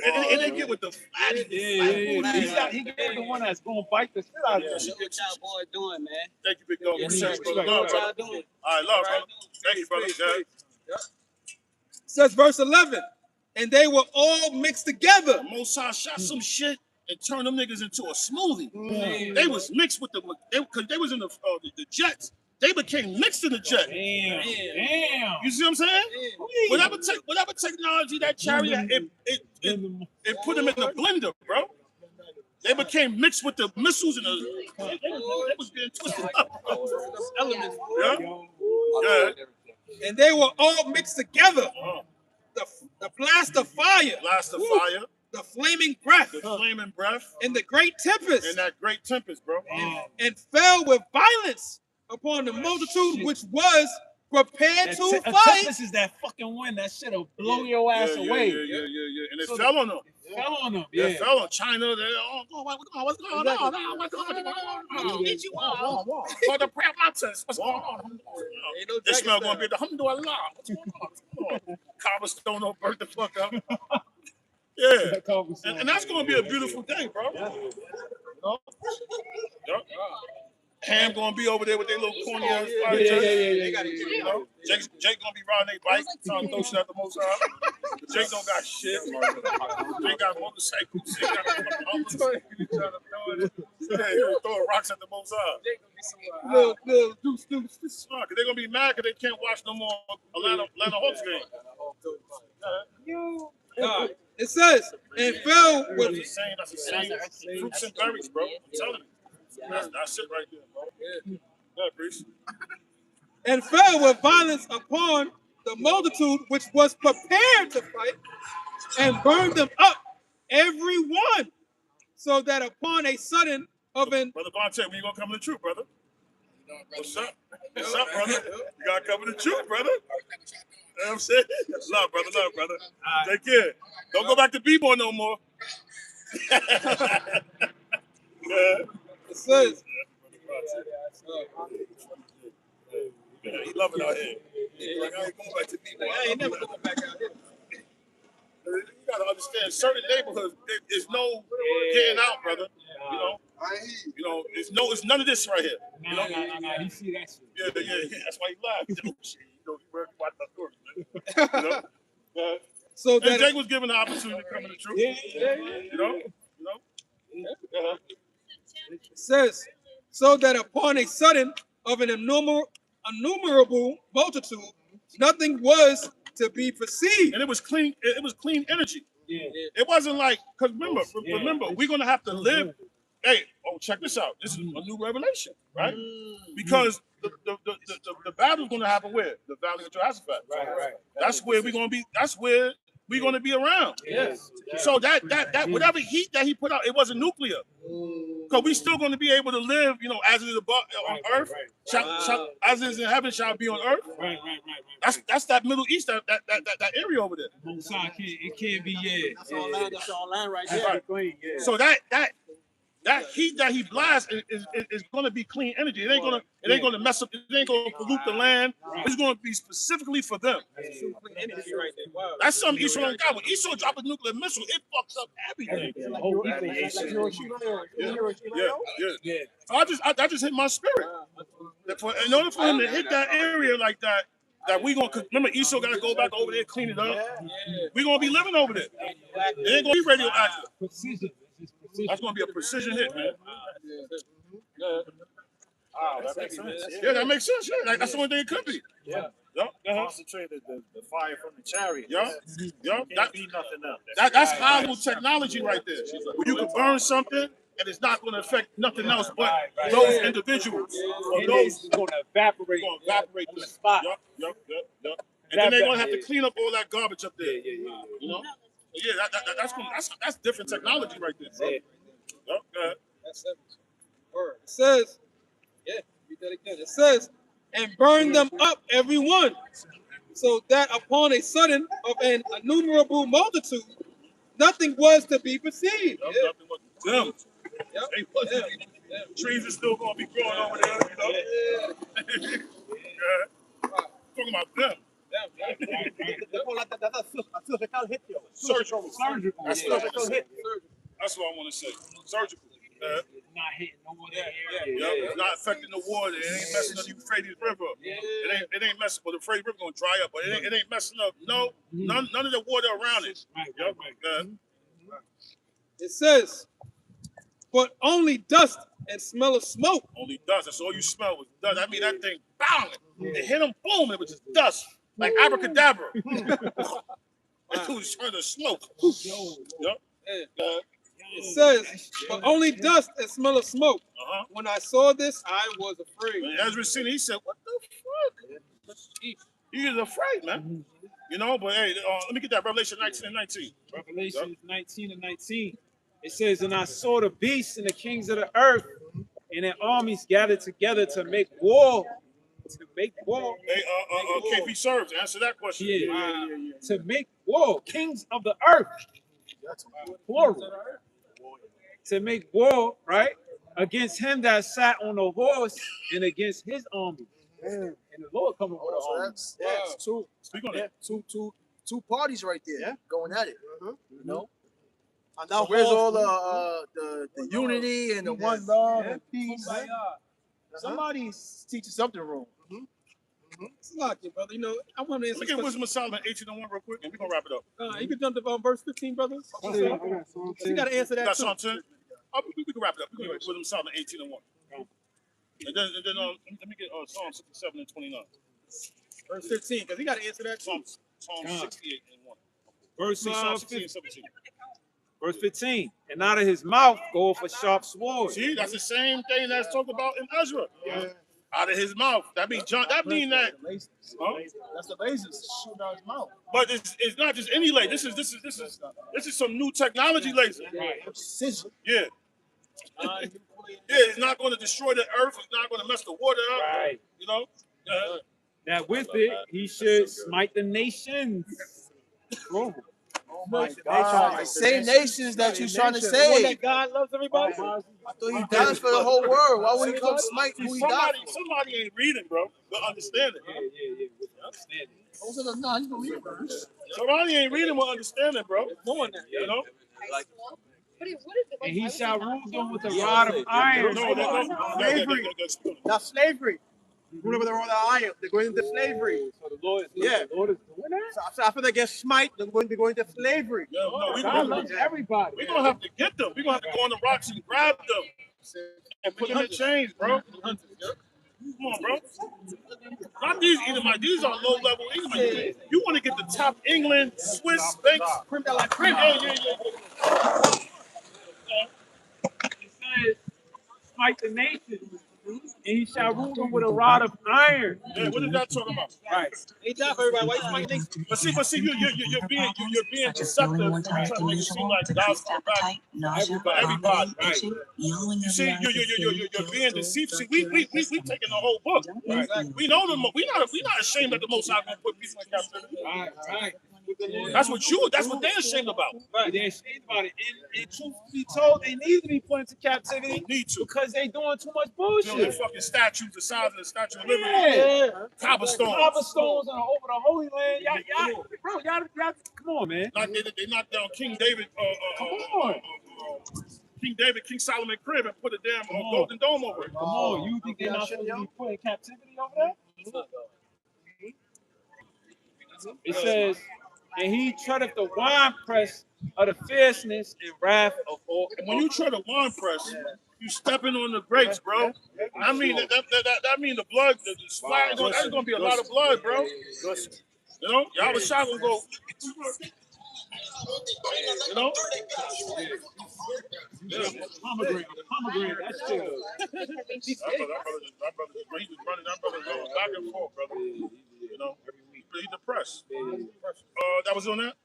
And they get with the flat. Yeah. He got the one that's gonna bite the shit out of you. What y'all boy doing, man? Thank you, big dog. Appreciate it, brother. What Love, y'all brother. doing? All right, love, brother. Thank you, brother. Yeah. Says verse 11. And they were all mixed together. Mosai shot some shit and turned them niggas into a smoothie. They was mixed with because they was in the Jets. They became mixed in the jet. Damn. You see what I'm saying? Whatever technology that chariot, it put them in the blender, bro. They became mixed with the missiles and they was getting twisted up, bro. Elements. Yeah. And they were all mixed together. The blast of fire. Blast of fire. The flaming breath. The flaming breath. And the great tempest. And that great tempest, bro. And fell with violence upon the multitude which was prepared to fight. This is that fucking wind. That shit'll blow your ass away. Yeah. And it fell on them. Yeah. It fell on China. They, what's going on? What's going on? Get you on. For the prayer mountains. What's going on? Ishmael gonna be at the Alhamdulillah. What's going on? Cobblestone will burn the fuck up. Yeah. And that's gonna be a beautiful day, bro. You know? Yep. Ham gonna be over there with their little corny ass fire. They got it. You know? Jake gonna be riding their bike, trying to throw shit at the most high. Jake don't got shit. Jake got motorcycles. Jake got throwing rocks at the most high. Little deuce. Cause they're gonna be mad because they can't watch no more Atlanta Hawks game. It says, and fell with That's the same fruits and berries, bro. I'm telling you. That's it right there, bro. Yeah, Bruce. and fell with violence upon the multitude which was prepared to fight, and burned them up, every one, so that upon a sudden of an Brother Bonte, when you gonna come to the truth, brother? What's up? What's up, brother? You gotta come to the truth, brother. You know what I'm saying? Love, brother. Take care. Don't go back to B-boy no more. it says, He love it out here. Like, I ain't going back to B-boy. I ain't never going back out here. You gotta understand, certain neighborhoods, there's no getting out, brother. You know, it's none of this right here. You know? Nah. He see that shit. Yeah. That's why he laughed. You know? So And that Jake was given the opportunity to come to the truth. You know? it says, so that upon a sudden of an innumerable multitude, nothing was to be perceived. And it was clean energy. Yeah. It wasn't like, because remember, we're gonna have to live. Hey, check this out. This is a new revelation, right? Because the battle's gonna happen where? The Valley of Jehoshaphat. Right. That's where we're gonna be. That's where we're gonna be around. Yes. So that whatever heat that he put out, it wasn't nuclear. Because we still gonna be able to live, as it is above on earth, as it is in heaven shall be on earth. Right. That's that Middle East, that area over there. It can't be, That's online right there. Right. So that heat that he blasts is going to be clean energy. It ain't going to mess up. It ain't going to pollute the land. It's going to be specifically for them. Energy right there. Wow. That's something Esau don't got. When Esau drop a nuclear missile, it fucks up everything. Yeah. So I just hit my spirit. In order for him to hit that area like that we gonna remember Esau got to go back over there, clean it up. We gonna be living over there. It ain't gonna be radioactive. That's gonna be a precision hit, man. That makes sense. Yeah, that makes sense. Yeah, that's the only thing it could be. Yeah. Concentrated the fire from the chariot. Yeah. That be nothing else. That's high-level technology right there. Where you can burn something and it's not going to affect nothing else but those individuals. Or those going to evaporate on the spot. Yep. And then they're gonna have to clean up all that garbage up there. You know? Yeah, that's different technology right there, bro. Yep, go ahead. Word. It says, read that again. It says, and burn them up every one, so that upon a sudden of an innumerable multitude, nothing was to be perceived. Nothing was them. They wasn't. Trees are still gonna be growing over there, you know. Talking about them. Surgical. That's what I want to say. Surgical. Not hitting no one there. It's not affecting the water. It ain't messing up the Euphrates River. It ain't messing. But the Euphrates River gonna dry up, but it ain't messing up. No, none of the water around it. It says, but only dust and smell of smoke. Only dust. That's all you smell was dust. I mean, that thing, bang! It hit him, boom! It was just dust, like abracadabra. That was trying to smoke. It says, but only dust and smell of smoke. When I saw this, I was afraid. When Ezra seen it, he said, "What the fuck?" He was afraid, man. You know, but hey, let me get that Revelation 19 and 19. Revelation 19 and 19. It says, and I saw the beasts and the kings of the earth and their armies gathered together to make war. To make war. Hey, KP Serves, answer that question. Yeah. To make war. Kings of the earth. Plural. To make war, right? Against him that sat on the horse and against his army. And the Lord coming with an army. That's two. Speak on that. Two parties right there going at it. You know? And now Where's all the unity and the one love and peace? Somebody teaches something wrong. It's locked in, brother. You know, I want to answer. Look at Wisdom of Solomon 18 and 1 real quick, and we're gonna wrap it up. You can jump to verse 15, brother. You got to answer that. That's too. on 10. We can wrap it up. We can Wisdom of Solomon 18 and 1. And then let me get Psalm 67 and 29. Verse 15, because he got to answer that. Psalm 68 and 1. Verse 16 and 17. Verse 15. And out of his mouth goeth a sharp sword. See, that's the same thing that's talked about in Ezra. Out of his mouth. That means John. That mean that. That's the lasers shooting out his mouth. But it's not just any laser. This is some new technology laser. Precision. Yeah. It's not going to destroy the earth. It's not going to mess the water up. Right. You know. That with it, he should smite the nations. Oh my God. Same nations that you're trying to One save. that God loves everybody. I thought he died for the whole world. Why would he come smite who he died for? Somebody ain't reading, bro. They'll understand it. Understand it. Those are the non-believers. Somebody ain't reading will understand it, bro. More than that. You know. And he shall rule them with a rod of iron. Slavery. That's slavery. Rule over the rod of iron. They're going into slavery. So the Lord is doing that. So after they get smite, they're going to go into slavery. God loves everybody. We're gonna have to get them. We're gonna have to go on the rocks and grab them and put them in chains, bro. Come on, bro. Not these Edomite. These are low level Edomite. You want to get the top England, Swiss, banks, Crim that like crim. yeah. It says, smite the nations, and he shall rule them with a rod of iron. Yeah, what is that talking about? Right. He died for everybody. Why you smiting nation? But see, you're being deceptive. You're trying to make it seem like God's going back for everybody. Right? You see, you're being deceived. See, we taking the whole book. Right? We know them. We not ashamed that the Most High gonna put people in captivity. Right. That's what they're ashamed about. Right. They're ashamed about it. And truth be told, they need to be put into captivity Need to. because they doing too much Building bullshit. fucking statues the size of the Statue of Liberty. Yeah. Cobblestones. Cobblestones over the Holy Land. Y'all, come on, man. Like they knocked down King David. Come on. King Solomon crib and put a damn golden dome over it. Come on. You think they're not supposed to be put in captivity over there? It says, and he treadeth the winepress of the fierceness and wrath of all. When you tread a wine press, you stepping on the grapes, bro. I mean that mean the blood, the splash. That's gonna be a lot of blood, bro. You know, y'all was shot gonna go. You know. Pomegranate, that's still. That brother just running. That brother going back and forth, brother. You know, he depressed. That was on that?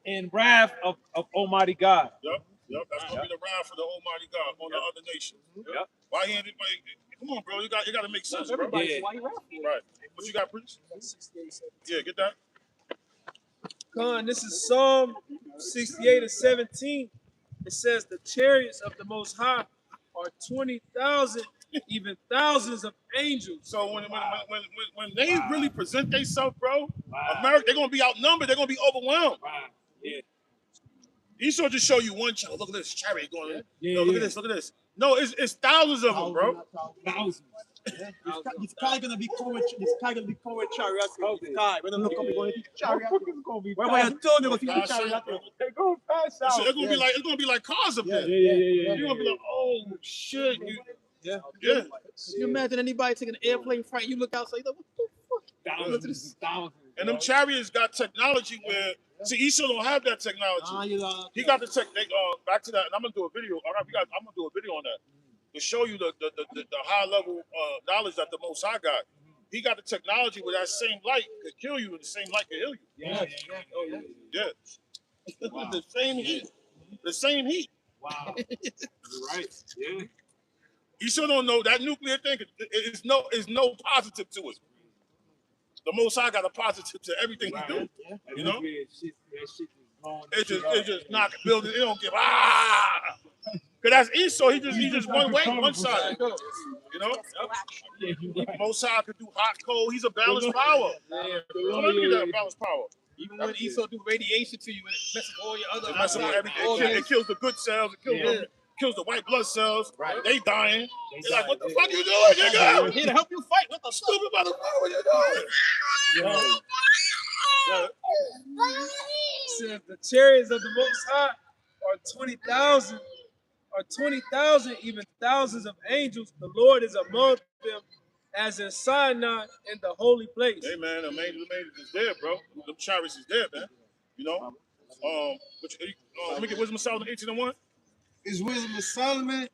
In wrath of Almighty God. Yep. That's gonna be the wrath for the Almighty God on the other nations. Yep. Why he ain't anybody? Come on, bro. You got to make sense, bro. Everybody, why you rapping? Right. What you got, Priest? Yeah, get that. Con, this is Psalm 68 and 17. It says the chariots of the Most High are 20,000, even thousands of angels. So when they really present themselves, bro, America, they're gonna be outnumbered. They're gonna be overwhelmed. Yeah. Esau just show you one chariot. Look at this chariot going. Look at this. Look at this. No, it's thousands of them, bro. Thousands. This guy gonna be coming with chariots in the sky. When they look up, they're going to see chariots. When I told you, see chariots. They're going fast out. So it's gonna be like cars up there. Yeah. You're gonna be like, oh shit. Yeah. Yeah. You imagine anybody taking an airplane flight, you look outside, you like, what the fuck? Thousands. And them chariots got technology where Esau don't have that technology. He got the tech. Back to that, and I'm gonna do a video. All right, I'm gonna do a video on that to show you the high level knowledge that the Most High got. He got the technology where that same light could kill you, and the same light could heal you. Yeah. Wow. The same heat. The same heat. Wow. You're right. Yeah. Esau don't know that nuclear thing is no positive to it. The Most High got a positive to everything he do. You know? That shit is blowing. It just knock building. It don't give Cause that's Esau. He just one way, one side. You know? Most High could do hot, cold. He's a balanced power. Let me get that balanced power. Even when Esau do radiation to you, and it messes with all your other. It messes with everything. It kills the good cells. It kills the white blood cells. Right. They dying. They're like, what the fuck you doing, nigga? Here to help you fight. What the Stupid motherfucker, what you doing? Says the chariots of the Most High are 20,000, even thousands of angels. The Lord is among them, as in Sinai in the holy place. Hey man, the angels is there, bro. Them chariots is there, man. You know. Let me get Wisdom of Solomon 18:1. His Wisdom of Solomon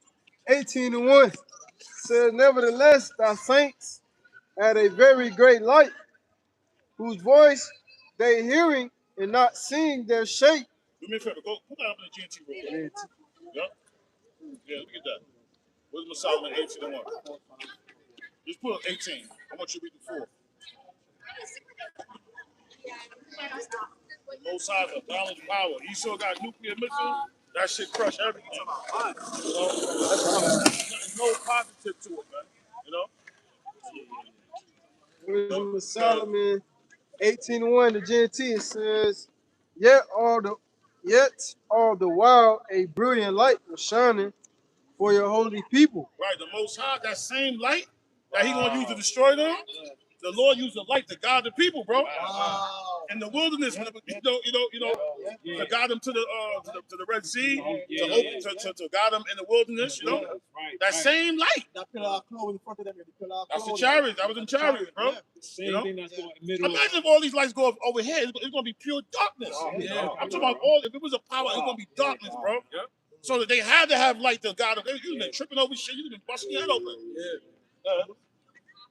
18:1 says, nevertheless, thy saints had a very great light, whose voice they hearing and not seeing their shape. Do me a favor, go put that up in the GNT room. Yep. Yeah, let me get that. Wisdom of Solomon 18:1. Just put 18. I want you to read the 4. Most High is a balanced power. Esau got nuclear missiles. That shit crush everything. You know? There's no positive to it, man. You know? Wisdom of Solomon 18:1, the GNT, it says, yet all the while a brilliant light was shining for your holy people. Right, the Most High, that same light that he gonna use to destroy them, the Lord used the light to guide the people, bro. In the wilderness, when to guide them to the Red Sea, to guide them in the wilderness, you know. That same light. That pillar of cloud in front of them. That's the chariots. That was in chariots, bro. Same thing that's going in the middle. Imagine if all these lights go over here, it's gonna be pure darkness. I'm talking about if it was a power, it's gonna be darkness, bro. So that they had to have light to guide them. You've been tripping over shit. You've been busting your head open.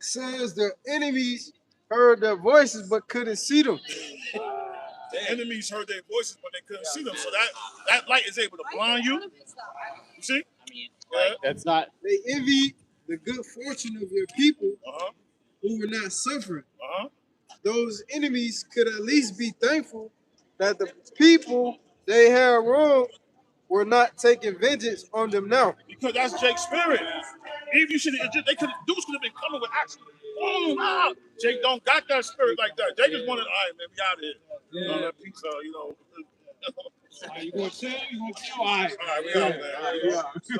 Says the enemies heard their voices but couldn't see them. The enemies heard their voices but they couldn't see them. So that light is able to blind you. You see? That's not. They envied the good fortune of your people who were not suffering. Those enemies could at least be thankful that the people they had wronged were not taking vengeance on them now. Because that's Jake's spirit. Even you should, Dudes could have been coming with action. Oh, Jake don't got that spirit like that. Jake just wanted, all right, man, we out of here. That pizza, you know. You gonna chill? You gonna chill? All right, we out,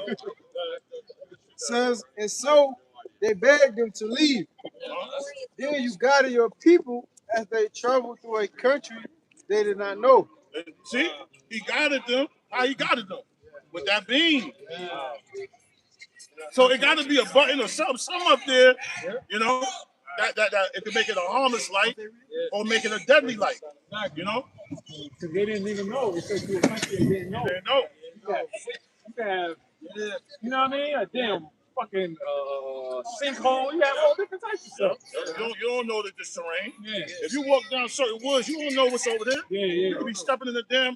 man. Says, and so they begged them to leave. Then you guided your people as they traveled through a country they did not know. See, he guided them. How he guided them? With that beam. So it got to be a button or something up there, you know, that it could make it a harmless light or make it a deadly light, you know? Because they didn't even know. It took you a country they didn't know. They didn't know. You can have, you know what I mean? A damn fucking sinkhole. You have all different types You don't know this terrain. Yeah. If you walk down certain woods, you don't know what's over there. Yeah. You'll be stepping in the damn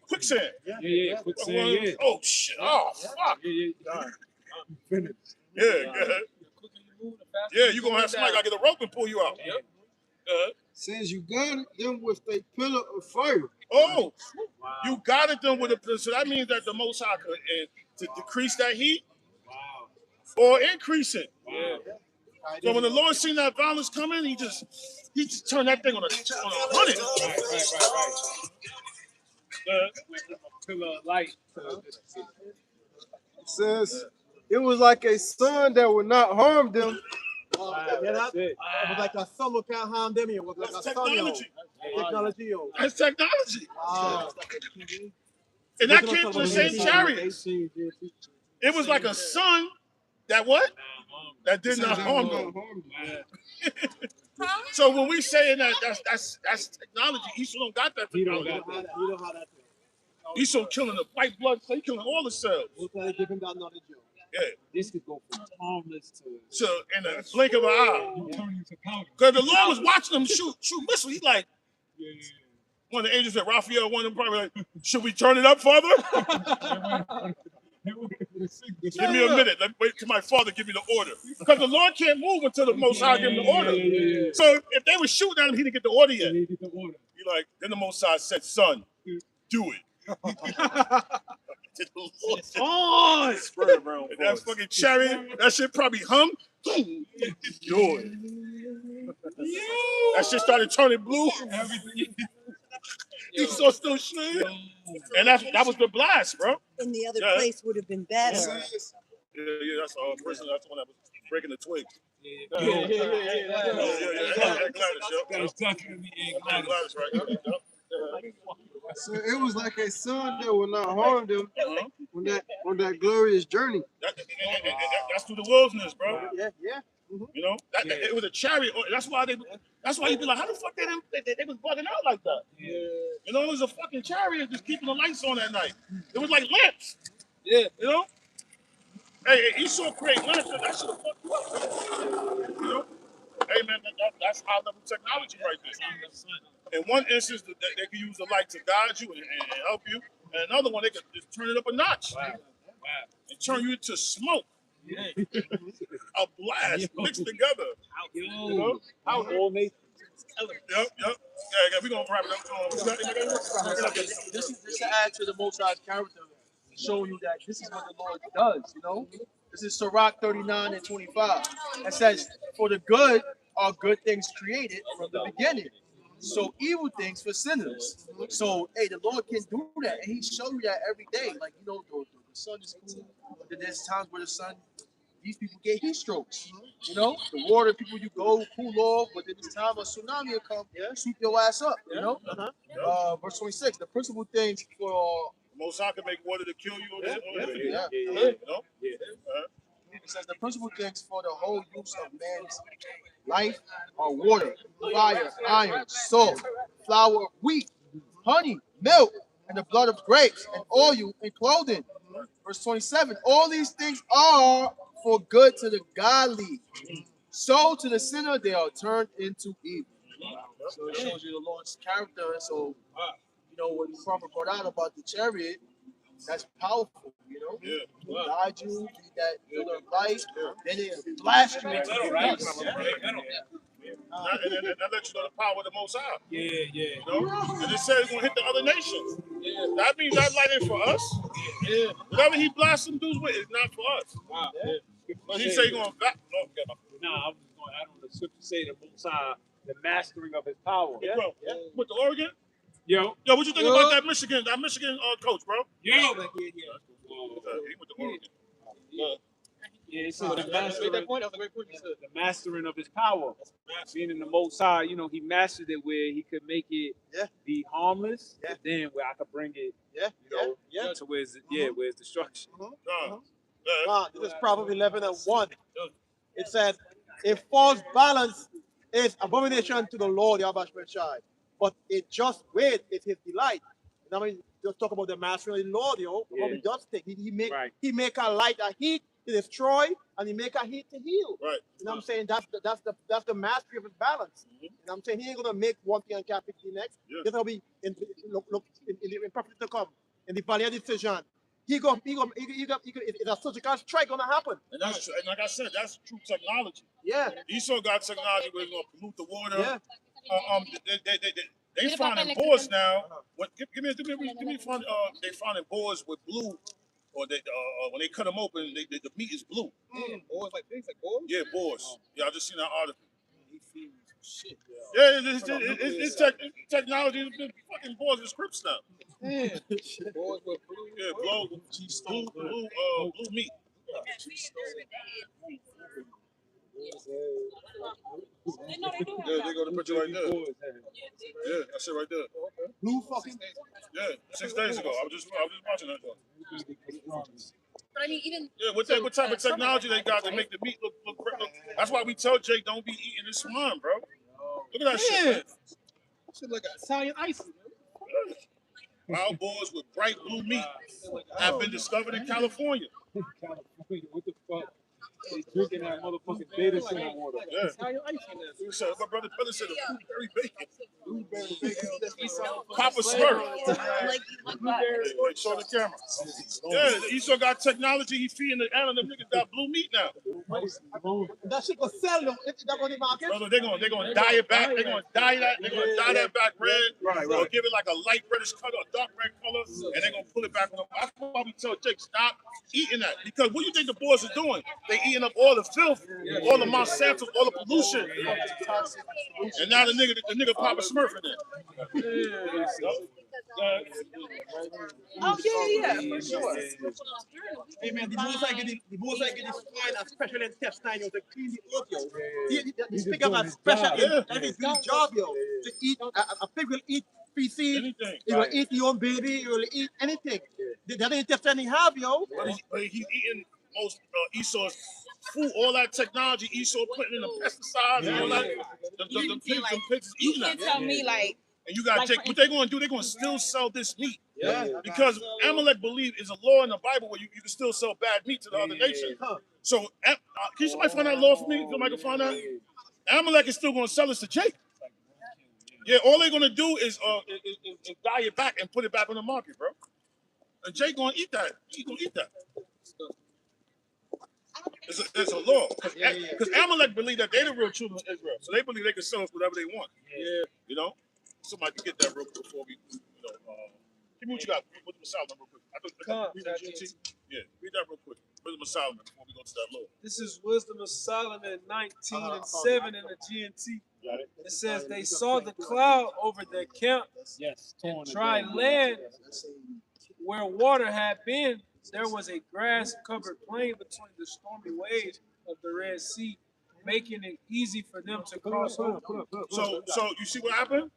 quicksand. Yeah. Quicksand. Oh shit! Oh fuck! Yeah, you gonna have somebody gotta get a rope and pull you out. Says you got them with a pillar of fire. Oh, you got it done with a pillar. So that means that the Most High could to decrease that heat or increase it. So when the Lord seen that violence coming, he just turned that thing on a 100. Pillar of light. It says it was like a sun that would not harm them. It was like a sun who can't harm them. It was like a technology. Technology. That's technology. And that came to the same chariots. It was like a sun that what? That did not harm them. So when we saying that that's technology, Esau don't got that technology. He don't have that. Esau killing the white blood cell, killing all the cells. We'll try to give him that knowledge. Yeah. This could go from harmless to so in a blink of an eye. Because the Lord was watching them shoot missiles. He's like, one of the angels said, Raphael, one of them probably like, should we turn it up, Father? Give me a minute. Let me wait till my father give me the order. Because the Lord can't move until the Most High give him the order. So if they were shooting at him, he didn't get the order yet. He like, then the Most High said, son, do it. It's on! That fucking chariot, that shit probably hung. That shit started turning blue. Esau still shit. And that was the blast, bro. And the other place would have been better. Yeah, that's all. Prison. That's the one that was breaking the twigs. That's definitely Gladys, right? So it was like a sun that would not harm them on that glorious journey. That's through the wilderness, bro. Yeah. You know, it was a chariot. That's why you'd be like, how the fuck they was bugging out like that? Yeah. You know, it was a fucking chariot just keeping the lights on at night. It was like lamps. Yeah. You know? Hey, Esau create lamps, that should have fucked you up. You know? Hey man, that's high level technology right there. In one instance, they could use the light to guide you and help you. And another one, they could just turn it up a notch. And turn you into smoke. A blast mixed together. You know? all nations. Yep. Yeah, we're gonna wrap it up. This is to add to the Most High's character, showing you that this is what the Lord does, you know? This is Sirach 39:25. It says, for the good are good things created from the beginning. So evil things for sinners. So, hey, the Lord can do that. And he showed you that every day. Like, you know, the sun is cool. There's times where the sun, these people get heat strokes. You know, the water, people, you go cool off, but then this time a tsunami will come, sweep your ass up, you know? Verse 26, the principal things for... Most High can make water to kill you. It says the principal things for the whole use of man's life are water, fire, iron, salt, flour, wheat, honey, milk, and the blood of grapes, and oil, and clothing. Verse 27, all these things are for good to the godly. So to the sinner they are turned into evil. So it shows you the Lord's character. So, you know, when the prophet brought out about the chariot, that's powerful, you know? He guide you, be that pillar of light, then it blast you into the peace. And that lets you know the power of the Most High. You know? And it says it's going to hit the other nations. That means that light ain't for us. Whatever he blasts them dudes with is not for us. But he say he's going to... I was just going to add on the scripture say the Most High, the mastering of his power. With the Oregon? Yo, what you think about that Michigan coach, bro? He went to Oregon. So the mastering of his power. Meaning the Most High, you know, he mastered it where he could make it be harmless, and then where I could bring it, to where's destruction. This is Proverbs 11:1. It says, a false balance is abomination to the Lord, Yahweh Shai. But a just weight is his delight. And I mean, just talk about the master of the Lord, What he does take. He make a light, a heat he destroy and he make a heat to heal. Right. You know what I'm saying? That's the mastery of his balance. You know what I'm saying? He ain't gonna make one thing and can't fix the next. Yeah. That's how we look in prophecy to come in the valley of decision. It's a surgical strike gonna happen. And that's and like I said, that's true technology. Yeah. Esau got technology where it's gonna pollute the water. Yeah. They finding boards now. Give me fun. They finding boards with blue, or they when they cut them open, the meat is blue. Boys like things like boys? Yeah, boars. Yeah, I just seen that article. He feeding some shit. Yeah, it's technology. It's fucking boars and scripts now. Yeah. Boys with blue. Yeah, blue meat. Yeah, they go to picture right there. Yeah, that's it right there. Blue fucking. Yeah, 6 days ago. I was just watching that. But I mean, even What type of technology they got to make the meat look. That's why we tell Jake don't be eating this swine, bro. Look at that shit. Man. Shit like Italian ice. Wild boars with bright blue meat have been discovered in California. California, what the fuck? They drinking that motherfucking data center water. Yeah. So my brother said a blueberry bacon. Blueberry bacon. Papa Smurf. Show the camera. Yeah, Esau got technology. He feeding the animal. Them niggas got blue meat now. That shit gonna sell them if that on the market. Brother, they're gonna dye it back. They're gonna dye that. They're gonna dye that back red. Right. Or give it like a light reddish color, a dark red color, and they're gonna pull it back on. That's why we tell Jake stop eating that, because what do you think the boys are doing? They eating up all the filth, all the Monsanto, all the pollution, and now the nigga Papa Smurf in there. oh yeah, for sure. Hey man, the boys like get this swine a special intestine, yo, to clean the earth, yo. The speaker has special, that is his job, yo. To eat, a pig will eat feces, Anything. he will eat your own baby, he will eat anything. That intestine he have, yo. But he's eating most Esau's food, all that technology Esau putting in the pesticides and all that. The pigs is eating that. You tell me like. And you got Jake, what they're going to do, they're going to still sell this meat. Yeah. Because Amalek believe is a law in the Bible where you can still sell bad meat to the other nation. So, can somebody find that law for me? Somebody can find that? Amalek is still going to sell this to Jake. Yeah, all they're going to do is dye it back and put it back on the market, bro. And Jake going to eat that. He's going to eat that. It's a law. Because Amalek believe that they're the real children of Israel. So they believe they can sell us whatever they want. Yeah. You know? Somebody can get that real quick before we, give me what you got. With the Solomon real quick. I read that GNT. Yeah, read that real quick. Wisdom of Solomon before we go to that law. This is Wisdom of Solomon 19:7 in the GNT. It says, they saw the cloud over their camp, and dry land where water had been. There was a grass-covered plain between the stormy waves of the Red Sea, making it easy for them to cross over. So you see what happened?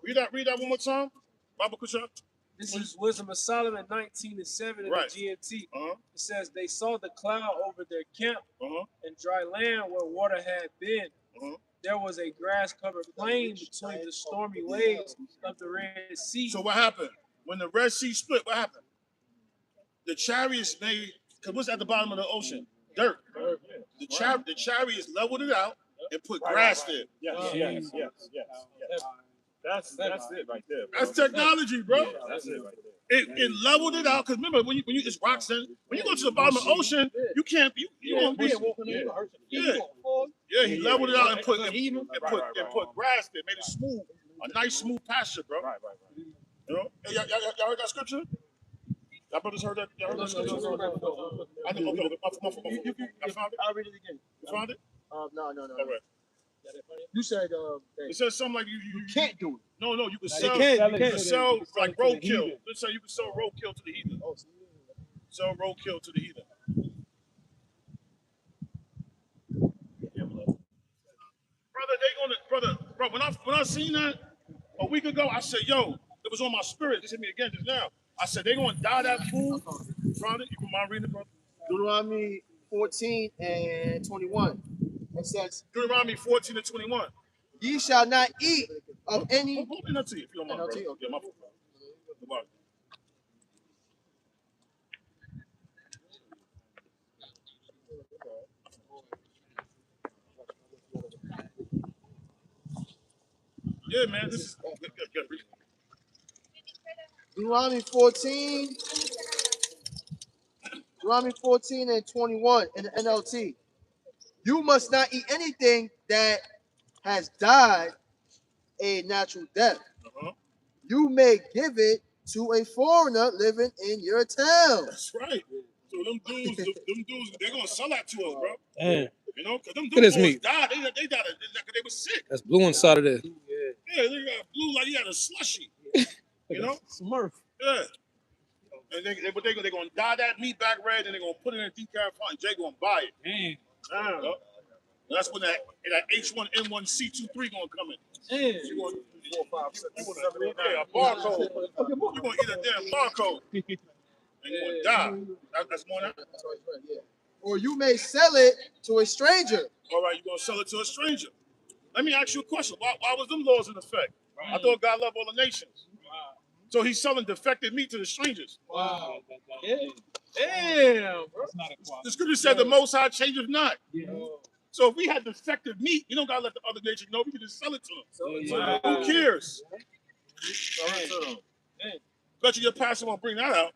Read that one more time. Baba Kusha. This is Wisdom of Solomon 19:7 in the GNT. It says, they saw the cloud over their camp and dry land where water had been. There was a grass-covered plain between the stormy waves of the Red Sea. So what happened? When the Red Sea split, what happened? The chariots made, because what's at the bottom of the ocean? Dirt. The chariots leveled it out and put grass there. Yes. That's it right there. Bro. That's technology, bro. Yeah, that's it right there. It leveled it out, because remember when you it's rocks in, when you go to the bottom of the ocean, you can't you won't be he leveled it out and put grass there, made it smooth, a nice smooth pasture, bro. Right. You know, hey, y'all heard that scripture? Y'all brothers heard that? Y'all heard that scripture? I know. Okay, I found it. I'll read it again. You found it? No. All right. You said it says something like you can't do it. No, you can sell. You can sell like roadkill. Let's say you can sell roadkill to the heathen. Sell roadkill to the heathen. Bro, when I seen that a week ago, I said, yo, it was on my spirit. Just hit me again just now. I said, they're gonna dye that food. You found it? You can mind reading it, brother? Deuteronomy 14 and 21. It says, Deuteronomy 14 and 21. Ye shall not eat of any. Hold that to you if you don't mind, bro. Yeah, my fault. Yeah, man. This is good. Deuteronomy 14. Deuteronomy 14 and 21 in the NLT. You must not eat anything that has died a natural death. You may give it to a foreigner living in your town. That's right. So them dudes, they're gonna sell that to us, bro. Man. You know, because them Look at this dudes meat. died. They died. They were sick. That's blue inside of this. Yeah, they got blue like he had a slushy. You know, Smurf. yeah. And they're gonna dye that meat back red, and they're gonna put it in a decal font. And Jay gonna buy it. Man. That's when that H1N1C23 gonna come in. You want 4, 5, 6, 7, 8, 9. A barcode. You gonna eat a damn barcode. And you gonna die. That's more than that. Or you may sell it to a stranger. All right, you're gonna sell it to a stranger. Let me ask you a question. Why was them laws in effect? I thought God loved all the nations. So he's selling defective meat to the strangers. Wow. Damn, bro. The scripture said the Most High changes not. So if we had defective meat, you don't gotta let the other nation know. We can just sell it to them. Who cares? Sell it to them. Bet you your pastor won't bring that out.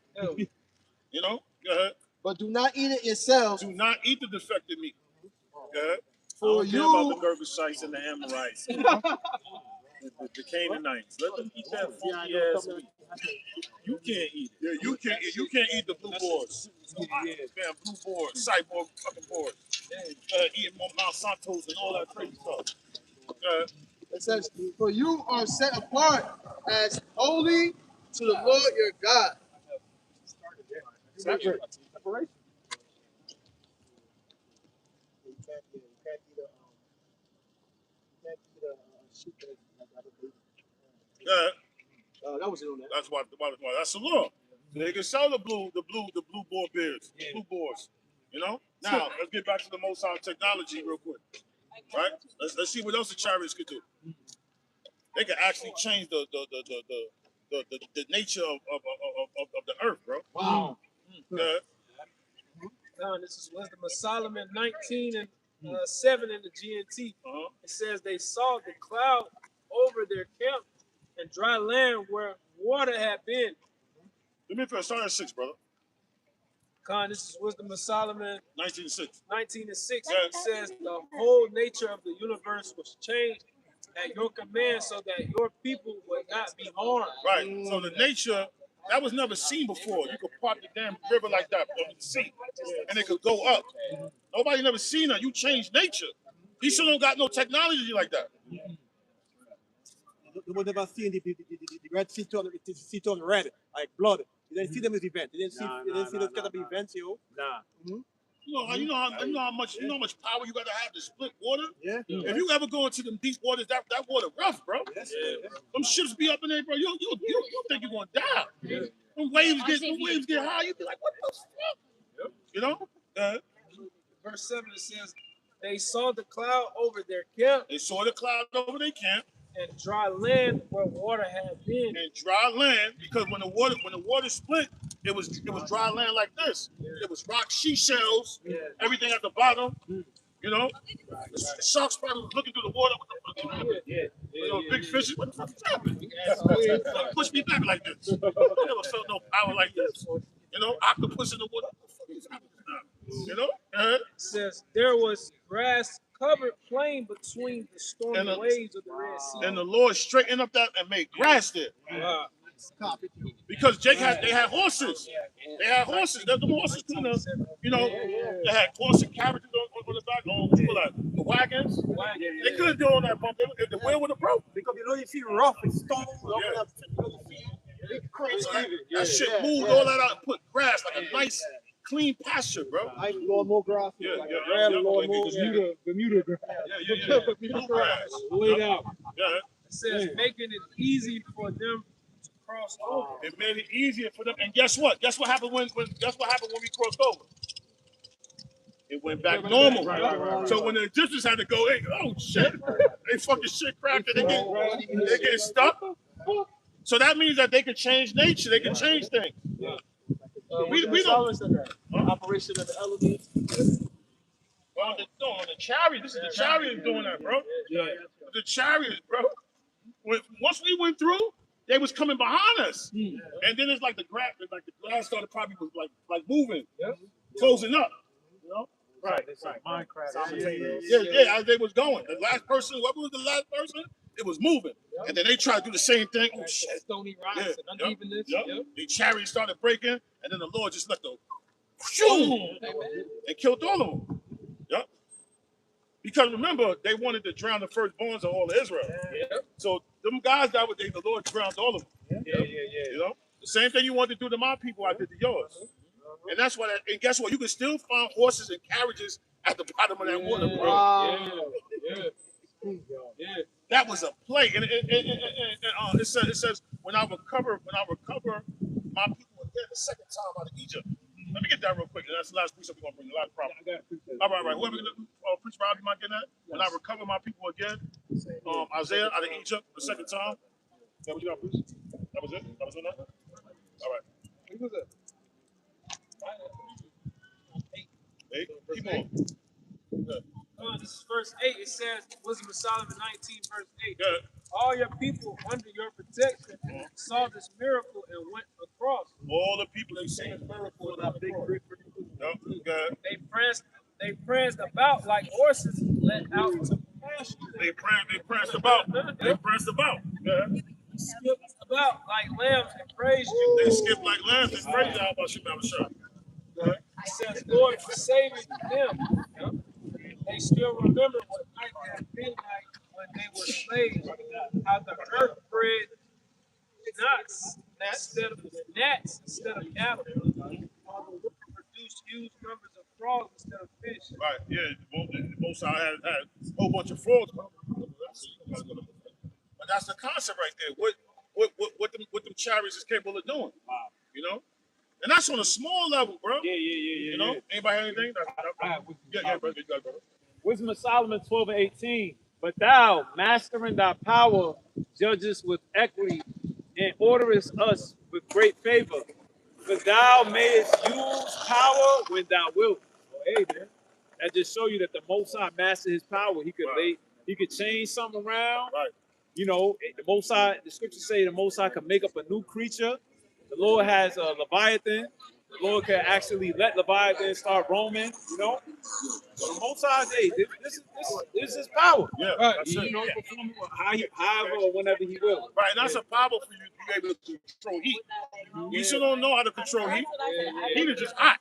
You know? Go ahead. But do not eat it yourselves. Do not eat the defective meat. Go ahead. For I don't care about the Girgashites and the Amorites. The Canaanites. Let them eat that funky ass meat. You can't eat it. Yeah, you can't eat the blue boards. Damn blue boards, cyborg fucking boards. Eating Monsantos and all that crazy stuff. It says, for you are set apart as holy to the Lord your God. Separation. That was it on that. That's why that's the law. They can sell the blue board beers, blue boards. You know? Now let's get back to the Most High technology real quick. Right? Let's see what else the chariots could do. They can actually change the nature of the earth, bro. Wow. This is Wisdom of Solomon 19 and 7 in the GNT. It says they saw the cloud over their camp and dry land where water had been. Let me first start at 6, brother. This is Wisdom of Solomon 19:6. 19 and 6. It says the whole nature of the universe was changed at your command so that your people would not be harmed. Right. So the nature that was never seen before. You could park the damn river like that on the sea, and it could go up. Nobody never seen that. You changed nature. He still don't got no technology like that. They would never seen the Red Sea turn red, like blood. They didn't see them as events. They didn't see those kind of events, yo. You know how much power you gotta have to split water. Yeah. If you ever go into them deep waters, that water rough, bro. Them ships be up in there, bro. You think you're gonna die. Them waves get high. You be like, what the fuck? You know? Verse 7 it says they saw the cloud over their camp. They saw the cloud over their camp. And dry land where water had been. And dry land, because when the water split, it was dry land like this. It was rock seashells, everything at the bottom. You know, the sharks probably was looking through the water. What the fuck happened? You know, big fishes. What the fuck is happening? Push me back like this. I never felt no power like this. You know, octopus in the water. What the fuck is happening now? You know? It says there was grass covered plain between the stormy waves of the Red Sea. And the Lord straightened up that and made grass there. Because they had horses. They had horses. There's the horses too. You know, they had horse and carriages on the back, on the wagons. They couldn't do all that bump. The wheel would have broke. Because you know you see rough and stone. That shit moved all that out and put grass, like a nice, clean pasture, bro. I love more grass. Bermuda grass. Bermuda grass. Laid out. It says making it easy for them to cross over. It made it easier for them. And guess what? Guess what happened when we crossed over? It went back normal. So when the Egyptians had to go, oh shit, they fucking shit cracked and they get stuck. So that means that they can change nature. They can change things. We don't. Operation of the elements. On the chariot. This is the chariot doing that, bro. The chariot, bro. once we went through, they was coming behind us, and then it's like the grass started probably was like moving, closing up. You know, right. Minecraft. Yeah, as they was going. The last person, whoever was the last person, it was moving, and then they tried to do the same thing. Oh shit! Stony rocks and unevenness. The chariots started breaking, and then the Lord just let the shoom and killed all of them. Yep. Because remember, they wanted to drown the firstborns of all of Israel. So them guys that were there, the Lord drowned all of them. You know, the same thing you wanted to do to my people, I did to yours. And that's why. And guess what? You can still find horses and carriages at the bottom of that water, bro. That was a play, and it says when I recover my people again the second time out of Egypt. Let me get that real quick. That's the last precept we're gonna bring. The last problem. All right. Whoever preach Rob, you might get that. When I recover my people again, Isaiah out of Egypt the second time. Is that what you got, preach? That was it. That was enough. All right. Who was it? 8. Keep on. This is verse 8. It says, Wisdom of Solomon 19, verse 8. Yeah. All your people under your protection saw this miracle and went across. All the people they seen this miracle and big grip. They pranced about like horses let out to pasture. They pranced about. They pranced about. Yeah. Skipped about like lambs and praised you. They skipped like lambs and praised you. How about you, Babashah? It says, Lord, for saving them. They still remember what night had been like when they were slaves, how the earth bred gnats instead of cattle, how the river produced huge numbers of frogs instead of fish. Right, yeah, the Most High had a whole bunch of frogs. But that's the concept right there. What them chariots is capable of doing. Wow. You know? And that's on a small level, bro. Yeah. You know? Anybody have anything? Brother. Wisdom of Solomon 12 and 18. But thou, mastering thy power, judgest with equity, and orderest us with great favor. For thou mayest use power when thou wilt. Oh, hey, man. That just show you that the Most High mastered his power. He could change something around. Right. You know, the Most High, the scriptures say the Most High can make up a new creature. The Lord has a Leviathan. The Lord can actually let Leviathan start roaming, you know. So the Most High, this is his power. Yeah, right. You know, perform however or whenever he will. Right, and that's a power for you to be able to control heat. You still don't know how to control heat. Heat is just hot.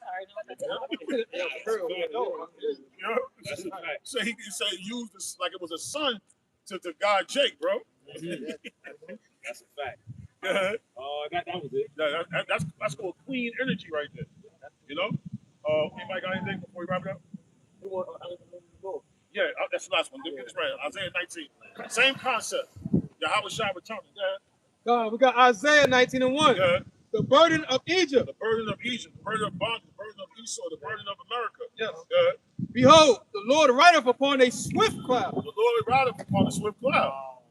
So he can say use this like it was a sun to guide Jake, bro. That's a fact. That was it. That's called clean energy right there. You know? Anybody got anything before we wrap it up? Yeah, that's the last one. Get this right. Isaiah 19. Same concept. Yahweh Shai returning. We got Isaiah 19 and 1. The burden of Egypt. The burden of Egypt. The burden of bondage. The burden of Esau. The burden of America. Yes. Behold, the Lord rideth upon a swift cloud. The Lord rideth upon a swift cloud.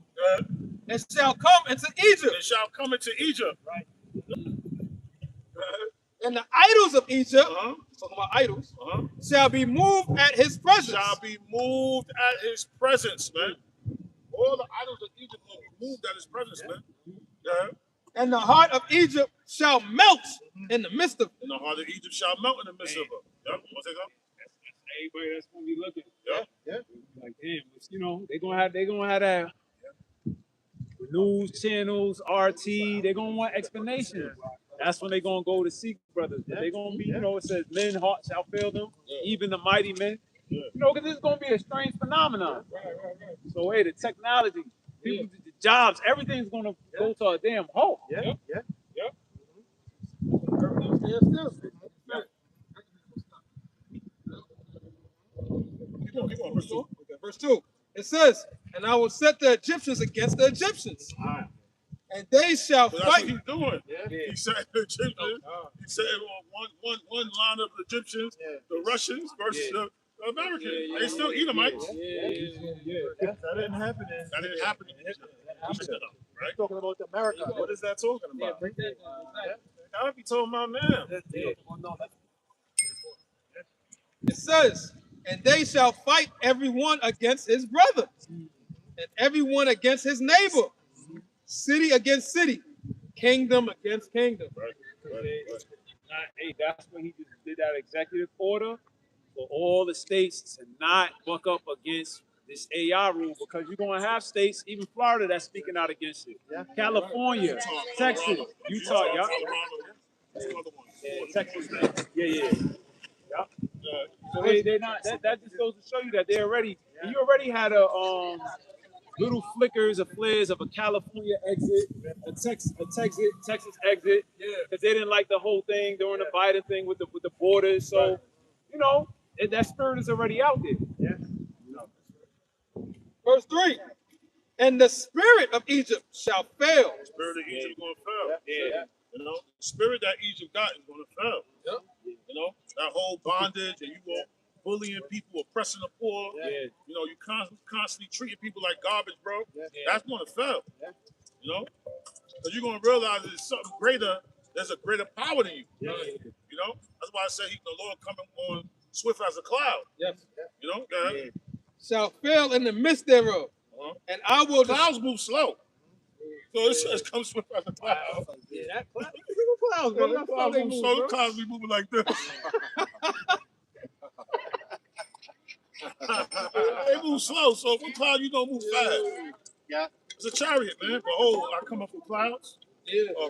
And shall come into Egypt. It shall come into Egypt. Right. And the idols of Egypt, talking about idols, shall be moved at his presence. Shall be moved at his presence, man. All the idols of Egypt will be moved at his presence, man. And the heart of Egypt shall melt in the midst of it. And the heart of Egypt shall melt in the midst of it. Yep. What's that? Everybody that's gonna be looking. Yeah. Like damn, you know, they're gonna have that. News channels, RT, they're gonna want explanations. That's when they're gonna go to seek brothers. They're gonna be, you know, it says men's heart shall fail them, even the mighty men. You know, because this is gonna be a strange phenomenon. So hey, the technology, people, the jobs, everything's gonna go to a damn halt. Yep. Keep on. Verse 2. It says, and I will set the Egyptians against the Egyptians. And they shall fight. That's what he's doing. He said the Egyptians. He said one line of the Egyptians, the Russians versus the Americans. They still Edomites. That didn't happen. That didn't happen. Right? Talking about America. What is that talking about? I'll be told my man. It says, and they shall fight everyone against his brother, and everyone against his neighbor. city against city, kingdom against kingdom. Hey, that's when he just did that executive order for all the states to not buck up against this AI rule, because you're going to have states, even Florida, that's speaking out against it. California, Texas, Utah, yeah. Texas, yeah. So they're not. That just goes to show you that they already. And you already had a little flickers of flares of a California exit, a Texas exit, because they didn't like the whole thing during the Biden thing with the borders. So, you know, that spirit is already out there. Verse 3. And the spirit of Egypt shall fail. The spirit of Egypt is going to fail. You know, the spirit that Egypt got is going to fail. You know, that whole bondage and you go bullying people, oppressing the poor. You know, you constantly treating people like garbage, bro. That's going to fail. You know, because you're going to realize there's something greater. There's a greater power than you. You know, that's why I said the Lord coming on swift as a cloud. You know, shall fail in the midst thereof. And I will. Clouds move slow. So it comes swift as a cloud. That clouds, bro. That's how they move, so bro. the clouds be moving like this. They move slow, so what cloud you gonna move fast? It's a chariot, man. Behold, I come up with clouds.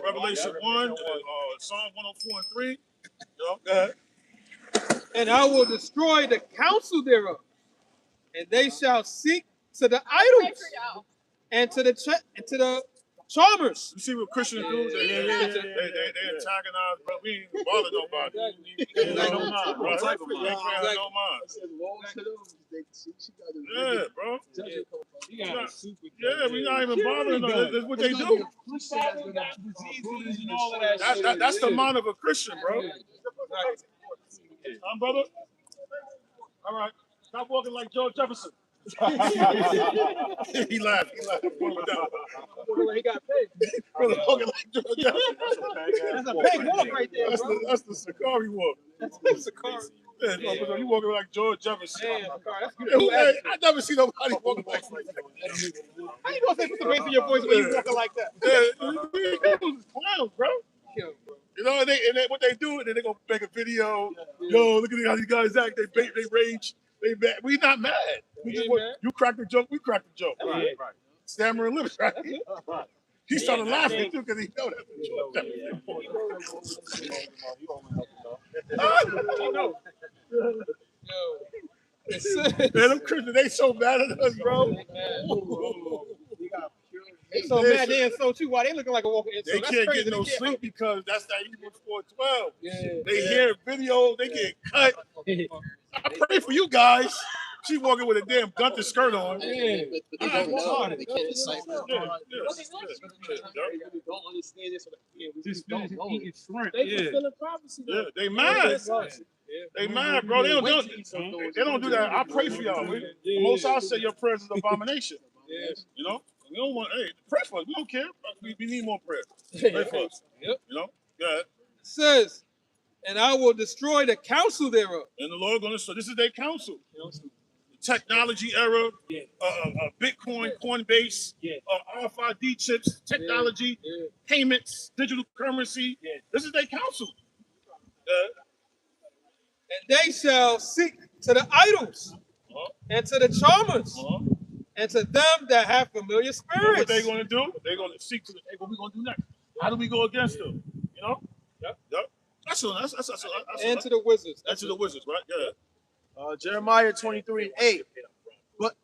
Revelation 1, Psalm 104 and 3. You know, go ahead. And I will destroy the counsel thereof, and they shall seek to the idols and to the charmers. You see what Christians do? They antagonize, bro. We ain't bother nobody. They don't mind, bro. They pay no mind. Yeah, bro. Yeah, we not even bothering them. That's what they do. That's the mind of a Christian, bro. Brother? All right. Stop walking like George Jefferson. He laughed. He laughed. He got paid. Walking like George Jefferson. That's a big walk right there, bro. That's the Sakari walk. That's the Sakari. Yeah, you walking like George Jefferson. Hey, I never see nobody walking like that. How you gonna say put the bass in your voice when you walking like that? Yeah, clowns, bro. You know, and they what they do, and then they gonna make a video. Yo, look at how these guys act. They rage. They mad. We not mad. You crack the joke. We crack the joke. Right. Stammering lips, right? He started laughing too because he know that's a joke. Man, them Christians, they so mad at us, bro. They so mad they insult you. Why they looking like a walking insult? They can't get no sleep because that's that Hebrews 4:12. They hear video, they get cut. I pray for you guys. She walking with a damn Gunther skirt on. But they don't know. They can't decipher. They don't understand this. Just eating shrimp. They fulfilling prophecy. Yeah, they mad. They mad, bro. They don't do that. I pray for y'all. Most I say your prayers is abomination. You know? We don't want, pray for us. We don't care. We need more prayer. Pray for us. You know? Go ahead. It says, and I will destroy the counsel thereof. And the Lord going to, so this is their counsel. Technology era, Bitcoin, Coinbase, RFID chips, technology, payments, digital currency. This is their counsel. And they shall seek to the idols and to the charmers and to them that have familiar spirits. What they going to do? They're going to seek to the, what we going to do next? How do we go against them? You know? Yep. That's and to the wizards. And to the wizards, right? Yeah. Jeremiah 23:8. But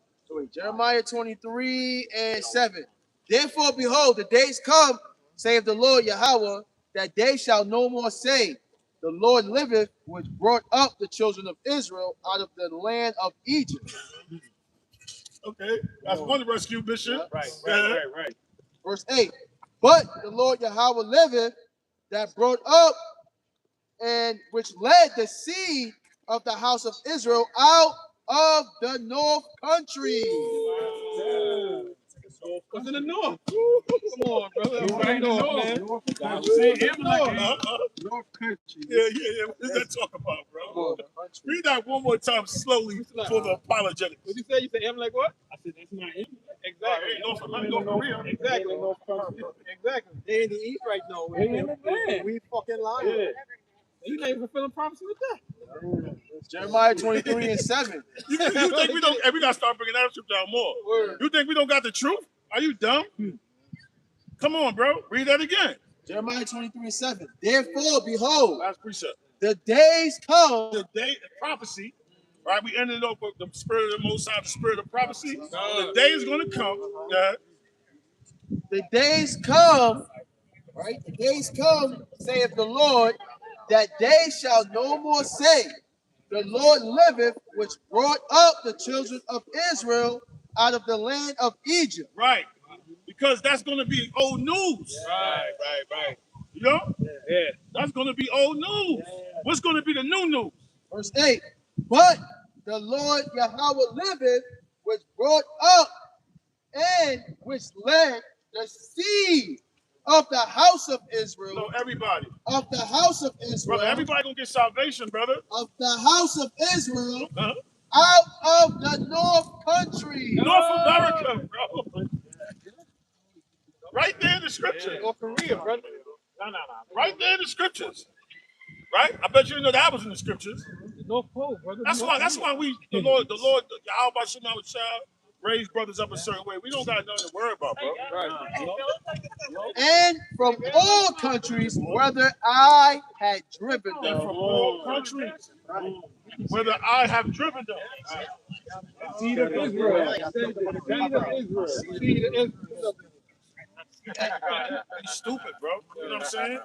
Jeremiah 23:7. Therefore, behold, the days come, saith the Lord Yahweh, that they shall no more say, the Lord liveth, which brought up the children of Israel out of the land of Egypt. Okay, that's one rescue mission. Right. Verse 8. But the Lord Yahweh liveth, that brought up and which led the seed of the house of Israel out of the north country. What's in the north? Come on, brother. Right north, man. North country. Yeah. What does that talk about, bro? Read that one more time slowly for the apologetic. What you say? You say him like what? I said, that's not him. Exactly. Hey, North Korea. Exactly. Exactly. They in the East right now. We fucking lying. Yeah. You not even fulfilling prophecy with that. Jeremiah 23:7. You think we don't? Hey, we gotta start bringing that shit down more. Word. You think we don't got the truth? Are you dumb? Come on, bro. Read that again. Jeremiah 23:7. Therefore, behold, Last precept. the days come. The day of prophecy. Right, we ended up with the spirit of the Most High, the spirit of prophecy. The day is going to come. The days come, right? The days come, saith the Lord, that they shall no more say, the Lord liveth, which brought up the children of Israel out of the land of Egypt. Right, because that's going to be old news. Right. You know? Yeah. That's going to be old news. What's going to be the new news? Verse 8. But the Lord Yahweh liveth, which brought up and which led the seed of the house of Israel. No, everybody. Of the house of Israel. Brother, everybody going to get salvation, brother. Of the house of Israel. Uh-huh. Out of the north country. North America, bro. Right there in the scripture. North Korea, brother. No. Right there in the scriptures. Right? I bet you didn't know that was in the scriptures. North Pole, brother. That's why we, the Lord, Yahweh Shem raise brothers up a certain way. We don't got nothing to worry about, bro. Right. And from all countries, whether I had driven And them. from all countries, whether I have driven them. Seed of Israel. Seed of Israel. They stupid, bro. You know what I'm saying?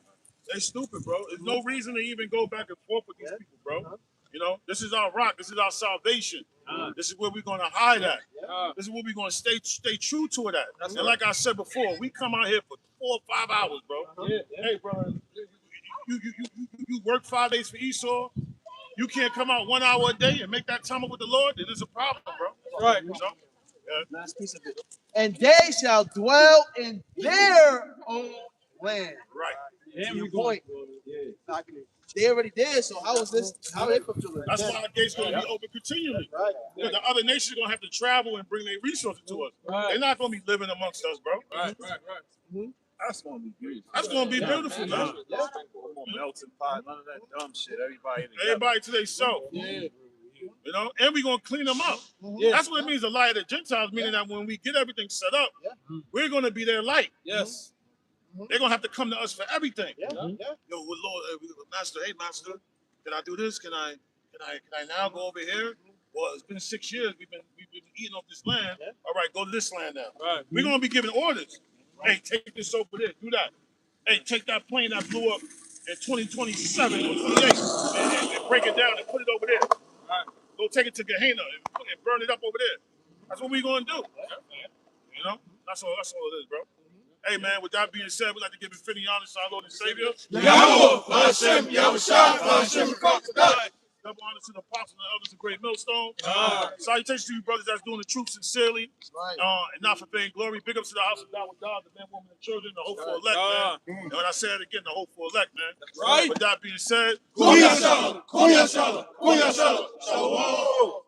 They stupid, bro. There's no reason to even go back and forth with these people, bro. You know, this is our rock. This is our salvation. This is where we're going to hide at. This is where we're going to stay true to it at. And like I said before, we come out here for 4 or 5 hours, bro. Hey, brother, you work 5 days for Esau. You can't come out 1 hour a day and make that time up with the Lord. Then there's a problem, bro. Right. You know? Last piece of it. And they shall dwell in their own land. Right. To your point. They already did, so how is this? How they fulfill it? That's why the gate's going to be open continually. Right. Because the other nations are going to have to travel and bring their resources to us. Right. They're not going to be living amongst us, bro. Right. That's gonna be beautiful. That's going to be beautiful, man. No more melting pot, none of that dumb shit. Everybody together. Everybody to themselves. Yeah. You know, and we're going to clean them up. Yeah. That's what it means, the light of the Gentiles, meaning that when we get everything set up, we're going to be their light. Yes. They're going to have to come to us for everything. Yeah. Yo, well, Lord, Master, hey, Master, can I do this? Can I now go over here? Well, it's been 6 years. We've been eating off this land. All right, go to this land now. Right. We're going to be giving orders. Hey, take this over there. Do that. Hey, take that plane that blew up in 2027 or 28 and break it down and put it over there. Right. Go take it to Gehenna and burn it up over there. That's what we're going to do. You know? That's all it is, bro. Hey, man, with that being said, we'd like to give a fitting honor to our Lord and Savior. Yahweh, Hashem, Yahushua, Hashem, Kakadai. Double honor to the apostles and elders of Great Millstone. Salutations to you brothers that's doing the truth sincerely and not for vain glory. Big ups to the house of God with God, the men, women, and children, the hopeful elect, man. And when I say it again, the hopeful elect, man. Right. With that being said, Kuya Shalom, Kuya Shalom, Kuya Shalom, Shalom. Shalom.